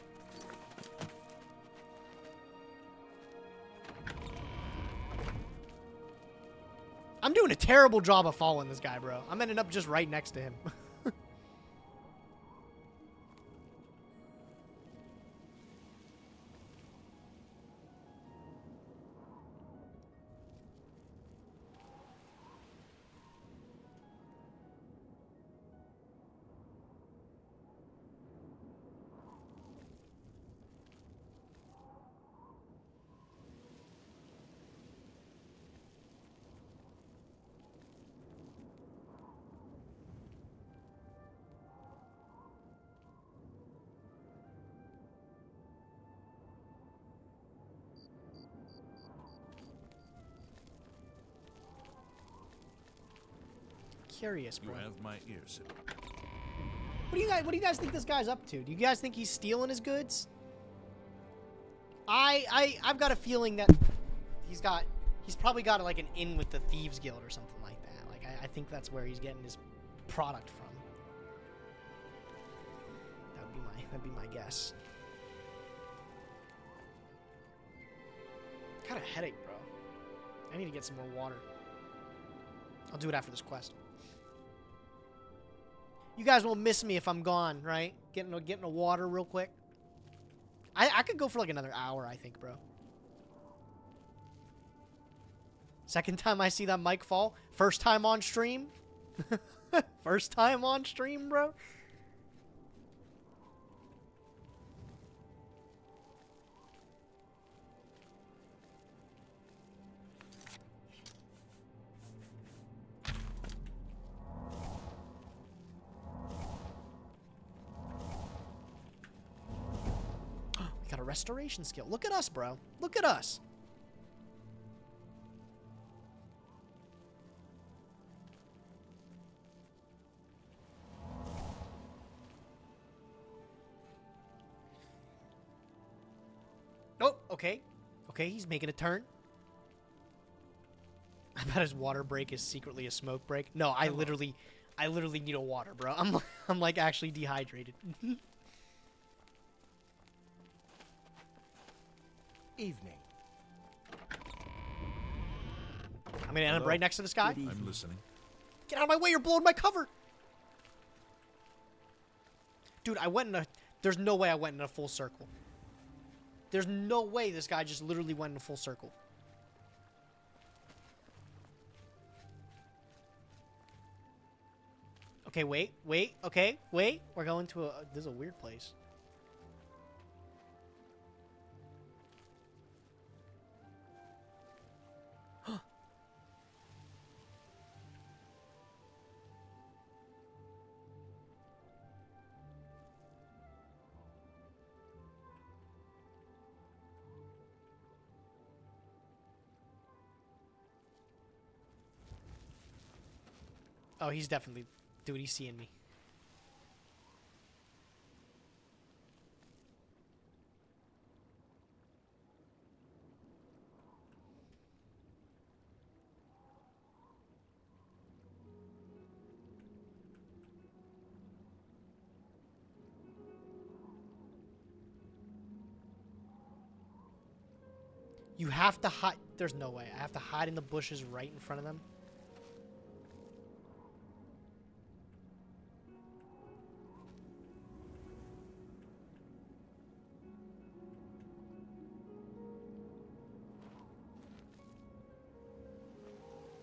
I'm doing a terrible job of following this guy, bro. I'm ending up just right next to him. Curious, You bro. have my ears. What do you guys think this guy's up to? Do you guys think he's stealing his goods? I've got a feeling that he's probably got like an in with the Thieves Guild or something like that. Like I think that's where he's getting his product from. That'd be my guess. Got a headache, bro. I need to get some more water. I'll do it after this quest. You guys won't miss me if I'm gone, right? Getting a water real quick. I could go for like another hour, I think, bro. Second time I see that mic fall. First time on stream. First time on stream, bro. Got a restoration skill. Look at us, bro. Look at us. Oh, okay. Okay, he's making a turn. I bet his water break is secretly a smoke break. No, I literally need a water, bro. I'm like actually dehydrated. Evening. I'm gonna end up right next to this guy. I'm listening. Get out of my way, you're blowing my cover. Dude, I went in a... There's no way I went in a full circle. There's no way this guy just literally went in a full circle. Okay, wait. Okay, wait. We're going to a... This is a weird place. Oh, he's definitely... Dude, he's seeing me. You have to hide... There's no way. I have to hide in the bushes right in front of them.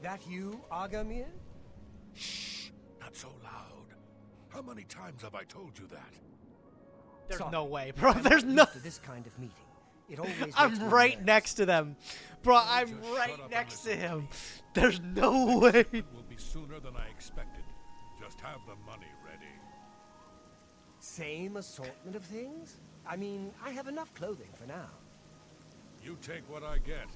That you, Agamir? Shh! Not so loud. How many times have I told you that? There's Sorry. no way, bro. I'm There's not no... used to this kind of meeting. It always makes I'm me right nervous. next to them. Bro, I'm Just right shut up and next to listen. him. There's no way. It will be sooner than I expected. Just have the money ready. Same assortment of things? I mean, I have enough clothing for now. You take what I get.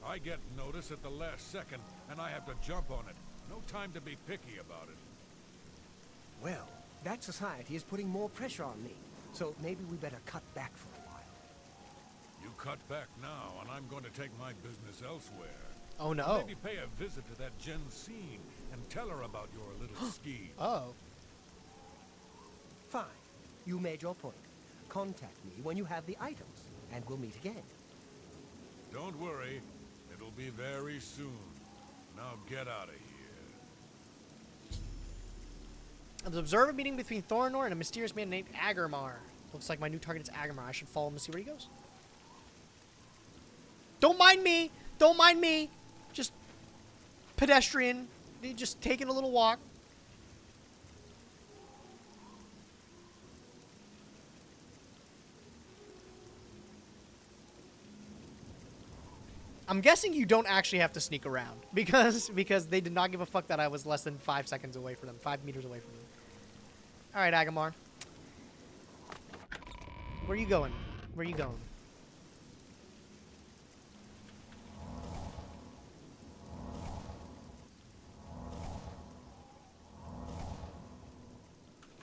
I get notice at the last second, and I have to jump on it. No time to be picky about it. Well, that society is putting more pressure on me, so maybe we better cut back for a while. You cut back now, and I'm going to take my business elsewhere. Oh no. Maybe pay a visit to that Jensine and tell her about your little scheme. Oh. Fine. You made your point. Contact me when you have the items, and we'll meet again. Don't worry. It'll be very soon. Now get out of here. Observe a meeting between Thorinor and a mysterious man named Agarmar. Looks like my new target is Agarmar. I should follow him to see where he goes. Don't mind me! Don't mind me! Just pedestrian. Just taking a little walk. I'm guessing you don't actually have to sneak around because they did not give a fuck that I was less than 5 seconds away from them, 5 meters away from them. All right, Agamar. Where are you going? Where are you going?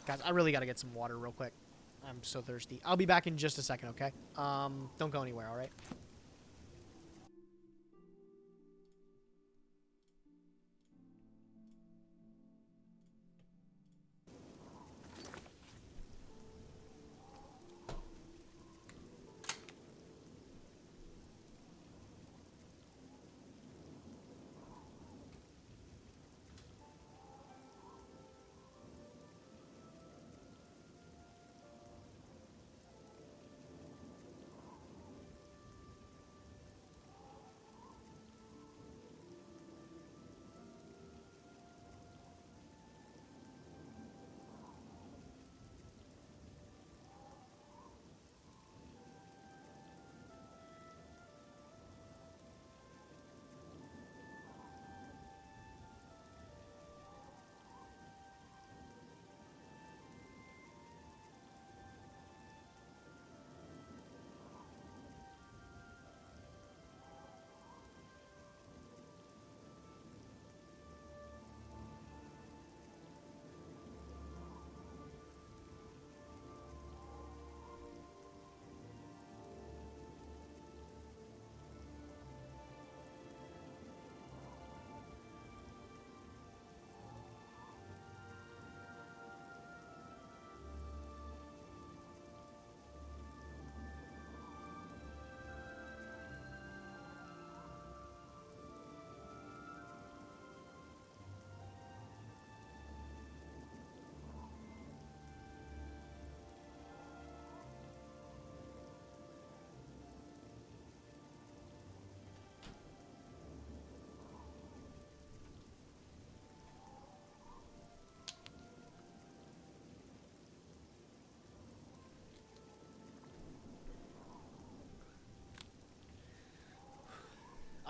Guys, I really got to get some water real quick. I'm so thirsty. I'll be back in just a second, okay? Don't go anywhere, all right?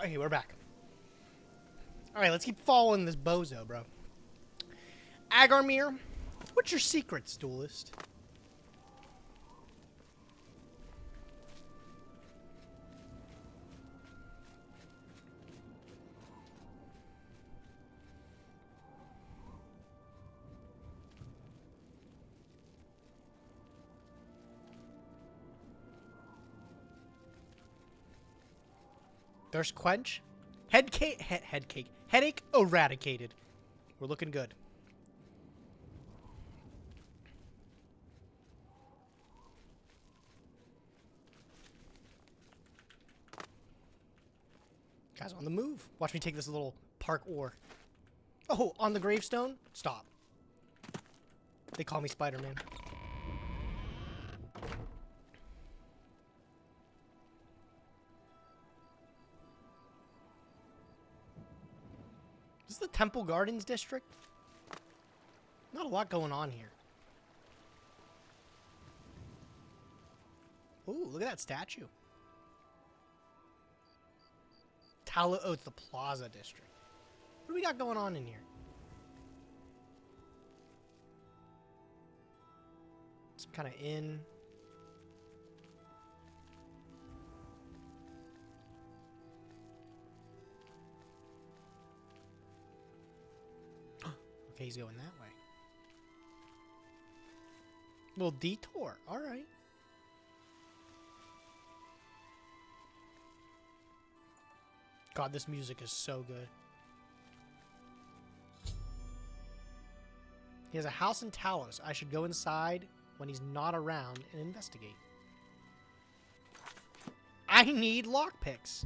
Okay, we're back. Alright, let's keep following this bozo, bro. Agarmir, what's your secrets, duelist? Thirst quench? Head cake? Head cake. Headache eradicated. We're looking good. Guys, on the move. Watch me take this little park ore. Oh, on the gravestone? Stop. They call me Spider-Man. Is this the Temple Gardens district? Not a lot going on here. Ooh, look at that statue. Oh, it's the Plaza district. What do we got going on in here? Some kind of inn. Okay, he's going that way. Little detour. All right. God, this music is so good. He has a house in Talos. I should go inside when he's not around and investigate. I need lockpicks.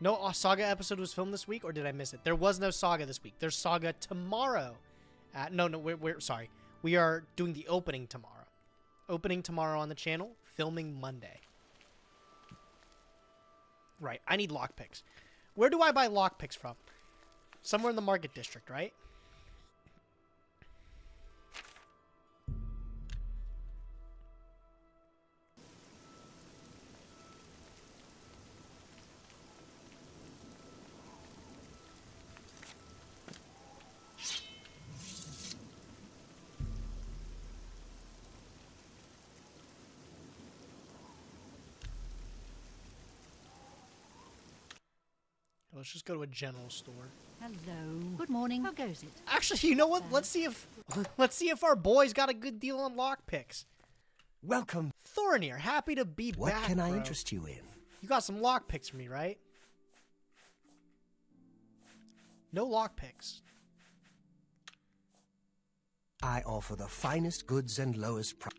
No Saga episode was filmed this week, or did I miss it? There was no Saga this week. There's Saga tomorrow. We're sorry. We are doing the opening tomorrow. Opening tomorrow on the channel, filming Monday. Right, I need lockpicks. Where do I buy lockpicks from? Somewhere in the Market District, right? Let's just go to a general store. Hello. Good morning. How goes it? Actually, you know what? Let's see if our boy's got a good deal on lockpicks. Welcome. Thorinir, happy to be back. What can I bro. interest you in? You got some lockpicks for me, right? No lockpicks. I offer the finest goods and lowest price.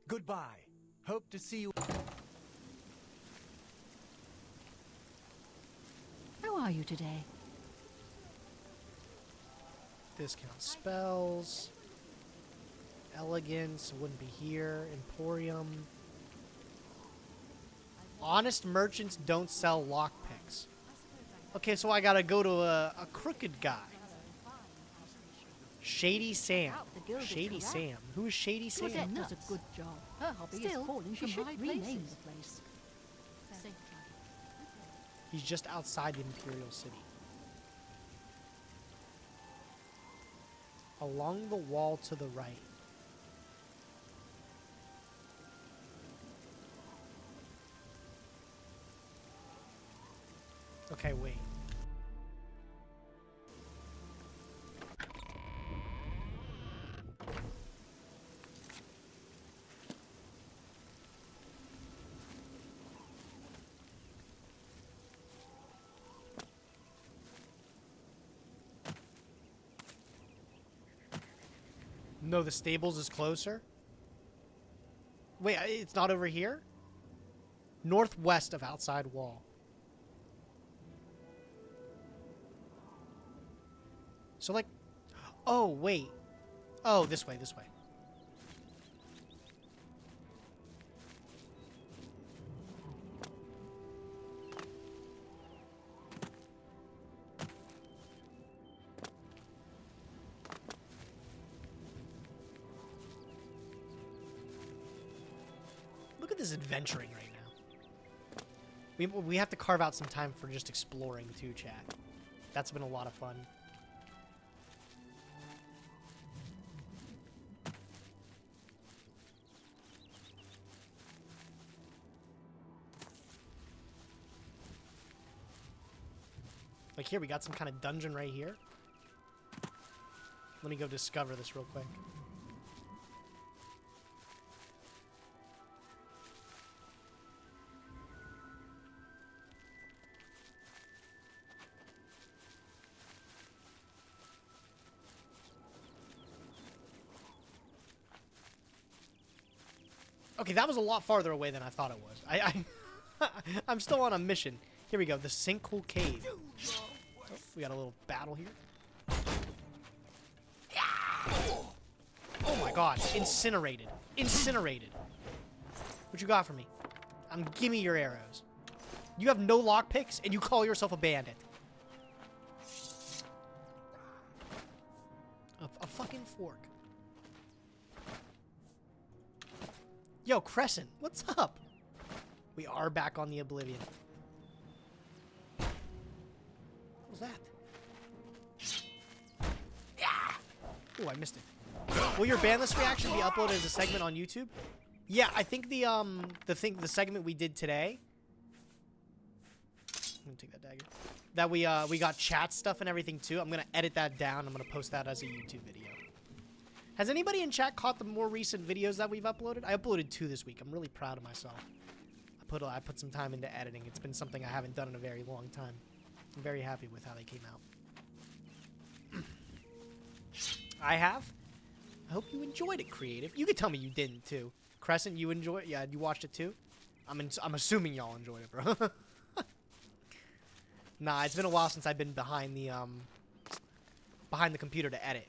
Goodbye. Hope to see you. How are you today? Discount spells. Elegance wouldn't be here. Emporium. Honest merchants don't sell lockpicks. Okay, so I gotta go to a crooked guy. Shady Sam. Shady Sam. Who is Shady Sam? Claudette does a good job. Her hobby is falling from high places. The place. He's just outside the Imperial City. Along the wall to the right. Okay, wait. No, the stables is closer. Wait, it's not over here? Northwest of outside wall. So like, oh wait. Oh, this way, this way. Look at this adventuring right now. We have to carve out some time for just exploring too, chat. That's been a lot of fun. Like here, we got some kind of dungeon right here. Let me go discover this real quick. Okay, that was a lot farther away than I thought it was. I'm still on a mission. Here we go, the Sinkhole Cave. Oh, we got a little battle here. Oh my god, incinerated. Incinerated. What you got for me? Give me your arrows. You have no lockpicks and you call yourself a bandit. A fucking fork. Yo, Crescent, what's up? We are back on the Oblivion. What was that? Oh, I missed it. Will your BANLIST reaction be uploaded as a segment on YouTube? Yeah, I think the segment we did today. I'm gonna take that dagger. That we got chat stuff and everything too. I'm gonna edit that down. I'm gonna post that as a YouTube video. Has anybody in chat caught the more recent videos that we've uploaded? I uploaded 2 this week. I'm really proud of myself. I put some time into editing. It's been something I haven't done in a very long time. I'm very happy with how they came out. I have. I hope you enjoyed it, Creative. You could tell me you didn't too. Crescent, you enjoyed it? Yeah, you watched it too? I'm assuming y'all enjoyed it, bro. Nah, it's been a while since I've been behind the computer to edit.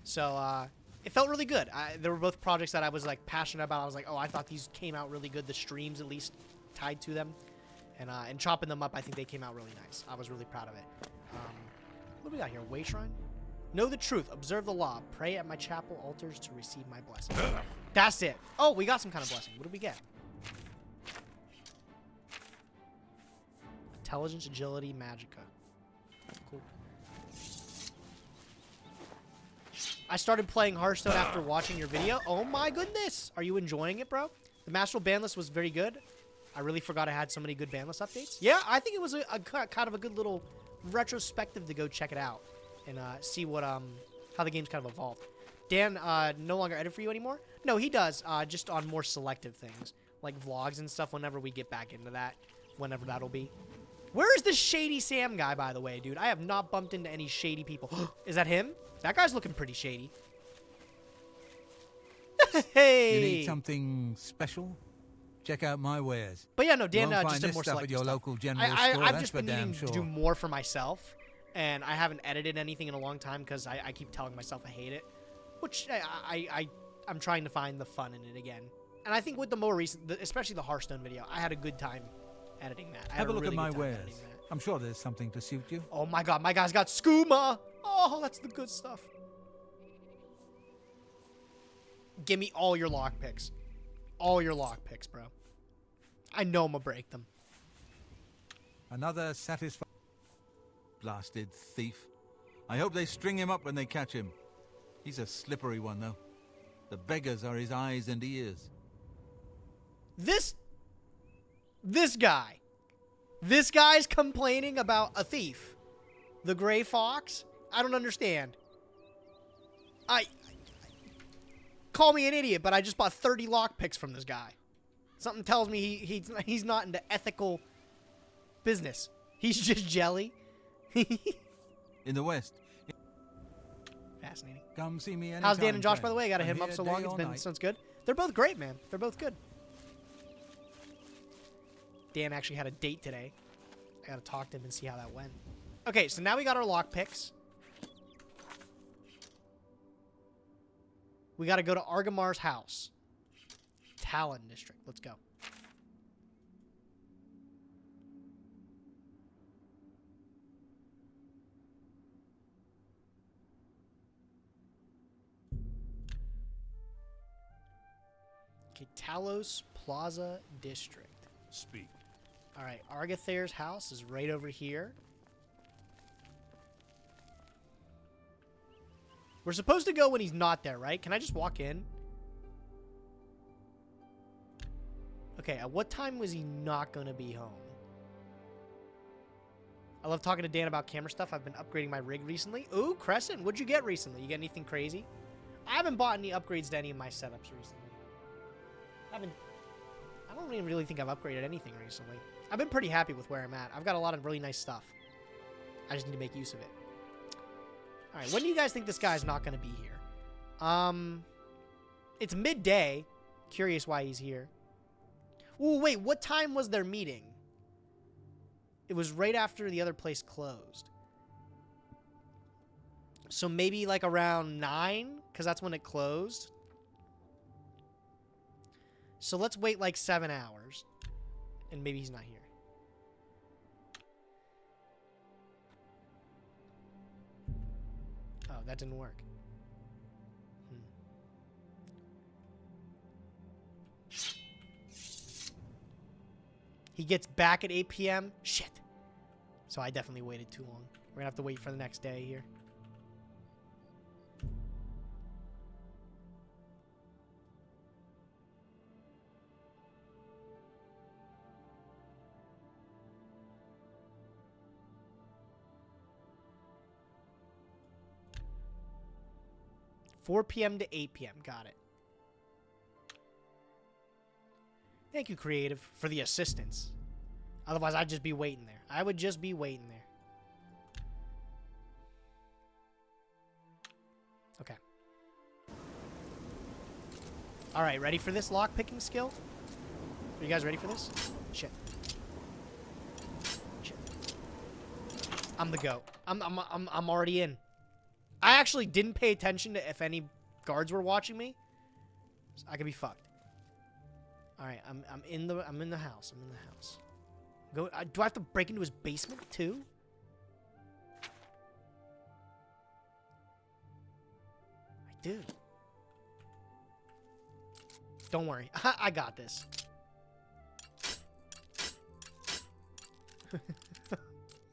So, it felt really good. There were both projects that I was like passionate about. I was like, oh, I thought these came out really good. The streams at least tied to them, and chopping them up, I think they came out really nice. I was really proud of it. What do we got here? Way shrine. Know the truth. Observe the law. Pray at my chapel altars to receive my blessing. That's it. Oh, we got some kind of blessing. What did we get? Intelligence, agility, magicka. Cool. I started playing Hearthstone after watching your video. Oh my goodness. Are you enjoying it, bro? The Master BANLIST was very good. I really forgot I had so many good BANLIST updates. Yeah, I think it was a kind of a good little retrospective to go check it out and see what how the game's kind of evolved. Dan no longer edit for you anymore? No, he does, just on more selective things, like vlogs and stuff whenever we get back into that, whenever that'll be. Where is this Shady Sam guy, by the way, dude? I have not bumped into any shady people. Is that him? That guy's looking pretty shady. Hey! You need something special? Check out my wares. But yeah, no, Dan you won't just find did this more stuff at selective your stuff. local general store. I've that's just for been damn needing sure. to do more for myself, and I haven't edited anything in a long time because I keep telling myself I hate it, which I'm trying to find the fun in it again. And I think with the more recent, especially the Hearthstone video, I had a good time editing that. Have a look at my wares. I'm sure there's something to suit you. Oh my god, my guy's got skooma! Oh, that's the good stuff. Give me all your lockpicks. All your lockpicks, bro. I know I'm gonna break them. Another satisfied blasted thief. I hope they string him up when they catch him. He's a slippery one, though. The beggars are his eyes and ears. This guy. This guy's complaining about a thief. The Gray Fox? I don't understand. Call me an idiot, but I just bought 30 lockpicks from this guy. Something tells me he's not into ethical business. He's just jelly. In the West. Fascinating. Come see me anytime. How's Dan and Josh, by friend. the way? I gotta I'm hit him up here so day long. It's or been night. sounds good. They're both great, man. They're both good. Dan actually had a date today. I gotta talk to him and see how that went. Okay, so now we got our lockpicks. We gotta go to Argamar's house. Talon District. Let's go. Okay, Talos Plaza District. Speak. All right, Argathair's house is right over here. We're supposed to go when he's not there, right? Can I just walk in? Okay, at what time was he not going to be home? I love talking to Dan about camera stuff. I've been upgrading my rig recently. Ooh, Crescent, what'd you get recently? You get anything crazy? I haven't bought any upgrades to any of my setups recently. I don't even really think I've upgraded anything recently. I've been pretty happy with where I'm at. I've got a lot of really nice stuff. I just need to make use of it. All right, when do you guys think this guy's not going to be here? It's midday. Curious why he's here. Ooh, wait, what time was their meeting? It was right after the other place closed. So maybe like around 9, because that's when it closed. So let's wait like 7 hours. And maybe he's not here. Oh, that didn't work. He gets back at 8 p.m. Shit. So I definitely waited too long. We're gonna have to wait for the next day here. 4 p.m. to 8 p.m. Got it. Thank you, Creative, for the assistance. Otherwise, I'd just be waiting there. I would just be waiting there. Okay. Alright, ready for this lock-picking skill? Are you guys ready for this? Shit. Shit. I'm the GOAT. I'm already in. I actually didn't pay attention to if any guards were watching me. So I could be fucked. Alright, I'm in the house. I'm in the house. Do I have to break into his basement too? I do. Don't worry. I got this.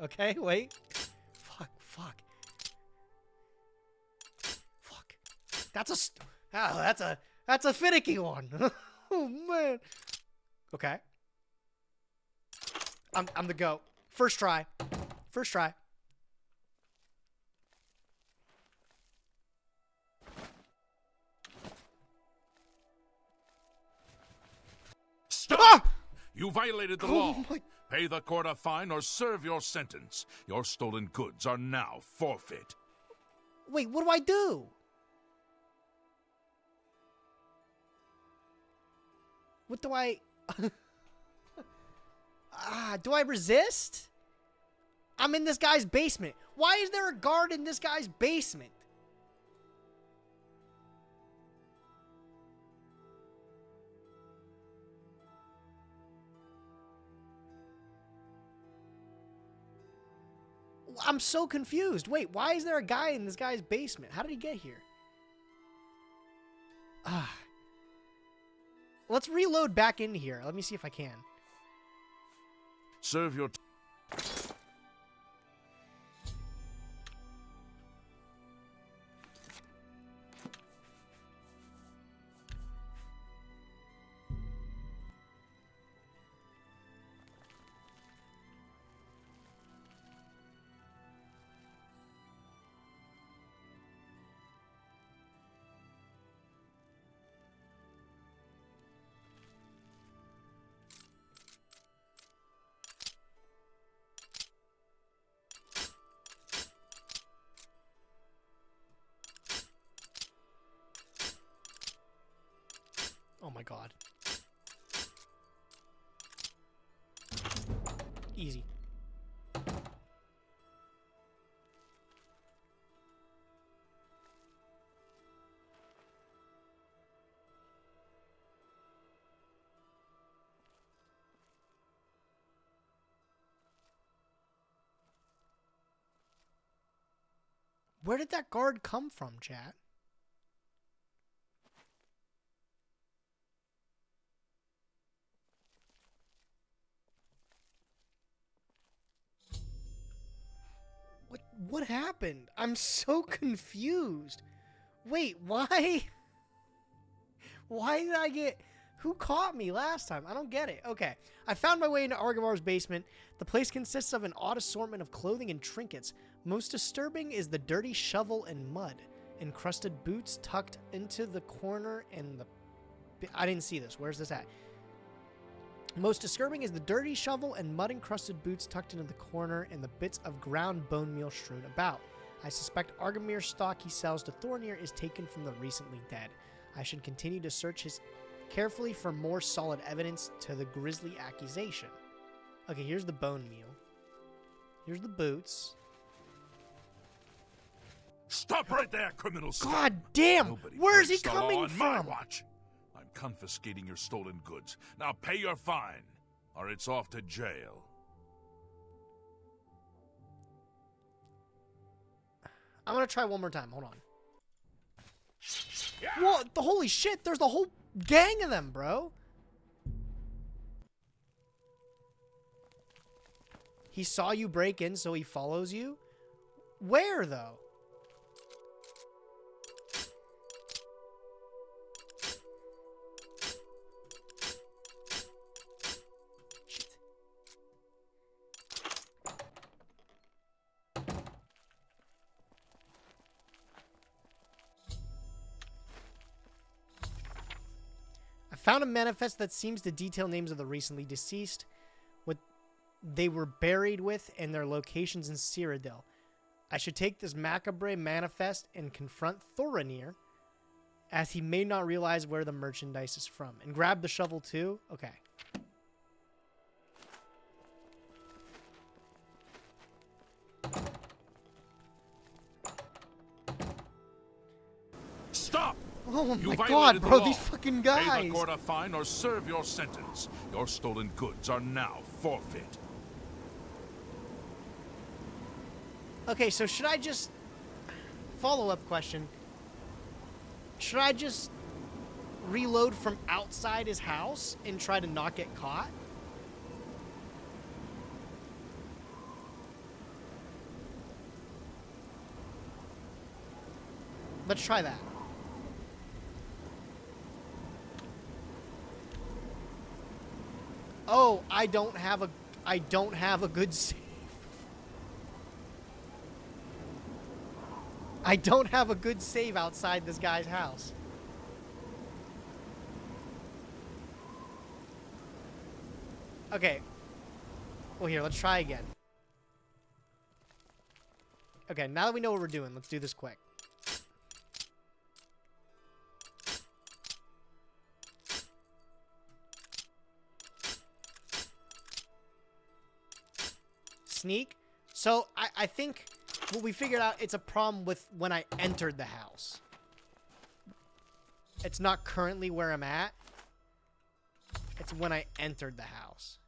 Okay, wait. Fuck. That's a finicky one. Oh man. Okay. I'm the GOAT. First try. Stop! Ah! You violated the Oh law. my- Pay the court a fine or serve your sentence. Your stolen goods are now forfeit. Wait, what do I do? What do I... do I resist? I'm in this guy's basement. Why is there a guard in this guy's basement? I'm so confused. Wait, why is there a guy in this guy's basement? How did he get here? Let's reload back in here. Let me see if I can. Serve your... Oh my god. Easy. Where did that guard come from, chat? What happened? I'm so confused. Wait, why? Why did I get... Who caught me last time? I don't get it. Okay. I found my way into Argamar's basement. The place consists of an odd assortment of clothing and trinkets. Most disturbing is the dirty shovel and mud. Encrusted boots tucked into the corner and the... I didn't see this. Where's this at? Most disturbing is the dirty shovel and mud-encrusted boots tucked into the corner and the bits of ground bone meal strewn about. I suspect Argamir's stock he sells to Thornir is taken from the recently dead. I should continue to search his carefully for more solid evidence to the grisly accusation. Okay, here's the bone meal. Here's the boots. Stop right there, criminal scum! God damn! Nobody Where is he breaks the law coming on my from? watch. I'm confiscating your stolen goods. Now pay your fine, or it's off to jail. I'm gonna try one more time. Hold on. What? The holy shit! There's the whole gang of them, bro. He saw you break in, so he follows you? Where, though? Found a manifest that seems to detail names of the recently deceased, what they were buried with, and their locations in Cyrodiil. I should take this macabre manifest and confront Thorinir, as he may not realize where the merchandise is from. And grab the shovel too? Okay. Stop! Oh You my violated god, the bro, law. these fucking Pay guys. the court a fine or serve your sentence. Your stolen goods are now forfeit. Okay, so should I just... Follow-up question. Should I just reload from outside his house and try to not get caught? Let's try that. Oh, I don't have a good save. I don't have a good save outside this guy's house. Okay. Well, here, let's try again. Okay, now that we know what we're doing, let's do this quick. Sneak. So, I think what we figured out, it's a problem with when I entered the house. It's not currently where I'm at. It's when I entered the house.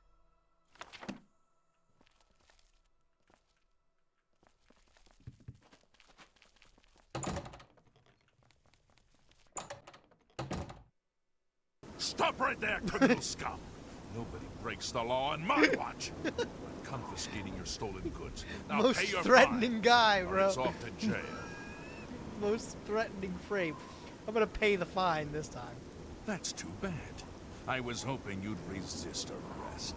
Stop right there, criminal scum! Nobody breaks the law on my watch. I'm confiscating your stolen goods. Now Most pay your threatening fine, guy, or bro. it's off to jail. Most threatening frame. I'm gonna pay the fine this time. That's too bad. I was hoping you'd resist arrest.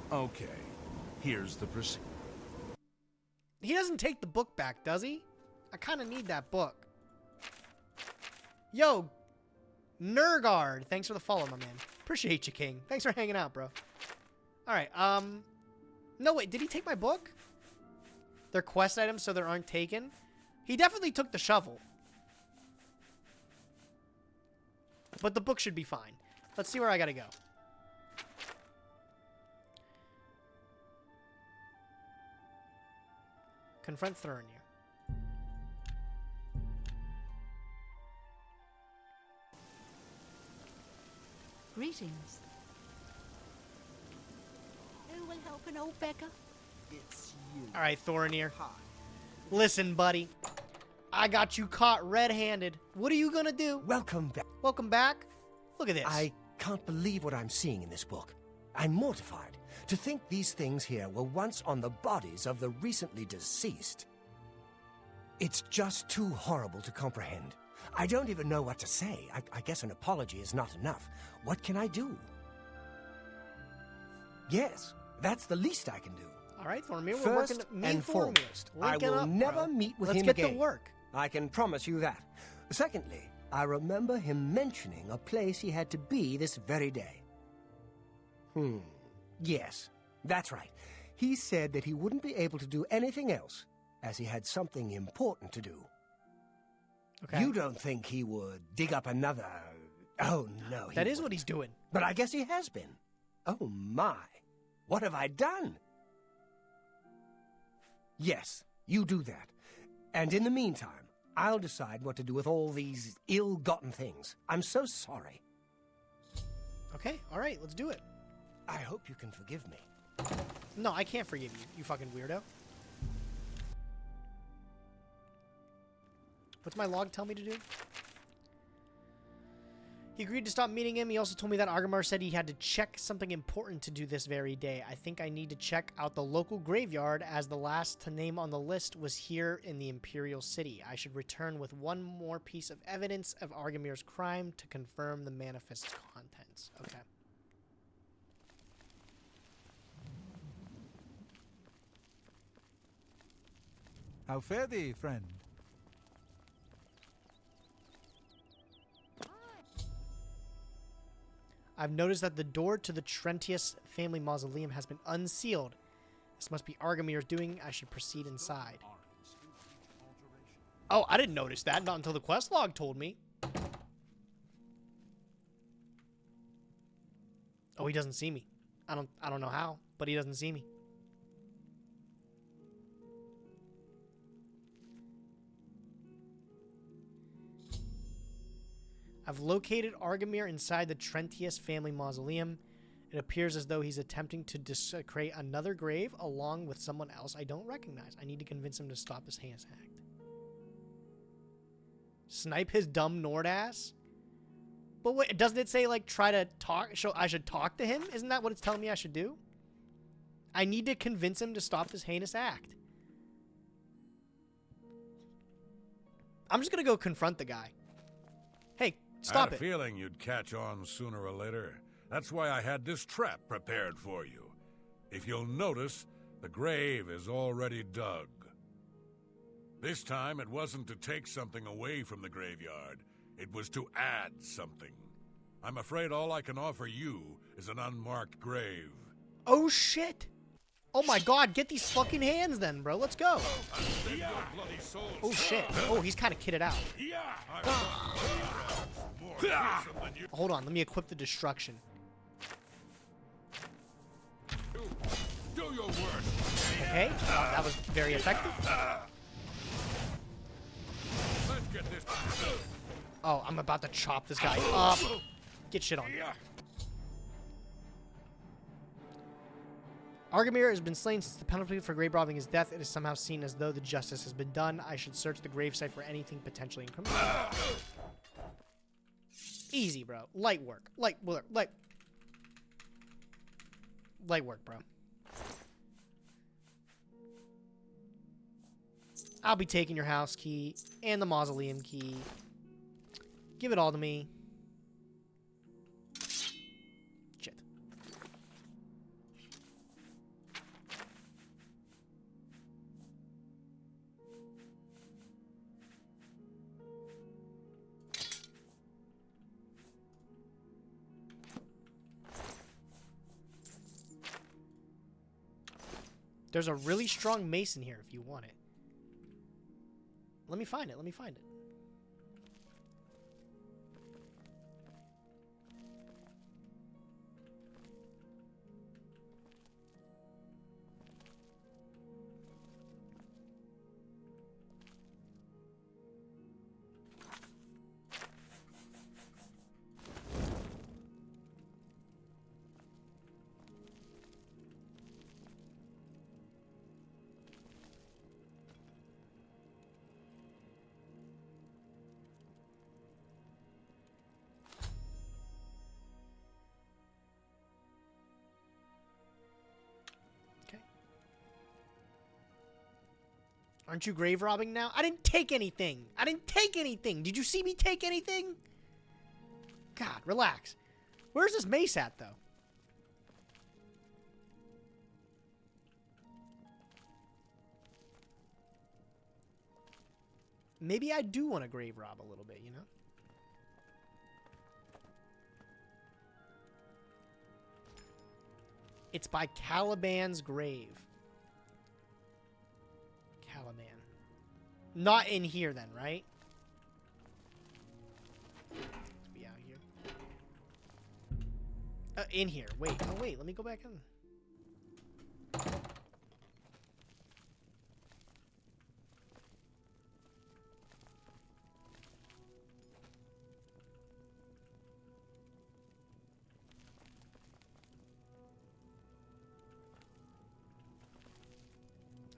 Okay, here's the procedure. He doesn't take the book back, does he? I kind of need that book. Yo, Nergard, thanks for the follow, my man. Appreciate you, King. Thanks for hanging out, bro. All right, no, wait, did he take my book? They're quest items, so they aren't taken. He definitely took the shovel. But the book should be fine. Let's see where I gotta go. Confront Thorinir. Greetings. Who will help an old beggar? It's you. All right, Thorinir. Hi. Listen, buddy. I got you caught red-handed. What are you gonna do? Welcome back. Welcome back. Look at this. I can't believe what I'm seeing in this book. I'm mortified to think these things here were once on the bodies of the recently deceased. It's just too horrible to comprehend. I don't even know what to say. I guess an apology is not enough. What can I do? Yes, that's the least I can do. All right, Thorinir, we're First working me and foremost, I Linking will up, never bro. meet with Let's him get again. to work. I can promise you that. Secondly, I remember him mentioning a place he had to be this very day. Yes, that's right. He said that he wouldn't be able to do anything else, as he had something important to do. Okay. You don't think he would dig up another... Oh, no, he That is what wouldn't. he's doing. But I guess he has been. Oh, my. What have I done? Yes, you do that. And in the meantime, I'll decide what to do with all these ill-gotten things. I'm so sorry. Okay, all right, let's do it. I hope you can forgive me. No, I can't forgive you, you fucking weirdo. What's my log tell me to do? He agreed to stop meeting him. He also told me that Argamar said he had to check something important to do this very day. I think I need to check out the local graveyard, as the last to name on the list was here in the Imperial City. I should return with one more piece of evidence of Argamir's crime to confirm the manifest's contents. Okay. How fare thee, friend? I've noticed that the door to the Trentius family mausoleum has been unsealed. This must be Argamir's doing. I should proceed inside. Oh, I didn't notice that. Not until the quest log told me. Oh, he doesn't see me. I don't know how, but he doesn't see me. I've located Argamir inside the Trentius family mausoleum. It appears as though he's attempting to desecrate another grave along with someone else I don't recognize. I need to convince him to stop his heinous act. Snipe his dumb Nord ass? But wait, doesn't it say, like, try to talk? I should talk to him? Isn't that what it's telling me I should do? I need to convince him to stop this heinous act. I'm just gonna go confront the guy. Hey, stop I had a feeling you'd catch on sooner or later. That's why I had this trap prepared for you. If you'll notice, the grave is already dug. This time, it wasn't to take something away from the graveyard. It was to add something. I'm afraid all I can offer you is an unmarked grave. Oh, shit. Oh, my God. Get these fucking hands then, bro. Let's go. Oh, shit. Oh, he's kind of kitted out. Hold on. Let me equip the destruction. Do your worst. Okay. That was very effective. Let's get this. Oh, I'm about to chop this guy up. Get shit on. Argamir has been slain since the penalty for grave robbing his death. It is somehow seen as though the justice has been done. I should search the gravesite for anything potentially incriminating. Easy, bro. Light work. Light work, bro. I'll be taking your house key and the mausoleum key. Give it all to me. Shit. There's a really strong mace in here if you want it. Let me find it. Let me find it. Aren't you grave robbing now? I didn't take anything. I didn't take anything. Did you see me take anything? God, relax. Where's this mace at, though? Maybe I do want to grave rob a little bit, you know? It's by Caliban's grave. Caliban. Not in here then, right? Let's be out here. In here. Wait. Oh, wait. Let me go back in.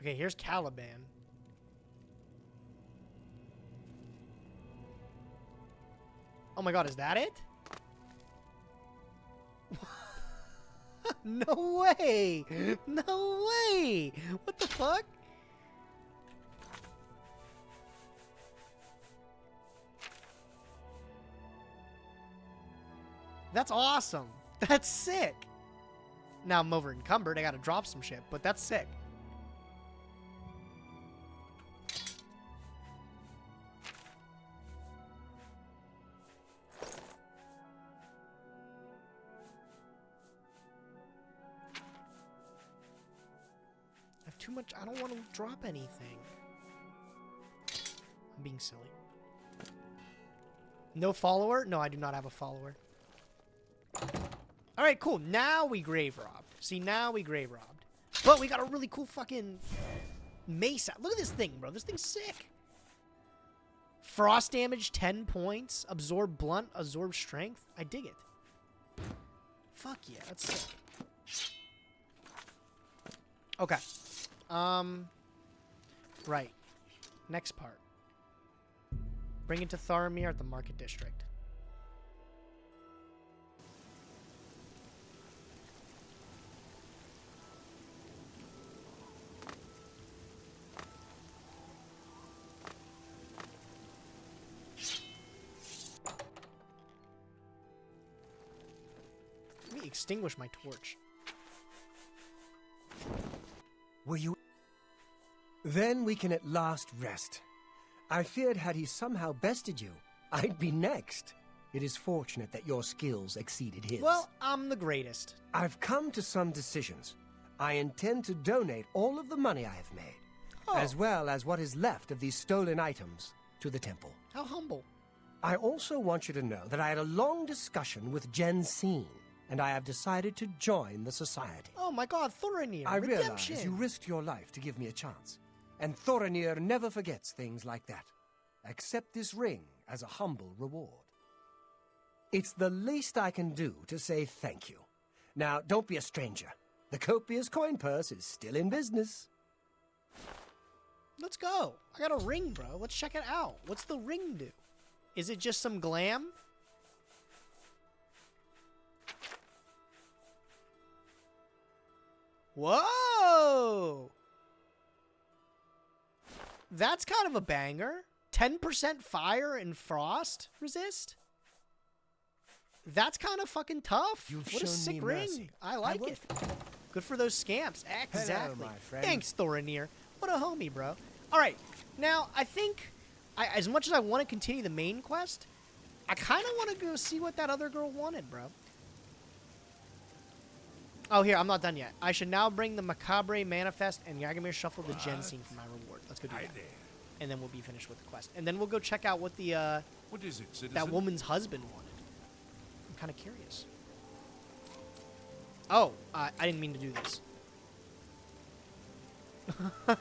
Okay, here's Caliban. Oh my god, is that it? No way! No way! What the fuck? That's awesome. That's sick. Now I'm over encumbered. I gotta drop some shit, but that's sick. too much. I don't want to drop anything. I'm being silly. No follower? No, I do not have a follower. Alright, cool. Now we grave robbed. See, now we grave robbed. But we got a really cool fucking mace out. Look at this thing, bro. This thing's sick. Frost damage, 10 points. Absorb blunt, absorb strength. I dig it. Fuck yeah, that's sick. Okay. Right. Next part. Bring it to Tharamir at the Market District. Let me extinguish my torch. Were you? Then we can at last rest. I feared had he somehow bested you, I'd be next. It is fortunate that your skills exceeded his. Well, I'm the greatest. I've come to some decisions. I intend to donate all of the money I have made, as well as what is left of these stolen items, to the temple. How humble. I also want you to know that I had a long discussion with Jensine, and I have decided to join the society. Oh my god, Thorinir, I redemption. realize you risked your life to give me a chance, and Thorinir never forgets things like that. Accept this ring as a humble reward. It's the least I can do to say thank you. Now, don't be a stranger. The copious coin purse is still in business. Let's go. I got a ring, bro. Let's check it out. What's the ring do? Is it just some glam? Whoa! That's kind of a banger. 10% fire and frost resist? That's kind of fucking tough. You've what a shown sick me ring. mercy. I like it. Good for those scamps. Exactly. my friend. Thanks, Thorinir. What a homie, bro. All right. Now, I think, as much as I want to continue the main quest, I kind of want to go see what that other girl wanted, bro. Oh, here. I'm not done yet. I should now bring the Macabre Manifest and Yagomir Shuffle the Jensine for my reward. Let's go do that. And then we'll be finished with the quest. And then we'll go check out what the What is it, citizen? that woman's husband wanted. I'm kind of curious. Oh, I didn't mean to do this. I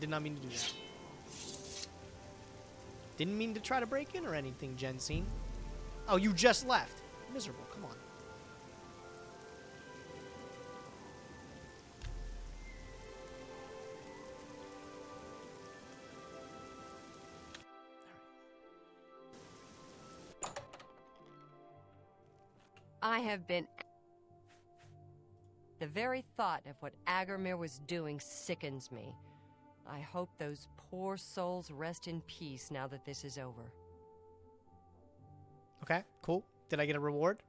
did not mean to do that. Didn't mean to try to break in or anything, Jensine. Oh, you just left. Miserable, come on. I have been... The very thought of what Agarmir was doing sickens me. I hope those poor souls rest in peace now that this is over. Okay, cool. Did I get a reward?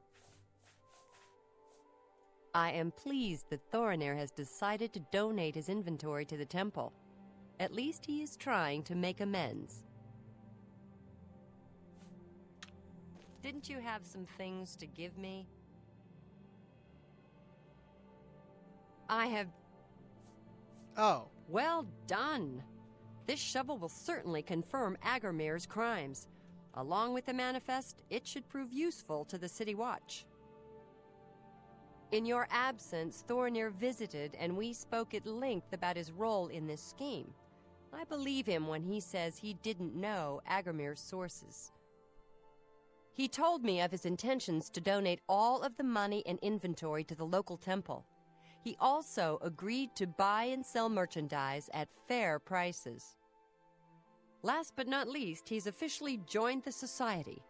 I am pleased that Thorinir has decided to donate his inventory to the temple. At least he is trying to make amends. Didn't you have some things to give me? I have... Oh. Well done. This shovel will certainly confirm Agarmir's crimes. Along with the manifest, it should prove useful to the City Watch. In your absence, Thorinir visited and we spoke at length about his role in this scheme. I believe him when he says he didn't know Agarmir's sources. He told me of his intentions to donate all of the money and inventory to the local temple. He also agreed to buy and sell merchandise at fair prices. Last but not least, he's officially joined the society.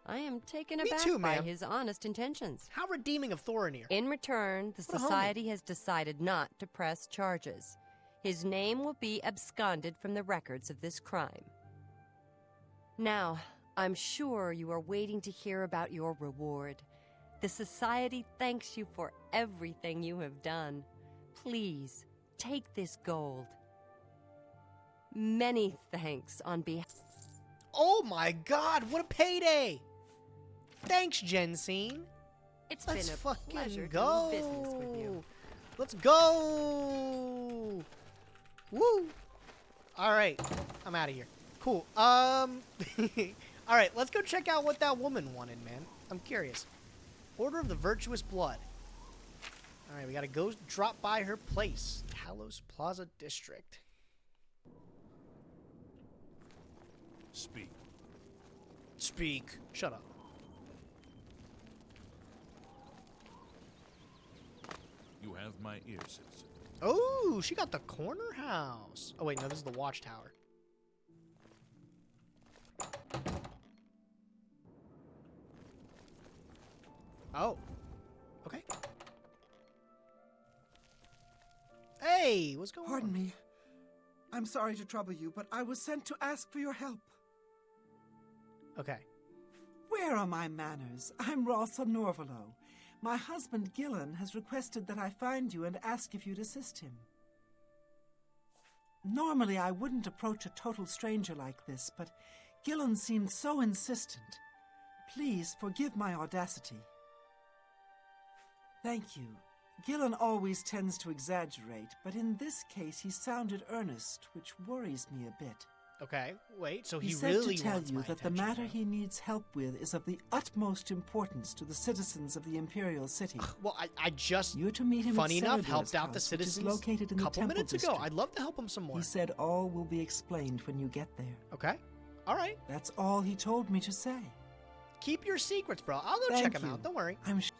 I am taken Me aback too, by ma'am. his honest intentions. How redeeming of Thorinir. In return, the What a homie. society has decided not to press charges. His name will be absconded from the records of this crime. Now, I'm sure you are waiting to hear about your reward. The society thanks you for everything you have done. Please, take this gold. Many thanks on behalf... Oh my god, what a payday! Thanks, Jensine. It's Let's been a fucking pleasure go. doing business with you. Let's go! All right, I'm out of here. Cool. All right, let's go check out what that woman wanted, man. I'm curious. Order of the Virtuous Blood. All right, we gotta go drop by her place, Talos Plaza District. Speak. Speak. Shut up. You have my ear, citizen. Oh, she got the corner house. Oh, wait, no, this is the watchtower. Oh. Okay. Hey, what's going on? Pardon me. I'm sorry to trouble you, but I was sent to ask for your help. Okay. Where are my manners? I'm Rossa Norvalo. My husband, Gillen, has requested that I find you and ask if you'd assist him. Normally, I wouldn't approach a total stranger like this, but Gillen seemed so insistent. Please forgive my audacity. Thank you. Gillen always tends to exaggerate, but in this case he sounded earnest, which worries me a bit. Okay, wait, so he said really to tell wants you my that the attention matter now. he needs help with is of the utmost importance to the citizens of the Imperial City. Well, I just, You're to meet him funny at enough, Celador's helped out the house, which is citizens located in a the couple Temple minutes ago. District. I'd love to help him some more. He said all will be explained when you get there. Okay, all right. That's all he told me to say. Keep your secrets, bro. I'll go Thank check him you. out. Don't worry. I'm sure.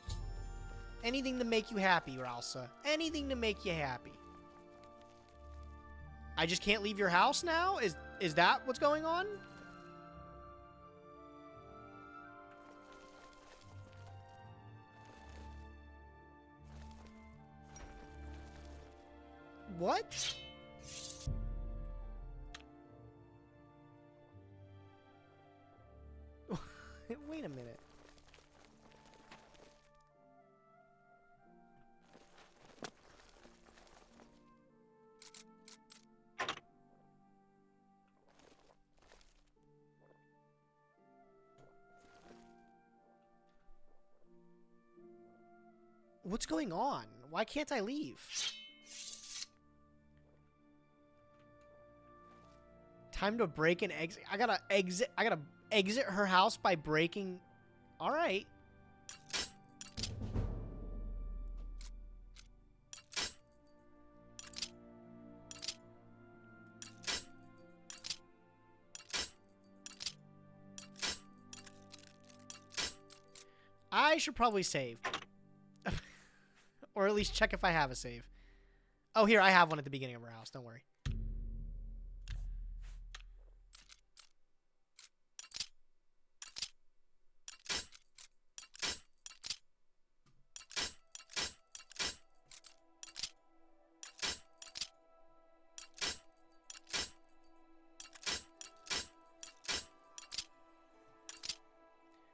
Anything to make you happy, Ralsa. Anything to make you happy. I just can't leave your house now? Is that what's going on? What? Wait a minute. What's going on? Why can't I leave? Time to break and exit. I gotta exit her house by breaking. All right. I should probably save. Or at least check if I have a save. Oh, here, I have one at the beginning of her house. Don't worry.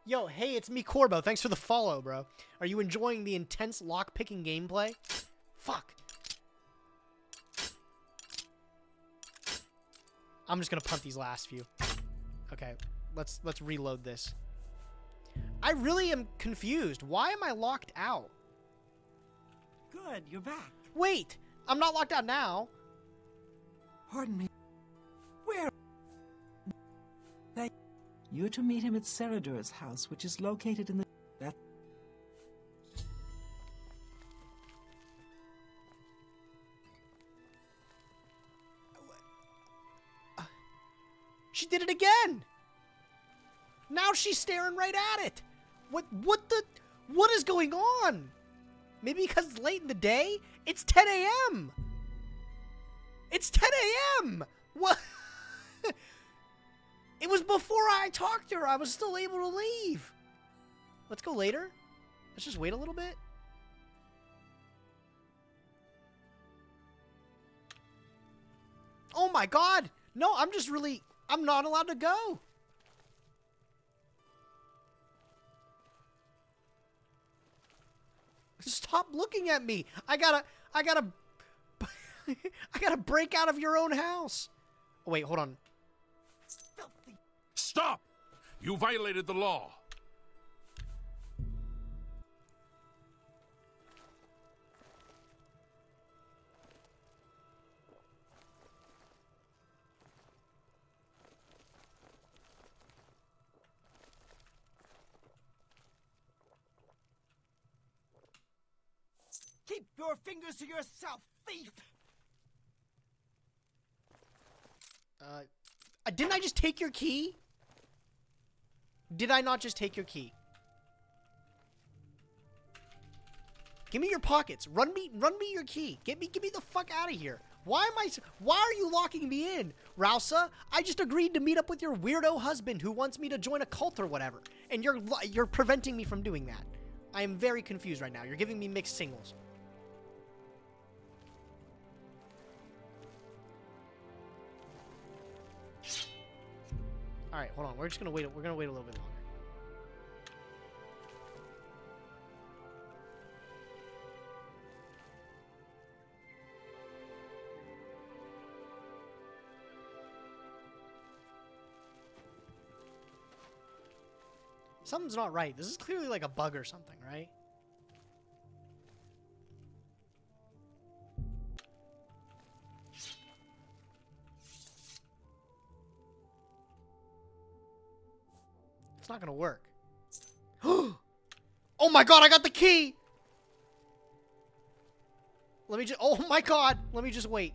Yo, hey, it's me, Corbo. Thanks for the follow, bro. Are you enjoying the intense lock-picking gameplay? Fuck. I'm just gonna punt these last few. Okay, let's reload this. I really am confused. Why am I locked out? Good, you're back. Wait, I'm not locked out now. Pardon me. Where? Thank You're to meet him at Celador's house, which is located in the... That... She did it again. Now she's staring right at it. What is going on? Maybe because it's late in the day? It's 10 a.m. It's 10 a.m. What? It was before I talked to her. I was still able to leave. Let's go later. Let's just wait a little bit. Oh my god. No, I'm not allowed to go. Stop looking at me. I gotta I gotta break out of your own house. Oh, wait, hold on. Stop! You violated the law. Keep your fingers to yourself, thief! Didn't I just take your key? Did I not just take your key? Give me your pockets. Run me your key. Get me the fuck out of here. Why are you locking me in? Rousa, I just agreed to meet up with your weirdo husband who wants me to join a cult or whatever. And you're preventing me from doing that. I am very confused right now. You're giving me mixed signals. All right, hold on. We're just gonna wait. We're gonna wait a little bit longer. Something's not right. This is clearly like a bug or something, right? It's not gonna work. Oh my god, I got the key! Let me just... Oh my god! Let me just wait.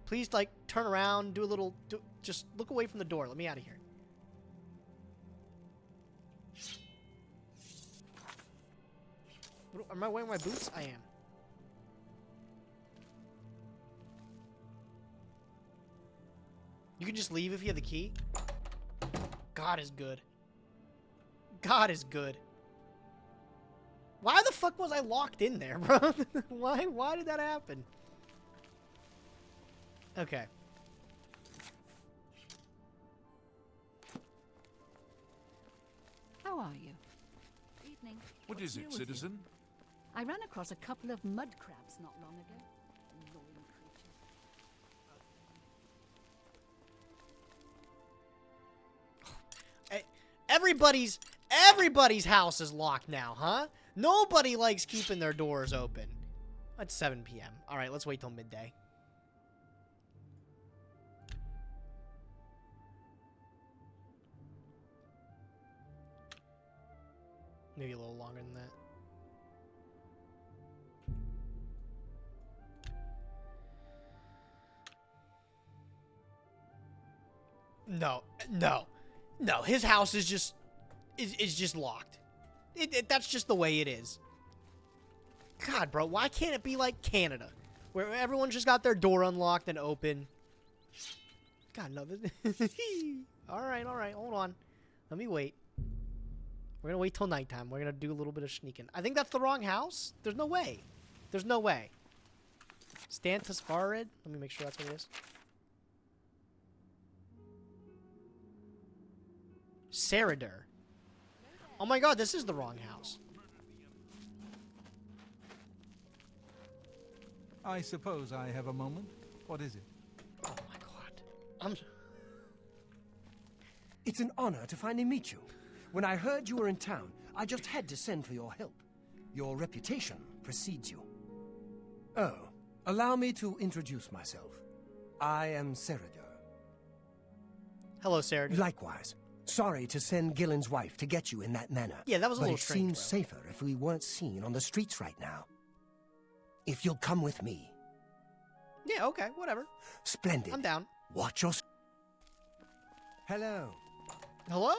Please, like, turn around, do a little... just look away from the door. Let me out of here. Am I wearing my boots? I am. You can just leave if you have the key? God is good. God is good. Why the fuck was I locked in there, bro? Why did that happen? Okay. How are you? Evening. What is it, citizen? I ran across a couple of mud crabs not long ago. Annoying creatures. Everybody's house is locked now, huh? Nobody likes keeping their doors open. It's 7 p.m. All right, let's wait till midday. Maybe a little longer than that. No. His house is just locked. That's just the way it is. God, bro, why can't it be like Canada, where everyone's just got their door unlocked and open? God, no. All right, hold on. Let me wait. We're gonna wait till nighttime. We're gonna do a little bit of sneaking. I think that's the wrong house. There's no way. There's no way. Stantis Farid. Let me make sure that's what it is. Saradur. Oh my god, this is the wrong house. I suppose I have a moment. What is it? Oh my god. It's an honor to finally meet you. When I heard you were in town, I just had to send for your help. Your reputation precedes you. Oh, allow me to introduce myself. I am Saradur. Hello, Saradur. Likewise. Sorry to send Gillen's wife to get you in that manner. Yeah, that was a little strange. strange. But it seems safer if we weren't seen on the streets right now. If you'll come with me. Yeah, okay, whatever. Splendid. I'm down. Watch your... Hello. Hello.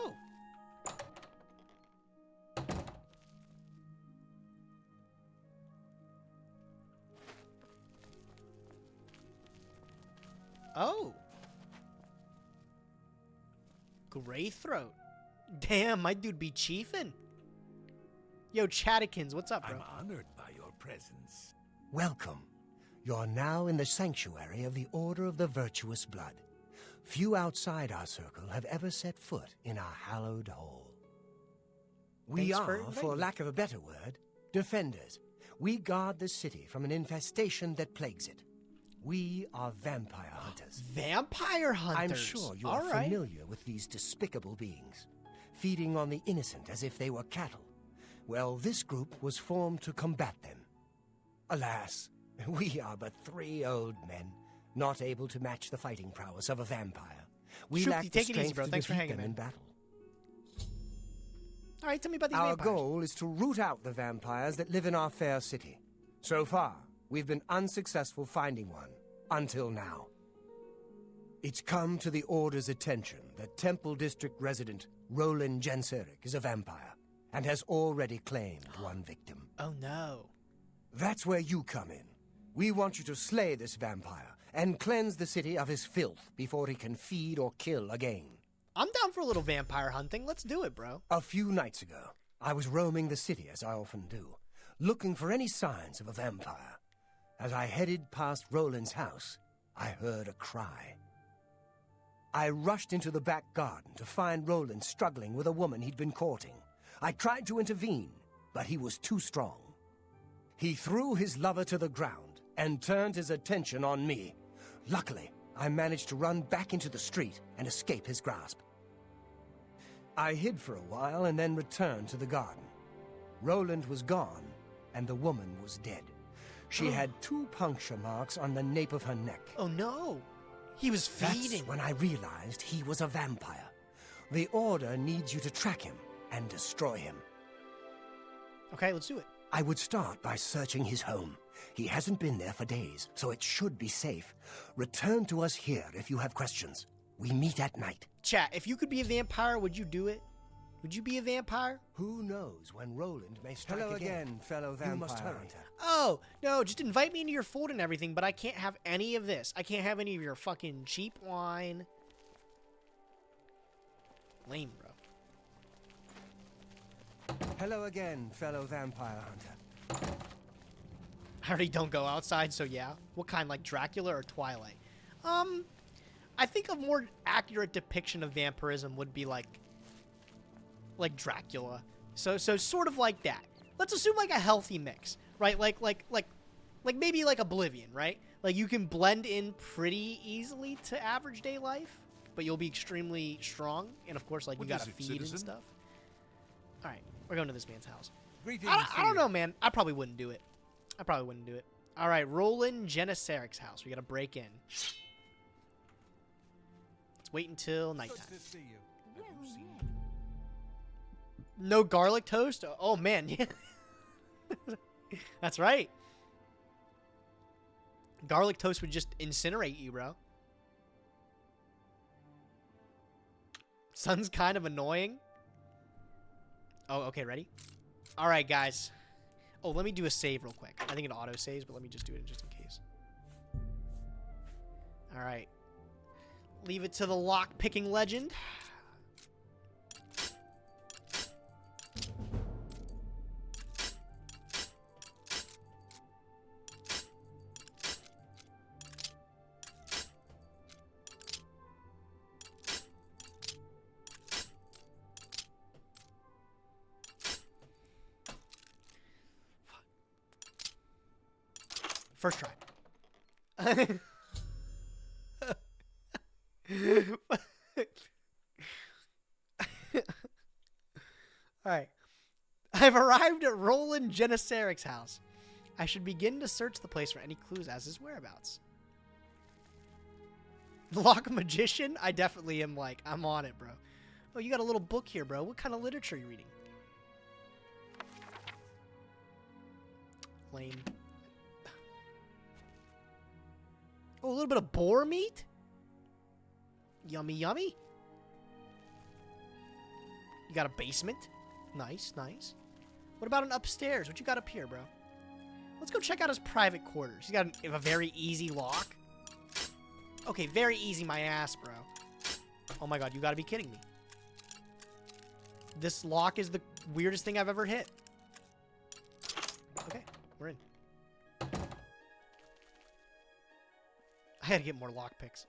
Oh. Gray throat. Damn, my dude be chiefin'. Yo, Chattykins, what's up, bro? I'm honored by your presence. Welcome. You're now in the sanctuary of the Order of the Virtuous Blood. Few outside our circle have ever set foot in our hallowed hall. We Thanks for are, for inviting me. lack of a better word, defenders. We guard the city from an infestation that plagues it. We are vampire hunters. Vampire hunters? I'm sure you All are right. familiar with these despicable beings, feeding on the innocent as if they were cattle. Well, this group was formed to combat them. Alas, we are but 3 old men, not able to match the fighting prowess of a vampire. We Shruti, lack the take it easy, strength bro. to Thanks for defeat hanging, them in man. battle. All right, tell me about these Our vampires. goal is to root out the vampires that live in our fair city. So far, we've been unsuccessful finding one, until now. It's come to the Order's attention that Temple District resident Roland Genseric is a vampire, and has already claimed one victim. Oh no. That's where you come in. We want you to slay this vampire, and cleanse the city of his filth before he can feed or kill again. I'm down for a little vampire hunting. Let's do it, bro. A few nights ago, I was roaming the city, as I often do, looking for any signs of a vampire. As I headed past Roland's house, I heard a cry. I rushed into the back garden to find Roland struggling with a woman he'd been courting. I tried to intervene, but he was too strong. He threw his lover to the ground and turned his attention on me. Luckily, I managed to run back into the street and escape his grasp. I hid for a while and then returned to the garden. Roland was gone, and the woman was dead. She had 2 puncture marks on the nape of her neck. Oh no. He was feeding. That's when I realized he was a vampire. The Order needs you to track him and destroy him. Okay, let's do it. I would start by searching his home. He hasn't been there for days, so it should be safe. Return to us here if you have questions. We meet at night. Chat, if you could be a vampire, would you do it? Would you be a vampire? Who knows when Roland may strike again. Hello again, fellow vampire. You must hurry. Oh, no, just invite me into your fold and everything, but I can't have any of this. I can't have any of your fucking cheap wine. Lame, bro. Hello again, fellow vampire hunter. I already don't go outside, so yeah. What kind, like Dracula or Twilight? I think a more accurate depiction of vampirism would be like Dracula. So sort of like that. Let's assume like a healthy mix, right? Like maybe like Oblivion, right? Like you can blend in pretty easily to average day life, but you'll be extremely strong, and of course, like you gotta feed and stuff. All right, we're going to this man's house. I don't know, man. I probably wouldn't do it. All right, Roland Geneseric's house. We gotta break in. Let's wait until nighttime. No garlic toast? Oh, man. Yeah. That's right. Garlic toast would just incinerate you, bro. Sun's kind of annoying. Oh, okay, ready? All right, guys. Oh, let me do a save real quick. I think it auto-saves, but let me just do it just in case. All right. Leave it to the lock-picking legend. First try. Alright. I've arrived at Roland Geneseric's house. I should begin to search the place for any clues as his whereabouts. Lock magician? I definitely am like, I'm on it, bro. Oh, you got a little book here, bro. What kind of literature are you reading? Lame. Oh, a little bit of boar meat? Yummy, yummy. You got a basement? Nice, nice. What about an upstairs? What you got up here, bro? Let's go check out his private quarters. He's got a very easy lock. Okay, very easy, my ass, bro. Oh my god, you gotta be kidding me. This lock is the weirdest thing I've ever hit. Okay, we're in. I gotta get more lockpicks.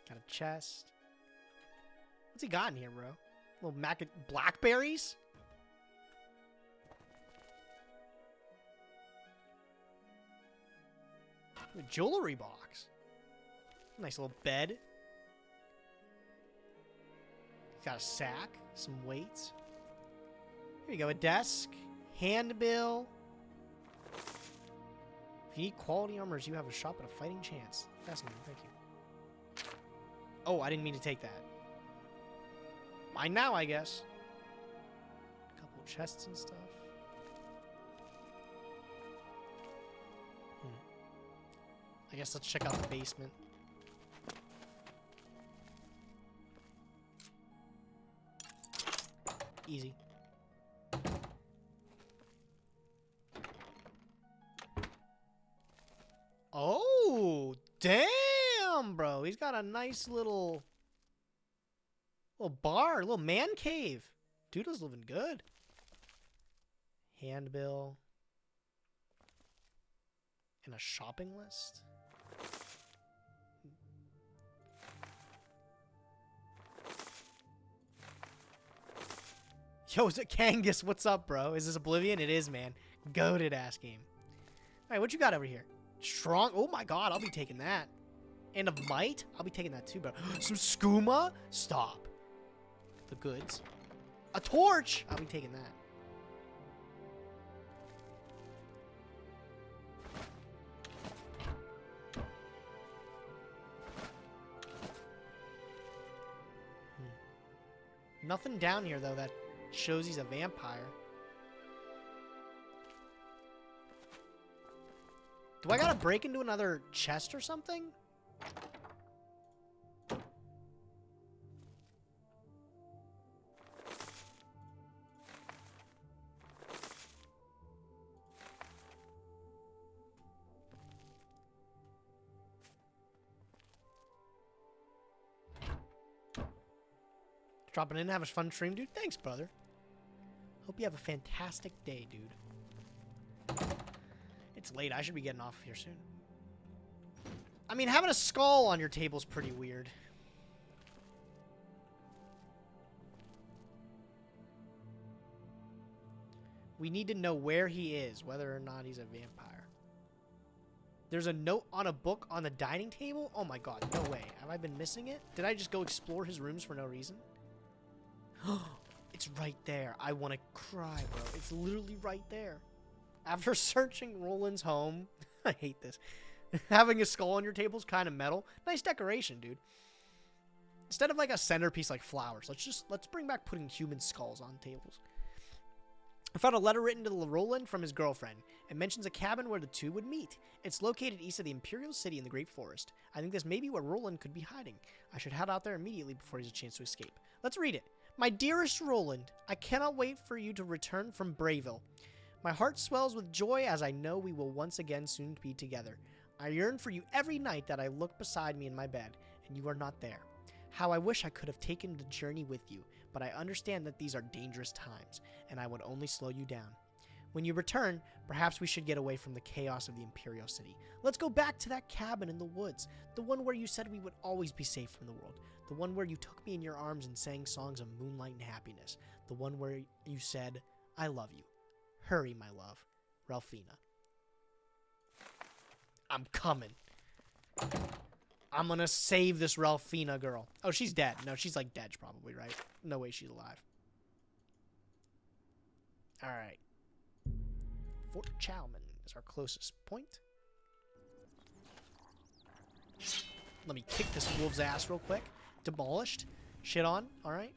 Got a chest. What's he got in here, bro? Little blackberries? A jewelry box. Nice little bed. Got a sack, some weights. Here you go, a desk, handbill. If you need quality armors, you have a shop at a fighting chance. Fascinating, thank you. Oh, I didn't mean to take that. Mine now, I guess. A couple chests and stuff. I guess let's check out the basement. Easy. Oh, damn, bro. He's got a nice little bar, little man cave. Dude was living good. Handbill. And a shopping list. Yo, is it Kangas? What's up, bro? Is this Oblivion? It is, man. Goated ass game. Alright, what you got over here? Strong. Oh my god, I'll be taking that. And of might? I'll be taking that too, bro. Some skooma? Stop. The goods. A torch? I'll be taking that. Nothing down here, though, that shows he's a vampire. Do I gotta break into another chest or something? Dropping in, have a fun stream, dude. Thanks, brother. Hope you have a fantastic day, dude. It's late. I should be getting off here soon. I mean, having a skull on your table is pretty weird. We need to know where he is, whether or not he's a vampire. There's a note on a book on the dining table? Oh my god, no way. Have I been missing it? Did I just go explore his rooms for no reason? It's right there. I want to cry, bro. It's literally right there. After searching Roland's home, I hate this. Having a skull on your table is kind of metal. Nice decoration, dude. Instead of like a centerpiece like flowers, let's bring back putting human skulls on tables. I found a letter written to Roland from his girlfriend. It mentions a cabin where the two would meet. It's located east of the Imperial City in the Great Forest. I think this may be where Roland could be hiding. I should head out there immediately before he has a chance to escape. Let's read it. My dearest Roland, I cannot wait for you to return from Brayville. My heart swells with joy as I know we will once again soon be together. I yearn for you every night that I look beside me in my bed, and you are not there. How I wish I could have taken the journey with you, but I understand that these are dangerous times, and I would only slow you down. When you return, perhaps we should get away from the chaos of the Imperial City. Let's go back to that cabin in the woods, the one where you said we would always be safe from the world, the one where you took me in your arms and sang songs of moonlight and happiness, the one where you said, I love you. Hurry, my love. Ralphina. I'm coming. I'm gonna save this Ralphina girl. Oh, she's dead. No, she's like dead probably, right? No way she's alive. Alright. Fort Chalman is our closest point. Let me kick this wolf's ass real quick. Demolished. Shit on. Alright.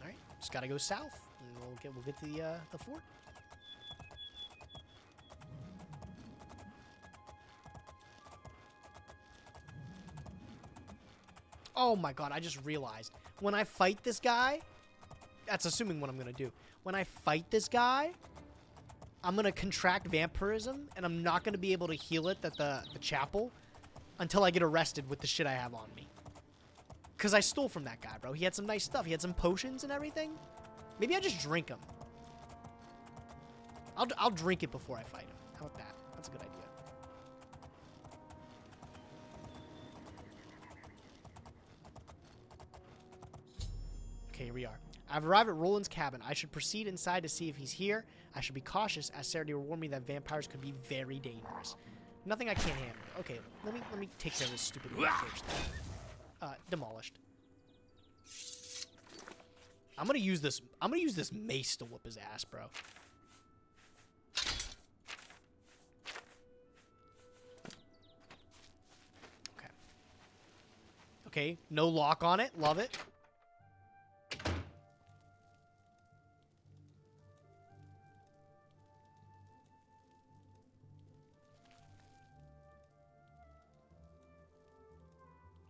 Alright. Just gotta go south. And we'll get to the fort. Oh my god, I just realized. When I fight this guy, that's assuming what I'm going to do. When I fight this guy, I'm going to contract vampirism, and I'm not going to be able to heal it at the chapel until I get arrested with the shit I have on me. Because I stole from that guy, bro. He had some nice stuff. He had some potions and everything. Maybe I just drink him. I'll drink it before I fight him. How about that? That's a good idea. Okay, here we are. I've arrived at Roland's cabin. I should proceed inside to see if he's here. I should be cautious, as Sarah warned me that vampires could be very dangerous. Nothing I can't handle. Okay, let me take care of this stupid one first. Demolished. I'm gonna use this mace to whoop his ass, bro. Okay, no lock on it. Love it.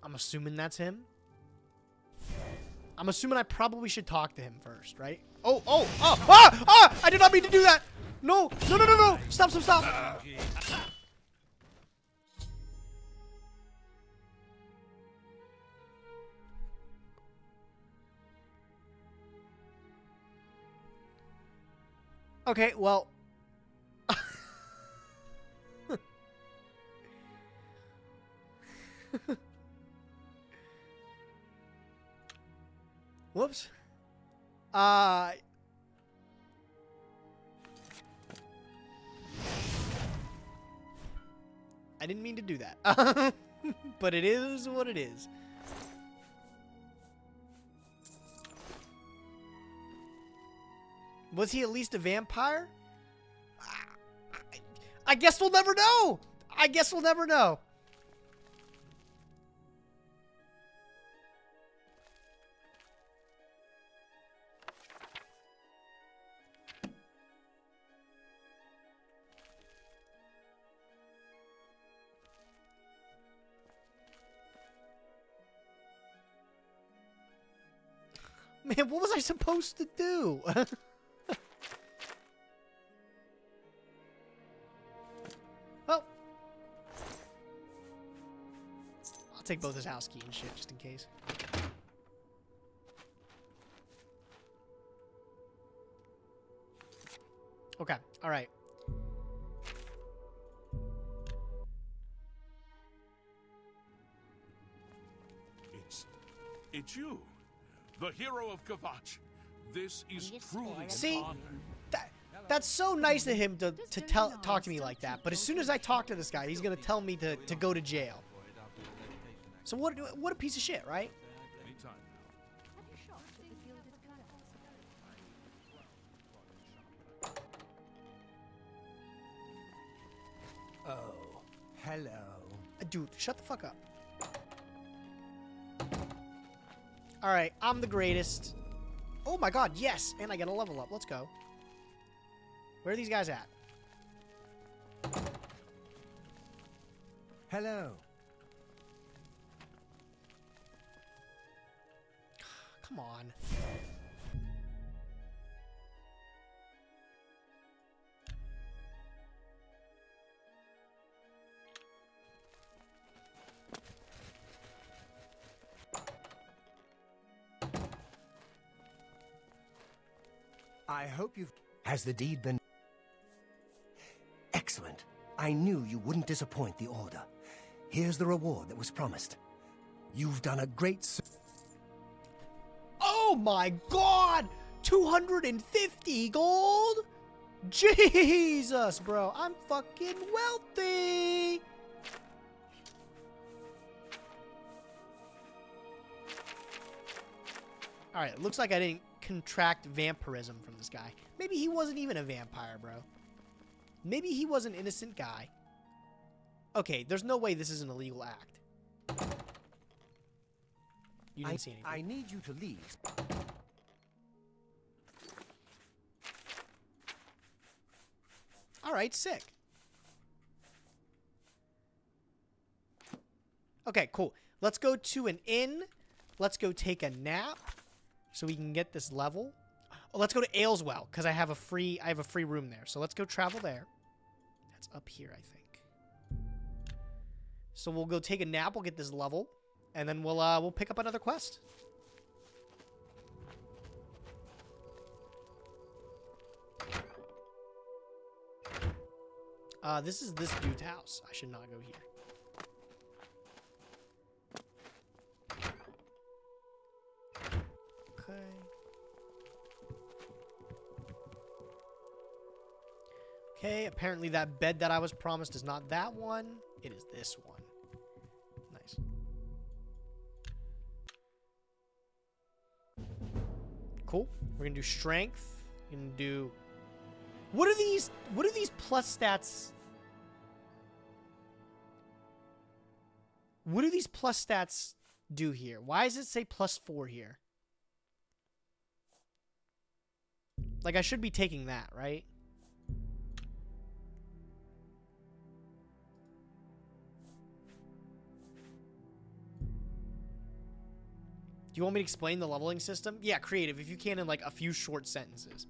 I'm assuming that's him. I'm assuming I probably should talk to him first, right? Oh, oh, oh, ah, ah! I did not mean to do that! No, no, no, no, no! Stop, stop, stop! Okay, well... Whoops. I didn't mean to do that. But it is what it is. Was he at least a vampire? I guess we'll never know. I guess we'll never know. Man, what was I supposed to do? Well, I'll take both his house key and shit just in case. Okay, all right. It's you, the hero of Kvatch. This is truly See, an honor. that's so nice of him to talk to me like that. But as soon as I talk to this guy, he's gonna tell me to go to jail. So what a piece of shit, right? Oh, hello. Dude, shut the fuck up. Alright, I'm the greatest. Oh my god, yes! And I get a level up. Let's go. Where are these guys at? Hello. Come on. I hope you've... Has the deed been... Excellent. I knew you wouldn't disappoint the Order. Here's the reward that was promised. You've done a great... Oh my god! 250 gold? Jesus, bro. I'm fucking wealthy! Alright, it looks like I didn't contract vampirism from this guy. Maybe he wasn't even a vampire, bro. Maybe he was an innocent guy. Okay, there's no way this is an illegal act. You didn't see anything. I need you to leave. Alright, sick. Okay, cool. Let's go to an inn. Let's go take a nap so we can get this level. Oh, let's go to Ayleswell because I have a free room there. So let's go travel there. That's up here, I think. So we'll go take a nap, we'll get this level, and then we'll pick up another quest. This is this dude's house. I should not go here. Okay. Okay, apparently that bed that I was promised is not that one. It is this one. Nice. Cool. We're gonna do strength. We're gonna do... What are these plus stats? What do these plus stats do here? Why does it say +4 here? Like, I should be taking that, right? Do you want me to explain the leveling system? Yeah, creative, if you can, in like a few short sentences.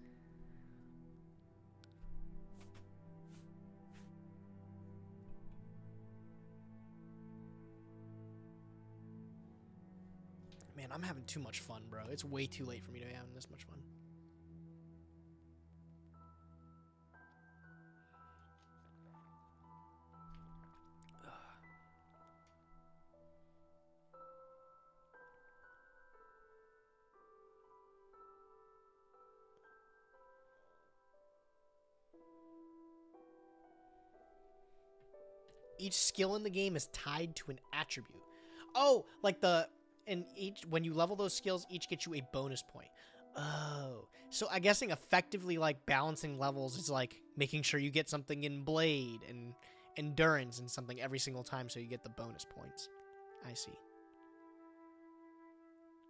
Man, I'm having too much fun, bro. It's way too late for me to be having this much fun. Each skill in the game is tied to an attribute. Oh, like when you level those skills, each gets you a bonus point. Oh, so I'm guessing effectively like balancing levels is like making sure you get something in Blade and Endurance and something every single time so you get the bonus points. I see.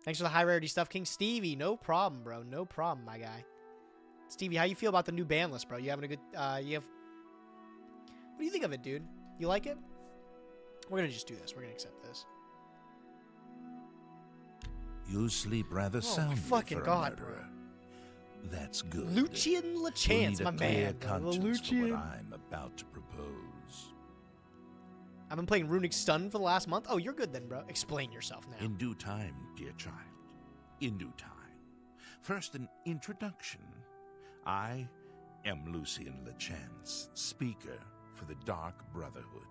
Thanks for the high rarity stuff, King Stevie. No problem, bro. No problem, my guy. Stevie, how you feel about the new ban list, bro? You having a good, what do you think of it, dude? You like it? We're going to just do this. We're going to accept this. You sleep rather soundly fucking for a God, murderer. That's good. Lucian LeChance, my man. Conscience for what I'm about to propose. I've been playing Runic Stun for the last month. Oh, you're good then, bro. Explain yourself now. In due time, dear child. In due time. First, an introduction. I am Lucian LeChance, speaker for the Dark Brotherhood.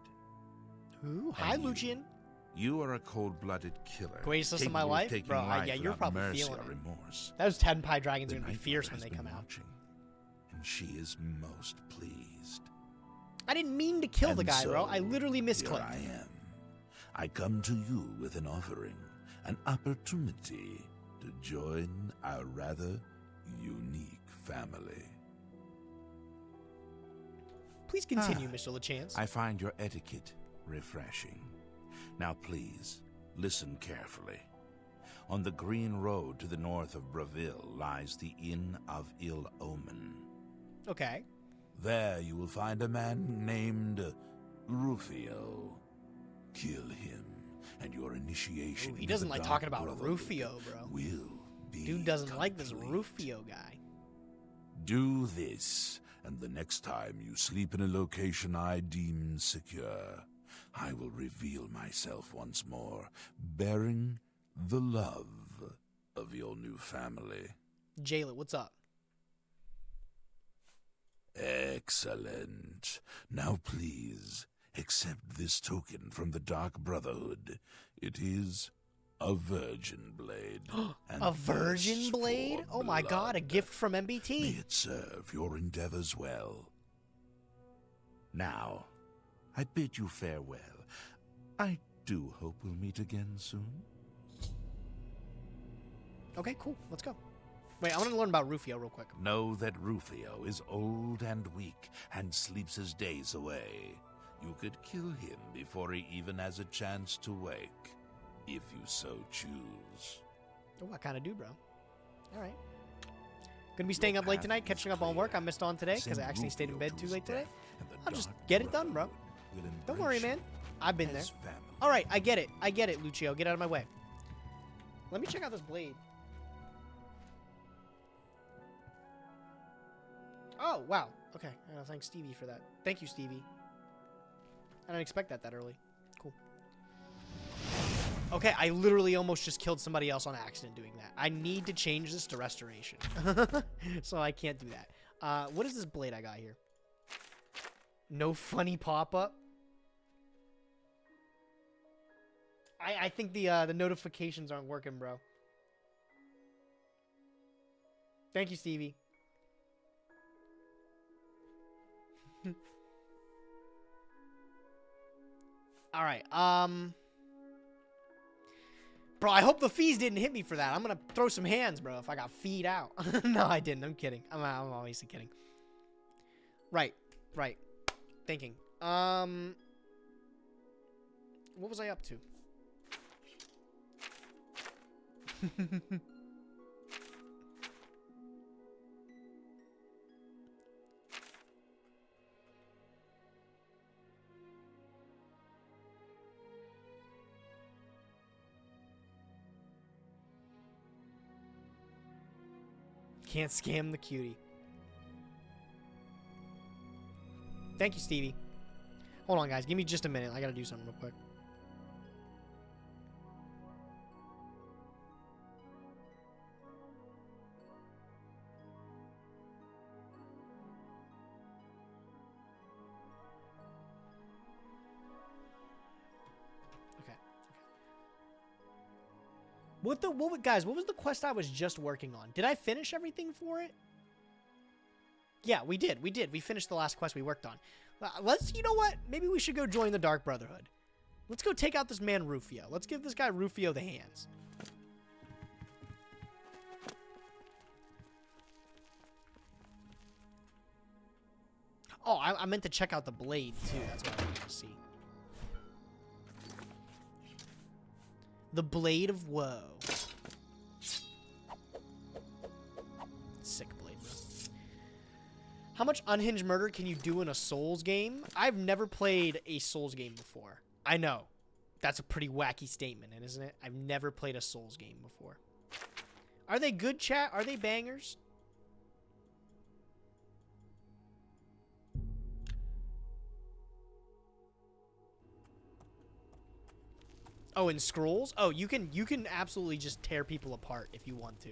Ooh, hi, Lucian. You are a cold-blooded killer. Greatest list of my life? Bro, yeah, you're probably feeling it. Remorse. Those 10 pie dragons are going to be fierce when they come out. And she is most pleased. I didn't mean to kill the guy, bro. I literally misclicked. Here I am. I come to you with an offering, an opportunity to join our rather unique family. Please continue, Mr. LeChance. I find your etiquette refreshing. Now please, listen carefully. On the green road to the north of Braville lies the Inn of Ill Omen. Okay. There you will find a man named Rufio. Kill him, and your initiation. Ooh, he doesn't like talking about Rufio, bro. Will be Dude doesn't complete. like this Rufio guy. Do this, and the next time you sleep in a location I deem secure, I will reveal myself once more, bearing the love of your new family. Jayla, what's up? Excellent. Now please, accept this token from the Dark Brotherhood. It is a virgin blade. A virgin blade? Oh my god, a gift from MBT. May it serve your endeavors well. Now, I bid you farewell. I do hope we'll meet again soon. Okay, cool. Let's go. Wait, I want to learn about Rufio real quick. Know that Rufio is old and weak and sleeps his days away. You could kill him before he even has a chance to wake, if you so choose. Oh, I kind of do, bro. All right. Gonna be staying up late tonight, catching up on work. I missed on today because I actually stayed in bed too late today. I'll just get it done, bro. Don't worry, man. I've been there. All right, I get it. I get it, Lucio. Get out of my way. Let me check out this blade. Oh, wow. Okay. Thanks, Stevie, for that. Thank you, Stevie. I didn't expect that early. Cool. Okay, I literally almost just killed somebody else on accident doing that. I need to change this to restoration. So I can't do that. What is this blade I got here? No funny pop-up? I think the notifications aren't working, bro. Thank you, Stevie. All right. Bro, I hope the fees didn't hit me for that. I'm gonna throw some hands, bro, if I got feed out. No, I didn't. I'm kidding. I'm obviously kidding. Right. Thinking. What was I up to? Can't scam the cutie. Thank you, Stevie. Hold on, guys. Give me just a minute. I gotta do something real quick. Guys, what was the quest I was just working on? Did I finish everything for it? Yeah, we did. We finished the last quest we worked on. You know what? Maybe we should go join the Dark Brotherhood. Let's go take out this man Rufio. Let's give this guy Rufio the hands. Oh, I meant to check out the blade, too. That's what I wanted to see. The Blade of Woe. Sick blade, bro. How much unhinged murder can you do in a Souls game? I've never played a Souls game before. I know. That's a pretty wacky statement, isn't it? I've never played a Souls game before. Are they good, chat? Are they bangers? Oh, in Scrolls? Oh, you can absolutely just tear people apart if you want to.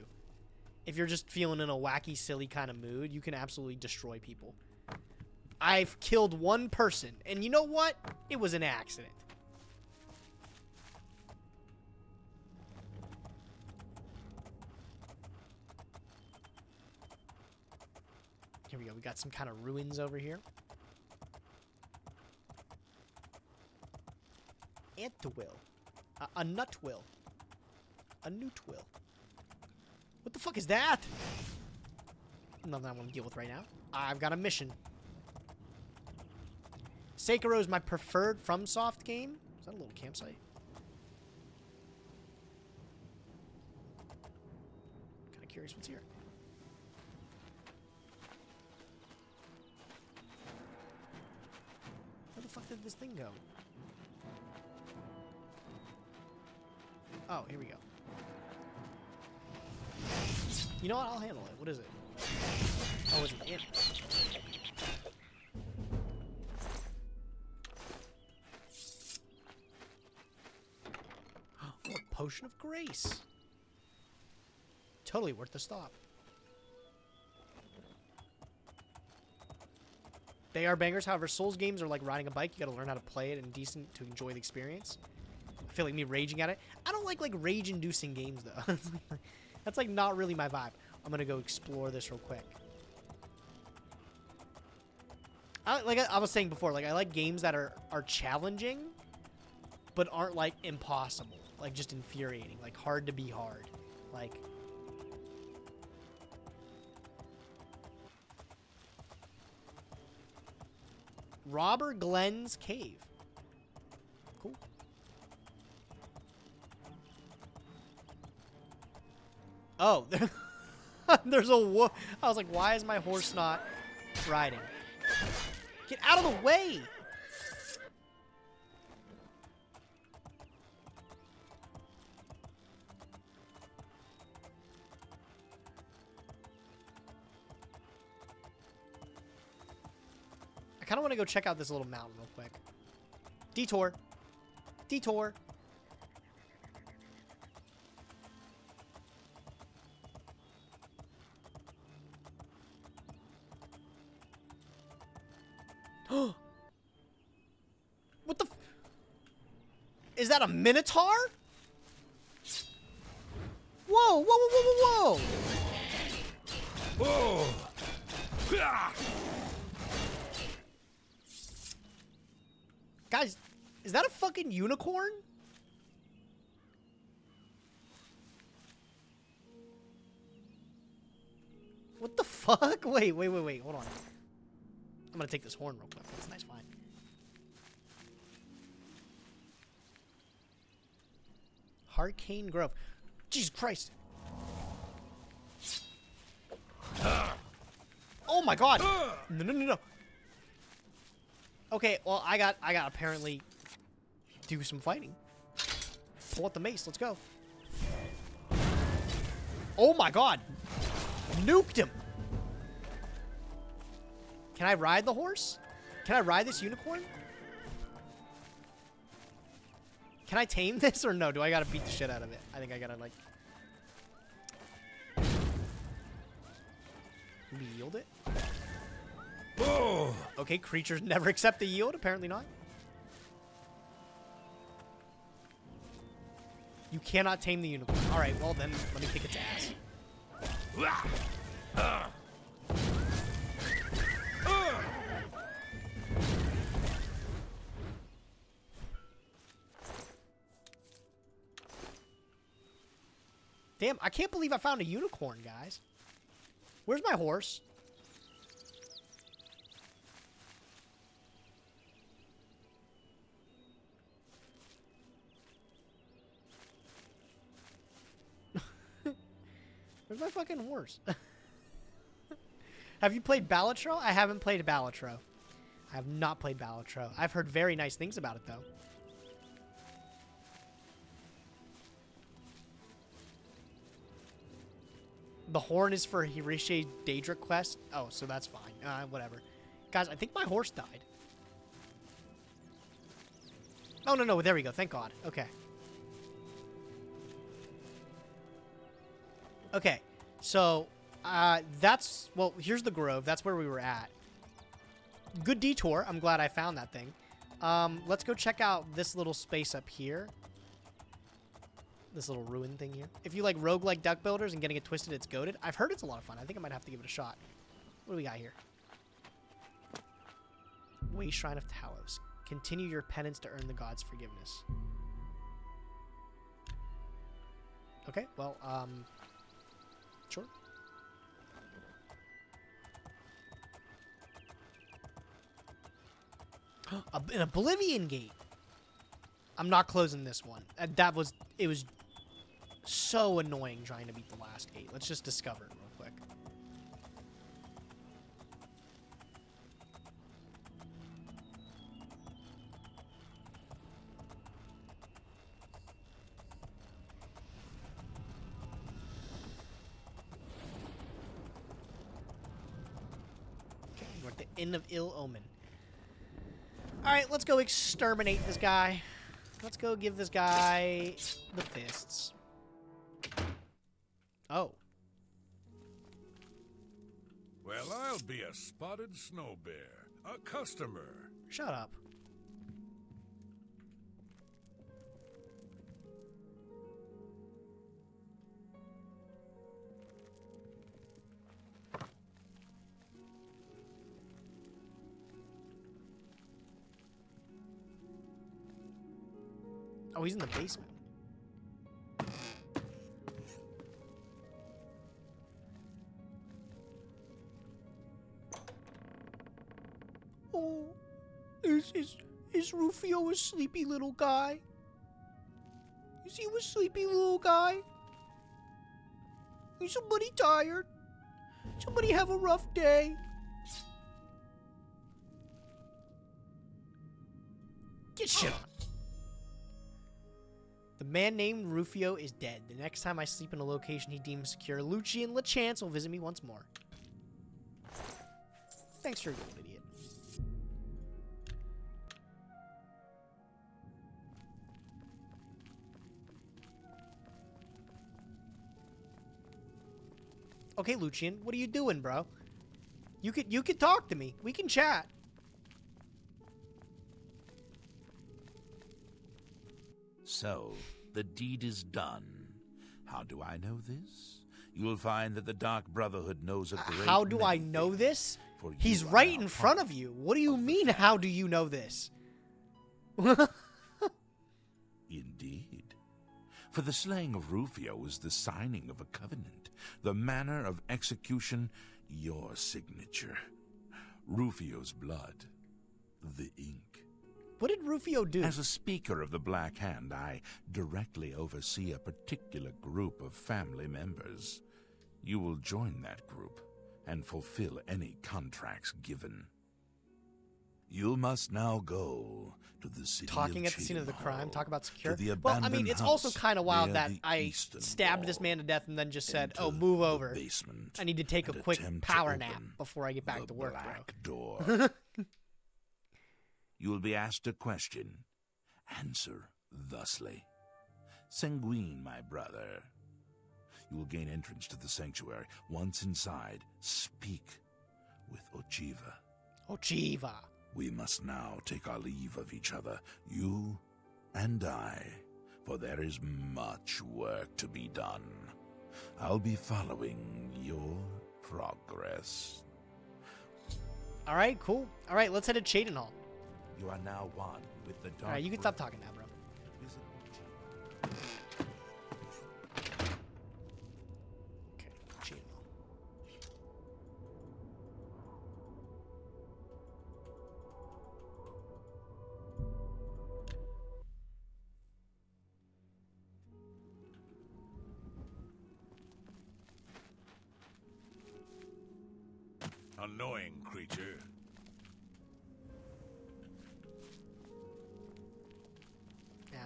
If you're just feeling in a wacky, silly kind of mood, you can absolutely destroy people. I've killed one person, and you know what? It was an accident. Here we go. We got some kind of ruins over here. Antwill. A nutwill. A newtwill. What the fuck is that? Nothing I want to deal with right now. I've got a mission. Sekiro is my preferred FromSoft game. Is that a little campsite? Kind of curious what's here. Where the fuck did this thing go? Oh, here we go. You know what? I'll handle it. What is it? Oh, it's an int. Oh, a potion of grace. Totally worth the stop. They are bangers. However, Souls games are like riding a bike. You gotta learn how to play it and decent to enjoy the experience. I feel like me raging at it. I don't like rage-inducing games though. That's like not really my vibe. I'm gonna go explore this real quick. Like I was saying before, like I like games that are challenging, but aren't like impossible, like just infuriating, like hard to be hard, like. Robber Glenn's Cave. Cool. Oh, there's a wolf. I was like, why is my horse not riding? Get out of the way! I kind of want to go check out this little mountain real quick. Detour. Detour. What the f— is that a minotaur? Whoa, whoa, whoa, whoa, whoa, whoa! Whoa! Guys, is that a fucking unicorn? What the fuck? Wait, hold on. I'm gonna take this horn real quick. That's a nice find. Arcane Grove. Jesus Christ. Oh my god. No. Okay, well, I got apparently do some fighting. Pull out the mace. Let's go. Oh my god. Nuked him. Can I ride the horse? Can I ride this unicorn? Can I tame this or no? Do I gotta beat the shit out of it? I think I gotta, like... maybe yield it? Oh! Okay, creatures never accept the yield. Apparently not. You cannot tame the unicorn. Alright, well then, let me kick its ass. Damn, I can't believe I found a unicorn, guys. Where's my horse? Where's my fucking horse? Have you played Balatro? I haven't played Balatro. I have not played Balatro. I've heard very nice things about it, though. The horn is for Hirishe Daedric quest. Oh, so that's fine. Whatever. Guys, I think my horse died. Oh, no. There we go. Thank God. Okay. Okay. So, that's... well, here's the grove. That's where we were at. Good detour. I'm glad I found that thing. Let's go check out this little space up here. This little ruin thing here. If you like roguelike deck builders and getting it twisted, it's goated. I've heard it's a lot of fun. I think I might have to give it a shot. What do we got here? Way Shrine of Talos. Continue your penance to earn the god's forgiveness. Okay, well, sure. An Oblivion gate. I'm not closing this one. It was so annoying trying to beat the last gate. Let's just discover it real quick. Okay, we're at the Inn of Ill Omen. Alright, let's go exterminate this guy. Let's go give this guy the fists. Oh. Well, I'll be a spotted snow bear. A customer. Shut up. Oh, he's in the basement. Oh, is Rufio a sleepy little guy? Is he a sleepy little guy? Is somebody tired? Somebody have a rough day? Get shit on. The man named Rufio is dead. The next time I sleep in a location he deems secure, Lucian LeChance will visit me once more. Thanks for your gold, idiot. Okay, Lucian, what are you doing, bro? You could talk to me. We can chat. So, the deed is done. How do I know this? You'll find that the Dark Brotherhood knows a great How do I many know things, this? for you He's are right now in front part of you. What do you mean, how do you know this? Indeed. For the slaying of Rufio was the signing of a covenant. The manner of execution, your signature. Rufio's blood, the ink. What did Rufio do? As a speaker of the Black Hand, I directly oversee a particular group of family members. You will join that group and fulfill any contracts given. You must now go to the city Talking of at the scene of the crime, talk about secure. the Well, I mean, abandoned it's also house kind of wild near that the I eastern stabbed this wall. man to death and then just said, "Oh, Enter move the over. basement I need to take a and quick attempt to power nap open before I get back the to work, black bro." door. You will be asked a question. Answer thusly. Sanguine, my brother. You will gain entrance to the sanctuary. Once inside, speak with Ochiva. Ochiva. We must now take our leave of each other, you and I, for there is much work to be done. I'll be following your progress. All right, cool. All right, let's head to Chaden Hall. You are now one with the dark. All right, you can stop talking now, bro. Okay, Chaden Hall. Annoying creature.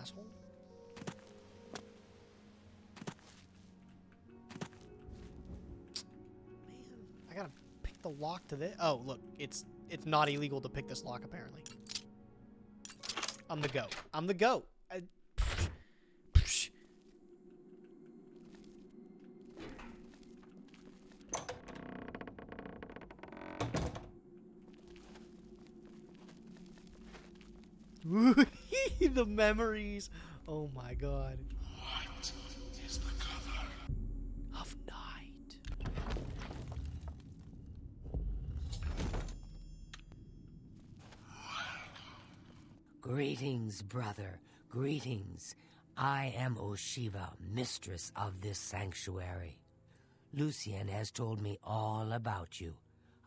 Asshole. Man, I gotta pick the lock to this. Oh, look, it's not illegal to pick this lock apparently. I'm the goat. I'm the goat. The memories. Oh my god. What is the color of night? Greetings, brother. Greetings. I am Oshiva, mistress of this sanctuary. Lucien has told me all about you.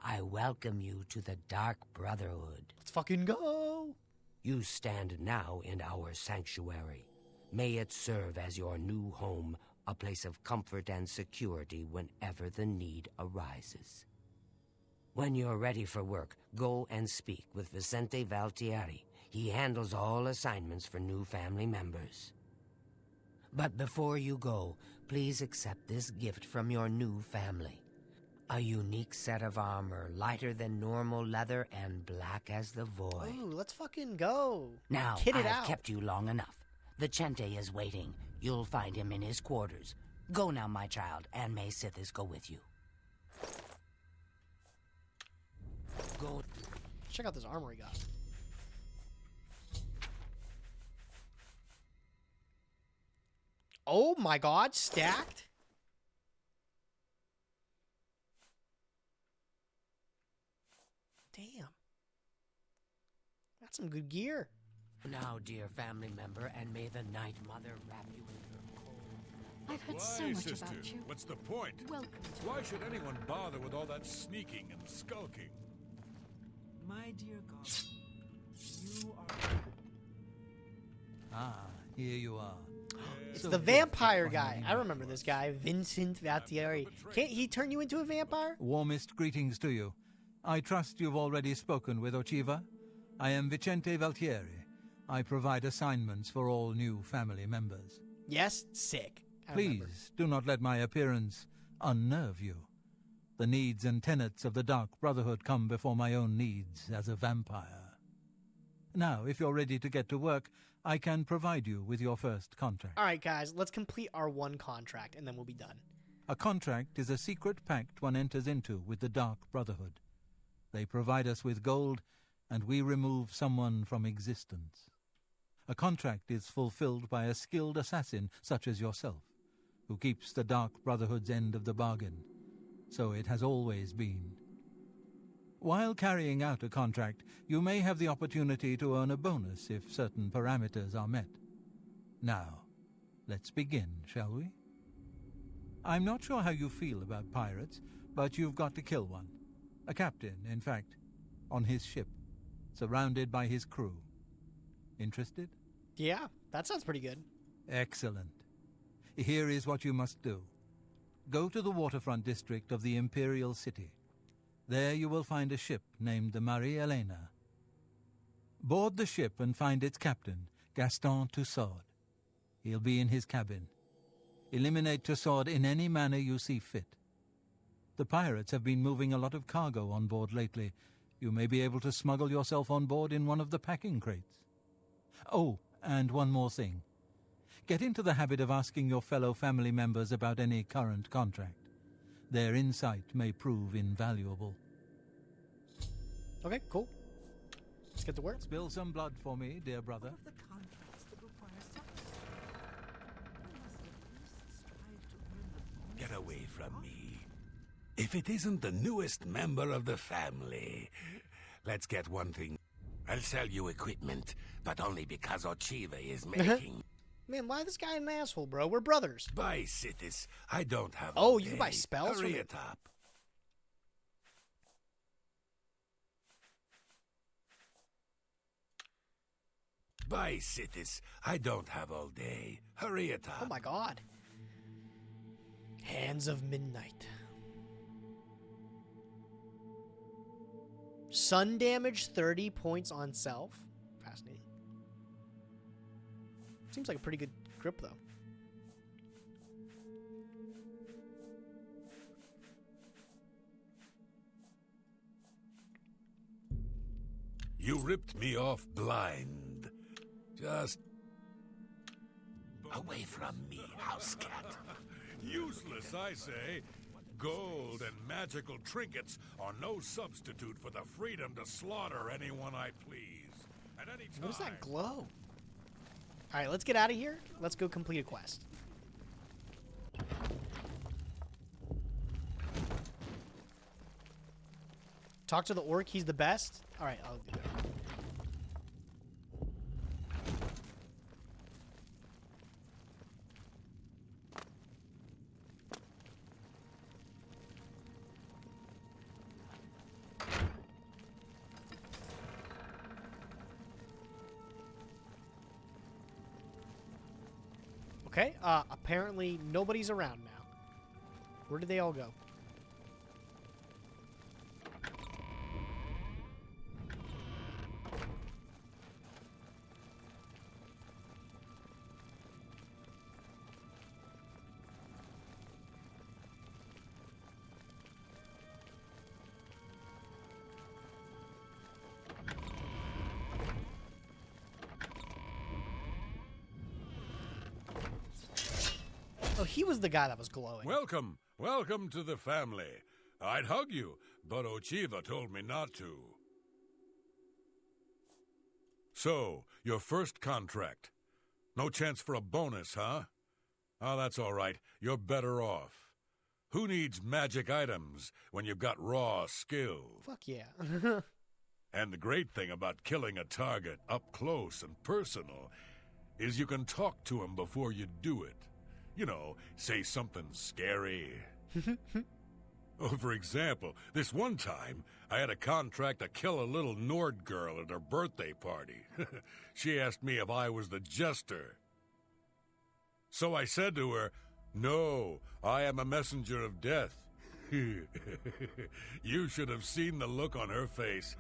I welcome you to the Dark Brotherhood. Let's fucking go. You stand now in our sanctuary. May it serve as your new home, a place of comfort and security whenever the need arises. When you're ready for work, go and speak with Vicente Valtieri. He handles all assignments for new family members. But before you go, please accept this gift from your new family. A unique set of armor, lighter than normal leather and black as the void. Ooh, let's fucking go. Now, Kid it I've out. kept you long enough. Vicente is waiting. You'll find him in his quarters. Go now, my child, and may Sithis go with you. Go. Check out this armor we got. Oh my god, stacked? Damn. That's some good gear. Now, dear family member, and may the Night Mother wrap you in her cold. I've heard Why, so much sister? about you. What's the point? Welcome to Why should anyone bother with all that sneaking and skulking? My dear God, you are... Ah, here you are. It's So the good vampire to guy. finally I remember this guy, Vincent Valtieri. Can't he turn you into a vampire? Warmest greetings to you. I trust you've already spoken with Ochiva. I am Vicente Valtieri. I provide assignments for all new family members. Yes? Sick. I remember. Please do not let my appearance unnerve you. The needs and tenets of the Dark Brotherhood come before my own needs as a vampire. Now, if you're ready to get to work, I can provide you with your first contract. All right, guys, let's complete our one contract, and then we'll be done. A contract is a secret pact one enters into with the Dark Brotherhood. They provide us with gold, and we remove someone from existence. A contract is fulfilled by a skilled assassin such as yourself, who keeps the Dark Brotherhood's end of the bargain. So it has always been. While carrying out a contract, you may have the opportunity to earn a bonus if certain parameters are met. Now, let's begin, shall we? I'm not sure how you feel about pirates, but you've got to kill one. A captain, in fact, on his ship, surrounded by his crew. Interested? Yeah, that sounds pretty good. Excellent. Here is what you must do. Go to the waterfront district of the Imperial City. There you will find a ship named the Marie Helena. Board the ship and find its captain, Gaston Tussaud. He'll be in his cabin. Eliminate Tussaud in any manner you see fit. The pirates have been moving a lot of cargo on board lately. You may be able to smuggle yourself on board in one of the packing crates. Oh, and one more thing. Get into the habit of asking your fellow family members about any current contract. Their insight may prove invaluable. Okay, cool. Let's get to work. Spill some blood for me, dear brother. The contracts that require success. We must at least strive to earn the Get away from me. If it isn't the newest member of the family, let's get one thing. I'll sell you equipment, but only because Ochiva is making. Man, why this guy an asshole, bro? We're brothers. Buy cities. I don't have. Oh, all you day. buy spells Hurry from it up. Buy cities. I don't have all day. Hurry it up. Oh my god. Hands of Midnight. Sun damage 30 points on self. Fascinating. Seems like a pretty good grip, though. You ripped me off blind. Just away from me, house cat. Useless, I say. Gold and magical trinkets are no substitute for the freedom to slaughter anyone I please. At any time. What is that glow? Alright, let's get out of here. Let's go complete a quest. Talk to the orc, he's the best. Alright, I'll do that. Okay, apparently nobody's around now. Where did they all go? Oh, he was the guy that was glowing. Welcome. Welcome to the family. I'd hug you, but Ochiva told me not to. So, your first contract. No chance for a bonus, huh? Oh, that's all right. You're better off. Who needs magic items when you've got raw skill? Fuck yeah. And the great thing about killing a target up close and personal is you can talk to him before you do it. You know, say something scary. Oh, for example, this one time, I had a contract to kill a little Nord girl at her birthday party. She asked me if I was the jester. So I said to her, "No, I am a messenger of death." You should have seen the look on her face.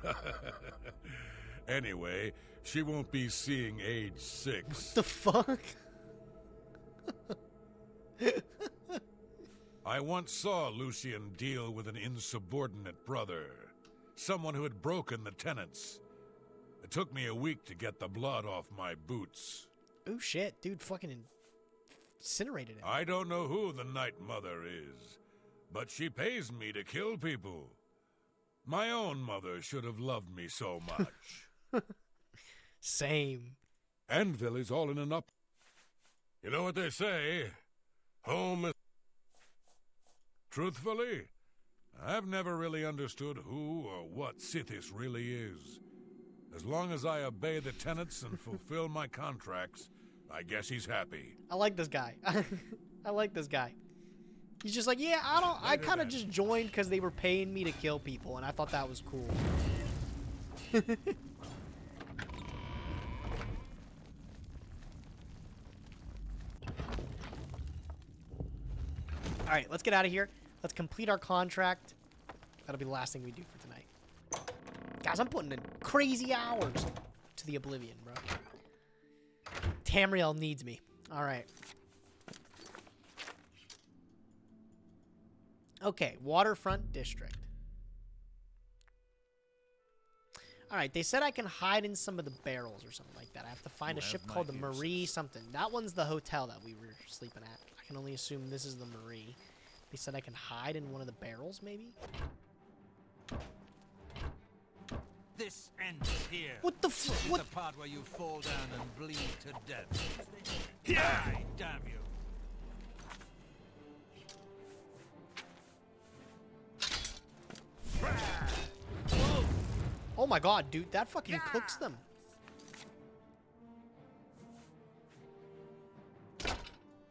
Anyway, she won't be seeing age 6. What the fuck? I once saw Lucian deal with an insubordinate brother, someone who had broken the tenets. It took me a week to get the blood off my boots. Oh shit, dude fucking incinerated him. I don't know who the Night Mother is, but she pays me to kill people. My own mother should have loved me so much. Same. Anvil is all in an up. You know what they say? Home is... Truthfully, I've never really understood who or what Sithis really is. As long as I obey the tenets and fulfill my contracts, I guess he's happy. I like this guy. I like this guy. He's just like, yeah, I kind of just joined because they were paying me to kill people, and I thought that was cool. All right, let's get out of here. Let's complete our contract. That'll be the last thing we do for tonight. Guys, I'm putting in crazy hours to the Oblivion, bro. Tamriel needs me. All right. Okay, Waterfront District. All right, they said I can hide in some of the barrels or something like that. I have to find a ship called the Marie something. That one's the hotel that we were sleeping at. I can only assume this is the Marie. They said I can hide in one of the barrels, maybe? This ends here. What the This is what? the part where you fall down and bleed to death. Die, damn you. Oh my god, dude, that fucking cooks them.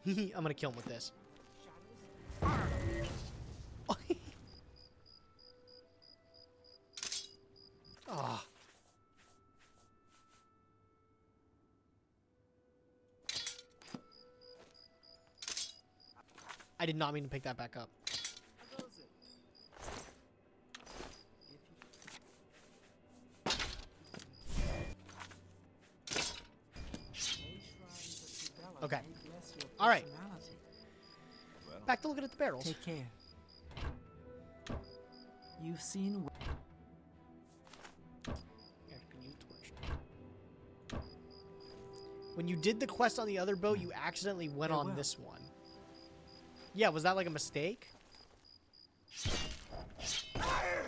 I'm gonna kill him with this. Ah. I did not mean to pick that back up. Okay. All right. Back to looking at the barrels. Take care. You've seen. When you did the quest on the other boat, you accidentally went on this one. Yeah, was that like a mistake?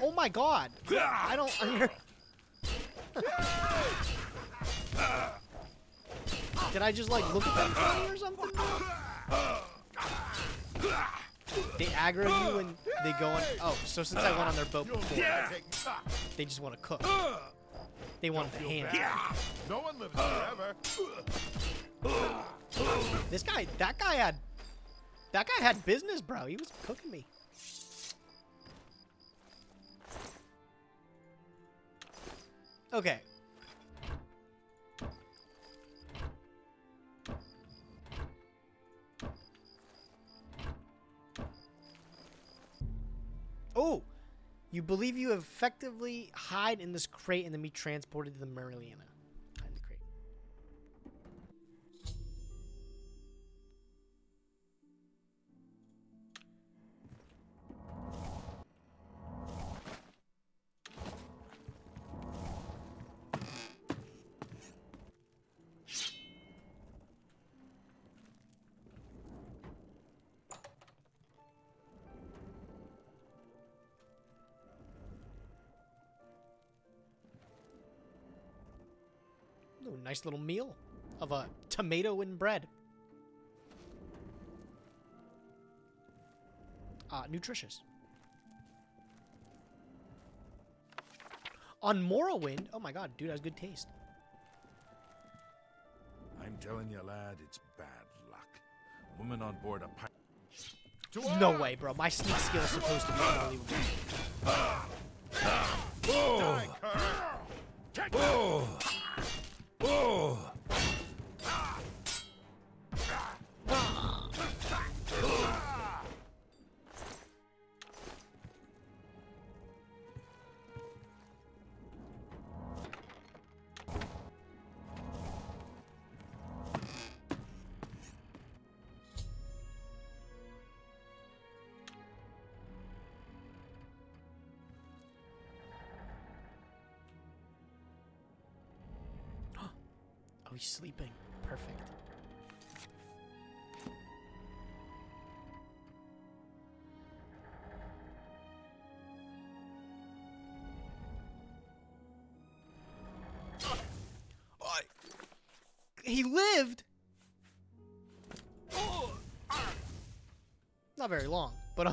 Oh my god! I don't under. Did I just like look at them funny or something? They aggro you and they go on. Oh, so since I went on their boat before, they just want to cook. They want the hand. No one lives forever. This guy, that guy had business, bro. He was cooking me. Okay. Oh, you believe you effectively hide in this crate and then be transported to the Mariliana. Hide in the crate. Ooh, nice little meal of a tomato and bread. Nutritious. On Morrowind, oh my god, dude, that has good taste. I'm telling you, lad, it's bad luck. Woman on board a pirate. No way, bro. My sneak skill is supposed to be unbelievable. Oh, he's sleeping. Perfect. He lived. Not very long, but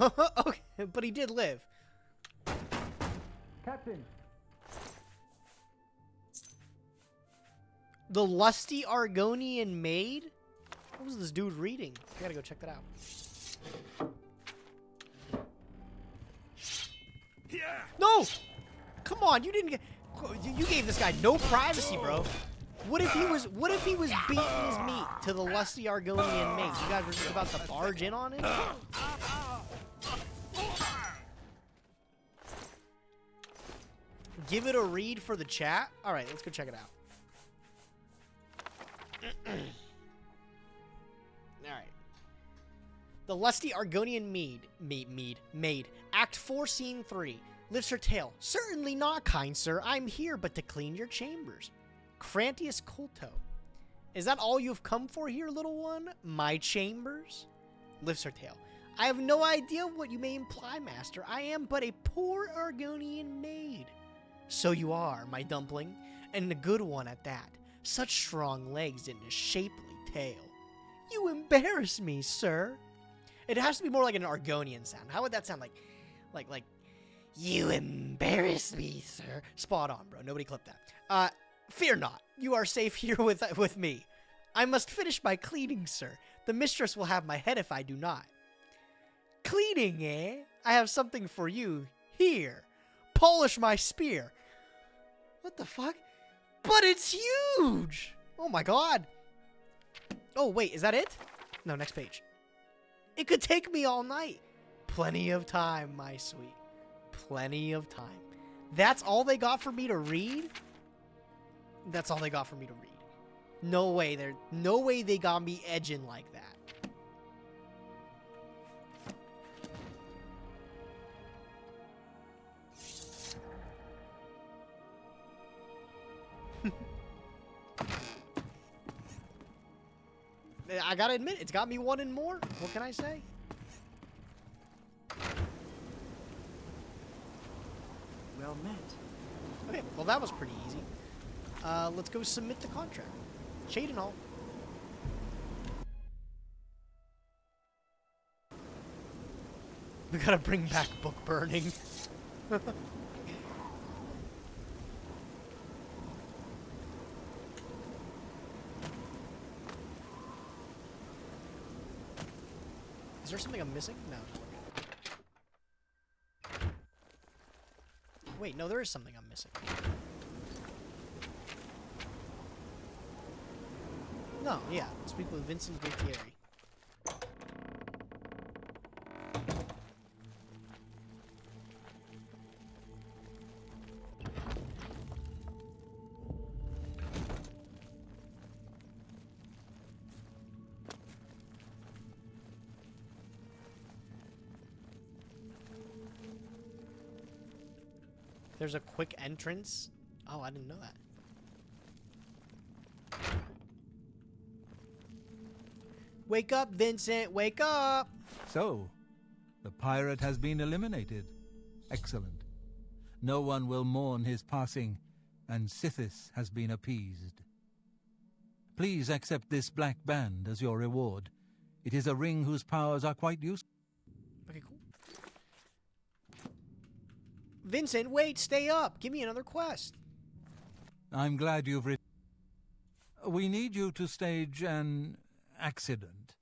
okay, but he did live. Captain. The Lusty Argonian Maid? What was this dude reading? I gotta go check that out. No! Come on, you didn't get. You gave this guy no privacy, bro. What if he was beating his meat to the Lusty Argonian Maid? You guys were just about to barge in on him? Give it a read for the chat. All right, let's go check it out. All right. The lusty Argonian maid. Act 4, Scene 3. Lifts her tail. Certainly not, kind sir. I'm here but to clean your chambers. Crantius Colto. Is that all you've come for here, little one? My chambers? Lifts her tail. I have no idea what you may imply, master. I am but a poor Argonian maid. So you are, my dumpling, and a good one at that. Such strong legs and a shapely tail. You embarrass me, sir. It has to be more like an Argonian sound. How would that sound? Like, you embarrass me, sir. Spot on, bro. Nobody clipped that. Fear not. You are safe here with me. I must finish my cleaning, sir. The mistress will have my head if I do not. Cleaning, eh? I have something for you. Here. Polish my spear. What the fuck? But it's huge! Oh my god. Oh, wait, is that it? No, next page. It could take me all night. Plenty of time, my sweet. Plenty of time. That's all they got for me to read? That's all they got for me to read. No way they got me edging like that. I gotta admit, it's got me wanting more. What can I say? Well met. Okay, well that was pretty easy. Let's go submit the contract. Shade and all. We gotta bring back book burning. Is there something I'm missing? No. Wait, no, there is something I'm missing. No, yeah. Speak with Vincent Gualtieri. There's a quick entrance. Oh, I didn't know that. Wake up, Vincent! Wake up! So, the pirate has been eliminated. Excellent. No one will mourn his passing, and Sithis has been appeased. Please accept this black band as your reward. It is a ring whose powers are quite useful. Okay, cool. Vincent, wait, stay up. Give me another quest. I'm glad you've We need you to stage an accident.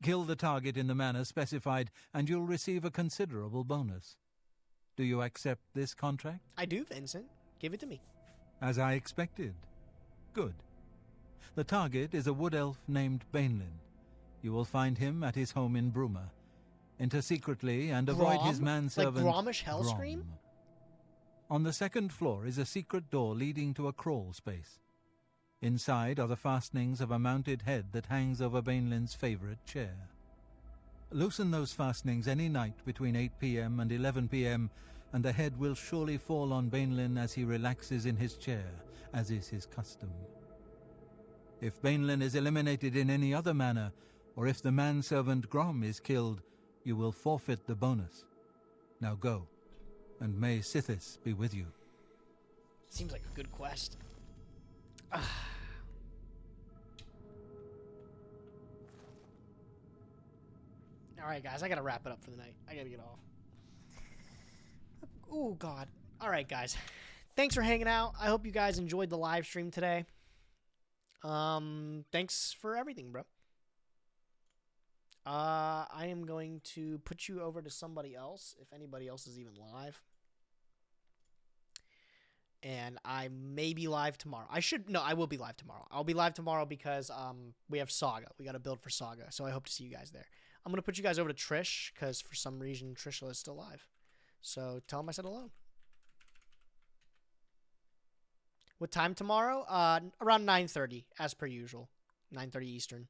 Kill the target in the manner specified, and you'll receive a considerable bonus. Do you accept this contract? I do, Vincent. Give it to me. As I expected. Good. The target is a wood elf named Banelin. You will find him at his home in Bruma. Enter secretly and avoid his manservant, like Gromish Hellscream? Grom. On the second floor is a secret door leading to a crawl space. Inside are the fastenings of a mounted head that hangs over Banelin's favorite chair. Loosen those fastenings any night between 8 p.m. and 11 p.m., and the head will surely fall on Banelin as he relaxes in his chair, as is his custom. If Banelin is eliminated in any other manner, or if the manservant Grom is killed, you will forfeit the bonus. Now go, and may Sithis be with you. Seems like a good quest. Alright, guys, I gotta wrap it up for the night. I gotta get off. Oh, God. Alright, guys. Thanks for hanging out. I hope you guys enjoyed the live stream today. Thanks for everything, bro. I am going to put you over to somebody else, if anybody else is even live. And I may be live tomorrow. I will be live tomorrow. I'll be live tomorrow because we have Saga. We got to build for Saga, so I hope to see you guys there. I'm going to put you guys over to Trish because for some reason Trishla is still live. So tell him I said hello. What time tomorrow? Around 9:30, as per usual. 9:30 Eastern.